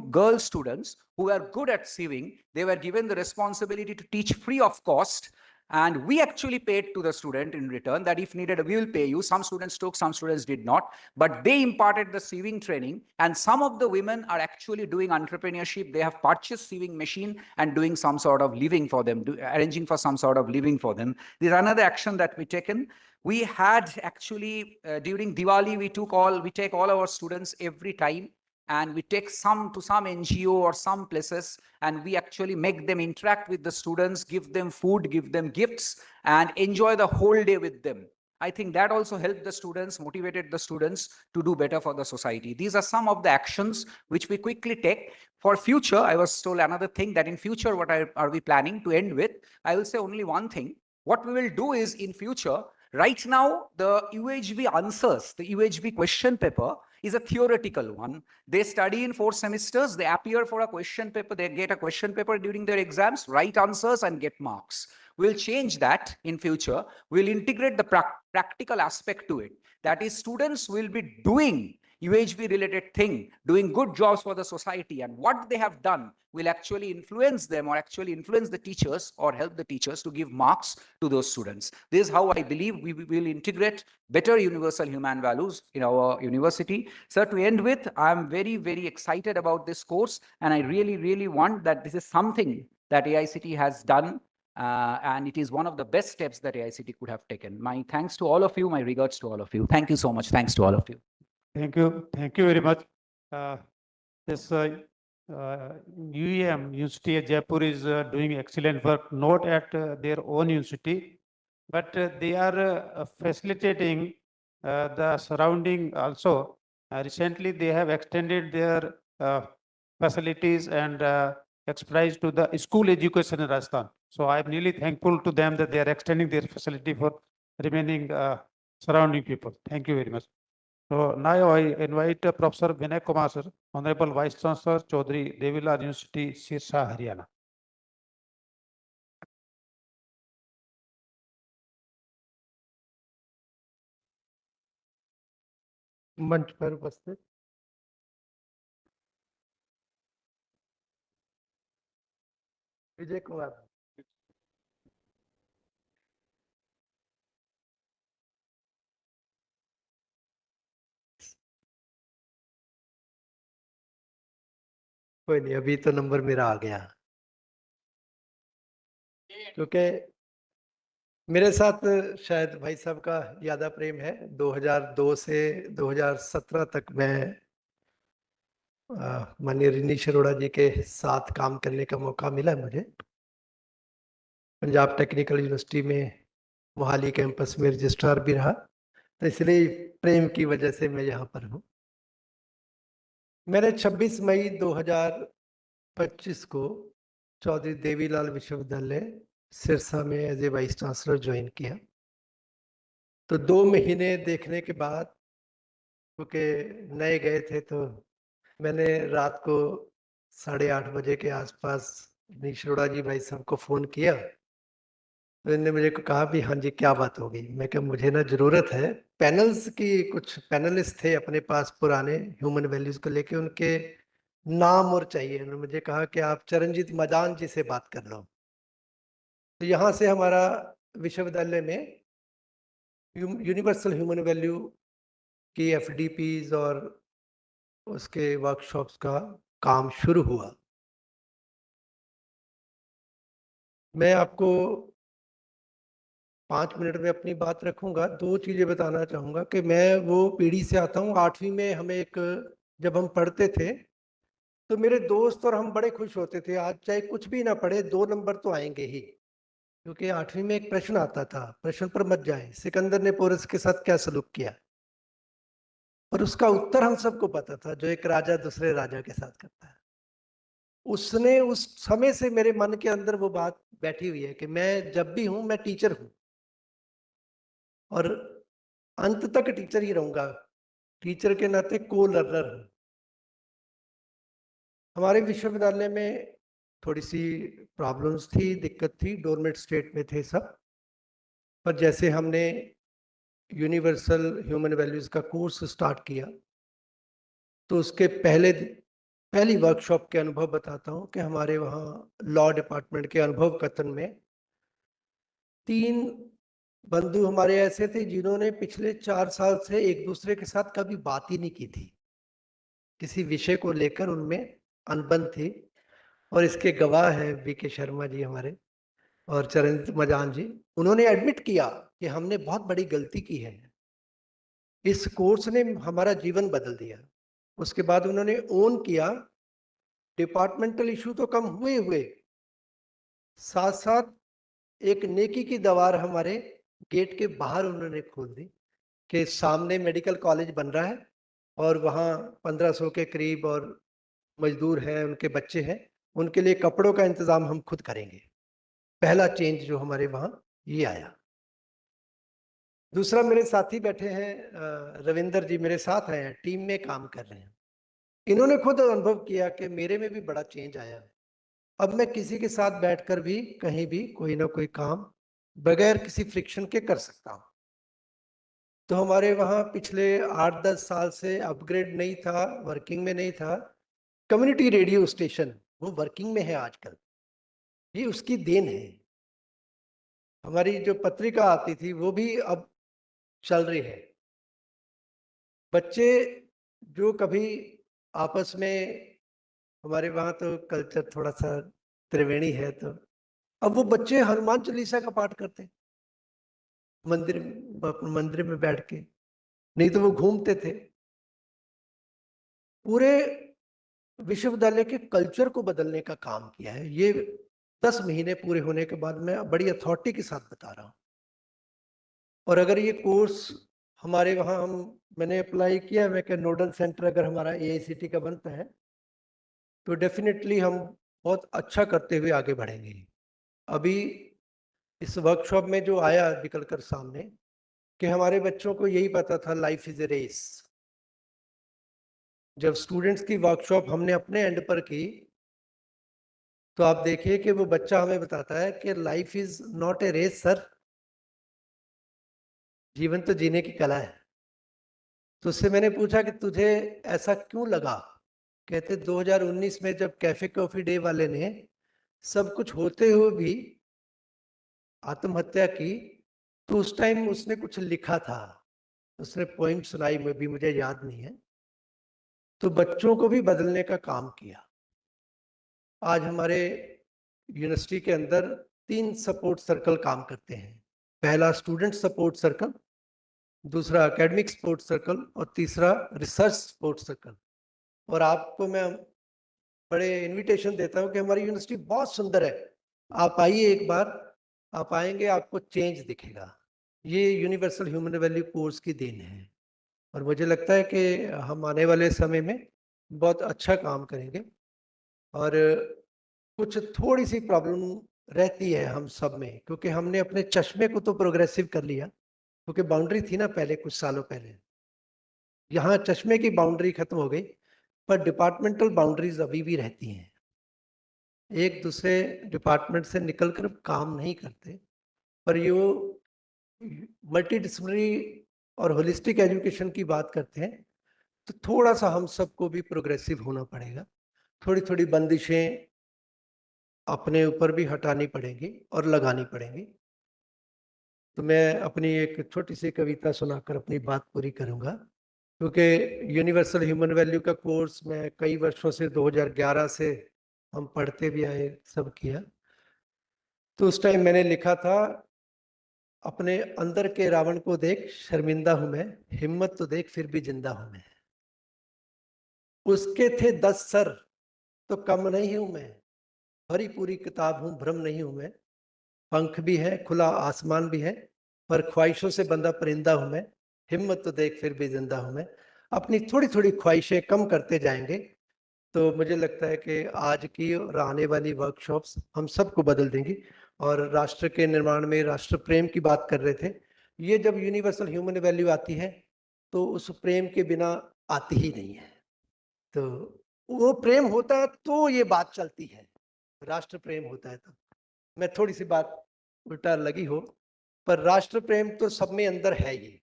girl students who were good at sieving, they were given the responsibility to teach free of cost. And we actually paid to the student in return that if needed, we will pay you. Some students took, some students did not, but they imparted the sieving training. And some of the women are actually doing entrepreneurship. They have purchased sieving machine and doing some sort of living for them, arranging for some sort of living for them. There's another action that we taken. We had actually, during Diwali, we take all our students every time and we take some to some NGO or some places, and we actually make them interact with the students, give them food, give them gifts, and enjoy the whole day with them. I think that also helped the students, motivated the students to do better for the society. These are some of the actions which we quickly take. For future, I was told another thing, that in future, what are we planning to end with? I will say only one thing. What we will do is, in future, right now, the UHB answers, the UHB question paper is a theoretical one. They study in 4 semesters, they appear for a question paper, they get a question paper during their exams, write answers and get marks. We'll change that in future. We'll integrate the practical aspect to it. That is, students will be doing UHB related thing, doing good jobs for the society, and what they have done will actually influence them, or actually influence the teachers, or help the teachers to give marks to those students. This is how I believe we will integrate better universal human values in our university. So to end with, I'm very, very excited about this course, and I really, really want that this is something that AICT has done, and it is one of the best steps that AICT could have taken. My thanks to all of you, my regards to all of you. Thank you so much. Thanks to all of you. Thank you very much. This UEM, University of Jaipur, is doing excellent work, not at their own university, but they are facilitating the surrounding also. Recently, they have extended their facilities and expertise to the school education in Rajasthan. So I'm really thankful to them that they are extending their facility for remaining surrounding people. Thank you very much. So now I invite Professor Vinay Kumar sir, Honorable Vice Chancellor Chaudhary Devilal University, Sirsa, Haryana. मंच पर उपस्थित विजय कुमार। कोई नहीं, अभी तो number मेरा आ गया, क्योंकि मेरे साथ शायद भाई साहब का ज्यादा प्रेम है। 2002 से 2017 तक मैं माननीय रिनीश अरोड़ा जी के साथ काम करने का मौका मिला मुझे। पंजाब टेक्निकल यूनिवर्सिटी में मोहाली कैंपस में रजिस्ट्रार भी रहा, तो इसलिए प्रेम की वजह से मैं यहाँ पर हूँ। मैंने 26 मई 2025 को चौधरी देवीलाल विश्वविद्यालय सिरसा में as a vice chancellor join किया। तो 2 महीने देखने के बाद, क्योंकि नए गए थे, तो मैंने रात को 8:30 बजे के आसपास रिनीश अरोड़ा जी भाई साहब को फोन किया। तो इन्होंने मुझे कहा भी हाँ जी क्या बात हो गई। मैं कहा मुझे ना जरूरत है पैनल्स की, कुछ पैनलिस्ट थे अपने पास पुराने ह्यूमन वैल्यूज को लेके, उनके नाम और चाहिए। उन्होंने मुझे कहा कि आप चरणजीत मजान जी से बात कर लो। तो यहाँ से हमारा विश्वविद्यालय में यूनिवर्सल ह्यूमन वैल्यू की एफडीपीज और उसके वर्कशॉप्स का काम शुरू हुआ। मैं आपको 5 मिनट में अपनी बात रखूंगा। 2 चीजें बताना चाहूंगा कि मैं वो पीढ़ी से आता हूँ। 8वीं में हमें जब हम पढ़ते थे तो मेरे दोस्त और हम बड़े खुश होते थे, आज चाहे कुछ भी ना पढ़े 2 नंबर तो आएंगे ही, क्योंकि 8वीं में एक प्रश्न आता था, प्रश्न पर मत जाए, सिकंदर ने पोरस के साथ क्या सलूक किया। और उसका उत्तर हम सबको पता था, जो एक राजा दूसरे राजा के साथ करता है। उसने उस समय से मेरे मन के अंदर वो बात बैठी हुई है कि मैं जब भी हूं मैं टीचर हूं और अंत तक टीचर ही रहूंगा। टीचर के नाते को लर्नर हूं। हमारे विश्वविद्यालय में थोड़ी सी प्रॉब्लम्स थी, दिक्कत थी, डोरमेट स्टेट में थे सब। पर जैसे हमने यूनिवर्सल ह्यूमन वैल्यूज का कोर्स स्टार्ट किया, तो उसके पहली वर्कशॉप के अनुभव बताता हूं कि हमारे वहाँ लॉ डिपार्टमेंट के अनुभव कथन में 3 बंधु हमारे ऐसे थे जिन्होंने पिछले 4 साल से एक दूसरे के साथ कभी बात ही नहीं की थी। किसी विषय को लेकर उनमें अनबन थी, और इसके गवाह है वीके शर्मा जी हमारे और चरणजीत मजान जी। उन्होंने एडमिट किया कि हमने बहुत बड़ी गलती की है। इस कोर्स ने हमारा जीवन बदल दिया। उसके बाद उन्होंने ओन किया, डिपार्टमेंटल इशू तो कम हुए साथ साथ एक नेकी की दीवार हमारे गेट के बाहर उन्होंने खोल दी कि सामने मेडिकल कॉलेज बन रहा है और वहाँ 1500 के करीब और मजदूर हैं, उनके बच्चे हैं, उनके लिए कपड़ों का इंतजाम हम खुद करेंगे। पहला चेंज जो हमारे वहाँ ये आया। दूसरा, मेरे साथी बैठे हैं रविंदर जी, मेरे साथ हैं, टीम में काम कर रहे हैं। इन्होंने खुद अनुभव किया कि मेरे में भी बड़ा चेंज आया है। अब मैं किसी के साथ बैठकर भी कहीं भी कोई ना कोई काम बगैर किसी फ्रिक्शन के कर सकता हूँ। तो हमारे वहाँ पिछले 8-10 साल से अपग्रेड नहीं था, वर्किंग में नहीं था। कम्युनिटी रेडियो स्टेशन वो वर्किंग में है आजकल, ये उसकी देन है। हमारी जो पत्रिका आती थी वो भी अब चल रही है। बच्चे जो कभी आपस में, हमारे वहाँ तो कल्चर थोड़ा सा त्रिवेणी है, तो अब वो बच्चे हनुमान चालीसा का पाठ करते मंदिर में बैठ के, नहीं तो वो घूमते थे। पूरे विश्वविद्यालय के कल्चर को बदलने का काम किया है। ये 10 महीने पूरे होने के बाद मैं बड़ी अथॉरिटी के साथ बता रहा हूँ। और अगर ये कोर्स हमारे वहाँ मैंने अप्लाई किया, मैं क्या नोडल सेंटर अगर हमारा AICT का बनता है तो डेफिनेटली हम बहुत अच्छा करते हुए आगे बढ़ेंगे। अभी इस वर्कशॉप में जो आया निकलकर सामने कि हमारे बच्चों को यही पता था लाइफ इज ए रेस। जब स्टूडेंट्स की वर्कशॉप हमने अपने एंड पर की तो आप देखिए कि वो बच्चा हमें बताता है कि life is not a race sir, जीवन तो जीने की कला है। तो उससे मैंने पूछा कि तुझे ऐसा क्यों लगा? कहते 2019 में जब कैफे कॉफी डे वाले ने सब कुछ होते हुए भी आत्महत्या की, तो उस टाइम उसने कुछ लिखा था, उसने पॉइंट सुनाई, में भी मुझे याद नहीं है, तो बच्चों को भी बदलने का काम किया। आज हमारे यूनिवर्सिटी के अंदर 3 सपोर्ट सर्कल काम करते हैं। पहला स्टूडेंट सपोर्ट सर्कल, दूसरा एकेडमिक सपोर्ट सर्कल और तीसरा रिसर्च सपोर्ट सर्कल। और आपको मैं बड़े इनविटेशन देता हूं कि हमारी यूनिवर्सिटी बहुत सुंदर है, आप आइए एक बार, आप आएंगे आपको चेंज दिखेगा। ये यूनिवर्सल ह्यूमन वैल्यू कोर्स की देन है और मुझे लगता है कि हम आने वाले समय में बहुत अच्छा काम करेंगे। और कुछ थोड़ी सी प्रॉब्लम रहती है हम सब में, क्योंकि हमने अपने चश्मे को तो प्रोग्रेसिव कर लिया, क्योंकि बाउंड्री थी ना पहले, कुछ सालों पहले यहाँ चश्मे की बाउंड्री खत्म हो गई, पर डिपार्टमेंटल बाउंड्रीज अभी भी रहती हैं। एक दूसरे डिपार्टमेंट से निकलकर काम नहीं करते, पर ये मल्टीडिसिप्लिनरी और होलिस्टिक एजुकेशन की बात करते हैं, तो थोड़ा सा हम सबको भी प्रोग्रेसिव होना पड़ेगा। थोड़ी थोड़ी बंदिशें अपने ऊपर भी हटानी पड़ेंगी और लगानी पड़ेंगी। तो मैं अपनी एक छोटी सी कविता सुनाकर अपनी बात पूरी करूंगा, क्योंकि यूनिवर्सल ह्यूमन वैल्यू का कोर्स मैं कई वर्षों से 2011 से हम पढ़ते भी आए, सब किया। तो उस टाइम मैंने लिखा था, अपने अंदर के रावण को देख शर्मिंदा हूं मैं, हिम्मत तो देख फिर भी जिंदा हूं मैं। उसके थे 10 सर तो कम नहीं हूं मैं, भरी पूरी किताब हूं भ्रम नहीं हूं मैं। पंख भी है खुला आसमान भी है, पर ख्वाहिशों से बंधा परिंदा हूं मैं, हिम्मत तो देख फिर भी जिंदा हूं मैं। अपनी थोड़ी थोड़ी ख्वाहिशें कम करते जाएंगे तो मुझे लगता है कि आज की और आने वाली वर्कशॉप्स हम सबको बदल देंगी। और राष्ट्र के निर्माण में राष्ट्र प्रेम की बात कर रहे थे, ये जब यूनिवर्सल ह्यूमन वैल्यू आती है तो उस प्रेम के बिना आती ही नहीं है। तो वो प्रेम होता है तो ये बात चलती है, राष्ट्र प्रेम होता है तो। मैं थोड़ी सी बात उल्टा लगी हो, पर राष्ट्र प्रेम तो सब में अंदर है ही,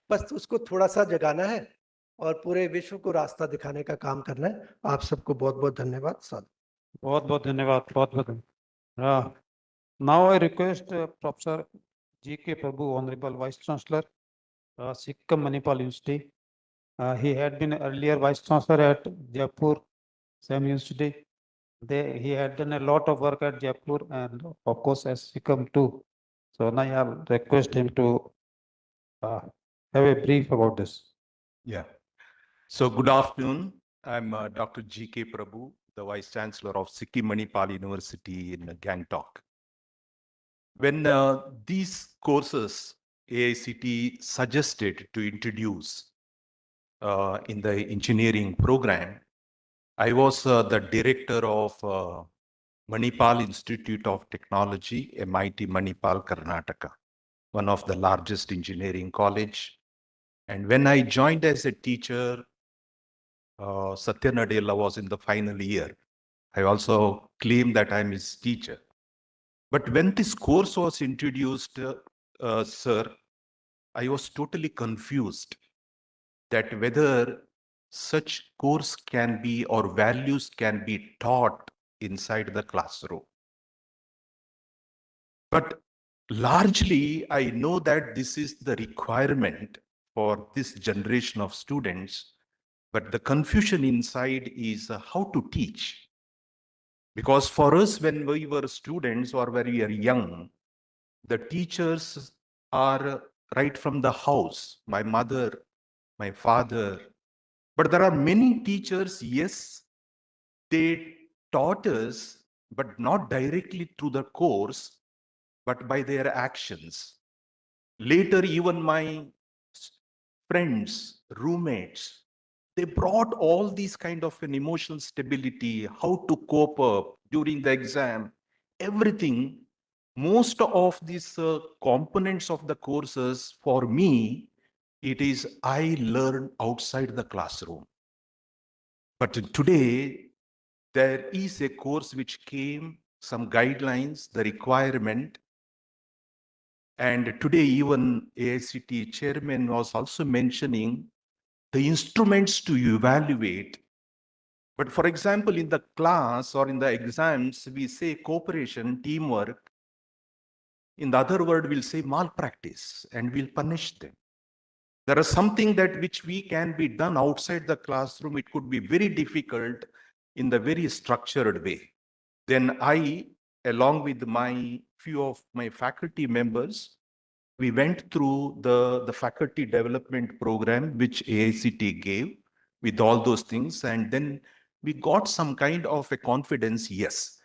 बस उसको थोड़ा सा जगाना है और पूरे विश्व को रास्ता दिखाने का काम करना है। आप सबको बहुत बहुत धन्यवाद। बहुत बहुत धन्यवाद, बहुत बहुत धन्यवाद। Now I request professor G.K. Prabhu, Honorable Vice Chancellor, Sikkim Manipal University. He had been earlier Vice Chancellor at Jaipur, same university. He had done a lot of work at Jaipur and of course as Sikkim too. So now I'll request him to have a brief about this. Yeah. So good afternoon. I'm Dr. G.K. Prabhu, the Vice-Chancellor of Sikkim Manipal University in Gangtok. When these courses AICT suggested to introduce in the engineering program, I was the director of Manipal Institute of Technology, MIT Manipal, Karnataka, one of the largest engineering college. And when I joined as a teacher, Satya Nadella was in the final year. I also claim that I'm his teacher. But when this course was introduced, sir, I was totally confused that whether such course can be or values can be taught inside the classroom. But largely, I know that this is the requirement for this generation of students. But the confusion inside is how to teach. Because for us, when we were students or when we are young, the teachers are right from the house, my mother, my father. But there are many teachers, yes, they taught us, but not directly through the course, but by their actions. Later, even my friends, roommates, they brought all these kind of an emotional stability, how to cope up during the exam, everything. Most of these components of the courses, for me, it is I learn outside the classroom. But today, there is a course which came, some guidelines, the requirement. And today, even AICT chairman was also mentioning the instruments to evaluate. But for example, in the class or in the exams, we say cooperation, teamwork. In the other word, we'll say malpractice and we'll punish them. There is something that which we can be done outside the classroom. It could be very difficult in the very structured way. Then I, along with my few of my faculty members, we went through the faculty development program, which AICT gave with all those things. And then we got some kind of a confidence, yes,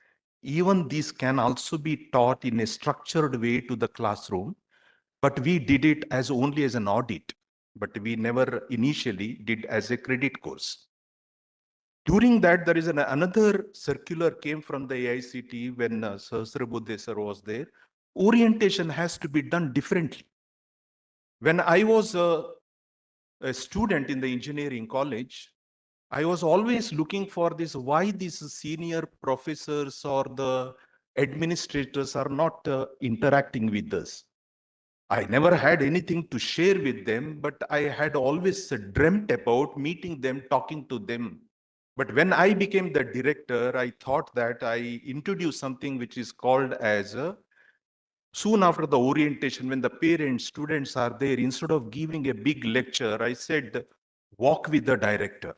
even these can also be taught in a structured way to the classroom, but we did it as only as an audit, but we never initially did as a credit course. During that, there is another circular came from the AICT when Sahasrabudhe sir was there. Orientation has to be done differently. When I was a student in the engineering college, I was always looking for this, why these senior professors or the administrators are not interacting with us. I never had anything to share with them, but I had always dreamt about meeting them, talking to them. But when I became the director, I thought that I introduced something which is called as a soon after the orientation, when the parents, students are there, instead of giving a big lecture, I said, walk with the director.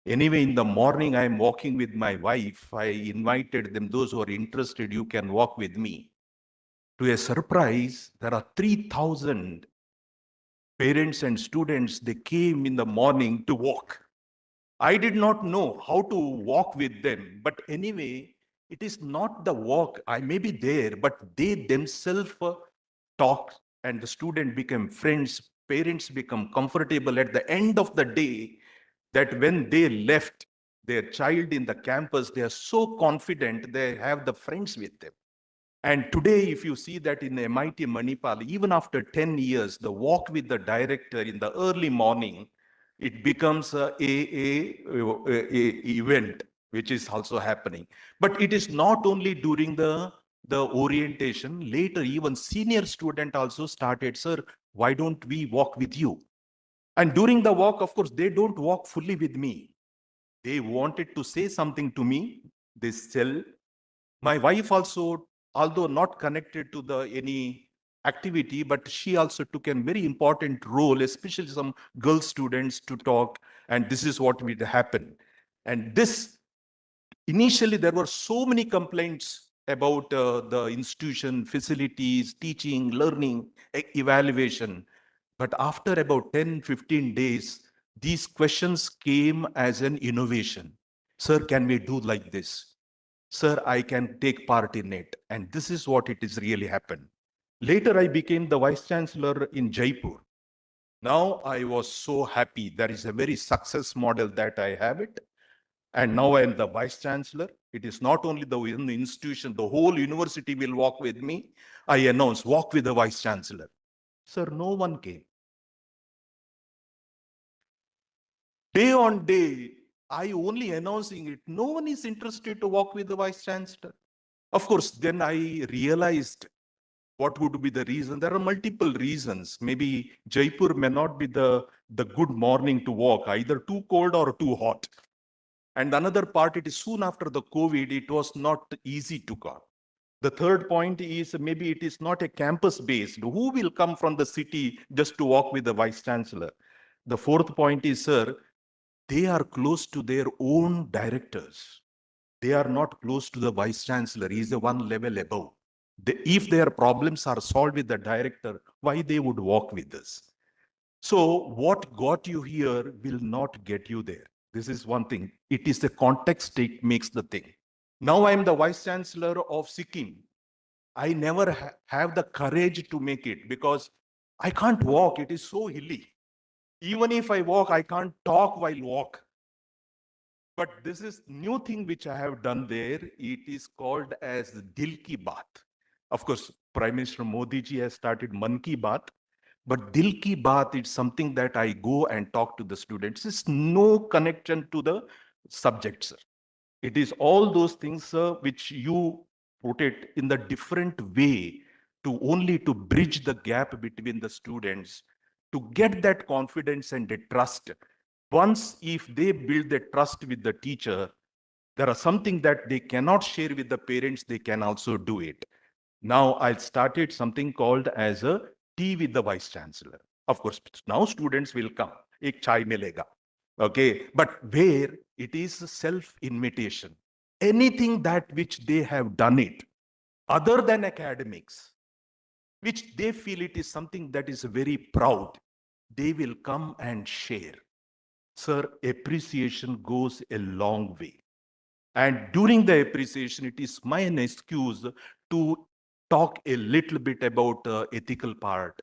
Anyway, in the morning, I'm walking with my wife. I invited them, those who are interested, you can walk with me. To a surprise, there are 3,000 parents and students. They came in the morning to walk. I did not know how to walk with them, but anyway, it is not the walk. I may be there, but they themselves talk and the student become friends, parents become comfortable at the end of the day, that when they left their child in the campus, they are so confident they have the friends with them. And today, if you see that in MIT Manipal, even after 10 years, the walk with the director in the early morning, it becomes a event, which is also happening. But it is not only during the orientation. Later, even senior student also started, sir, why don't we walk with you? And during the walk, of course, they don't walk fully with me. They wanted to say something to me. They still, my wife also, although not connected to any activity, but she also took a very important role, especially some girl students to talk. And this is what would happen. And this, initially, there were so many complaints about the institution, facilities, teaching, learning, evaluation. But after about 10, 15 days, these questions came as an innovation. Sir, can we do like this? Sir, I can take part in it. And this is what it is really happened. Later, I became the Vice Chancellor in Jaipur. Now I was so happy. There is a very success model that I have it. And now I am the Vice Chancellor. It is not only the institution, the whole university will walk with me. I announce, walk with the Vice Chancellor. Sir, no one came. Day on day, I only announcing it. No one is interested to walk with the Vice Chancellor. Of course, then I realized what would be the reason. There are multiple reasons. Maybe Jaipur may not be the good morning to walk, either too cold or too hot. And another part, it is soon after the COVID, it was not easy to go. The third point is maybe it is not a campus based. Who will come from the city just to walk with the Vice Chancellor? The fourth point is, sir, they are close to their own directors. They are not close to the Vice Chancellor. He is the one level above. If their problems are solved with the director, why they would walk with us? So what got you here will not get you there. This is one thing. It is the context it makes the thing. Now I am the Vice Chancellor of Sikkim. I never have the courage to make it because I can't walk. It is so hilly. Even if I walk, I can't talk while walk. But this is new thing which I have done there. It is called as Dil Ki Baat. Of course, Prime Minister Modi ji has started Man Ki Baat, but Dil Ki Baat is something that I go and talk to the students. It's no connection to the subject, sir. It is all those things, sir, which you put it in the different way to only to bridge the gap between the students, to get that confidence and the trust. Once if they build the trust with the teacher, there are something that they cannot share with the parents, they can also do it. Now I started something called as a tea with the Vice Chancellor. Of course, now students will come. Ek chai milega. Okay, but where it is self-invitation. Anything that which they have done it, other than academics, which they feel it is something that is very proud, they will come and share. Sir, appreciation goes a long way. And during the appreciation, it is my excuse to talk a little bit about ethical part,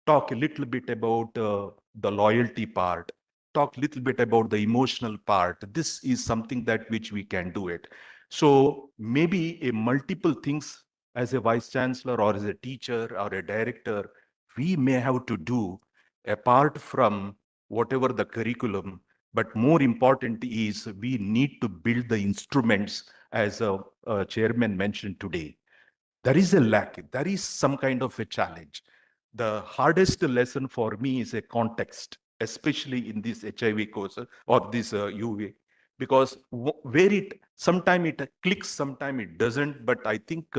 talk a little bit about the loyalty part, talk a little bit about the emotional part. This is something that which we can do it. So maybe a multiple things as a Vice Chancellor or as a teacher or a director, we may have to do apart from whatever the curriculum. But more important is we need to build the instruments as a chairman mentioned today. There is a lack, there is some kind of a challenge. The hardest lesson for me is a context, especially in this HIV course or this UV, because where it, sometime it clicks, sometime it doesn't, but I think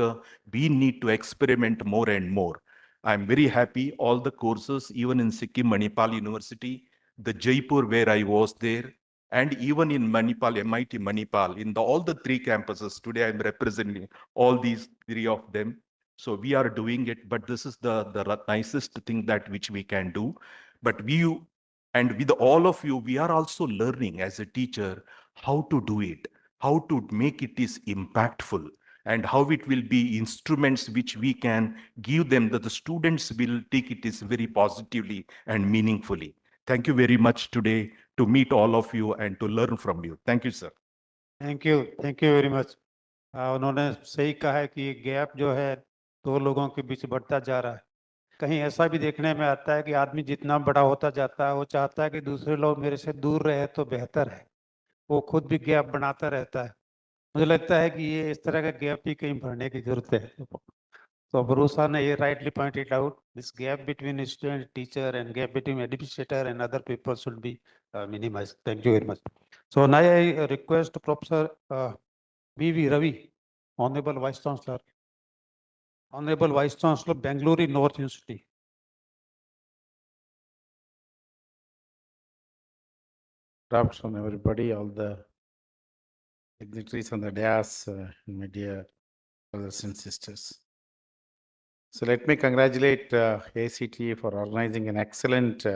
we need to experiment more and more. I'm very happy all the courses, even in Sikkim Manipal University, the Jaipur where I was there, and even in Manipal, MIT Manipal, in all the three campuses, today I'm representing all these three of them. So we are doing it, but this is the nicest thing that which we can do. But we, and with all of you, we are also learning as a teacher how to do it, how to make it is impactful, and how it will be instruments which we can give them that the students will take it is very positively and meaningfully. Thank you very much today to meet all of you and to learn from you. Thank you, sir. Thank you very much. उन्होंने सही कहा है कि ये gap जो है दो लोगों के बीच बढ़ता जा रहा है। कहीं ऐसा भी देखने में आता है कि आदमी जितना बड़ा होता जाता है वो चाहता है कि दूसरे लोग मेरे से दूर रहे तो बेहतर है, वो खुद भी गैप बनाता रहता है। मुझे लगता है कि ये इस तरह का गैप ही कहीं भरने की जरूरत है। तो भरोसा ने ये rightly pointed out this gap between student, teacher and gap between administrator and other people should be minimized. Thank you very much. So now I request Professor V.V. Ravi, Honorable Vice Chancellor, Honorable Vice Chancellor, Bangalore North University. Good afternoon, everybody, all the dignitaries on the dais, my dear brothers and sisters. So let me congratulate ACTA for organizing an excellent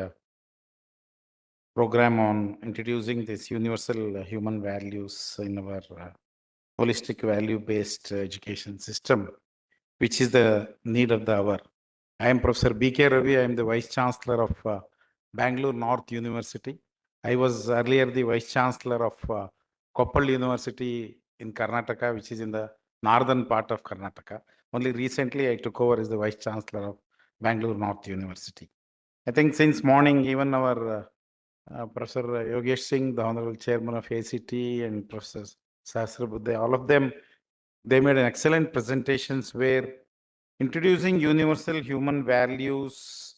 program on introducing this universal human values in our holistic value-based education system, which is the need of the hour. I am Professor B.K. Ravi. I am the Vice-Chancellor of Bangalore North University. I was earlier the Vice-Chancellor of Koppal University in Karnataka, which is in the northern part of Karnataka. Only recently I took over as the Vice-Chancellor of Bangalore North University. I think since morning, even our Professor Yogesh Singh, the Honorable Chairman of ACT, and Professor Sahasrabudhe, all of them, they made an excellent presentations where introducing universal human values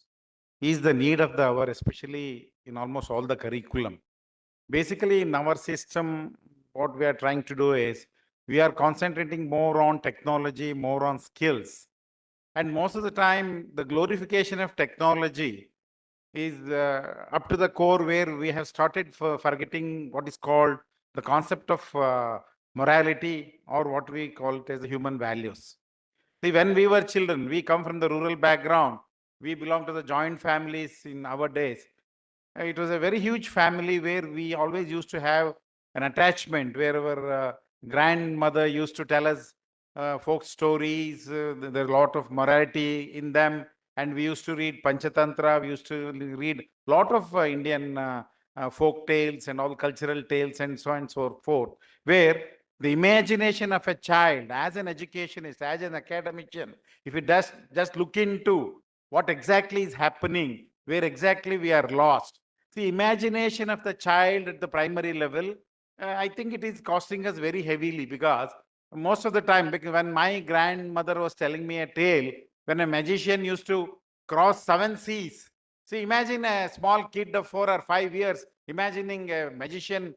is the need of the hour, especially in almost all the curriculum. Basically, in our system, what we are trying to do is we are concentrating more on technology, more on skills. And most of the time, the glorification of technology is up to the core where we have started forgetting what is called the concept of morality, or what we call it as the human values. See, when we were children, we come from the rural background. We belong to the joint families in our days. It was a very huge family where we always used to have an attachment, where our grandmother used to tell us folk stories. There are a lot of morality in them. And we used to read Panchatantra. We used to read a lot of Indian folk tales and all cultural tales and so on and so forth, where the imagination of a child as an educationist, as an academician, if it does just look into what exactly is happening, where exactly we are lost. The imagination of the child at the primary level, I think it is costing us very heavily, because most of the time, because when my grandmother was telling me a tale, when a magician used to cross 7 seas. See, imagine a small kid of 4 or 5 years imagining a magician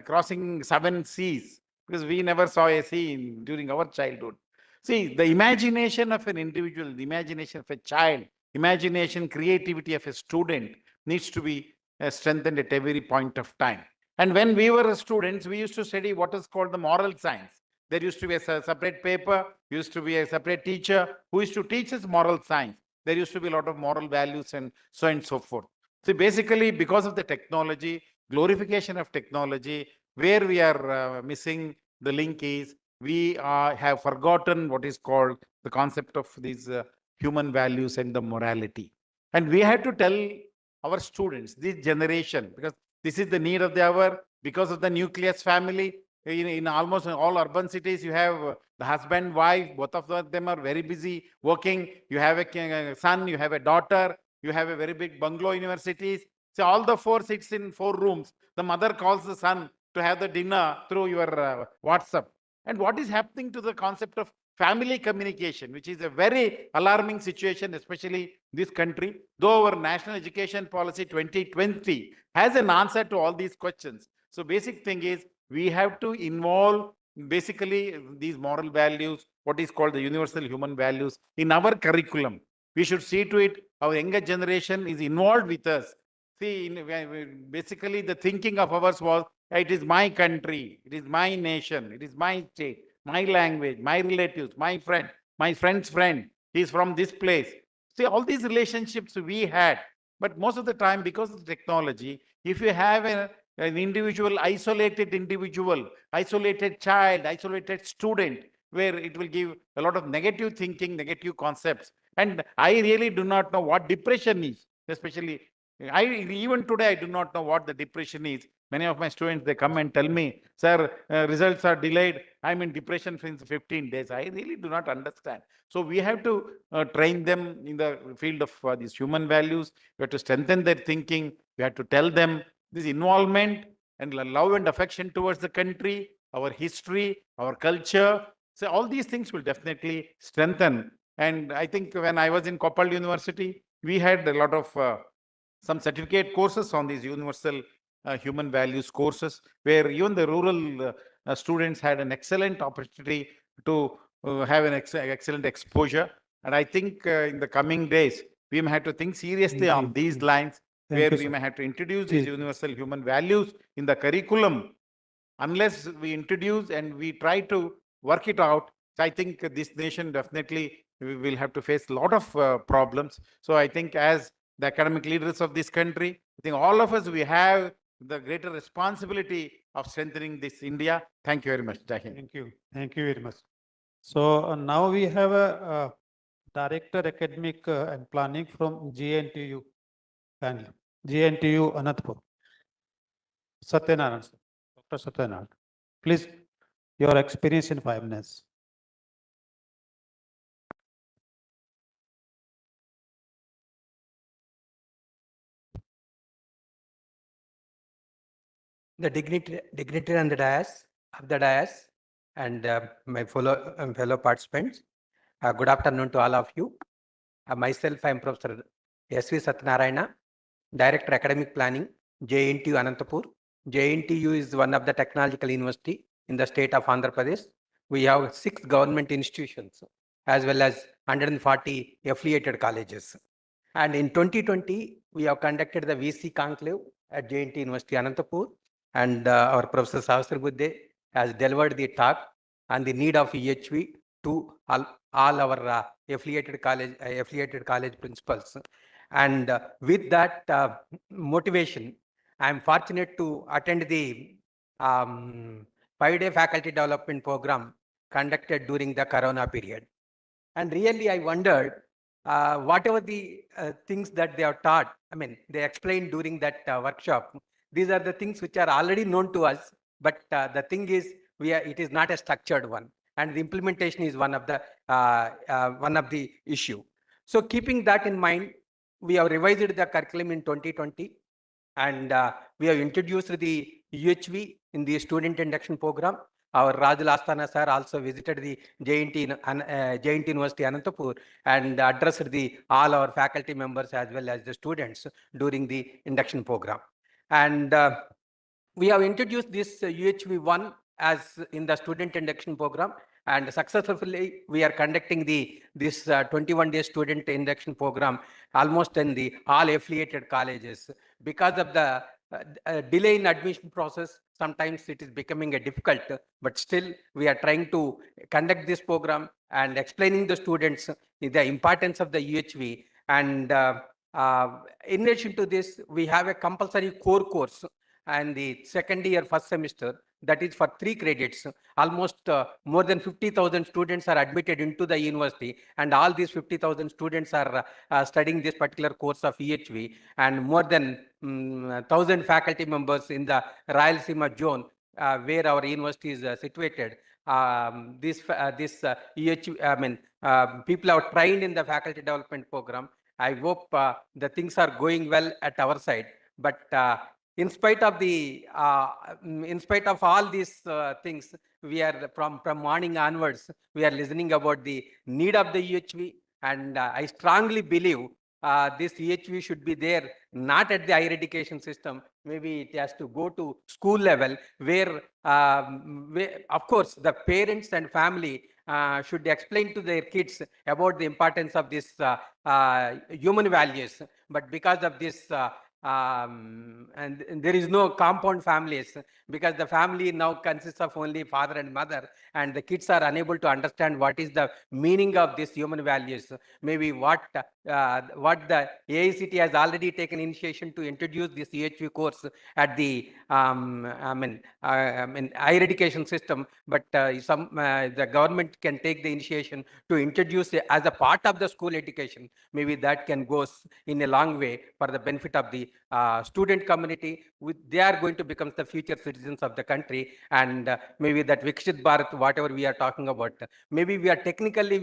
crossing 7 seas, because we never saw a sea during our childhood. See, the imagination of an individual, the imagination of a child, imagination, creativity of a student needs to be strengthened at every point of time. And when we were students, we used to study what is called the moral science. There used to be a separate paper, used to be a separate teacher who used to teach us moral science. There used to be a lot of moral values and so on and so forth. So basically, because of the technology, glorification of technology, where we are missing the link is we have forgotten what is called the concept of these human values and the morality. And we have to tell our students, this generation, because this is the need of the hour, because of the nucleus family. In almost all urban cities, you have the husband, wife, both of them are very busy working. You have a son, you have a daughter, you have a very big bungalow universities. So all the four sits in 4 rooms. The mother calls the son to have the dinner through your WhatsApp. And what is happening to the concept of family communication, which is a very alarming situation, especially this country, though our national education policy 2020 has an answer to all these questions. So basic thing is we have to involve basically these moral values, what is called the universal human values in our curriculum. We should see to it our younger generation is involved with us. See, basically the thinking of ours was, it is my country, it is my nation, it is my state, my language, my relatives, my friend's friend, he is from this place. See, all these relationships we had, but most of the time, because of the technology, if you have an individual, isolated child, isolated student, where it will give a lot of negative thinking, negative concepts. And I really do not know what depression is, especially even today, I do not know what the depression is. Many of my students, they come and tell me, sir, results are delayed. I'm in depression since 15 days. I really do not understand. So we have to train them in the field of these human values. We have to strengthen their thinking. We have to tell them this involvement and love and affection towards the country, our history, our culture. So all these things will definitely strengthen. And I think when I was in Koppal University, we had a lot of some certificate courses on these universal human values courses, where even the rural students had an excellent opportunity to have an excellent exposure. And I think in the coming days, we may have to think seriously on these lines, where we may have to introduce these universal human values in the curriculum. Unless we introduce and we try to work it out, I think this nation definitely will have to face a lot of problems. So I think as the academic leaders of this country. I think all of us, we have the greater responsibility of strengthening this India. Thank you very much. Jai Hind. Thank you. Thank you very much. So now we have a Director Academic and Planning from JNTU panel. JNTU Anantapur. Satyanarayan, sir. Dr. Satyanarayan. Please, your experience in 5 minutes. The dignitary on the dais, and my fellow participants. Good afternoon to all of you. Myself, I am Professor S.V. Satyanarayana, Director Academic Planning, JNTU Anantapur. JNTU is one of the technological university in the state of Andhra Pradesh. We have 6 government institutions as well as 140 affiliated colleges. And in 2020, we have conducted the VC Conclave at JNT University Anantapur, and our Professor Sahasra Budde has delivered the talk on the need of EHV to all our affiliated college principals. And with that motivation, I am fortunate to attend the 5-day faculty development program conducted during the Corona period. And really, I wondered, whatever the things that they have taught, I mean, they explained during that workshop, these are the things which are already known to us, but the thing is, it is not a structured one, and the implementation is one of the issue. So keeping that in mind, we have revised the curriculum in 2020, and we have introduced the UHV in the student induction program. Our Rajul Asthana sir also visited the JNT University Anantapur and addressed all our faculty members as well as the students during the induction program. And we have introduced this UHV1 as in the student induction program, and successfully we are conducting this 21-day student induction program almost in all affiliated colleges. Because of the delay in admission process, sometimes it is becoming a difficult, but still we are trying to conduct this program and explaining the students the importance of the UHV. And in addition to this, we have a compulsory core course and the second year first semester, that is for 3 credits. Almost more than 50,000 students are admitted into the university, and all these 50,000 students are studying this particular course of EHV, and more than 1,000 faculty members in the Rayalaseema zone where our university is situated. This EHV, I mean, people are trained in the faculty development program. I hope the things are going well at our side, but in spite of all these things, we are from morning onwards, we are listening about the need of the EHV, and I strongly believe this EHV should be there, not at the higher education system. Maybe it has to go to school level, where of course the parents and family should explain to their kids about the importance of this human values. But because of this and there is no compound families, because the family now consists of only father and mother, and the kids are unable to understand what is the meaning of these human values. Maybe what the AICT has already taken initiation to introduce this EHV course at the higher education system, but the government can take the initiation to introduce it as a part of the school education. Maybe that can go in a long way for the benefit of the student community. They are going to become the future citizens of the country, and maybe that Viksit Bharat, whatever we are talking about, maybe we are technically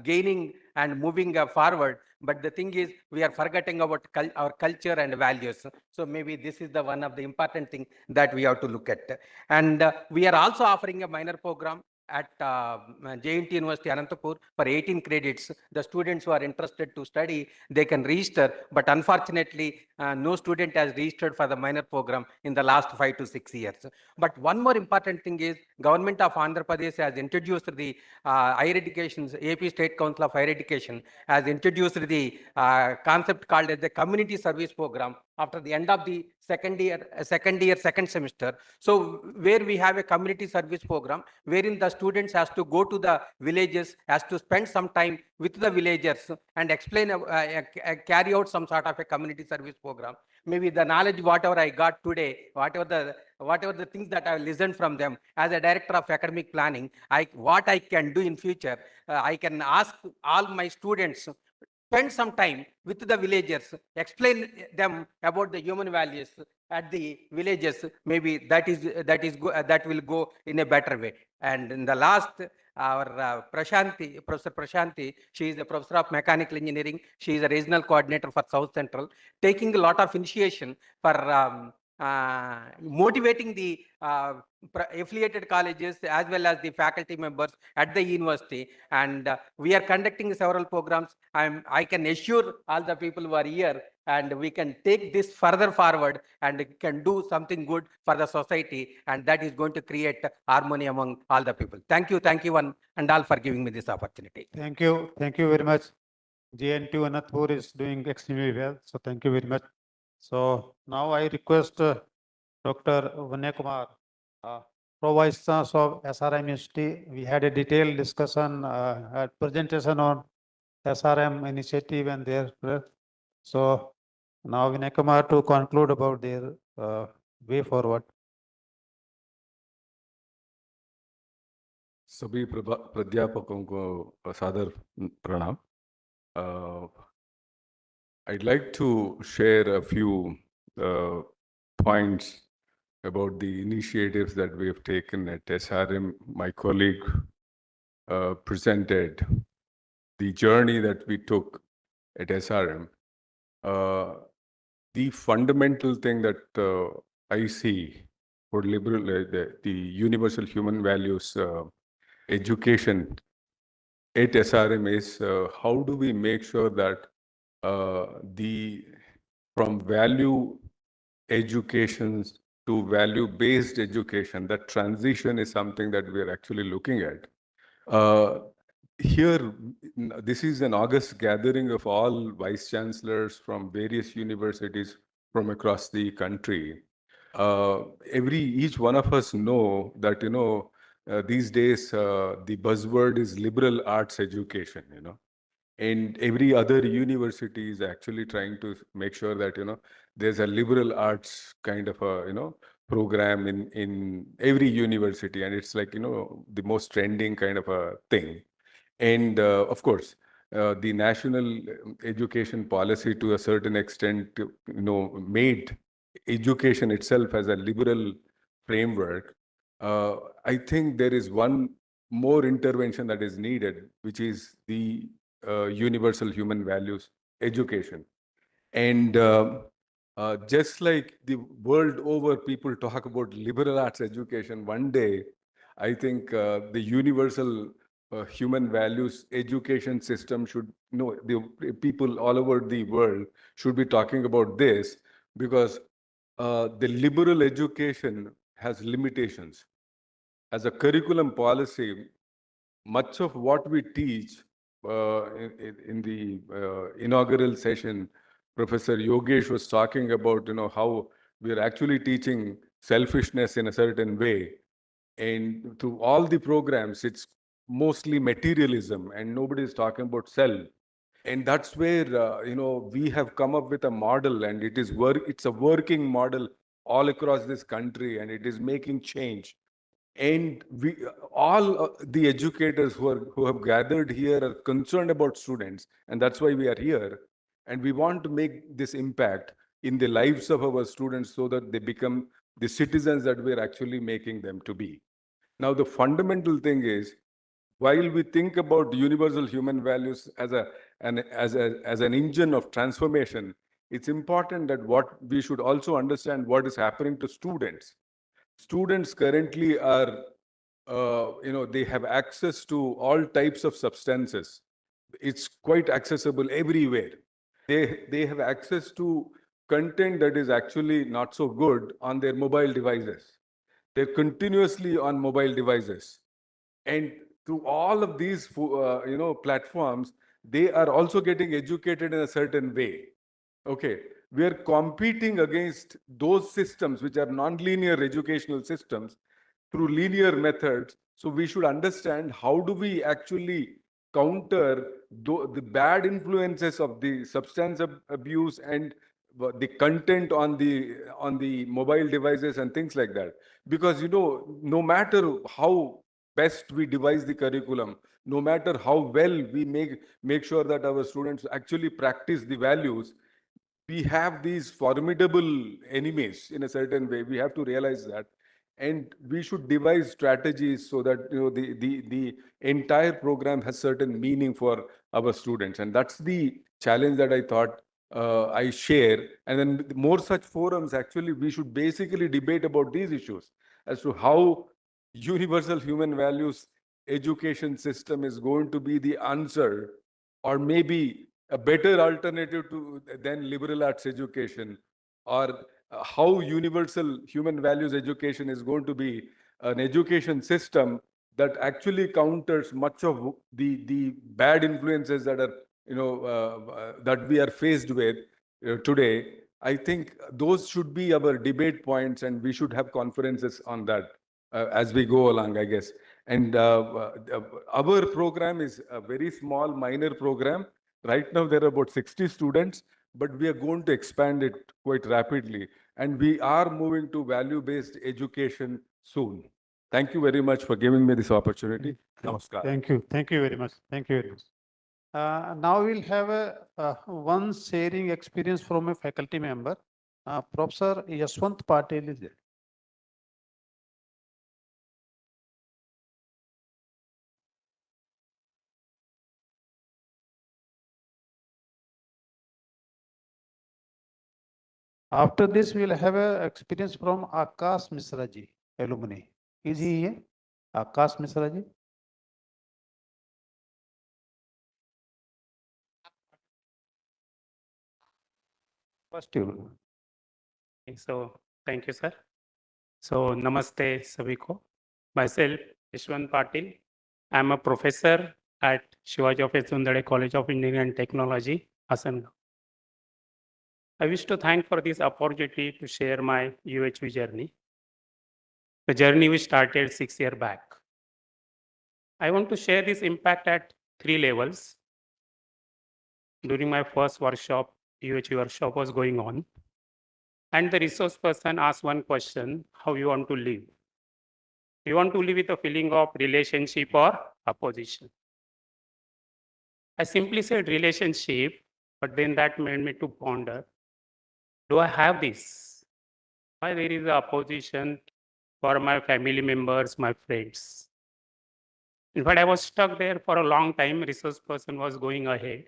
gaining and moving forward, but the thing is, we are forgetting about our culture and values. So maybe this is the one of the important thing that we have to look at. And we are also offering a minor program at JNT University Anantapur for 18 credits. The students who are interested to study, they can register, but unfortunately, no student has registered for the minor program in the last 5 to 6 years. But one more important thing is, Government of Andhra Pradesh has introduced the higher education, AP State Council of Higher Education has introduced the concept called as the community service program, after the end of the second semester. So where we have a community service program, wherein the students has to go to the villages, has to spend some time with the villagers and explain, carry out some sort of a community service program. Maybe the knowledge, whatever I got today, whatever the things that I listened from them as a director of academic planning, what I can do in future, I can ask all my students, spend some time with the villagers, explain them about the human values at the villages. Maybe that will go in a better way. And in the last, our Professor Prashanti, she is the professor of mechanical engineering. She is a regional coordinator for South Central, taking a lot of initiation for motivating the affiliated colleges as well as the faculty members at the university. And we are conducting several programs. I can assure all the people who are here, and we can take this further forward and can do something good for the society, and that is going to create harmony among all the people. Thank you one and all for giving me this opportunity. Thank you very much. JNT Anantapur is doing extremely well, so thank you very much. So now I request Dr. Vinay Kumar, Pro Vice Chancellor of SRM University. We had a detailed discussion, presentation on SRM initiative and their. So now Vinay Kumar to conclude about their way forward. सभी प्राध्यापकों को सादर प्रणाम. I'd like to share a few points about the initiatives that we have taken at SRM. My colleague presented the journey that we took at SRM. The fundamental thing that I see for the universal human values education at SRM is how do we make sure that from value education to value-based education, that transition is something that we are actually looking at. Here, this is an August gathering of all vice chancellors from various universities from across the country. Each one of us know that, these days, the buzzword is liberal arts education, and every other university is actually trying to make sure that, there's a liberal arts kind of a, program in every university. And it's like, the most trending kind of a thing. And of course, the national education policy to a certain extent, made education itself as a liberal framework. I think there is one more intervention that is needed, which is the universal human values education. And just like the world over, people talk about liberal arts education, one day, I think the universal human values education system should, the people all over the world should be talking about this, because the liberal education has limitations. As a curriculum policy, much of what we teach in the inaugural session, Professor Yogesh was talking about, how we are actually teaching selfishness in a certain way. And to all the programs, it's mostly materialism, and nobody is talking about self. And that's where, we have come up with a model, and it's a working model all across this country, and it is making change. And we all the educators who have gathered here are concerned about students, and that's why we are here. And we want to make this impact in the lives of our students so that they become the citizens that we're actually making them to be. Now, the fundamental thing is, while we think about universal human values as an engine of transformation, it's important that we should also understand what is happening to students. Students currently are, they have access to all types of substances. It's quite accessible everywhere. They have access to content that is actually not so good on their mobile devices. They're continuously on mobile devices. And through all of these, platforms, they are also getting educated in a certain way. Okay. we are competing against those systems which are non-linear educational systems through linear methods. So we should understand how do we actually counter the bad influences of the substance abuse and the content on the mobile devices and things like that. Because, you know, no matter how best we devise the curriculum, no matter how well we make sure that our students actually practice the values, we have these formidable enemies in a certain way. We have to realize that, and we should devise strategies so that, you know, the entire program has certain meaning for our students, and that's the challenge that I thought I share. And then more such forums, actually, we should basically debate about these issues as to how universal human values education system is going to be the answer, or maybe a better alternative to than liberal arts education, or how universal human values education is going to be an education system that actually counters much of the bad influences that are, you know, that we are faced with today. I think those should be our debate points, and we should have conferences on that as we go along, I guess. And our program is a very small, minor program. Right now, there are about 60 students, but we are going to expand it quite rapidly. And we are moving to value-based education soon. Thank you very much for giving me this opportunity. Namaskar. Thank you. Thank you very much. Thank you very much. Now we'll have one sharing experience from a faculty member. Professor Yashwant Patel is there. After this, we'll have an experience from Akash Misra ji, alumni. Is he here? Akash Misra ji? First you. So thank you, sir. So namaste sabhi ko. Myself, Yashwant Patil. I am a professor at Shivaji Sundare College of Engineering and Technology, Asangaon. I wish to thank for this opportunity to share my UHV journey. The journey we started 6 years back. I want to share this impact at 3 levels. During my first workshop, UHV workshop was going on, and the resource person asked one question: how you want to live? You want to live with a feeling of relationship or opposition? I simply said relationship, but then that made me to ponder, do I have this? Why there is a opposition for my family members, my friends? In fact, I was stuck there for a long time. Resource person was going ahead.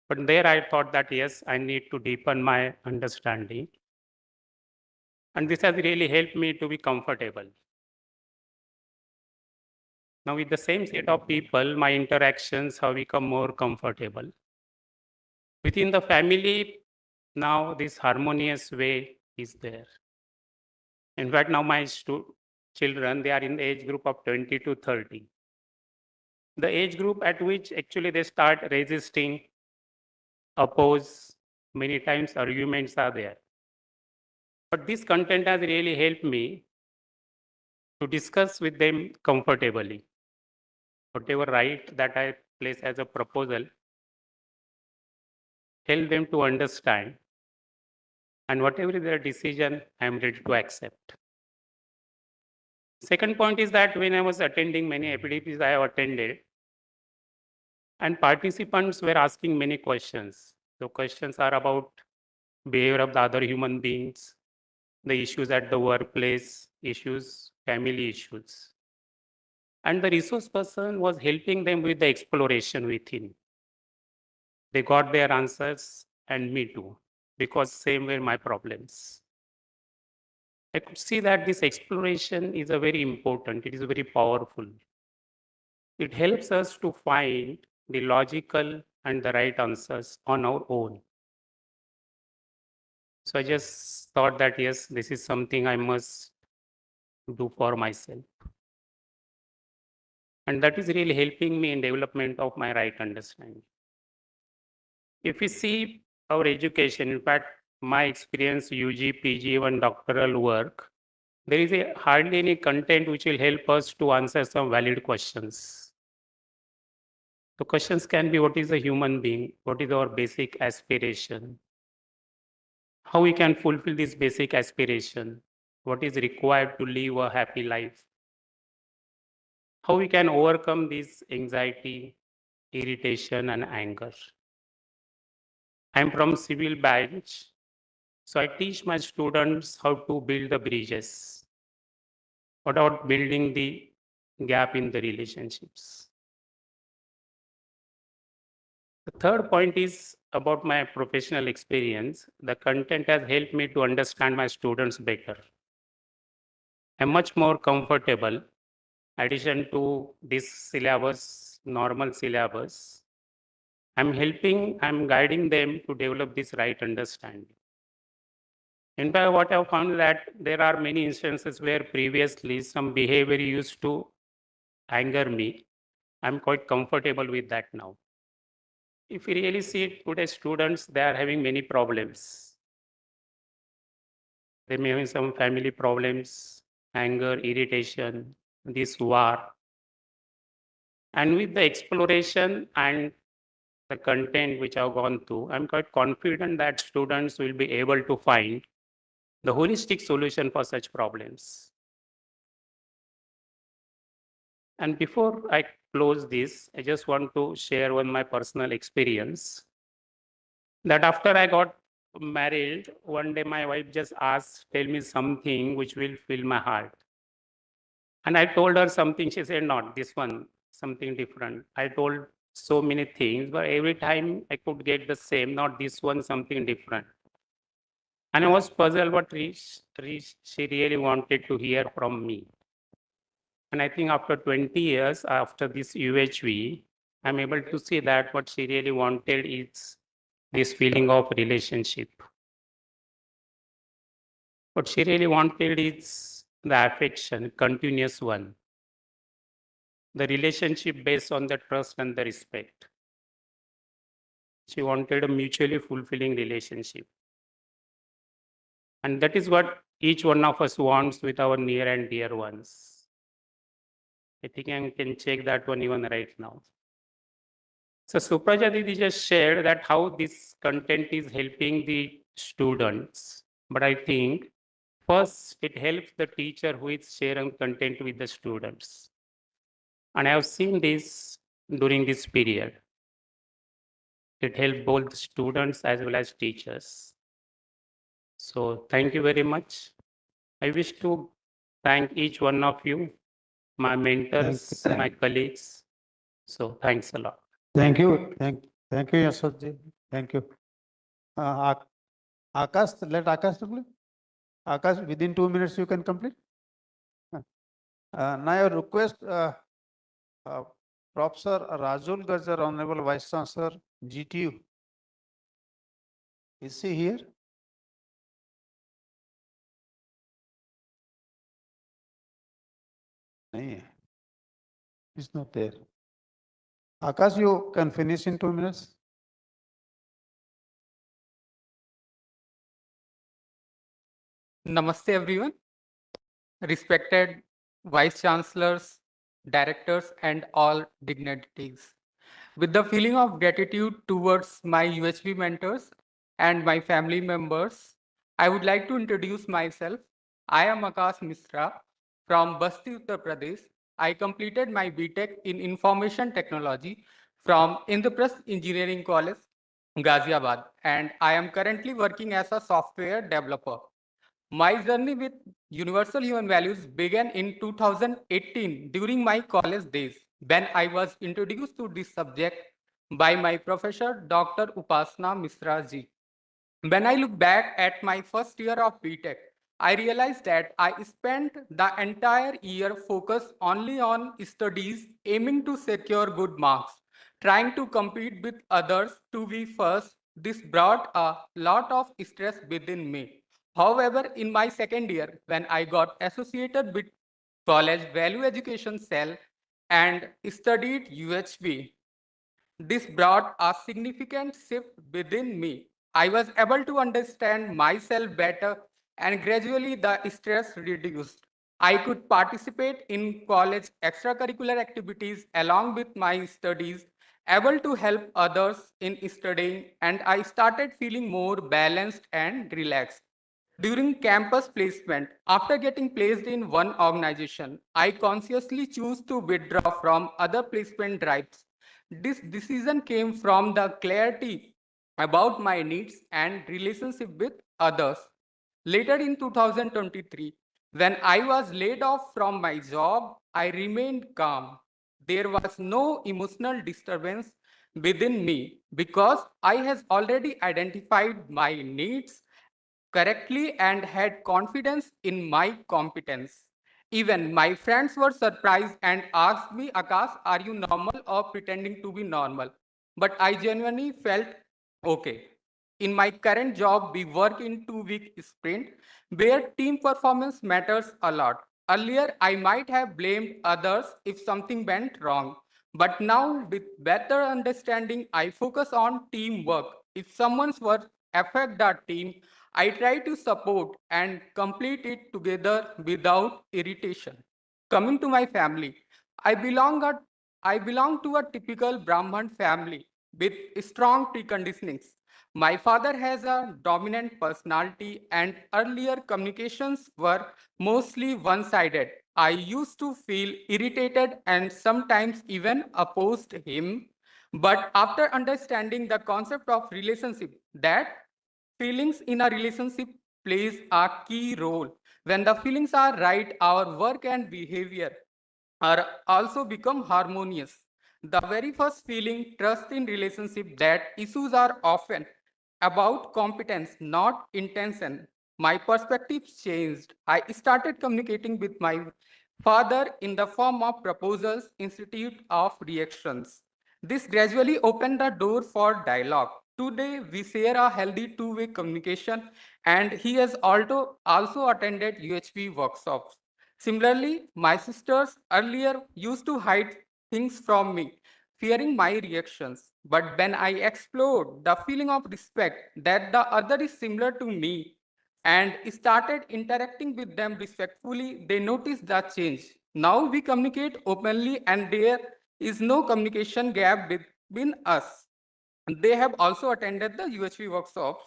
But there I thought that, yes, I need to deepen my understanding. And this has really helped me to be comfortable. Now with the same set of people, my interactions have become more comfortable. Within the family, now this harmonious way is there. In fact, now my children, they are in the age group of 20 to 30. The age group at which actually they start resisting, oppose, many times arguments are there. But this content has really helped me to discuss with them comfortably. Whatever right that I place as a proposal, help them to understand, and whatever is their decision, I am ready to accept. Second point is that when I was attending many FDPs I have attended, and participants were asking many questions. The questions are about behavior of the other human beings, the issues at the workplace, issues, family issues. And the resource person was helping them with the exploration within. They got their answers, and me too, because same were my problems. I could see that this exploration is a very important, it is very powerful. It helps us to find the logical and the right answers on our own. So I just thought that, yes, this is something I must do for myself. And that is really helping me in development of my right understanding. If we see our education, in fact, my experience, UG, PG, even doctoral work, there is hardly any content which will help us to answer some valid questions. The questions can be, what is a human being? What is our basic aspiration? How we can fulfill this basic aspiration? What is required to live a happy life? How we can overcome this anxiety, irritation, and anger? I'm from civil branch, so I teach my students how to build the bridges. What about building the gap in the relationships? The third point is about my professional experience. The content has helped me to understand my students better. I'm much more comfortable. Addition to this syllabus, normal syllabus, I'm guiding them to develop this right understanding. In fact, what I've found that there are many instances where previously some behavior used to anger me. I'm quite comfortable with that now. If you really see today's students, they are having many problems. They may have some family problems, anger, irritation, this war. And with the exploration and the content which I've gone through, I'm quite confident that students will be able to find the holistic solution for such problems. And before I close this, I just want to share one my personal experience. That after I got married, one day my wife just asked, tell me something which will fill my heart. And I told her something, she said, not this one, something different. I told so many things, but every time I could get the same, not this one, something different. And I was puzzled what she really wanted to hear from me. And I think after 20 years, after this UHV, I'm able to see that what she really wanted is this feeling of relationship. What she really wanted is the affection, continuous one. The relationship based on the trust and the respect. She wanted a mutually fulfilling relationship. And that is what each one of us wants with our near and dear ones. I think I can check that one even right now. So Supraja Didi just shared that how this content is helping the students. But I think first it helps the teacher who is sharing content with the students. And I have seen this during this period. It helped both students as well as teachers. So thank you very much. I wish to thank each one of you, my mentors, my colleagues. So thanks a lot. Thank you. Thank you, Yasodji. Thank you. Akash, let Akash to please. Akash, within 2 minutes you can complete. Now I request Professor Rajul Gajar, Honorable Vice Chancellor, GTU. Is he here? No, he's not there. Akash, you can finish in 2 minutes. Namaste, everyone. Respected Vice Chancellors, Directors, and all dignitaries. With the feeling of gratitude towards my UHV mentors and my family members, I would like to introduce myself. I am Akash Misra from Basti, Uttar Pradesh. I completed my BTech in Information Technology from Indraprasth Engineering College, Ghaziabad, and I am currently working as a software developer. My journey with universal human values began in 2018 during my college days when I was introduced to this subject by my professor, Dr. Upasana Misra ji. When I look back at my first year of BTech, I realized that I spent the entire year focused only on studies, aiming to secure good marks, trying to compete with others to be first. This brought a lot of stress within me. However, in my second year, when I got associated with college value education cell and studied UHV, this brought a significant shift within me. I was able to understand myself better and gradually the stress reduced. I could participate in college extracurricular activities along with my studies, able to help others in studying, and I started feeling more balanced and relaxed. During campus placement, after getting placed in one organization, I consciously choose to withdraw from other placement drives. This decision came from the clarity about my needs and relationship with others. Later in 2023, when I was laid off from my job, I remained calm. There was no emotional disturbance within me because I has already identified my needs correctly and had confidence in my competence. Even my friends were surprised and asked me, Akash, are you normal or pretending to be normal? But I genuinely felt okay. In my current job, we work in 2-week sprint where team performance matters a lot. Earlier, I might have blamed others if something went wrong. But now, with better understanding, I focus on teamwork. If someone's work affect the team, I try to support and complete it together without irritation. Coming to my family, I belong, a, I belong to a typical Brahman family with strong preconditionings. My father has a dominant personality and earlier communications were mostly one-sided. I used to feel irritated and sometimes even opposed him. But after understanding the concept of relationship, that feelings in a relationship plays a key role. When the feelings are right, our work and behavior are also become harmonious. The very first feeling, trust in relationship, that issues are often about competence, not intention. My perspective changed. I started communicating with my father in the form of proposals instead of reactions. This gradually opened the door for dialogue. Today, we share a healthy two-way communication, and he has also attended UHP workshops. Similarly, my sisters earlier used to hide things from me, fearing my reactions. But when I explored the feeling of respect that the other is similar to me and started interacting with them respectfully, they noticed the change. Now we communicate openly and there is no communication gap between us. They have also attended the UHP workshops.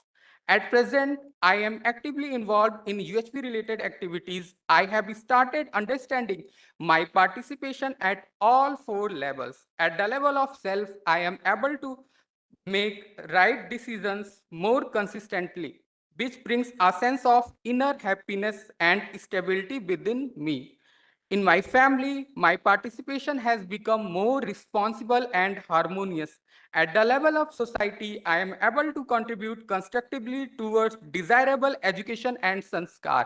At present, I am actively involved in UHP related activities. I have started understanding my participation at all 4 levels. At the level of self, I am able to make right decisions more consistently, which brings a sense of inner happiness and stability within me. In my family, my participation has become more responsible and harmonious. At the level of society, I am able to contribute constructively towards desirable education and sanskar.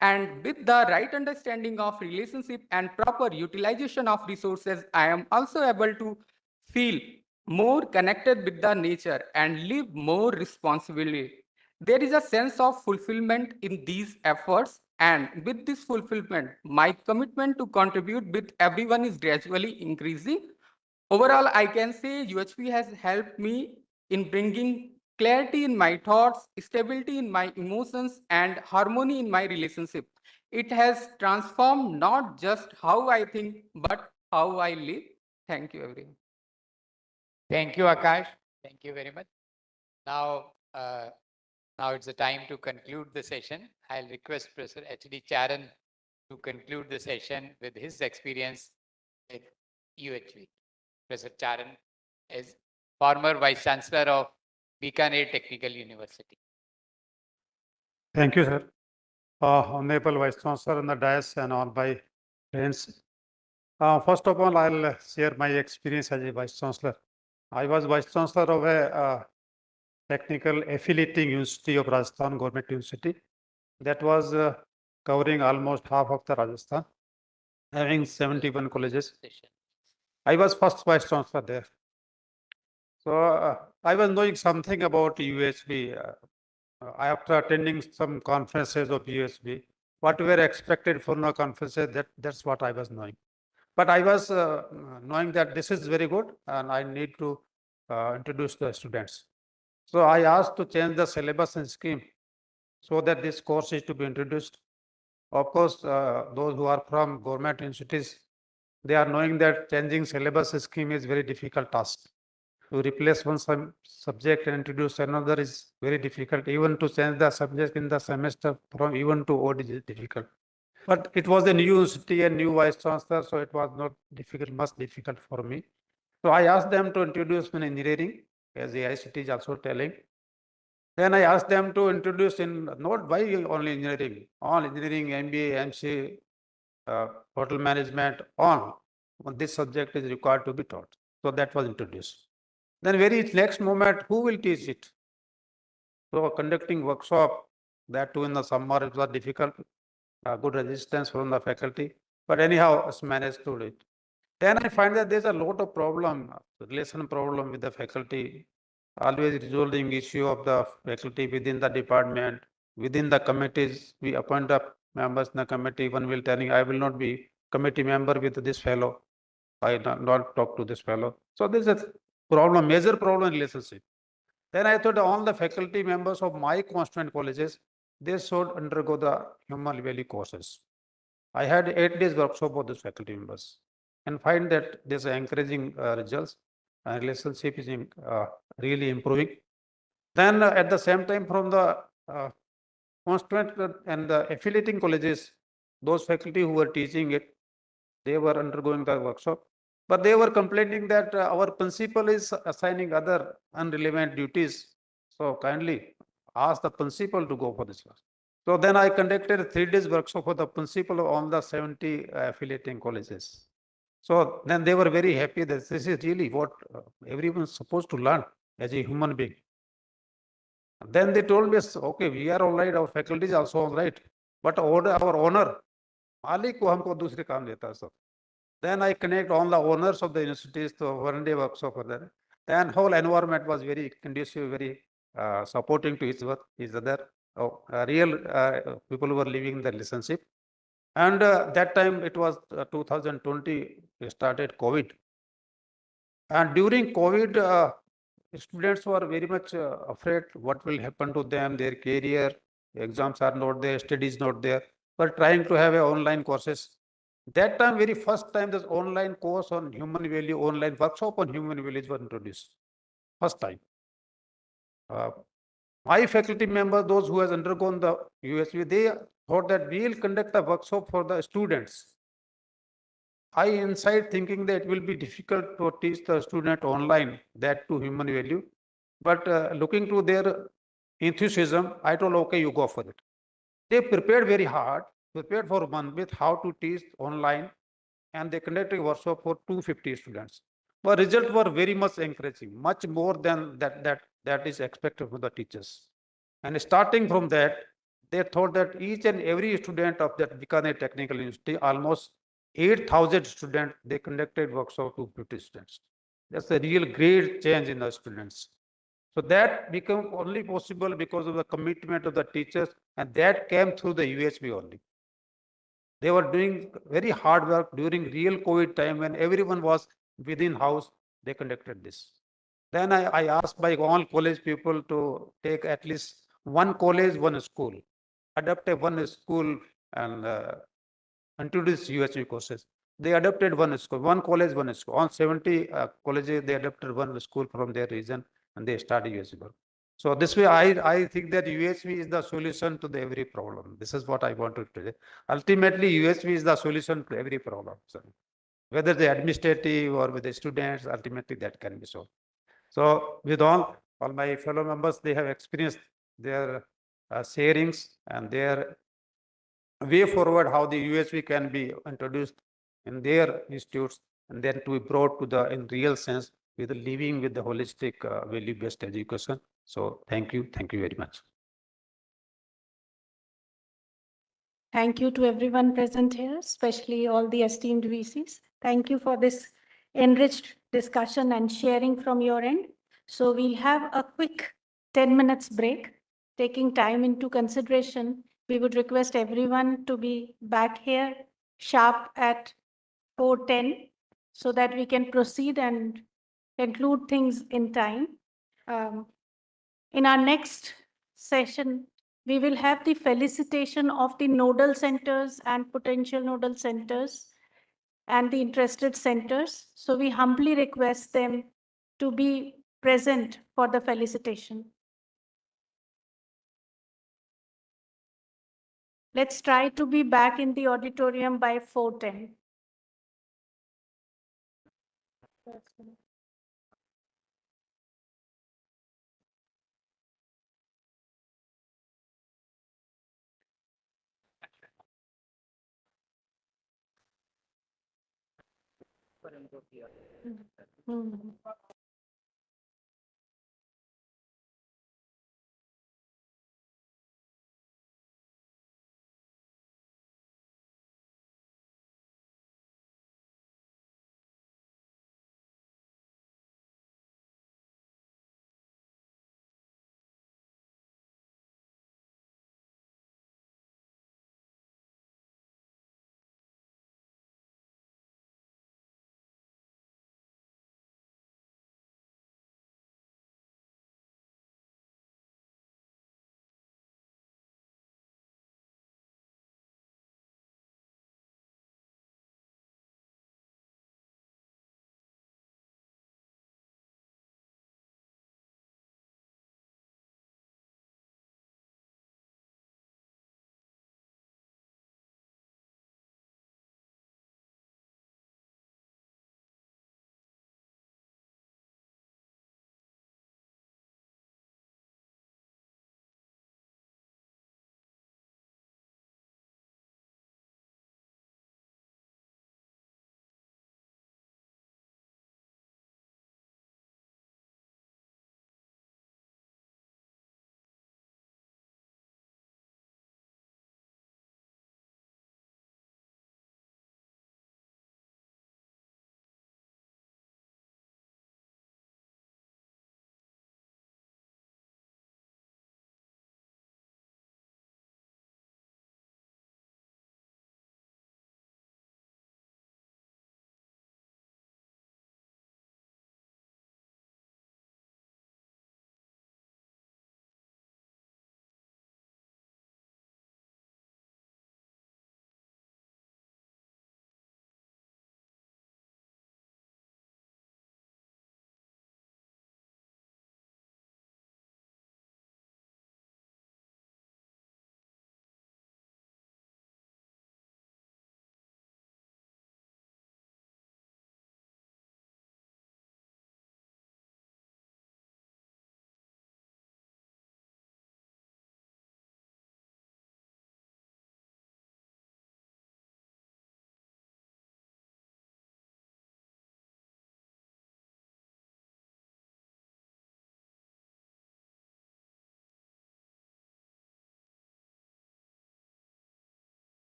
And with the right understanding of relationship and proper utilization of resources, I am also able to feel more connected with the nature and live more responsibly. There is a sense of fulfillment in these efforts, and with this fulfillment, my commitment to contribute with everyone is gradually increasing. Overall, I can say UHP has helped me in bringing clarity in my thoughts, stability in my emotions, and harmony in my relationship. It has transformed not just how I think, but how I live. Thank you, everyone. Thank you, Akash. Thank you very much. Now, now it's the time to conclude the session. I'll request Professor H.D. Charan to conclude the session with his experience with UHV. Professor Charan is former Vice-Chancellor of Bikaner Technical University. Thank you, sir. Honorable Vice Chancellor on the dais and all my friends. First of all, I'll share my experience as a Vice Chancellor. I was Vice Chancellor of a technical affiliating university of Rajasthan, Government University. That was covering almost half of the Rajasthan, having 71 colleges. I was first Vice Chancellor there. So I was knowing something about UHB. After attending some conferences of UHB, what were expected for no conferences, that's what I was knowing. But I was knowing that this is very good and I need to introduce the students. So I asked to change the syllabus and scheme so that this course is to be introduced. Of course, those who are from government institutes, they are knowing that changing syllabus scheme is very difficult task. To replace one subject and introduce another is very difficult. Even to change the subject in the semester from even to odd is difficult. But it was a new university and new vice chancellor, so it was not difficult, much difficult for me. So I asked them to introduce in engineering, as the ICT is also telling. Then I asked them to introduce in not why only engineering, all engineering, MBA, MC, hotel management, all. This subject is required to be taught. So that was introduced. Then very next moment, who will teach it? So conducting workshop, that too in the summer, it was difficult, good resistance from the faculty. But anyhow, us managed to do it. Then I find that there's a lot of problem, relation problem with the faculty, always resolving issue of the faculty within the department, within the committees. We appoint up members in the committee. One will telling, I will not be committee member with this fellow. I not talk to this fellow. So there's a problem, major problem relationship. Then I thought all the faculty members of my constituent colleges, they should undergo the human value courses. I had 8 days workshop for those faculty members and find that there's encouraging results and relationship is really improving. Then at the same time from the constituent and the affiliating colleges, those faculty who were teaching it, they were undergoing the workshop, but they were complaining that our principal is assigning other unrelevant duties. So kindly ask the principal to go for this class. So then I conducted a 3 days workshop for the principal of all the 70 affiliating colleges. So then they were very happy that this is really what everyone is supposed to learn as a human being. Then they told me, okay, we are all right, our faculty is also all right, but our owner, Malik को हमको दूसरे काम देता है सब. Then I connect all the owners of the universities to one day workshop for that. Then whole environment was very conducive, very supporting to each other. Real people were living the relationship. And that time it was 2020, we started COVID. And during COVID, students were very much afraid what will happen to them, their career, exams are not there, studies not there, but trying to have online courses. That time, very first time, this online course on human value, online workshop on human values were introduced. First time. My faculty members, those who has undergone the USV, they thought that we will conduct a workshop for the students. I inside thinking that it will be difficult to teach the student online, that to human value. But looking to their enthusiasm, I told, okay, you go for it. They prepared very hard, prepared for 1 month how to teach online, and they conducted a workshop for 250 students. But results were very much encouraging, much more than that is expected from the teachers. And starting from that, they thought that each and every student of that Bikaner Technical University, almost 8,000 students, they conducted workshop to 50 students. That's a real great change in the students. So that became only possible because of the commitment of the teachers, and that came through the USB only. They were doing very hard work during real COVID time when everyone was within house, they conducted this. Then I asked by all college people to take at least one college, one school, adopt one school and introduce USB courses. They adopted one school, one college, one school. On 70 colleges, they adopted one school from their region and they started USB. So this way, I think that USV is the solution to every problem. This is what I wanted to say. Ultimately, USV is the solution to every problem. So whether the administrative or with the students, ultimately that can be solved. So with all my fellow members, they have experienced their sharings and their way forward how the USV can be introduced in their institutes and then to be brought to the in real sense with living with the holistic value-based education. So thank you very much. Thank you to everyone present here, especially all the esteemed VCs. Thank you for this enriched discussion and sharing from your end. So we'll have a quick 10 minutes break. Taking time into consideration, we would request everyone to be back here sharp at 4:10 so that we can proceed and conclude things in time. In our next session, we will have the felicitation of the nodal centers and potential nodal centers and the interested centers. So we humbly request them to be present for the felicitation. Let's try to be back in the auditorium by 4:10.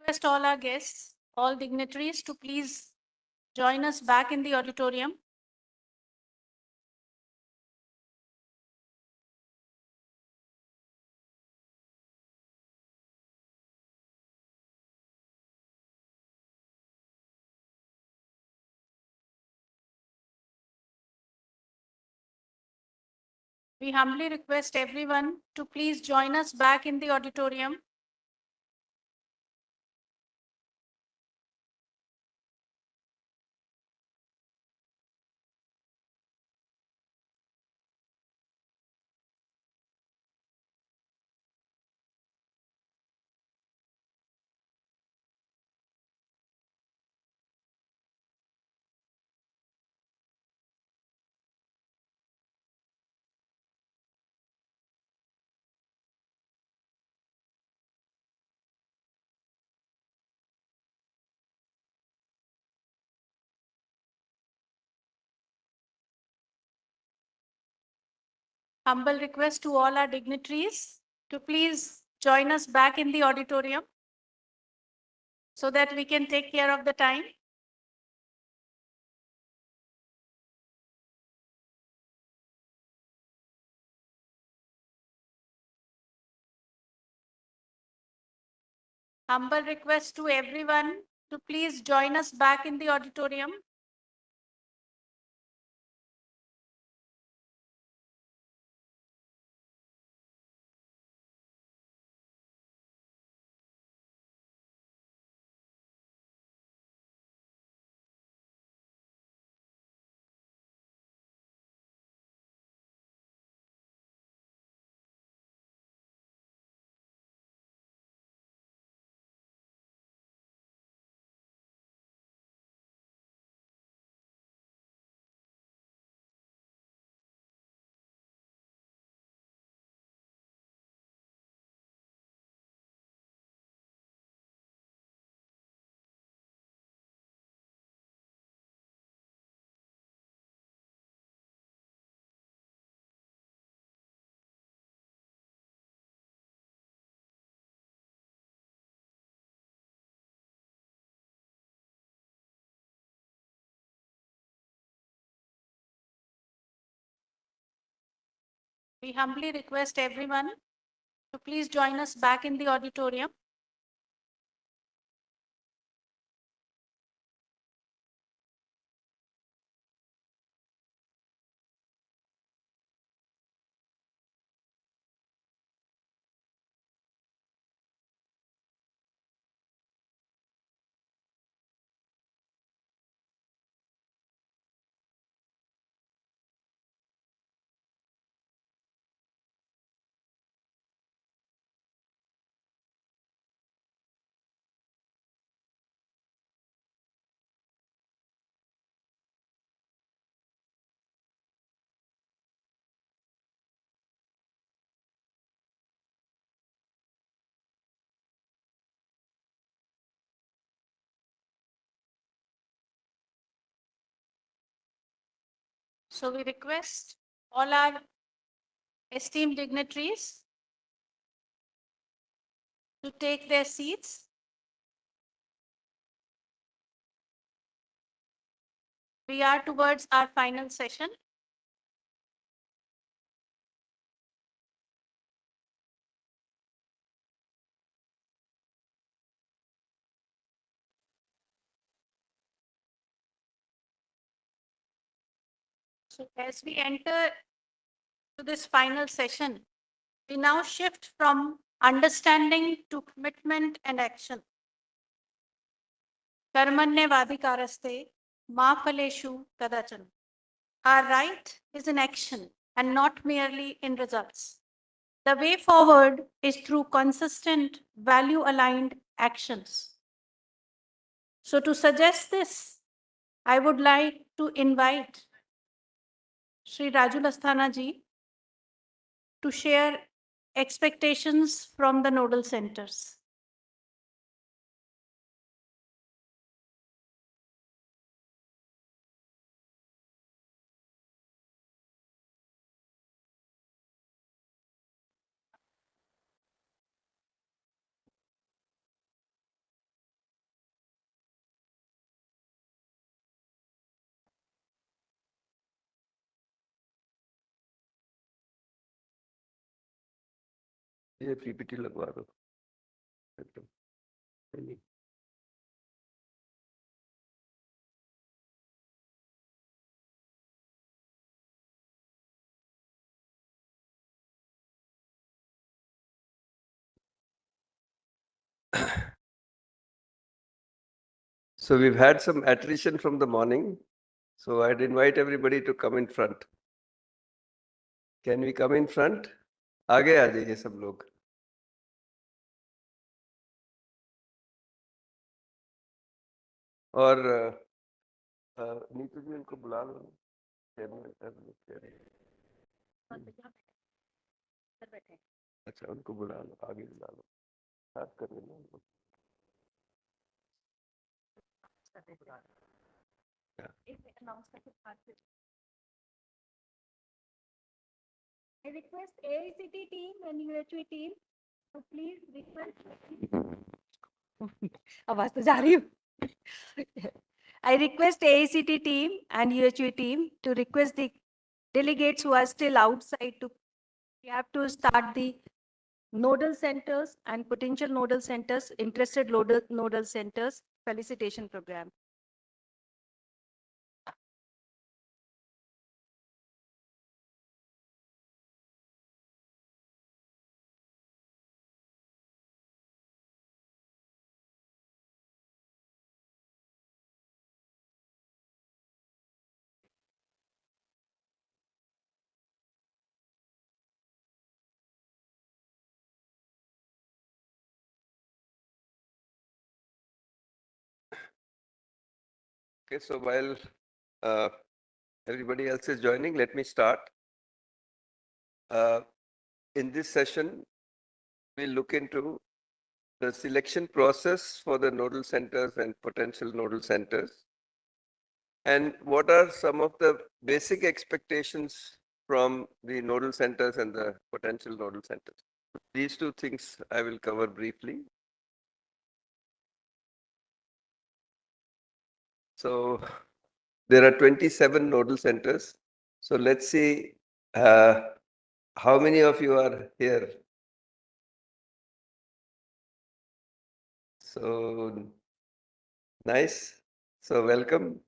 Request all our guests, all dignitaries to please join us back in the auditorium. We humbly request everyone to please join us back in the auditorium. Humble request to all our dignitaries to please join us back in the auditorium so that we can take care of the time. Humble request to everyone to please join us back in the auditorium. We humbly request everyone to please join us back in the auditorium. So we request all our esteemed dignitaries to take their seats. We are towards our final session. So as we enter to this final session, we now shift from understanding to commitment and action. Karmanyavadikaraste ma phaleshu kadachan. Our right is in action and not merely in results. The way forward is through consistent, value-aligned actions. So to suggest this, I would like to invite Sri Raju Lasthana ji to share expectations from the nodal centers. ये PPT लगवा दो. नहीं. So we've had some attrition from the morning. So I'd invite everybody to come in front. Can we come in front? आगे आ जाइए सब लोग. और नीतू जी उनको बुला लो. अच्छा उनको बुला लो, आगे बुला लो. बात कर लेना उनको. I request AICT team and UHV team to please request. आवाज तो जा रही हूँ. I request AICT team and UHV team to request the delegates who are still outside to, we have to start the nodal centers and potential nodal centers, interested nodal centers felicitation program. Okay, so while everybody else is joining, let me start. In this session, we'll look into the selection process for the nodal centers and potential nodal centers. And what are some of the basic expectations from the nodal centers and the potential nodal centers? These two things I will cover briefly. So there are 27 nodal centers. So let's see how many of you are here. So nice. So welcome.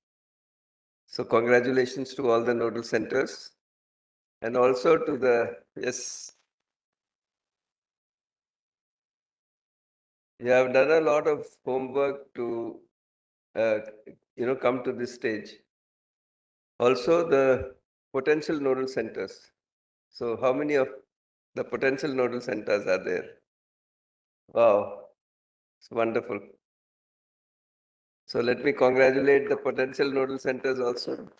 So congratulations to all the nodal centers and also to the, yes. You have done a lot of homework to, come to this stage. Also the potential nodal centers. So how many of the potential nodal centers are there? Wow, it's wonderful. So let me congratulate the potential nodal centers also.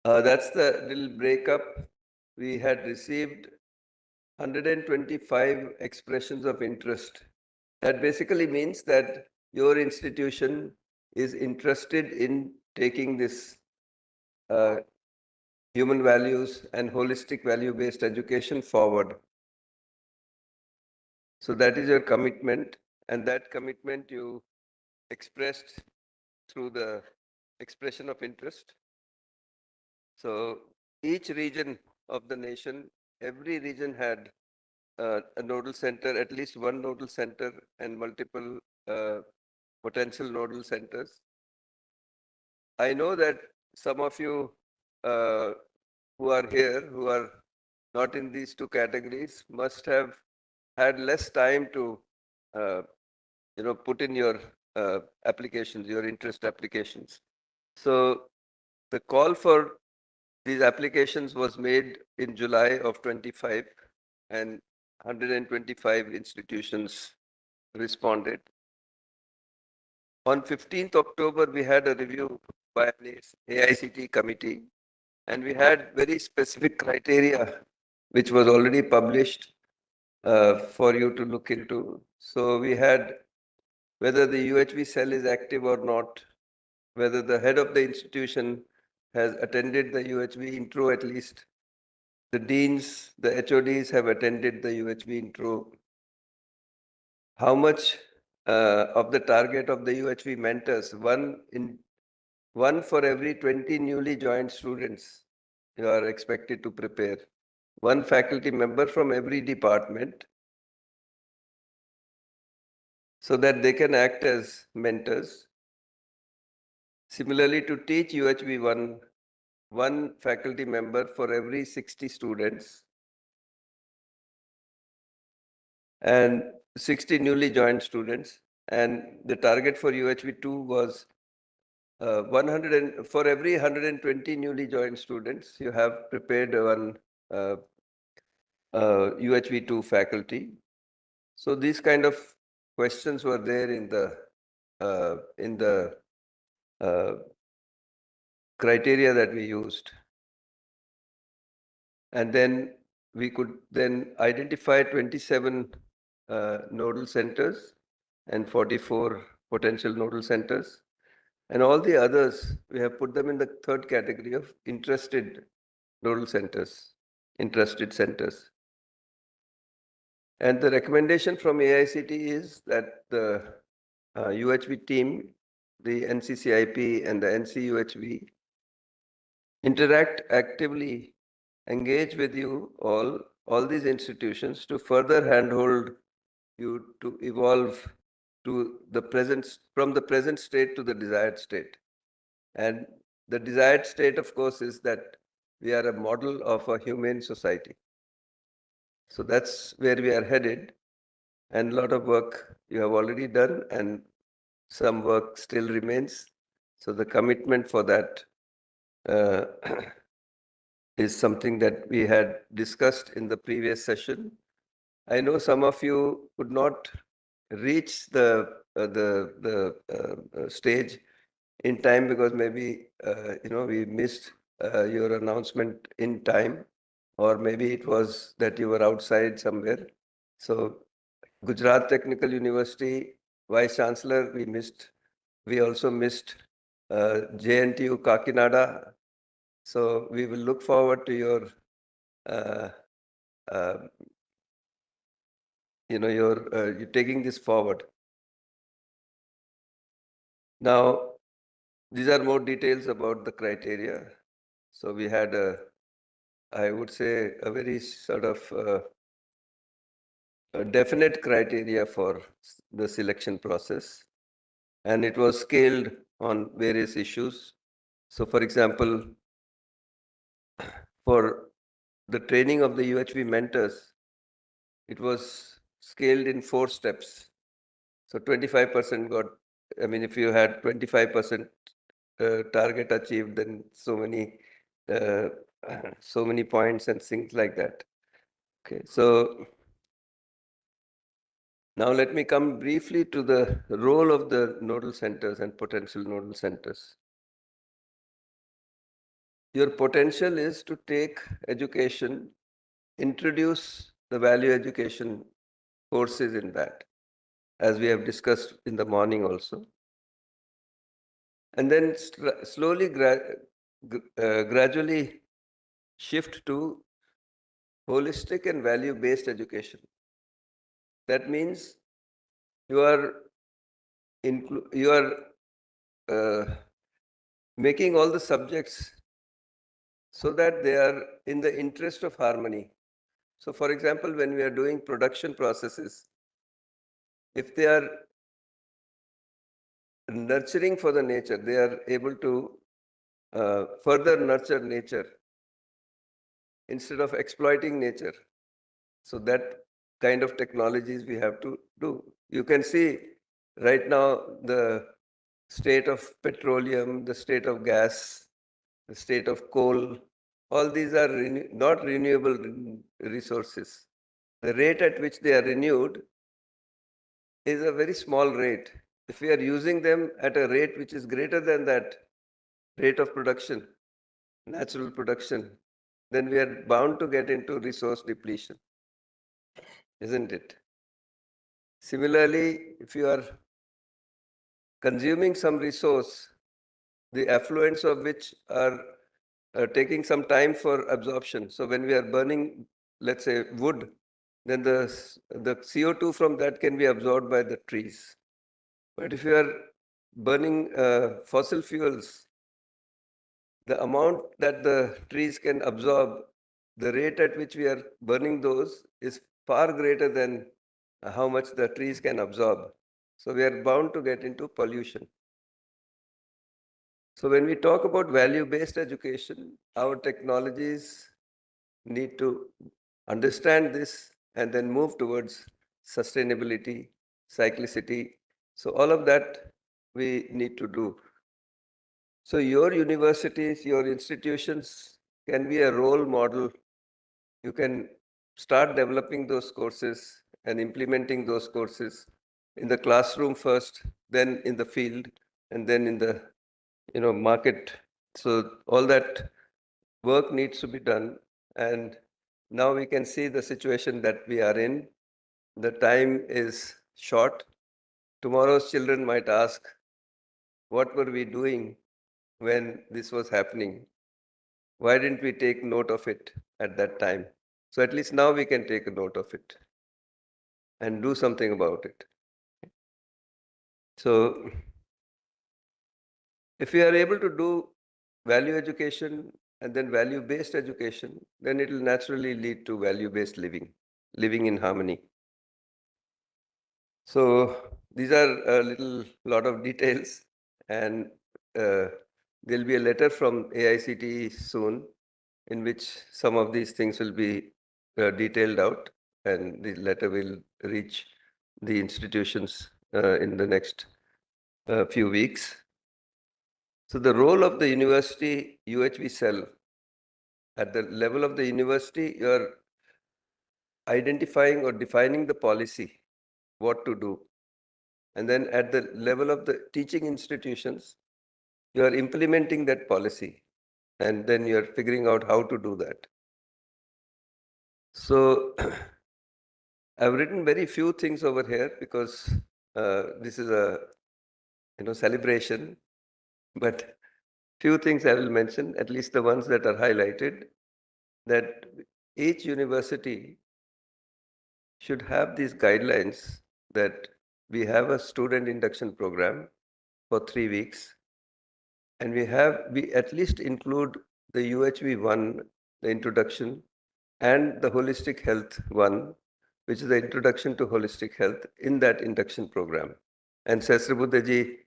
That's the little breakup. We had received 125 expressions of interest. That basically means that your institution is interested in taking this human values and holistic value-based education forward. So that is your commitment, and that commitment you expressed through the expression of interest. So each region of the nation, every region had a nodal center, at least one nodal center and multiple potential nodal centers. I know that some of you who are here, who are not in these two categories, must have had less time to, put in your applications, your interest applications. So the call for these applications was made in July of 25 and 125 institutions responded. On 15th October, we had a review by an AICT committee, and we had very specific criteria, which was already published for you to look into. So we had whether the UHV cell is active or not, whether the head of the institution has attended the UHV intro at least. The deans, the HODs have attended the UHV intro. How much of the target of the UHV mentors, one for every 20 newly joined students, you are expected to prepare. One faculty member from every department, so that they can act as mentors. Similarly, to teach UHV 1, one faculty member for every 60 students and 60 newly joined students. And the target for UHV 2 was for every 120 newly joined students, you have prepared one UHV 2 faculty. So these kind of questions were there in the criteria that we used. And then we could then identify 27 nodal centers and 44 potential nodal centers. And all the others, we have put them in the third category of interested nodal centers, interested centers. And the recommendation from AICT is that the UHV team, the NCCIP and the NCUHV interact actively, engage with you all these institutions to further handhold you to evolve to the present, from the present state to the desired state. And the desired state, of course, is that we are a model of a humane society. So that's where we are headed. And a lot of work you have already done, and some work still remains. So the commitment for that is something that we had discussed in the previous session. I know some of you could not reach the stage in time because maybe we missed your announcement in time, or maybe it was that you were outside somewhere. So Gujarat Technical University Vice-Chancellor, we missed. We also missed JNTU Kakinada. So we will look forward to your you're taking this forward. Now, these are more details about the criteria. So we had I would say, a very sort of a definite criteria for the selection process. And it was scaled on various issues. So for example, for the training of the UHV mentors, it was scaled in 4 steps. So 25% got, I mean, if you had 25% target achieved, then so many points and things like that. Okay, so now let me come briefly to the role of the nodal centers and potential nodal centers. Your potential is to take education, introduce the value education courses in that, as we have discussed in the morning also. And then slowly, gradually shift to holistic and value-based education. That means you are making all the subjects so that they are in the interest of harmony. So for example, when we are doing production processes, if they are nurturing for the nature, they are able to further nurture nature instead of exploiting nature. So that kind of technologies we have to do. You can see right now the state of petroleum, the state of gas, the state of coal, all these are not renewable resources. The rate at which they are renewed is a very small rate. If we are using them at a rate which is greater than that rate of production, natural production, then we are bound to get into resource depletion, isn't it? Similarly, if you are consuming some resource, the effluents of which are taking some time for absorption. So when we are burning, let's say, wood, then the CO2 from that can be absorbed by the trees. But if you are burning fossil fuels, the amount that the trees can absorb, the rate at which we are burning those is far greater than how much the trees can absorb. So we are bound to get into pollution. So when we talk about value-based education, our technologies need to understand this and then move towards sustainability, cyclicity. So all of that we need to do. So your universities, your institutions can be a role model. You can start developing those courses and implementing those courses in the classroom first, then in the field, and then in the market. So all that work needs to be done. And now we can see the situation that we are in. The time is short. Tomorrow's children might ask, what were we doing when this was happening? Why didn't we take note of it at that time? So at least now we can take a note of it and do something about it. So if we are able to do value education and then value-based education, then it will naturally lead to value-based living, living in harmony. So these are a lot of details, and there'll be a letter from AICTE soon in which some of these things will be detailed out, and the letter will reach the institutions in the next few weeks. So the role of the university UHV cell, at the level of the university, you are identifying or defining the policy, what to do. And then at the level of the teaching institutions, you are implementing that policy, and then you are figuring out how to do that. So I've written very few things over here because this is a celebration, but few things I will mention, at least the ones that are highlighted, that each university should have these guidelines that we have a student induction program for 3 weeks, and we at least include the UHV 1, the introduction, and the holistic health 1, which is the introduction to holistic health, in that induction program. And Sesribuddhaji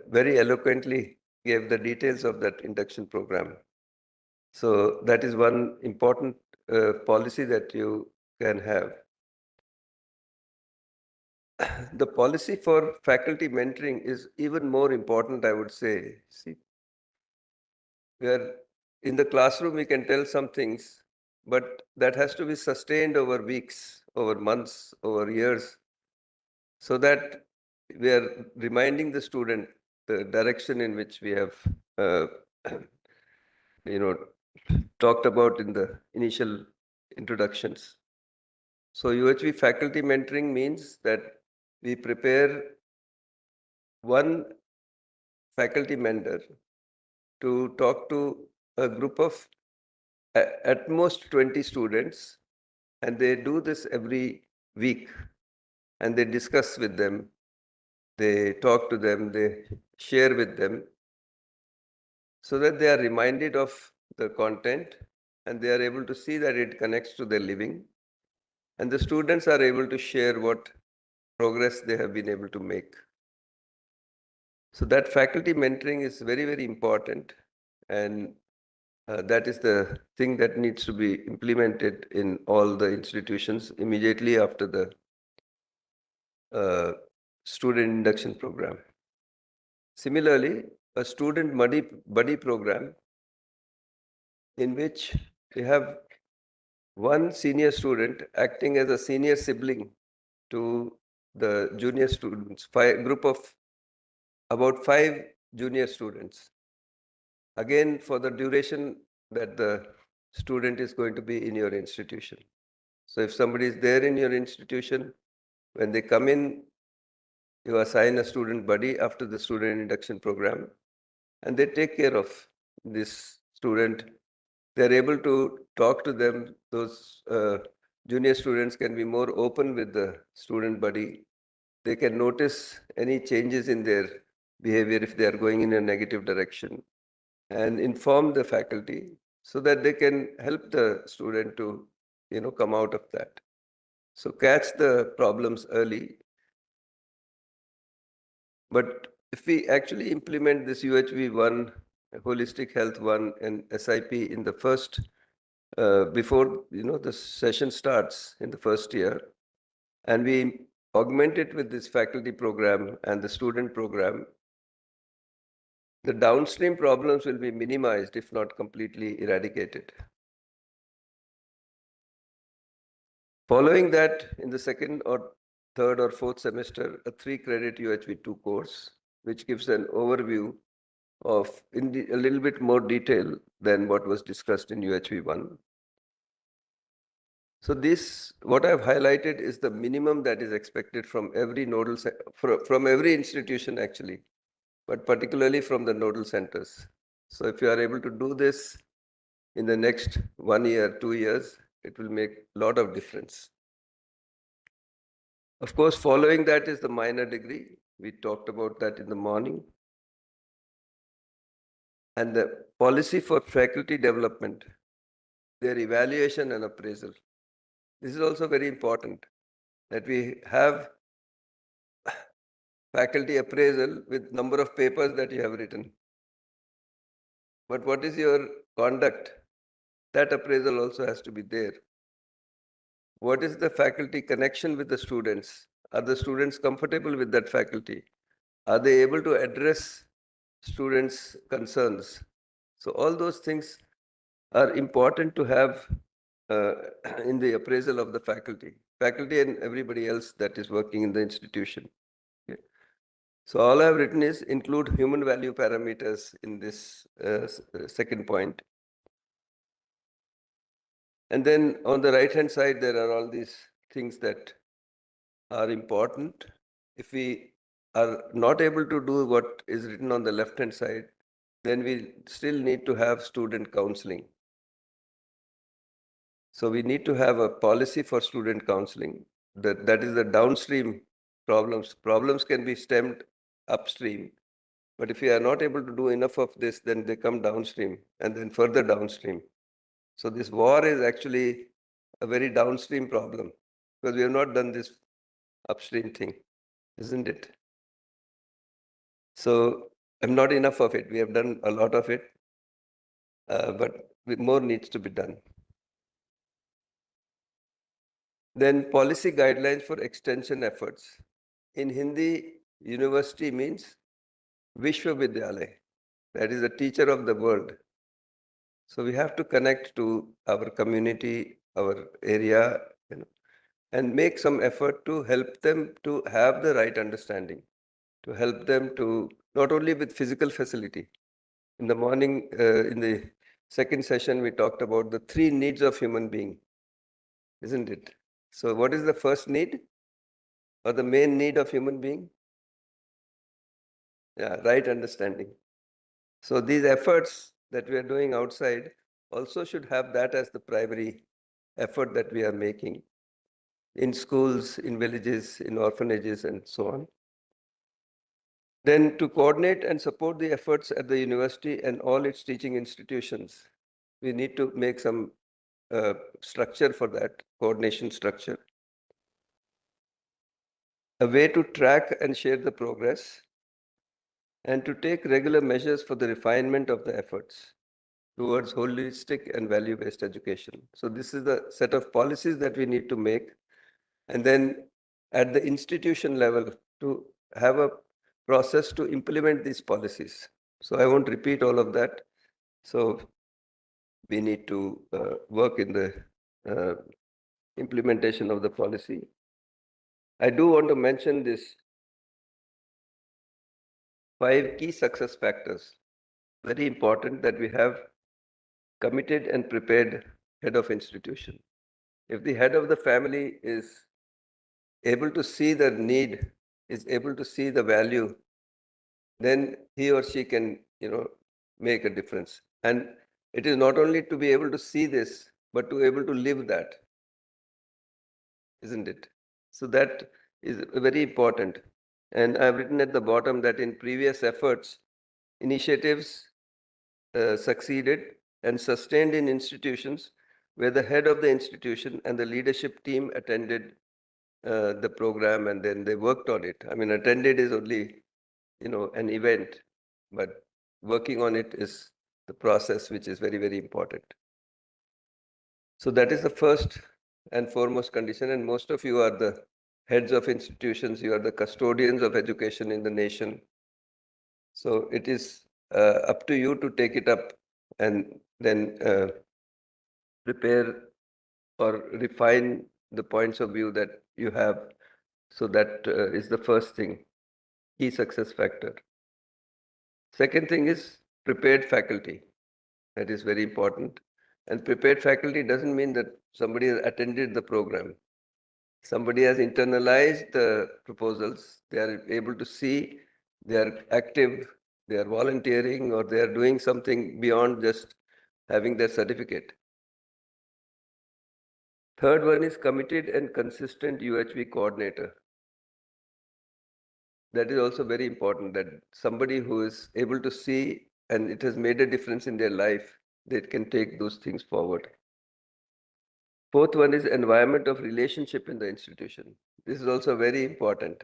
very eloquently gave the details of that induction program. So that is one important policy that you can have. The policy for faculty mentoring is even more important, I would say. See, where in the classroom we can tell some things, but that has to be sustained over weeks, over months, over years, so that we are reminding the student the direction in which we have talked about in the initial introductions. So UHV faculty mentoring means that we prepare one faculty mentor to talk to a group of at most 20 students, and they do this every week, and they discuss with them, they talk to them, they share with them, so that they are reminded of the content and they are able to see that it connects to their living, and the students are able to share what progress they have been able to make. So that faculty mentoring is very, very important, and that is the thing that needs to be implemented in all the institutions immediately after the student induction program. Similarly, a student buddy program in which we have one senior student acting as a senior sibling to the junior students, group of about 5 junior students. Again, for the duration that the student is going to be in your institution. So if somebody is there in your institution, when they come in, you assign a student buddy after the student induction program, and they take care of this student. They're able to talk to them. Those junior students can be more open with the student buddy. They can notice any changes in their behavior if they are going in a negative direction. and inform the faculty so that they can help the student to, come out of that. So catch the problems early. But if we actually implement this UHV1, Holistic Health 1 and SIP in the first, before, the session starts in the first year, and we augment it with this faculty program and the student program, the downstream problems will be minimized, if not completely eradicated. Following that, in the second or third or fourth semester, a 3-credit UHV2 course, which gives an overview of a little bit more detail than what was discussed in UHV1. So this, what I've highlighted, is the minimum that is expected from every nodal, from every institution actually, but particularly from the nodal centers. So if you are able to do this in the next 1 year, 2 years, it will make a lot of difference. Of course, following that is the minor degree. We talked about that in the morning. And the policy for faculty development, their evaluation and appraisal. This is also very important, that we have faculty appraisal with number of papers that you have written. But what is your conduct? That appraisal also has to be there. What is the faculty connection with the students? Are the students comfortable with that faculty? Are they able to address students' concerns? So all those things are important to have in the appraisal of the faculty and everybody else that is working in the institution. Okay. So all I've written is include human value parameters in this second point. And then on the right-hand side, there are all these things that are important. If we are not able to do what is written on the left-hand side, then we still need to have student counseling. So we need to have a policy for student counseling. That is the downstream problems. Problems can be stemmed upstream. But if we are not able to do enough of this, then they come downstream and then further downstream. So this war is actually a very downstream problem because we have not done this upstream thing, isn't it? So not enough of it. We have done a lot of it, but more needs to be done. Then policy guidelines for extension efforts. In Hindi, university means Vishwavidyalaya. That is the teacher of the world. So we have to connect to our community, our area, and make some effort to help them to have the right understanding, to help them to not only with physical facility. In the morning, in the second session, we talked about the 3 needs of human being, isn't it? So what is the first need or the main need of human being? Yeah, right understanding. So these efforts that we are doing outside also should have that as the primary effort that we are making in schools, in villages, in orphanages, and so on. Then to coordinate and support the efforts at the university and all its teaching institutions, we need to make some structure for that, coordination structure. A way to track and share the progress, and to take regular measures for the refinement of the efforts towards holistic and value-based education. So this is the set of policies that we need to make. And then at the institution level, to have a process to implement these policies. So I won't repeat all of that. So we need to work in the implementation of the policy. I do want to mention this 5 key success factors. Very important that we have committed and prepared head of institution. If the head of the family is able to see the need, is able to see the value, then he or she can, make a difference. And it is not only to be able to see this, but to be able to live that, isn't it? So that is very important. And I've written at the bottom that in previous efforts, initiatives succeeded and sustained in institutions where the head of the institution and the leadership team attended the program and then they worked on it. I mean, attended is only, an event, but working on it is the process, which is very, very important. So that is the first and foremost condition. And most of you are the heads of institutions. You are the custodians of education in the nation. So it is up to you to take it up and then prepare or refine the points of view that you have. So that is the first thing, key success factor. Second thing is prepared faculty. That is very important. And prepared faculty doesn't mean that somebody has attended the program. Somebody has internalized the proposals. They are able to see, they are active, they are volunteering, or they are doing something beyond just having their certificate. Third one is committed and consistent UHV coordinator. That is also very important, that somebody who is able to see and it has made a difference in their life, they can take those things forward. Fourth one is environment of relationship in the institution. This is also very important.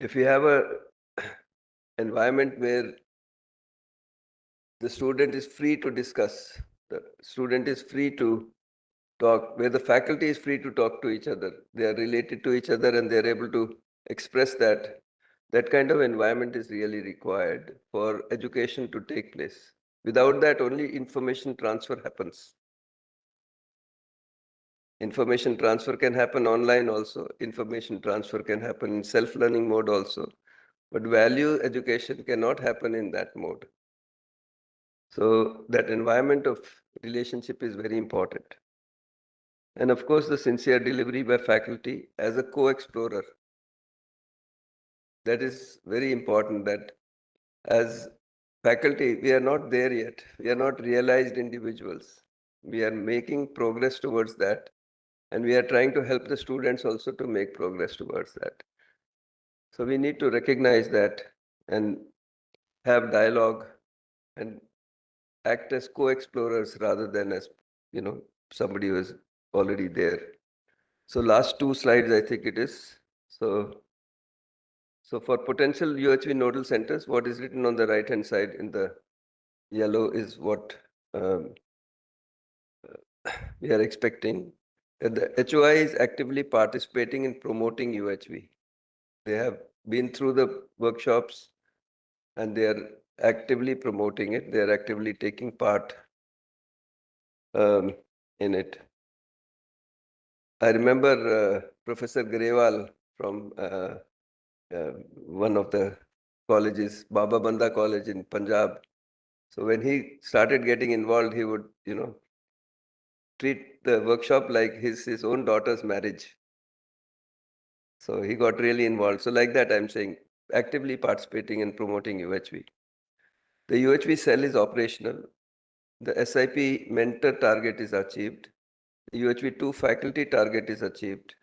If you have a environment where the student is free to discuss, the student is free to talk, where the faculty is free to talk to each other, they are related to each other and they are able to express that, that kind of environment is really required for education to take place. Without that, only information transfer happens. Information transfer can happen online also. Information transfer can happen in self-learning mode also. But value education cannot happen in that mode. So that environment of relationship is very important. And of course, the sincere delivery by faculty as a co-explorer. That is very important, that as faculty, we are not there yet. We are not realized individuals. We are making progress towards that. And we are trying to help the students also to make progress towards that. So we need to recognize that and have dialogue and act as co-explorers rather than as, somebody who is already there. So last two slides, I think it is. So for potential UHV nodal centers, what is written on the right-hand side in the yellow is what we are expecting. And the HOI is actively participating in promoting UHV. They have been through the workshops and they are actively promoting it. They are actively taking part in it. I remember Professor Grewal from one of the colleges, Baba Banda College in Punjab. So when he started getting involved, he would, treat the workshop like his own daughter's marriage. So he got really involved. So like that, I'm saying, actively participating in promoting UHV. The UHV cell is operational. The SIP mentor target is achieved. The UHV2 faculty target is achieved.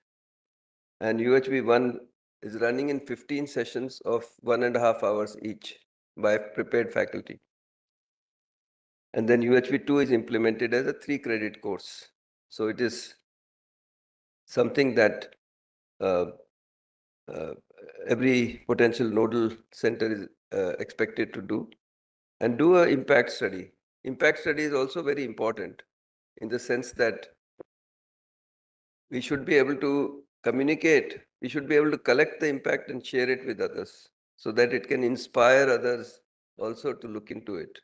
And UHV1 is running in 15 sessions of 1.5 hours each by prepared faculty. And then UHV2 is implemented as a 3-credit course. So it is something that every potential nodal center is expected to do, and do an impact study. Impact study is also very important in the sense that we should be able to communicate, we should be able to collect the impact and share it with others so that it can inspire others also to look into it.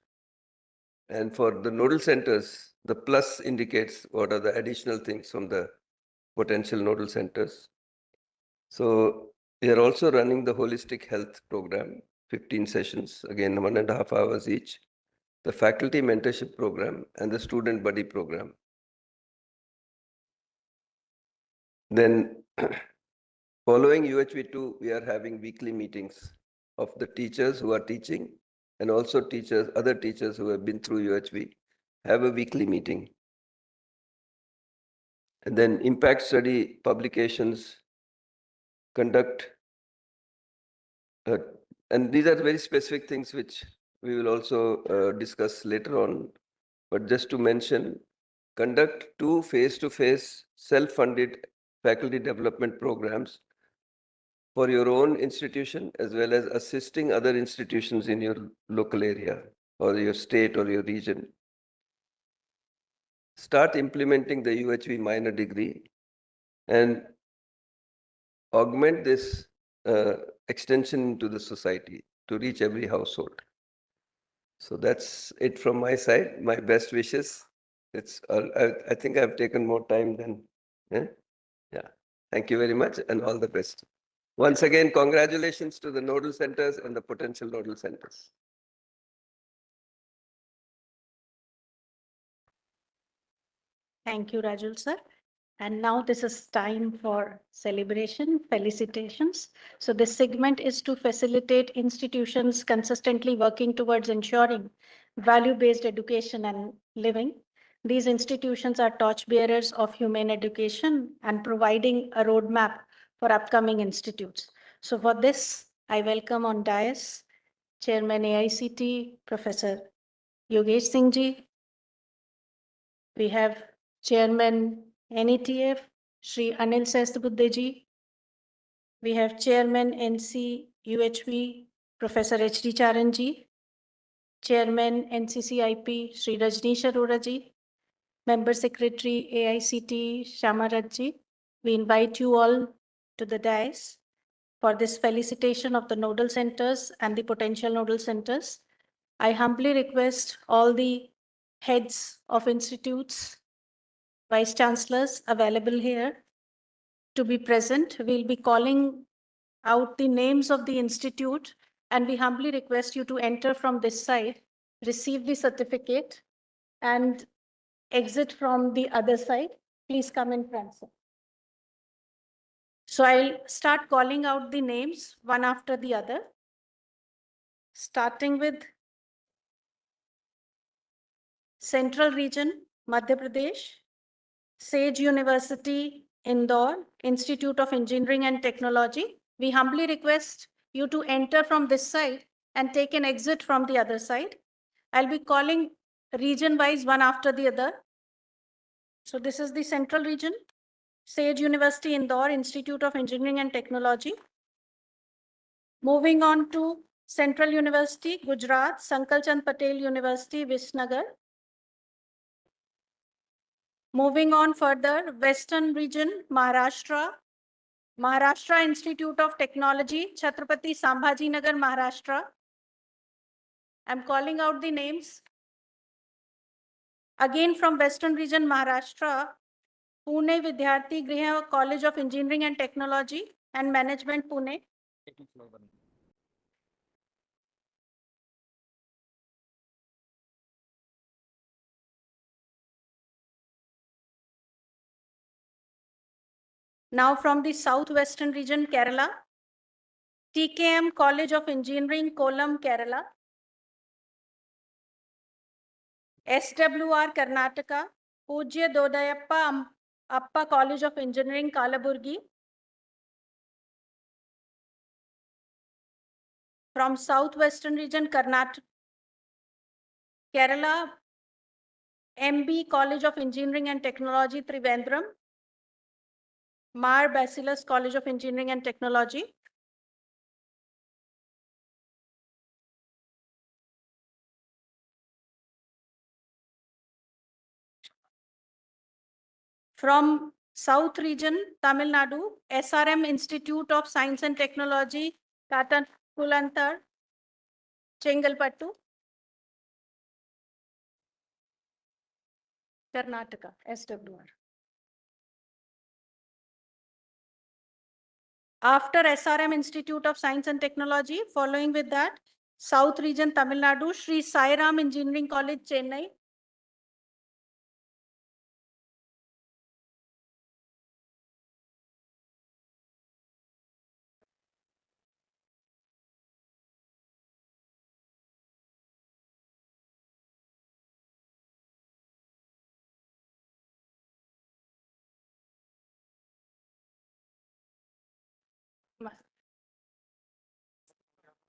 And for the nodal centers, the plus indicates what are the additional things from the potential nodal centers. So we are also running the holistic health program, 15 sessions, again 1.5 hours each, the faculty mentorship program and the student buddy program. Then following UHV2, we are having weekly meetings of the teachers who are teaching and also teachers, other teachers who have been through UHV, have a weekly meeting. And then impact study publications, conduct And these are very specific things which we will also discuss later on. But just to mention, conduct 2 face-to-face self-funded faculty development programs for your own institution as well as assisting other institutions in your local area or your state or your region. Start implementing the UHV minor degree and augment this extension into the society to reach every household. So that's it from my side. My best wishes. I think I've taken more time than, yeah. Thank you very much and all the best. Once again, congratulations to the nodal centers and the potential nodal centers. Thank you, Rajul sir. And now this is time for celebration, felicitations. So this segment is to facilitate institutions consistently working towards ensuring value-based education and living. These institutions are torchbearers of humane education and providing a roadmap for upcoming institutes. So for this, I welcome on dais Chairman AICT, Professor Yogesh Singh Ji. We have Chairman NETF, Shri Anil Sahasrabudhe Ji. We have Chairman NC UHV, Professor H.D. Charan Ji. Chairman NCCIP, Shri Rajneesh Arora Ji. Member Secretary AICT, Shama Raj Ji. We invite you all to the dais for this felicitation of the nodal centers and the potential nodal centers. I humbly request all the heads of institutes, vice chancellors available here to be present. We'll be calling out the names of the institute, and we humbly request you to enter from this side, receive the certificate, and exit from the other side. Please come in front, sir. So I'll start calling out the names one after the other, starting with Central Region, Madhya Pradesh, Sage University, Indore, Institute of Engineering and Technology. We humbly request you to enter from this side and take an exit from the other side. I'll be calling region-wise one after the other. So this is the Central Region, Sage University, Indore, Institute of Engineering and Technology. Moving on to Central University, Gujarat, Sankal Chand Patel University, Visnagar. Moving on further, Western Region, Maharashtra, Maharashtra Institute of Technology, Chhatrapati Sambhaji Nagar, Maharashtra. I'm calling out the names. Again from Western Region, Maharashtra, Pune Vidyarthi Griha College of Engineering and Technology and Management, Pune. Now from the Southwestern Region, Kerala, TKM College of Engineering, Kollam, Kerala. SWR Karnataka, Pujya Dodayappa Appa College of Engineering, Kalaburgi. From Southwestern Region, Karnataka, Kerala, MB College of Engineering and Technology, Trivandrum. Mar Bacillus College of Engineering and Technology. From South Region, Tamil Nadu, SRM Institute of Science and Technology, Kulantar, Chengalpattu. Karnataka, SWR. After SRM Institute of Science and Technology, following with that, South Region, Tamil Nadu, Sri Sai Ram Engineering College, Chennai.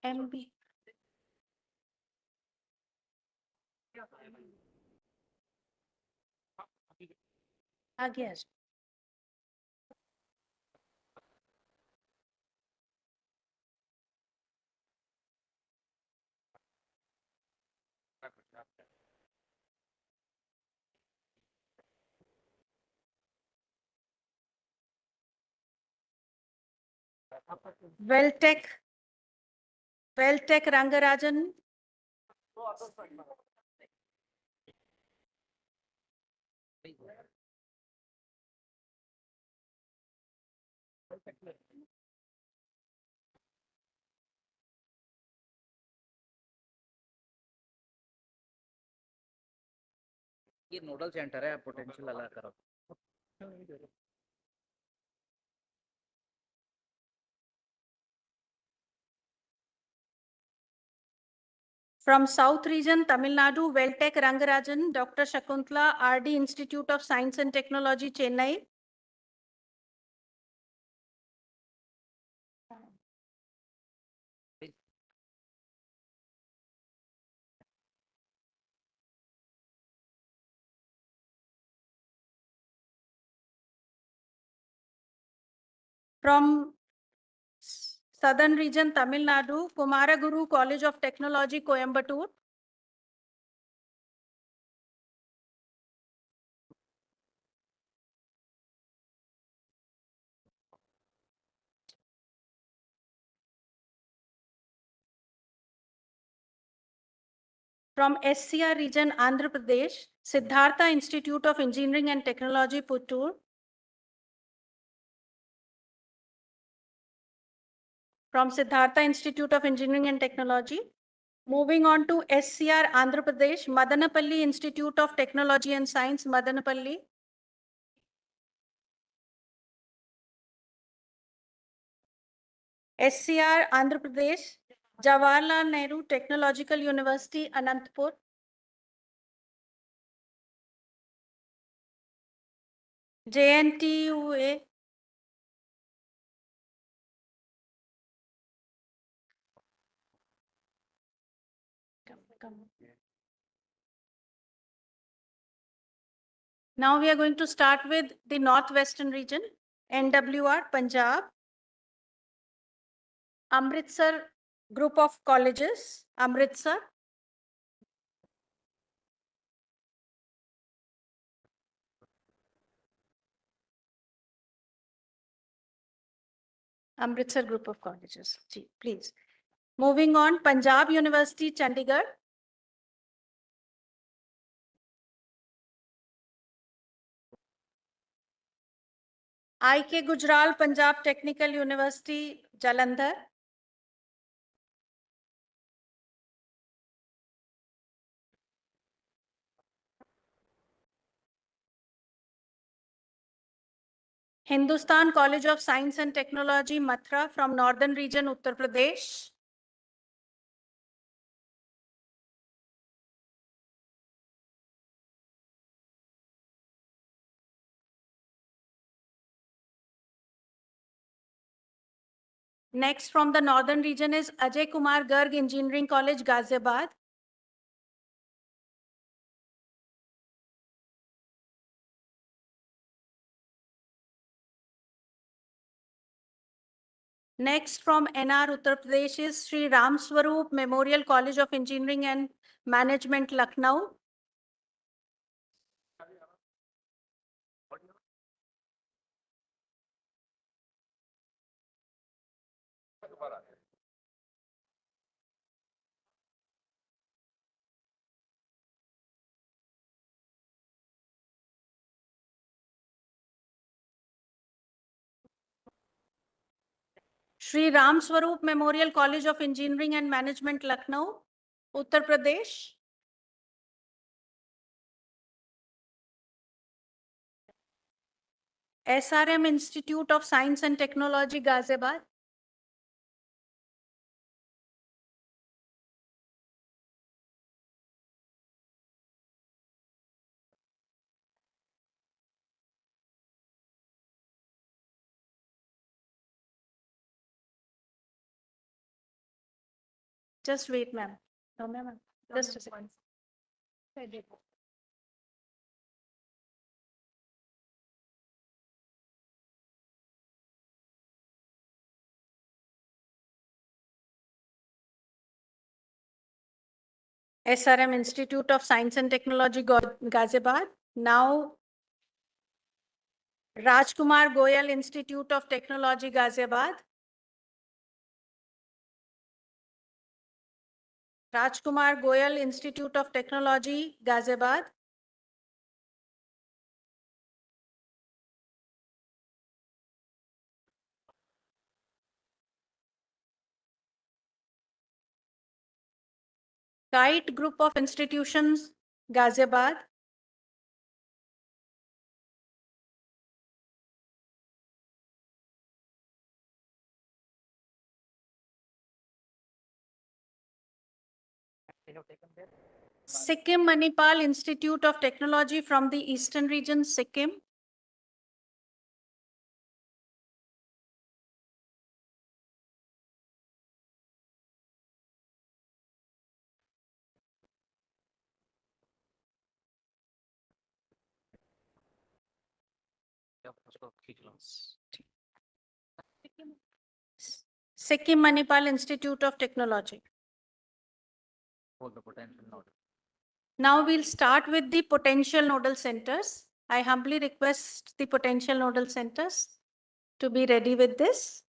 MB. आगे आ जाओ। Welltech, Welltech Rangarajan. ये nodal centre है potential अलग करो From South Region, Tamil Nadu, Welltech Rangarajan, Dr. Shakuntala, RD Institute of Science and Technology, Chennai. From Southern Region, Tamil Nadu, Kumaraguru College of Technology, Coimbatore. From SCR region, Andhra Pradesh, Siddhartha Institute of Engineering and Technology, Puttur. From Siddhartha Institute of Engineering and Technology. Moving on to SCR Andhra Pradesh, Madanapalli Institute of Technology and Science, Madanapalli. SCR Andhra Pradesh, Jawaharlal Nehru Technological University, Anantapur. JNTUA. Now we are going to start with the Northwestern region, NWR, Punjab. Amritsar Group of Colleges, Amritsar. Amritsar Group of Colleges, please. Moving on, Punjab University, Chandigarh. IK Gujral Punjab Technical University, Jalandhar. Hindustan College of Science and Technology, Mathura from Northern Region, Uttar Pradesh. Next from the Northern Region is Ajay Kumar Garg Engineering College, Ghaziabad. Next from NR Uttar Pradesh is Sri Ram Swaroop Memorial College of Engineering and Management, Lucknow. Sri Ram Swaroop Memorial College of Engineering and Management, Lucknow, Uttar Pradesh. SRM Institute of Science and Technology, Ghaziabad. Just wait, ma'am. No, ma'am. Just a second. SRM Institute of Science and Technology, Ghaziabad. Now, Rajkumar Goyal Institute of Technology, Ghaziabad. Rajkumar Goyal Institute of Technology, Ghaziabad. Kite Group of Institutions, Ghaziabad. Sikkim Manipal Institute of Technology from the Eastern Region, Sikkim. Sikkim Manipal Institute of Technology. Now we'll start with the potential nodal centers. I humbly request the potential nodal centers to be ready with this.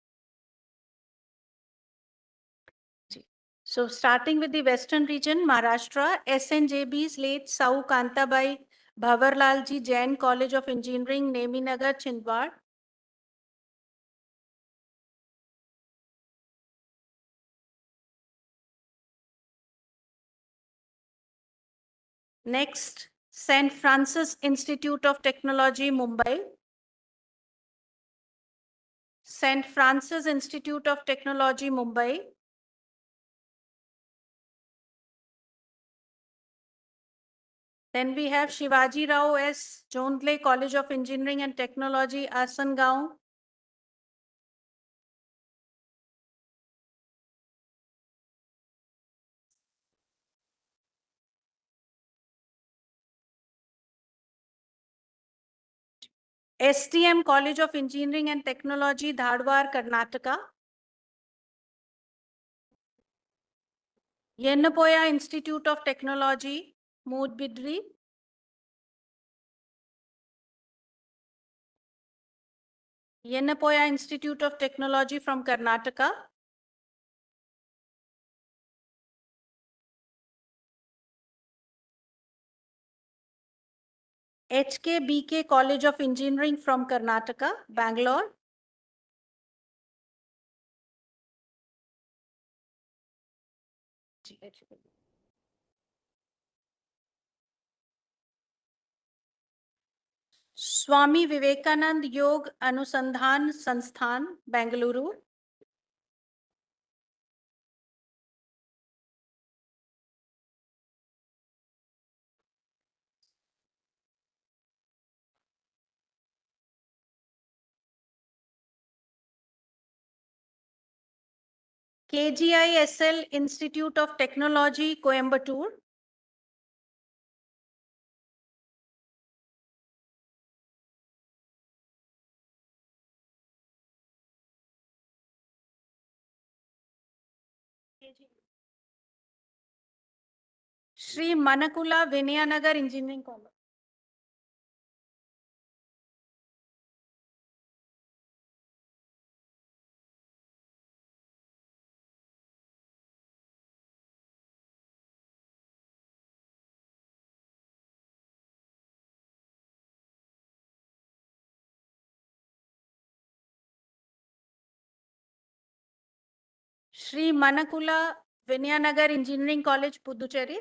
So starting with the Western region, Maharashtra, SNJB's late Sau Kantabai Bhavarlalji Jain College of Engineering, Neminagar, Chindwad. Next, St. Francis Institute of Technology, Mumbai. St. Francis Institute of Technology, Mumbai. Then we have Shivaji Rao S. Jondle College of Engineering and Technology, Asangaon. STM College of Engineering and Technology, Dhadwar, Karnataka. Yennapoya Institute of Technology, Moodbidri. Yennapoya Institute of Technology from Karnataka. HKBK College of Engineering from Karnataka, Bangalore. Swami Vivekanand Yog Anusandhan Sansthan, Bengaluru. KGISL Institute of Technology, Coimbatore. Sri Manakula Vinayanagar Engineering College. Sri Manakula Vinayanagar Engineering College, Puducherry.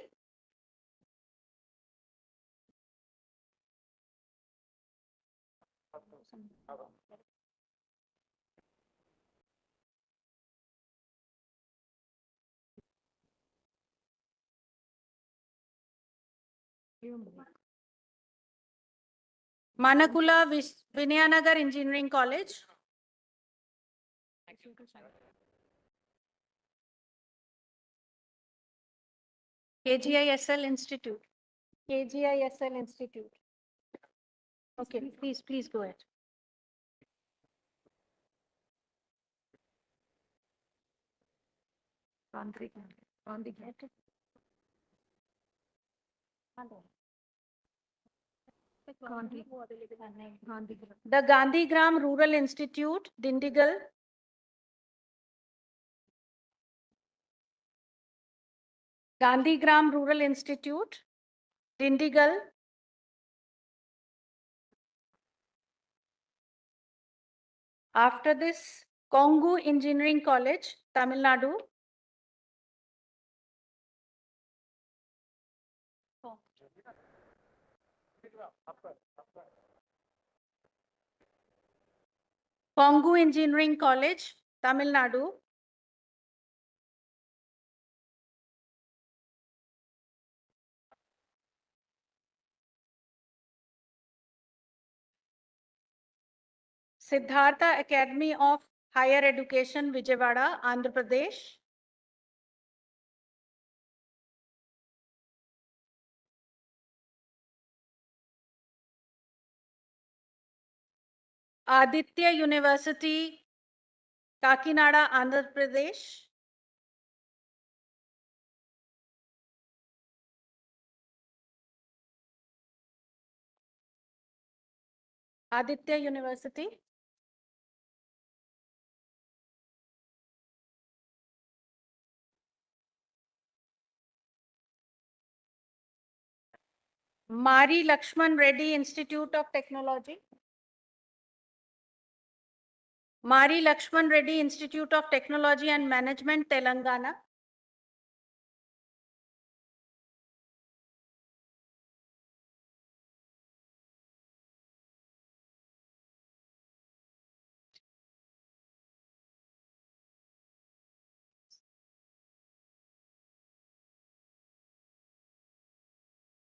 Manakula Vinayanagar Engineering College. KGISL Institute. KGISL Institute. Okay, please go ahead. The Gandhigram Rural Institute, Dindigal. Gandhigram Rural Institute, Dindigal. After this, Kongu Engineering College, Tamil Nadu. Kongu Engineering College, Tamil Nadu. Siddhartha Academy of Higher Education, Vijayawada, Andhra Pradesh. Aditya University, Kakinada, Andhra Pradesh. Aditya University. Mari Lakshman Reddy Institute of Technology. Mari Lakshman Reddy Institute of Technology and Management, Telangana.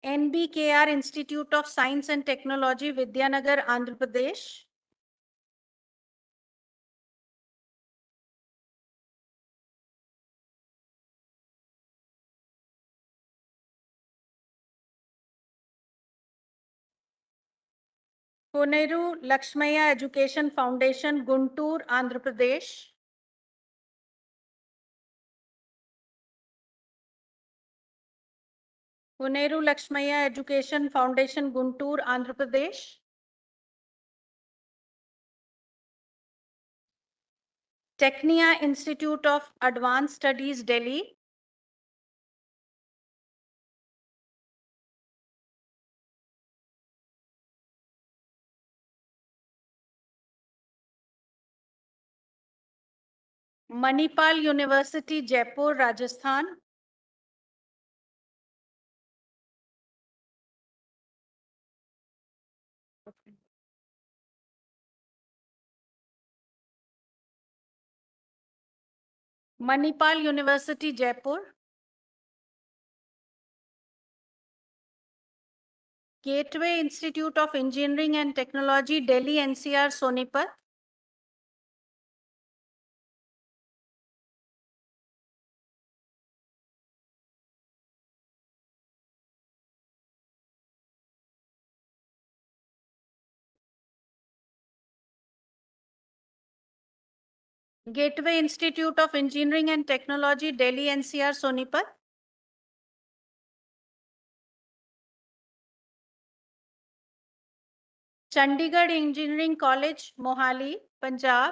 NBKR Institute of Science and Technology, Vidyanagar, Andhra Pradesh. Koneru Lakshmaya Education Foundation, Guntur, Andhra Pradesh. Koneru Lakshmaya Education Foundation, Guntur, Andhra Pradesh. Technia Institute of Advanced Studies, Delhi. Manipal University, Jaipur, Rajasthan. Manipal University, Jaipur. Gateway Institute of Engineering and Technology, Delhi, NCR, Sonipat. Gateway Institute of Engineering and Technology, Delhi, NCR, Sonipat. Chandigarh Engineering College, Mohali, Punjab.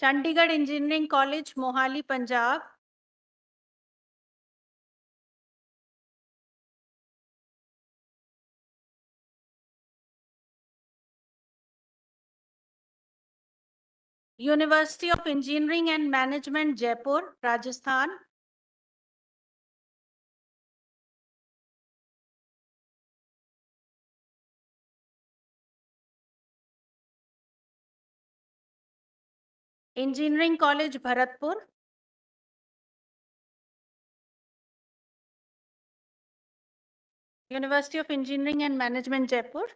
Chandigarh Engineering College, Mohali, Punjab. University of Engineering and Management, Jaipur, Rajasthan. Engineering College, Bharatpur. University of Engineering and Management, Jaipur.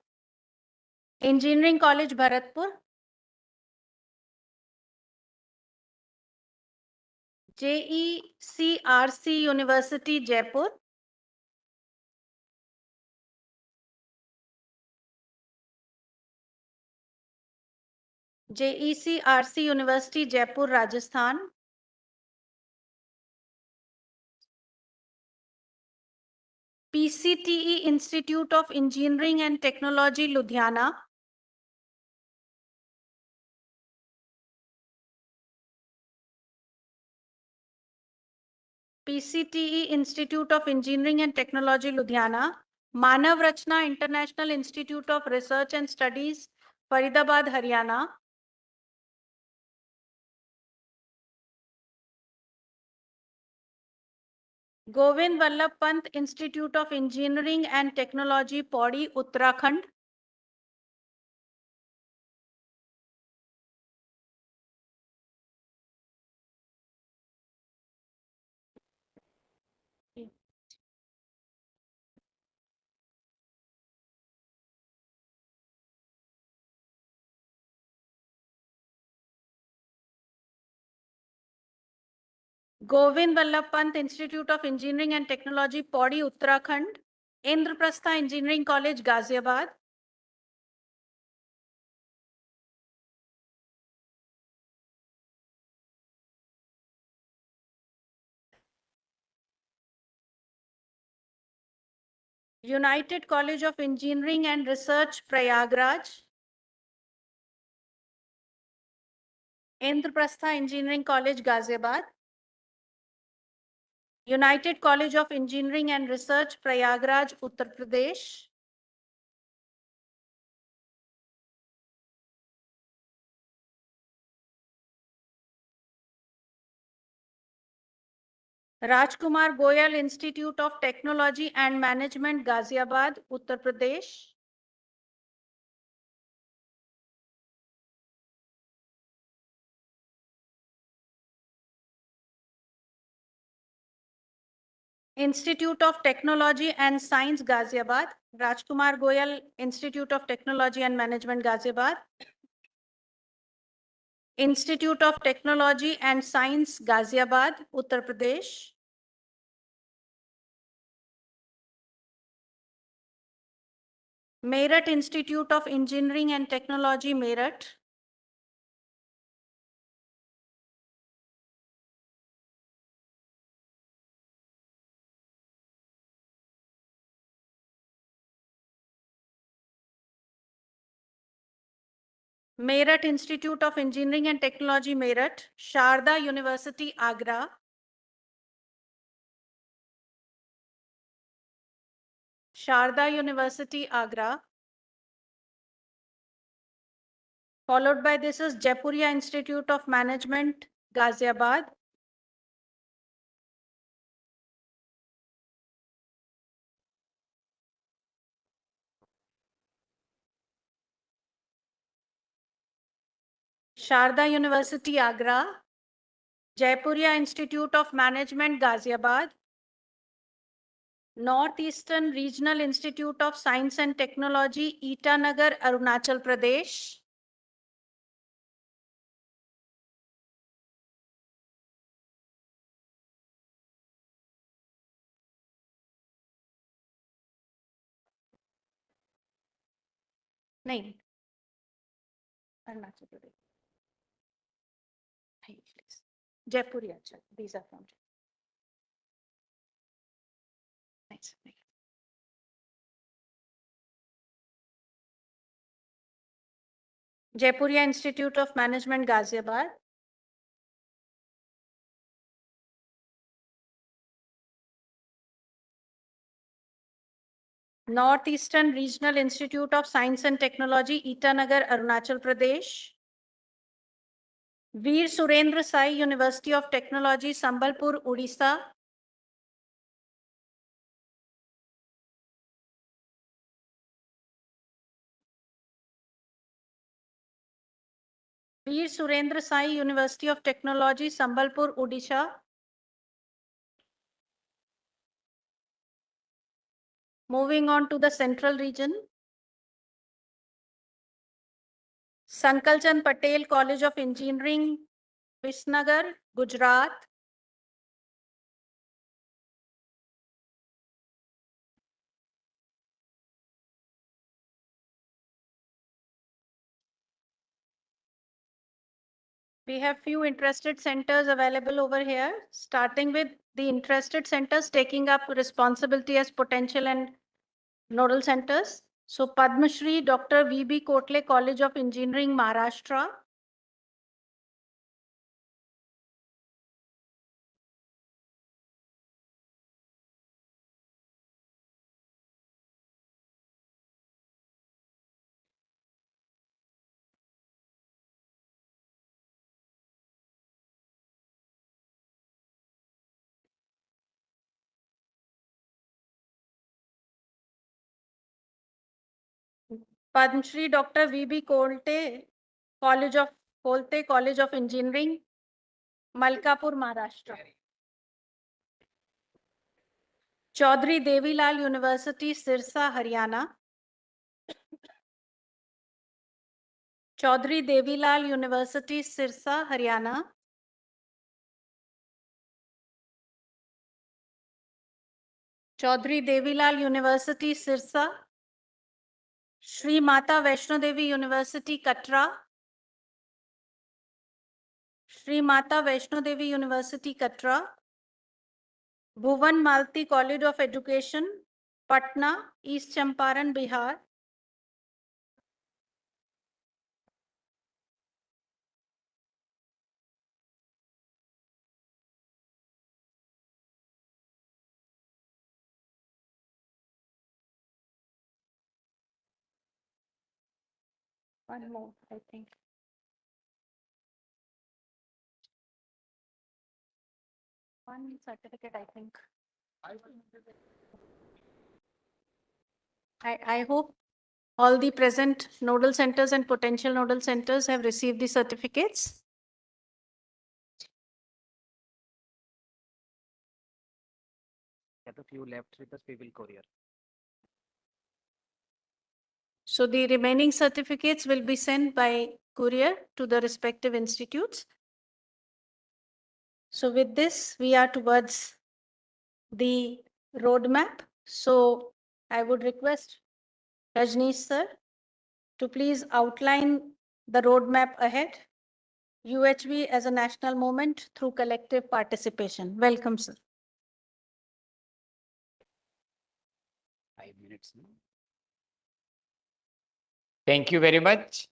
Engineering College, Bharatpur. JECRC University, Jaipur. JECRC University, Jaipur, Rajasthan. PCTE Institute of Engineering and Technology, Ludhiana. PCTE Institute of Engineering and Technology, Ludhiana. Manav Rachna International Institute of Research and Studies, Faridabad, Haryana. Govind Vallabh Pant Institute of Engineering and Technology, Pauri, Uttarakhand. Govind Vallabh Pant Institute of Engineering and Technology, Pauri, Uttarakhand. Indraprastha Engineering College, Ghaziabad. United College of Engineering and Research, Prayagraj. Indraprastha Engineering College, Ghaziabad. United College of Engineering and Research, Prayagraj, Uttar Pradesh. Rajkumar Goyal Institute of Technology and Management, Ghaziabad, Uttar Pradesh. Institute of Technology and Science, Ghaziabad. Rajkumar Goyal Institute of Technology and Management, Ghaziabad. Institute of Technology and Science, Ghaziabad, Uttar Pradesh. Meerut Institute of Engineering and Technology, Meerut. Meerut Institute of Engineering and Technology, Meerut. Sharda University, Agra. Sharda University, Agra. Followed by this is Jaipuria Institute of Management, Ghaziabad. Sharda University, Agra. Jaipuria Institute of Management, Ghaziabad. Northeastern Regional Institute of Science and Technology, Itanagar, Arunachal Pradesh. नहीं, Arunachal Pradesh. Jaipuria, these are from Nice. Jaipuria Institute of Management, Ghaziabad. Northeastern Regional Institute of Science and Technology, Itanagar, Arunachal Pradesh. Veer Surendra Sai University of Technology, Sambalpur, Odisha. Veer Surendra Sai University of Technology, Sambalpur, Odisha. Moving on to the central region. Sankalchand Patel College of Engineering, Visnagar, Gujarat. We have few interested centers available over here, starting with the interested centers taking up responsibility as potential and nodal centers. So Padma Shri Dr. V.B. Kotle College of Engineering, Maharashtra. Padma Shri Dr. V.B. Kolte College of Engineering, Malkapur, Maharashtra. Chaudhary Devilal University, Sirsa, Haryana. Chaudhary Devilal University, Sirsa, Haryana. Chaudhary Devilal University, Sirsa. Shri Mata Vaishno Devi University, Katra. Shri Mata Vaishno Devi University, Katra. Bhuvan Malti College of Education, Patna, East Champaran, Bihar. One more, I think. One certificate, I think. I hope all the present nodal centers and potential nodal centers have received the certificates. Get a few left with the civil courier. So the remaining certificates will be sent by courier to the respective institutes. So with this, we are towards the roadmap. So I would request Rajneesh sir to please outline the roadmap ahead. UHV as a national movement through collective participation. Welcome, sir. 5 minutes. Thank you very much.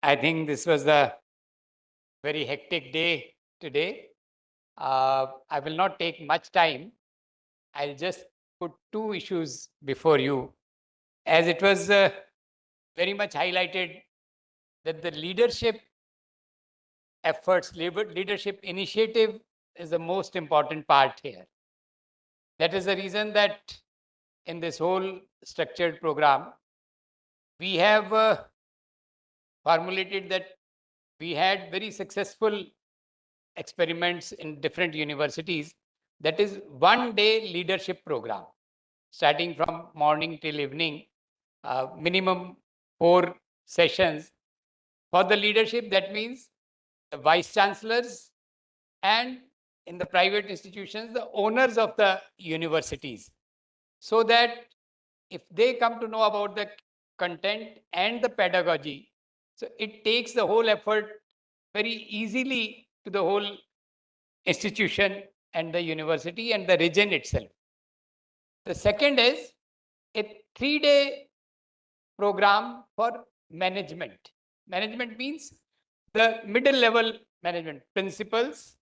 I think this was a very hectic day today. I will not take much time. I'll just put two issues before you. As it was very much highlighted that the leadership efforts, leadership initiative is the most important part here. That is the reason that in this whole structured program, we have formulated that we had very successful experiments in different universities. That is one-day leadership program, starting from morning till evening, minimum 4 sessions. For the leadership, that means the vice chancellors and in the private institutions, the owners of the universities. So that if they come to know about the content and the pedagogy, so it takes the whole effort very easily to the whole institution and the university and the region itself. The second is a 3-day program for management. Management means the middle level management, principals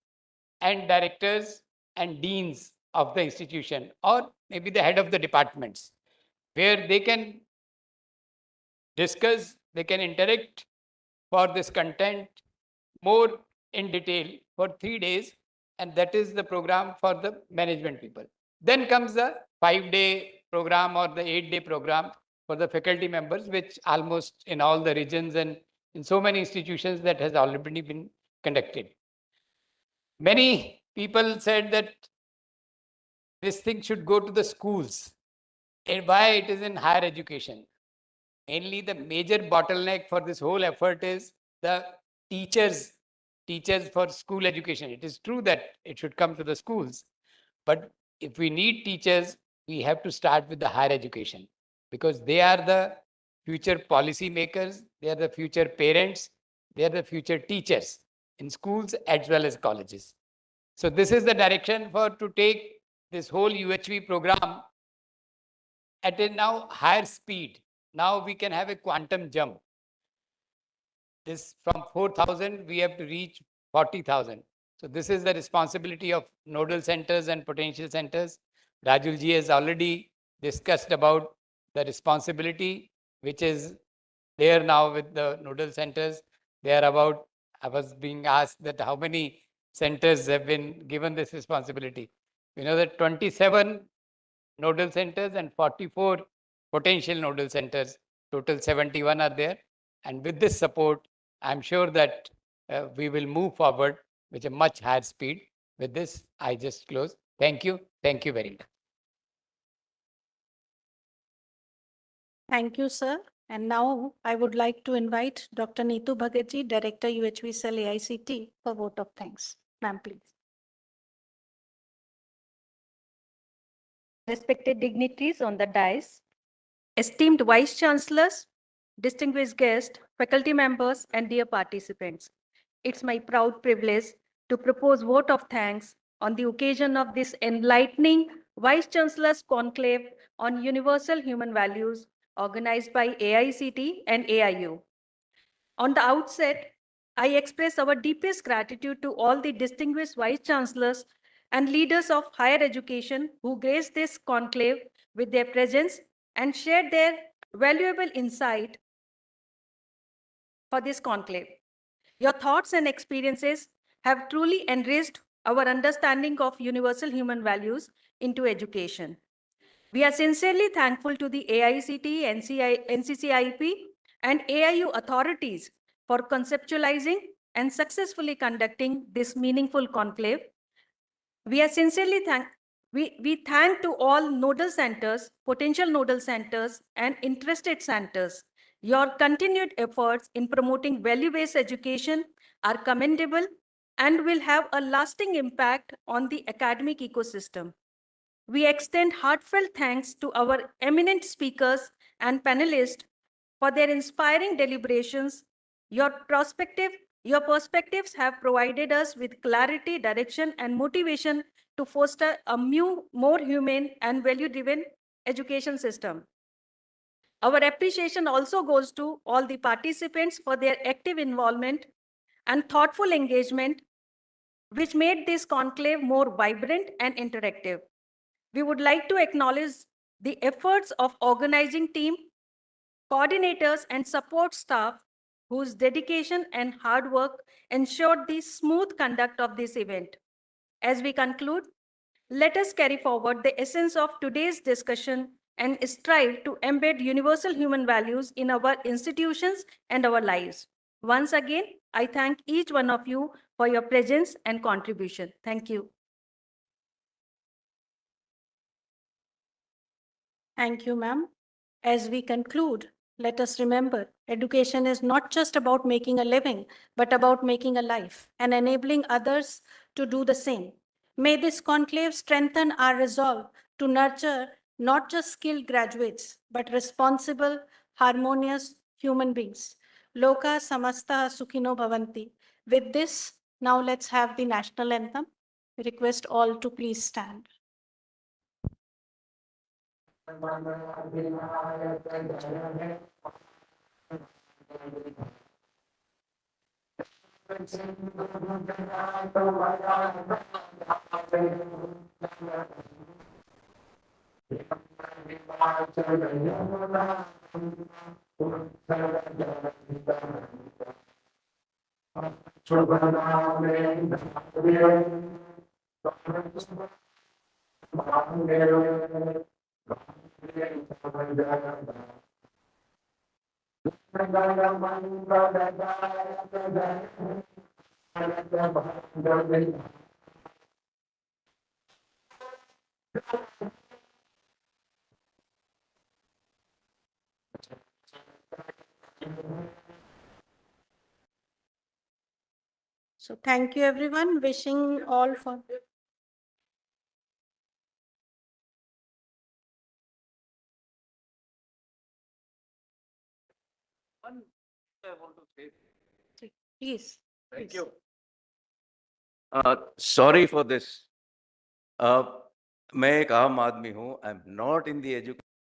and directors and deans of the institution, or maybe the head of the departments, where they can discuss, they can interact for this content more in detail for 3 days. And that is the program for the management people. Then comes the 5-day program or the 8-day program for the faculty members, which almost in all the regions and in so many institutions that has already been conducted. Many people said that this thing should go to the schools. And why it is in higher education? Mainly the major bottleneck for this whole effort is the teachers for school education. It is true that it should come to the schools, but if we need teachers, we have to start with the higher education, because they are the future policy makers, they are the future parents, they are the future teachers in schools as well as colleges. So this is the direction for to take this whole UHV program at a now higher speed. Now we can have a quantum jump. This from 4,000, we have to reach 40,000. So this is the responsibility of nodal centers and potential centers. Rajul ji has already discussed about the responsibility which is there now with the nodal centers. They are about, I was being asked that how many centers have been given this responsibility. We know that 27 nodal centers and 44 potential nodal centers, total 71 are there. And with this support, I'm sure that we will move forward with a much higher speed. With this, I just close. Thank you. Thank you very much. Thank you, sir. And now I would like to invite Dr. Neetu Bhagatji, Director UHV Cell AICT, for vote of thanks. Ma'am, please. Respected dignitaries on the dais, esteemed Vice Chancellors, distinguished guests, faculty members, and dear participants. It's my proud privilege to propose vote of thanks on the occasion of this enlightening Vice-Chancellor's Conclave on Universal Human Values organized by AICT and AIU. On the outset, I express our deepest gratitude to all the distinguished Vice-Chancellors and leaders of higher education who graced this conclave with their presence and shared their valuable insight for this conclave. Your thoughts and experiences have truly enriched our understanding of universal human values into education. We are sincerely thankful to the AICT, NCCIP, and AIU authorities for conceptualizing and successfully conducting this meaningful conclave. We are sincerely we thank to all nodal centers, potential nodal centers, and interested centers. Your continued efforts in promoting value-based education are commendable and will have a lasting impact on the academic ecosystem. We extend heartfelt thanks to our eminent speakers and panelists for their inspiring deliberations. Your perspectives have provided us with clarity, direction, and motivation to foster a more humane and value-driven education system. Our appreciation also goes to all the participants for their active involvement and thoughtful engagement, which made this conclave more vibrant and interactive. We would like to acknowledge the efforts of organizing team, coordinators, and support staff whose dedication and hard work ensured the smooth conduct of this event. As we conclude, let us carry forward the essence of today's discussion and strive to embed universal human values in our institutions and our lives. Once again, I thank each one of you for your presence and contribution. Thank you. Thank you, ma'am. As we conclude, let us remember education is not just about making a living, but about making a life and enabling others to do the same. May this conclave strengthen our resolve to nurture not just skilled graduates, but responsible, harmonious human beings. Loka samasta sukhino bhavanti. With this, now let's have the national anthem. We request all to please stand. So thank you, everyone. Wishing all for. Please. Thank you. Sorry for this. मैं एक आम आदमी हूँ. I'm not in the education.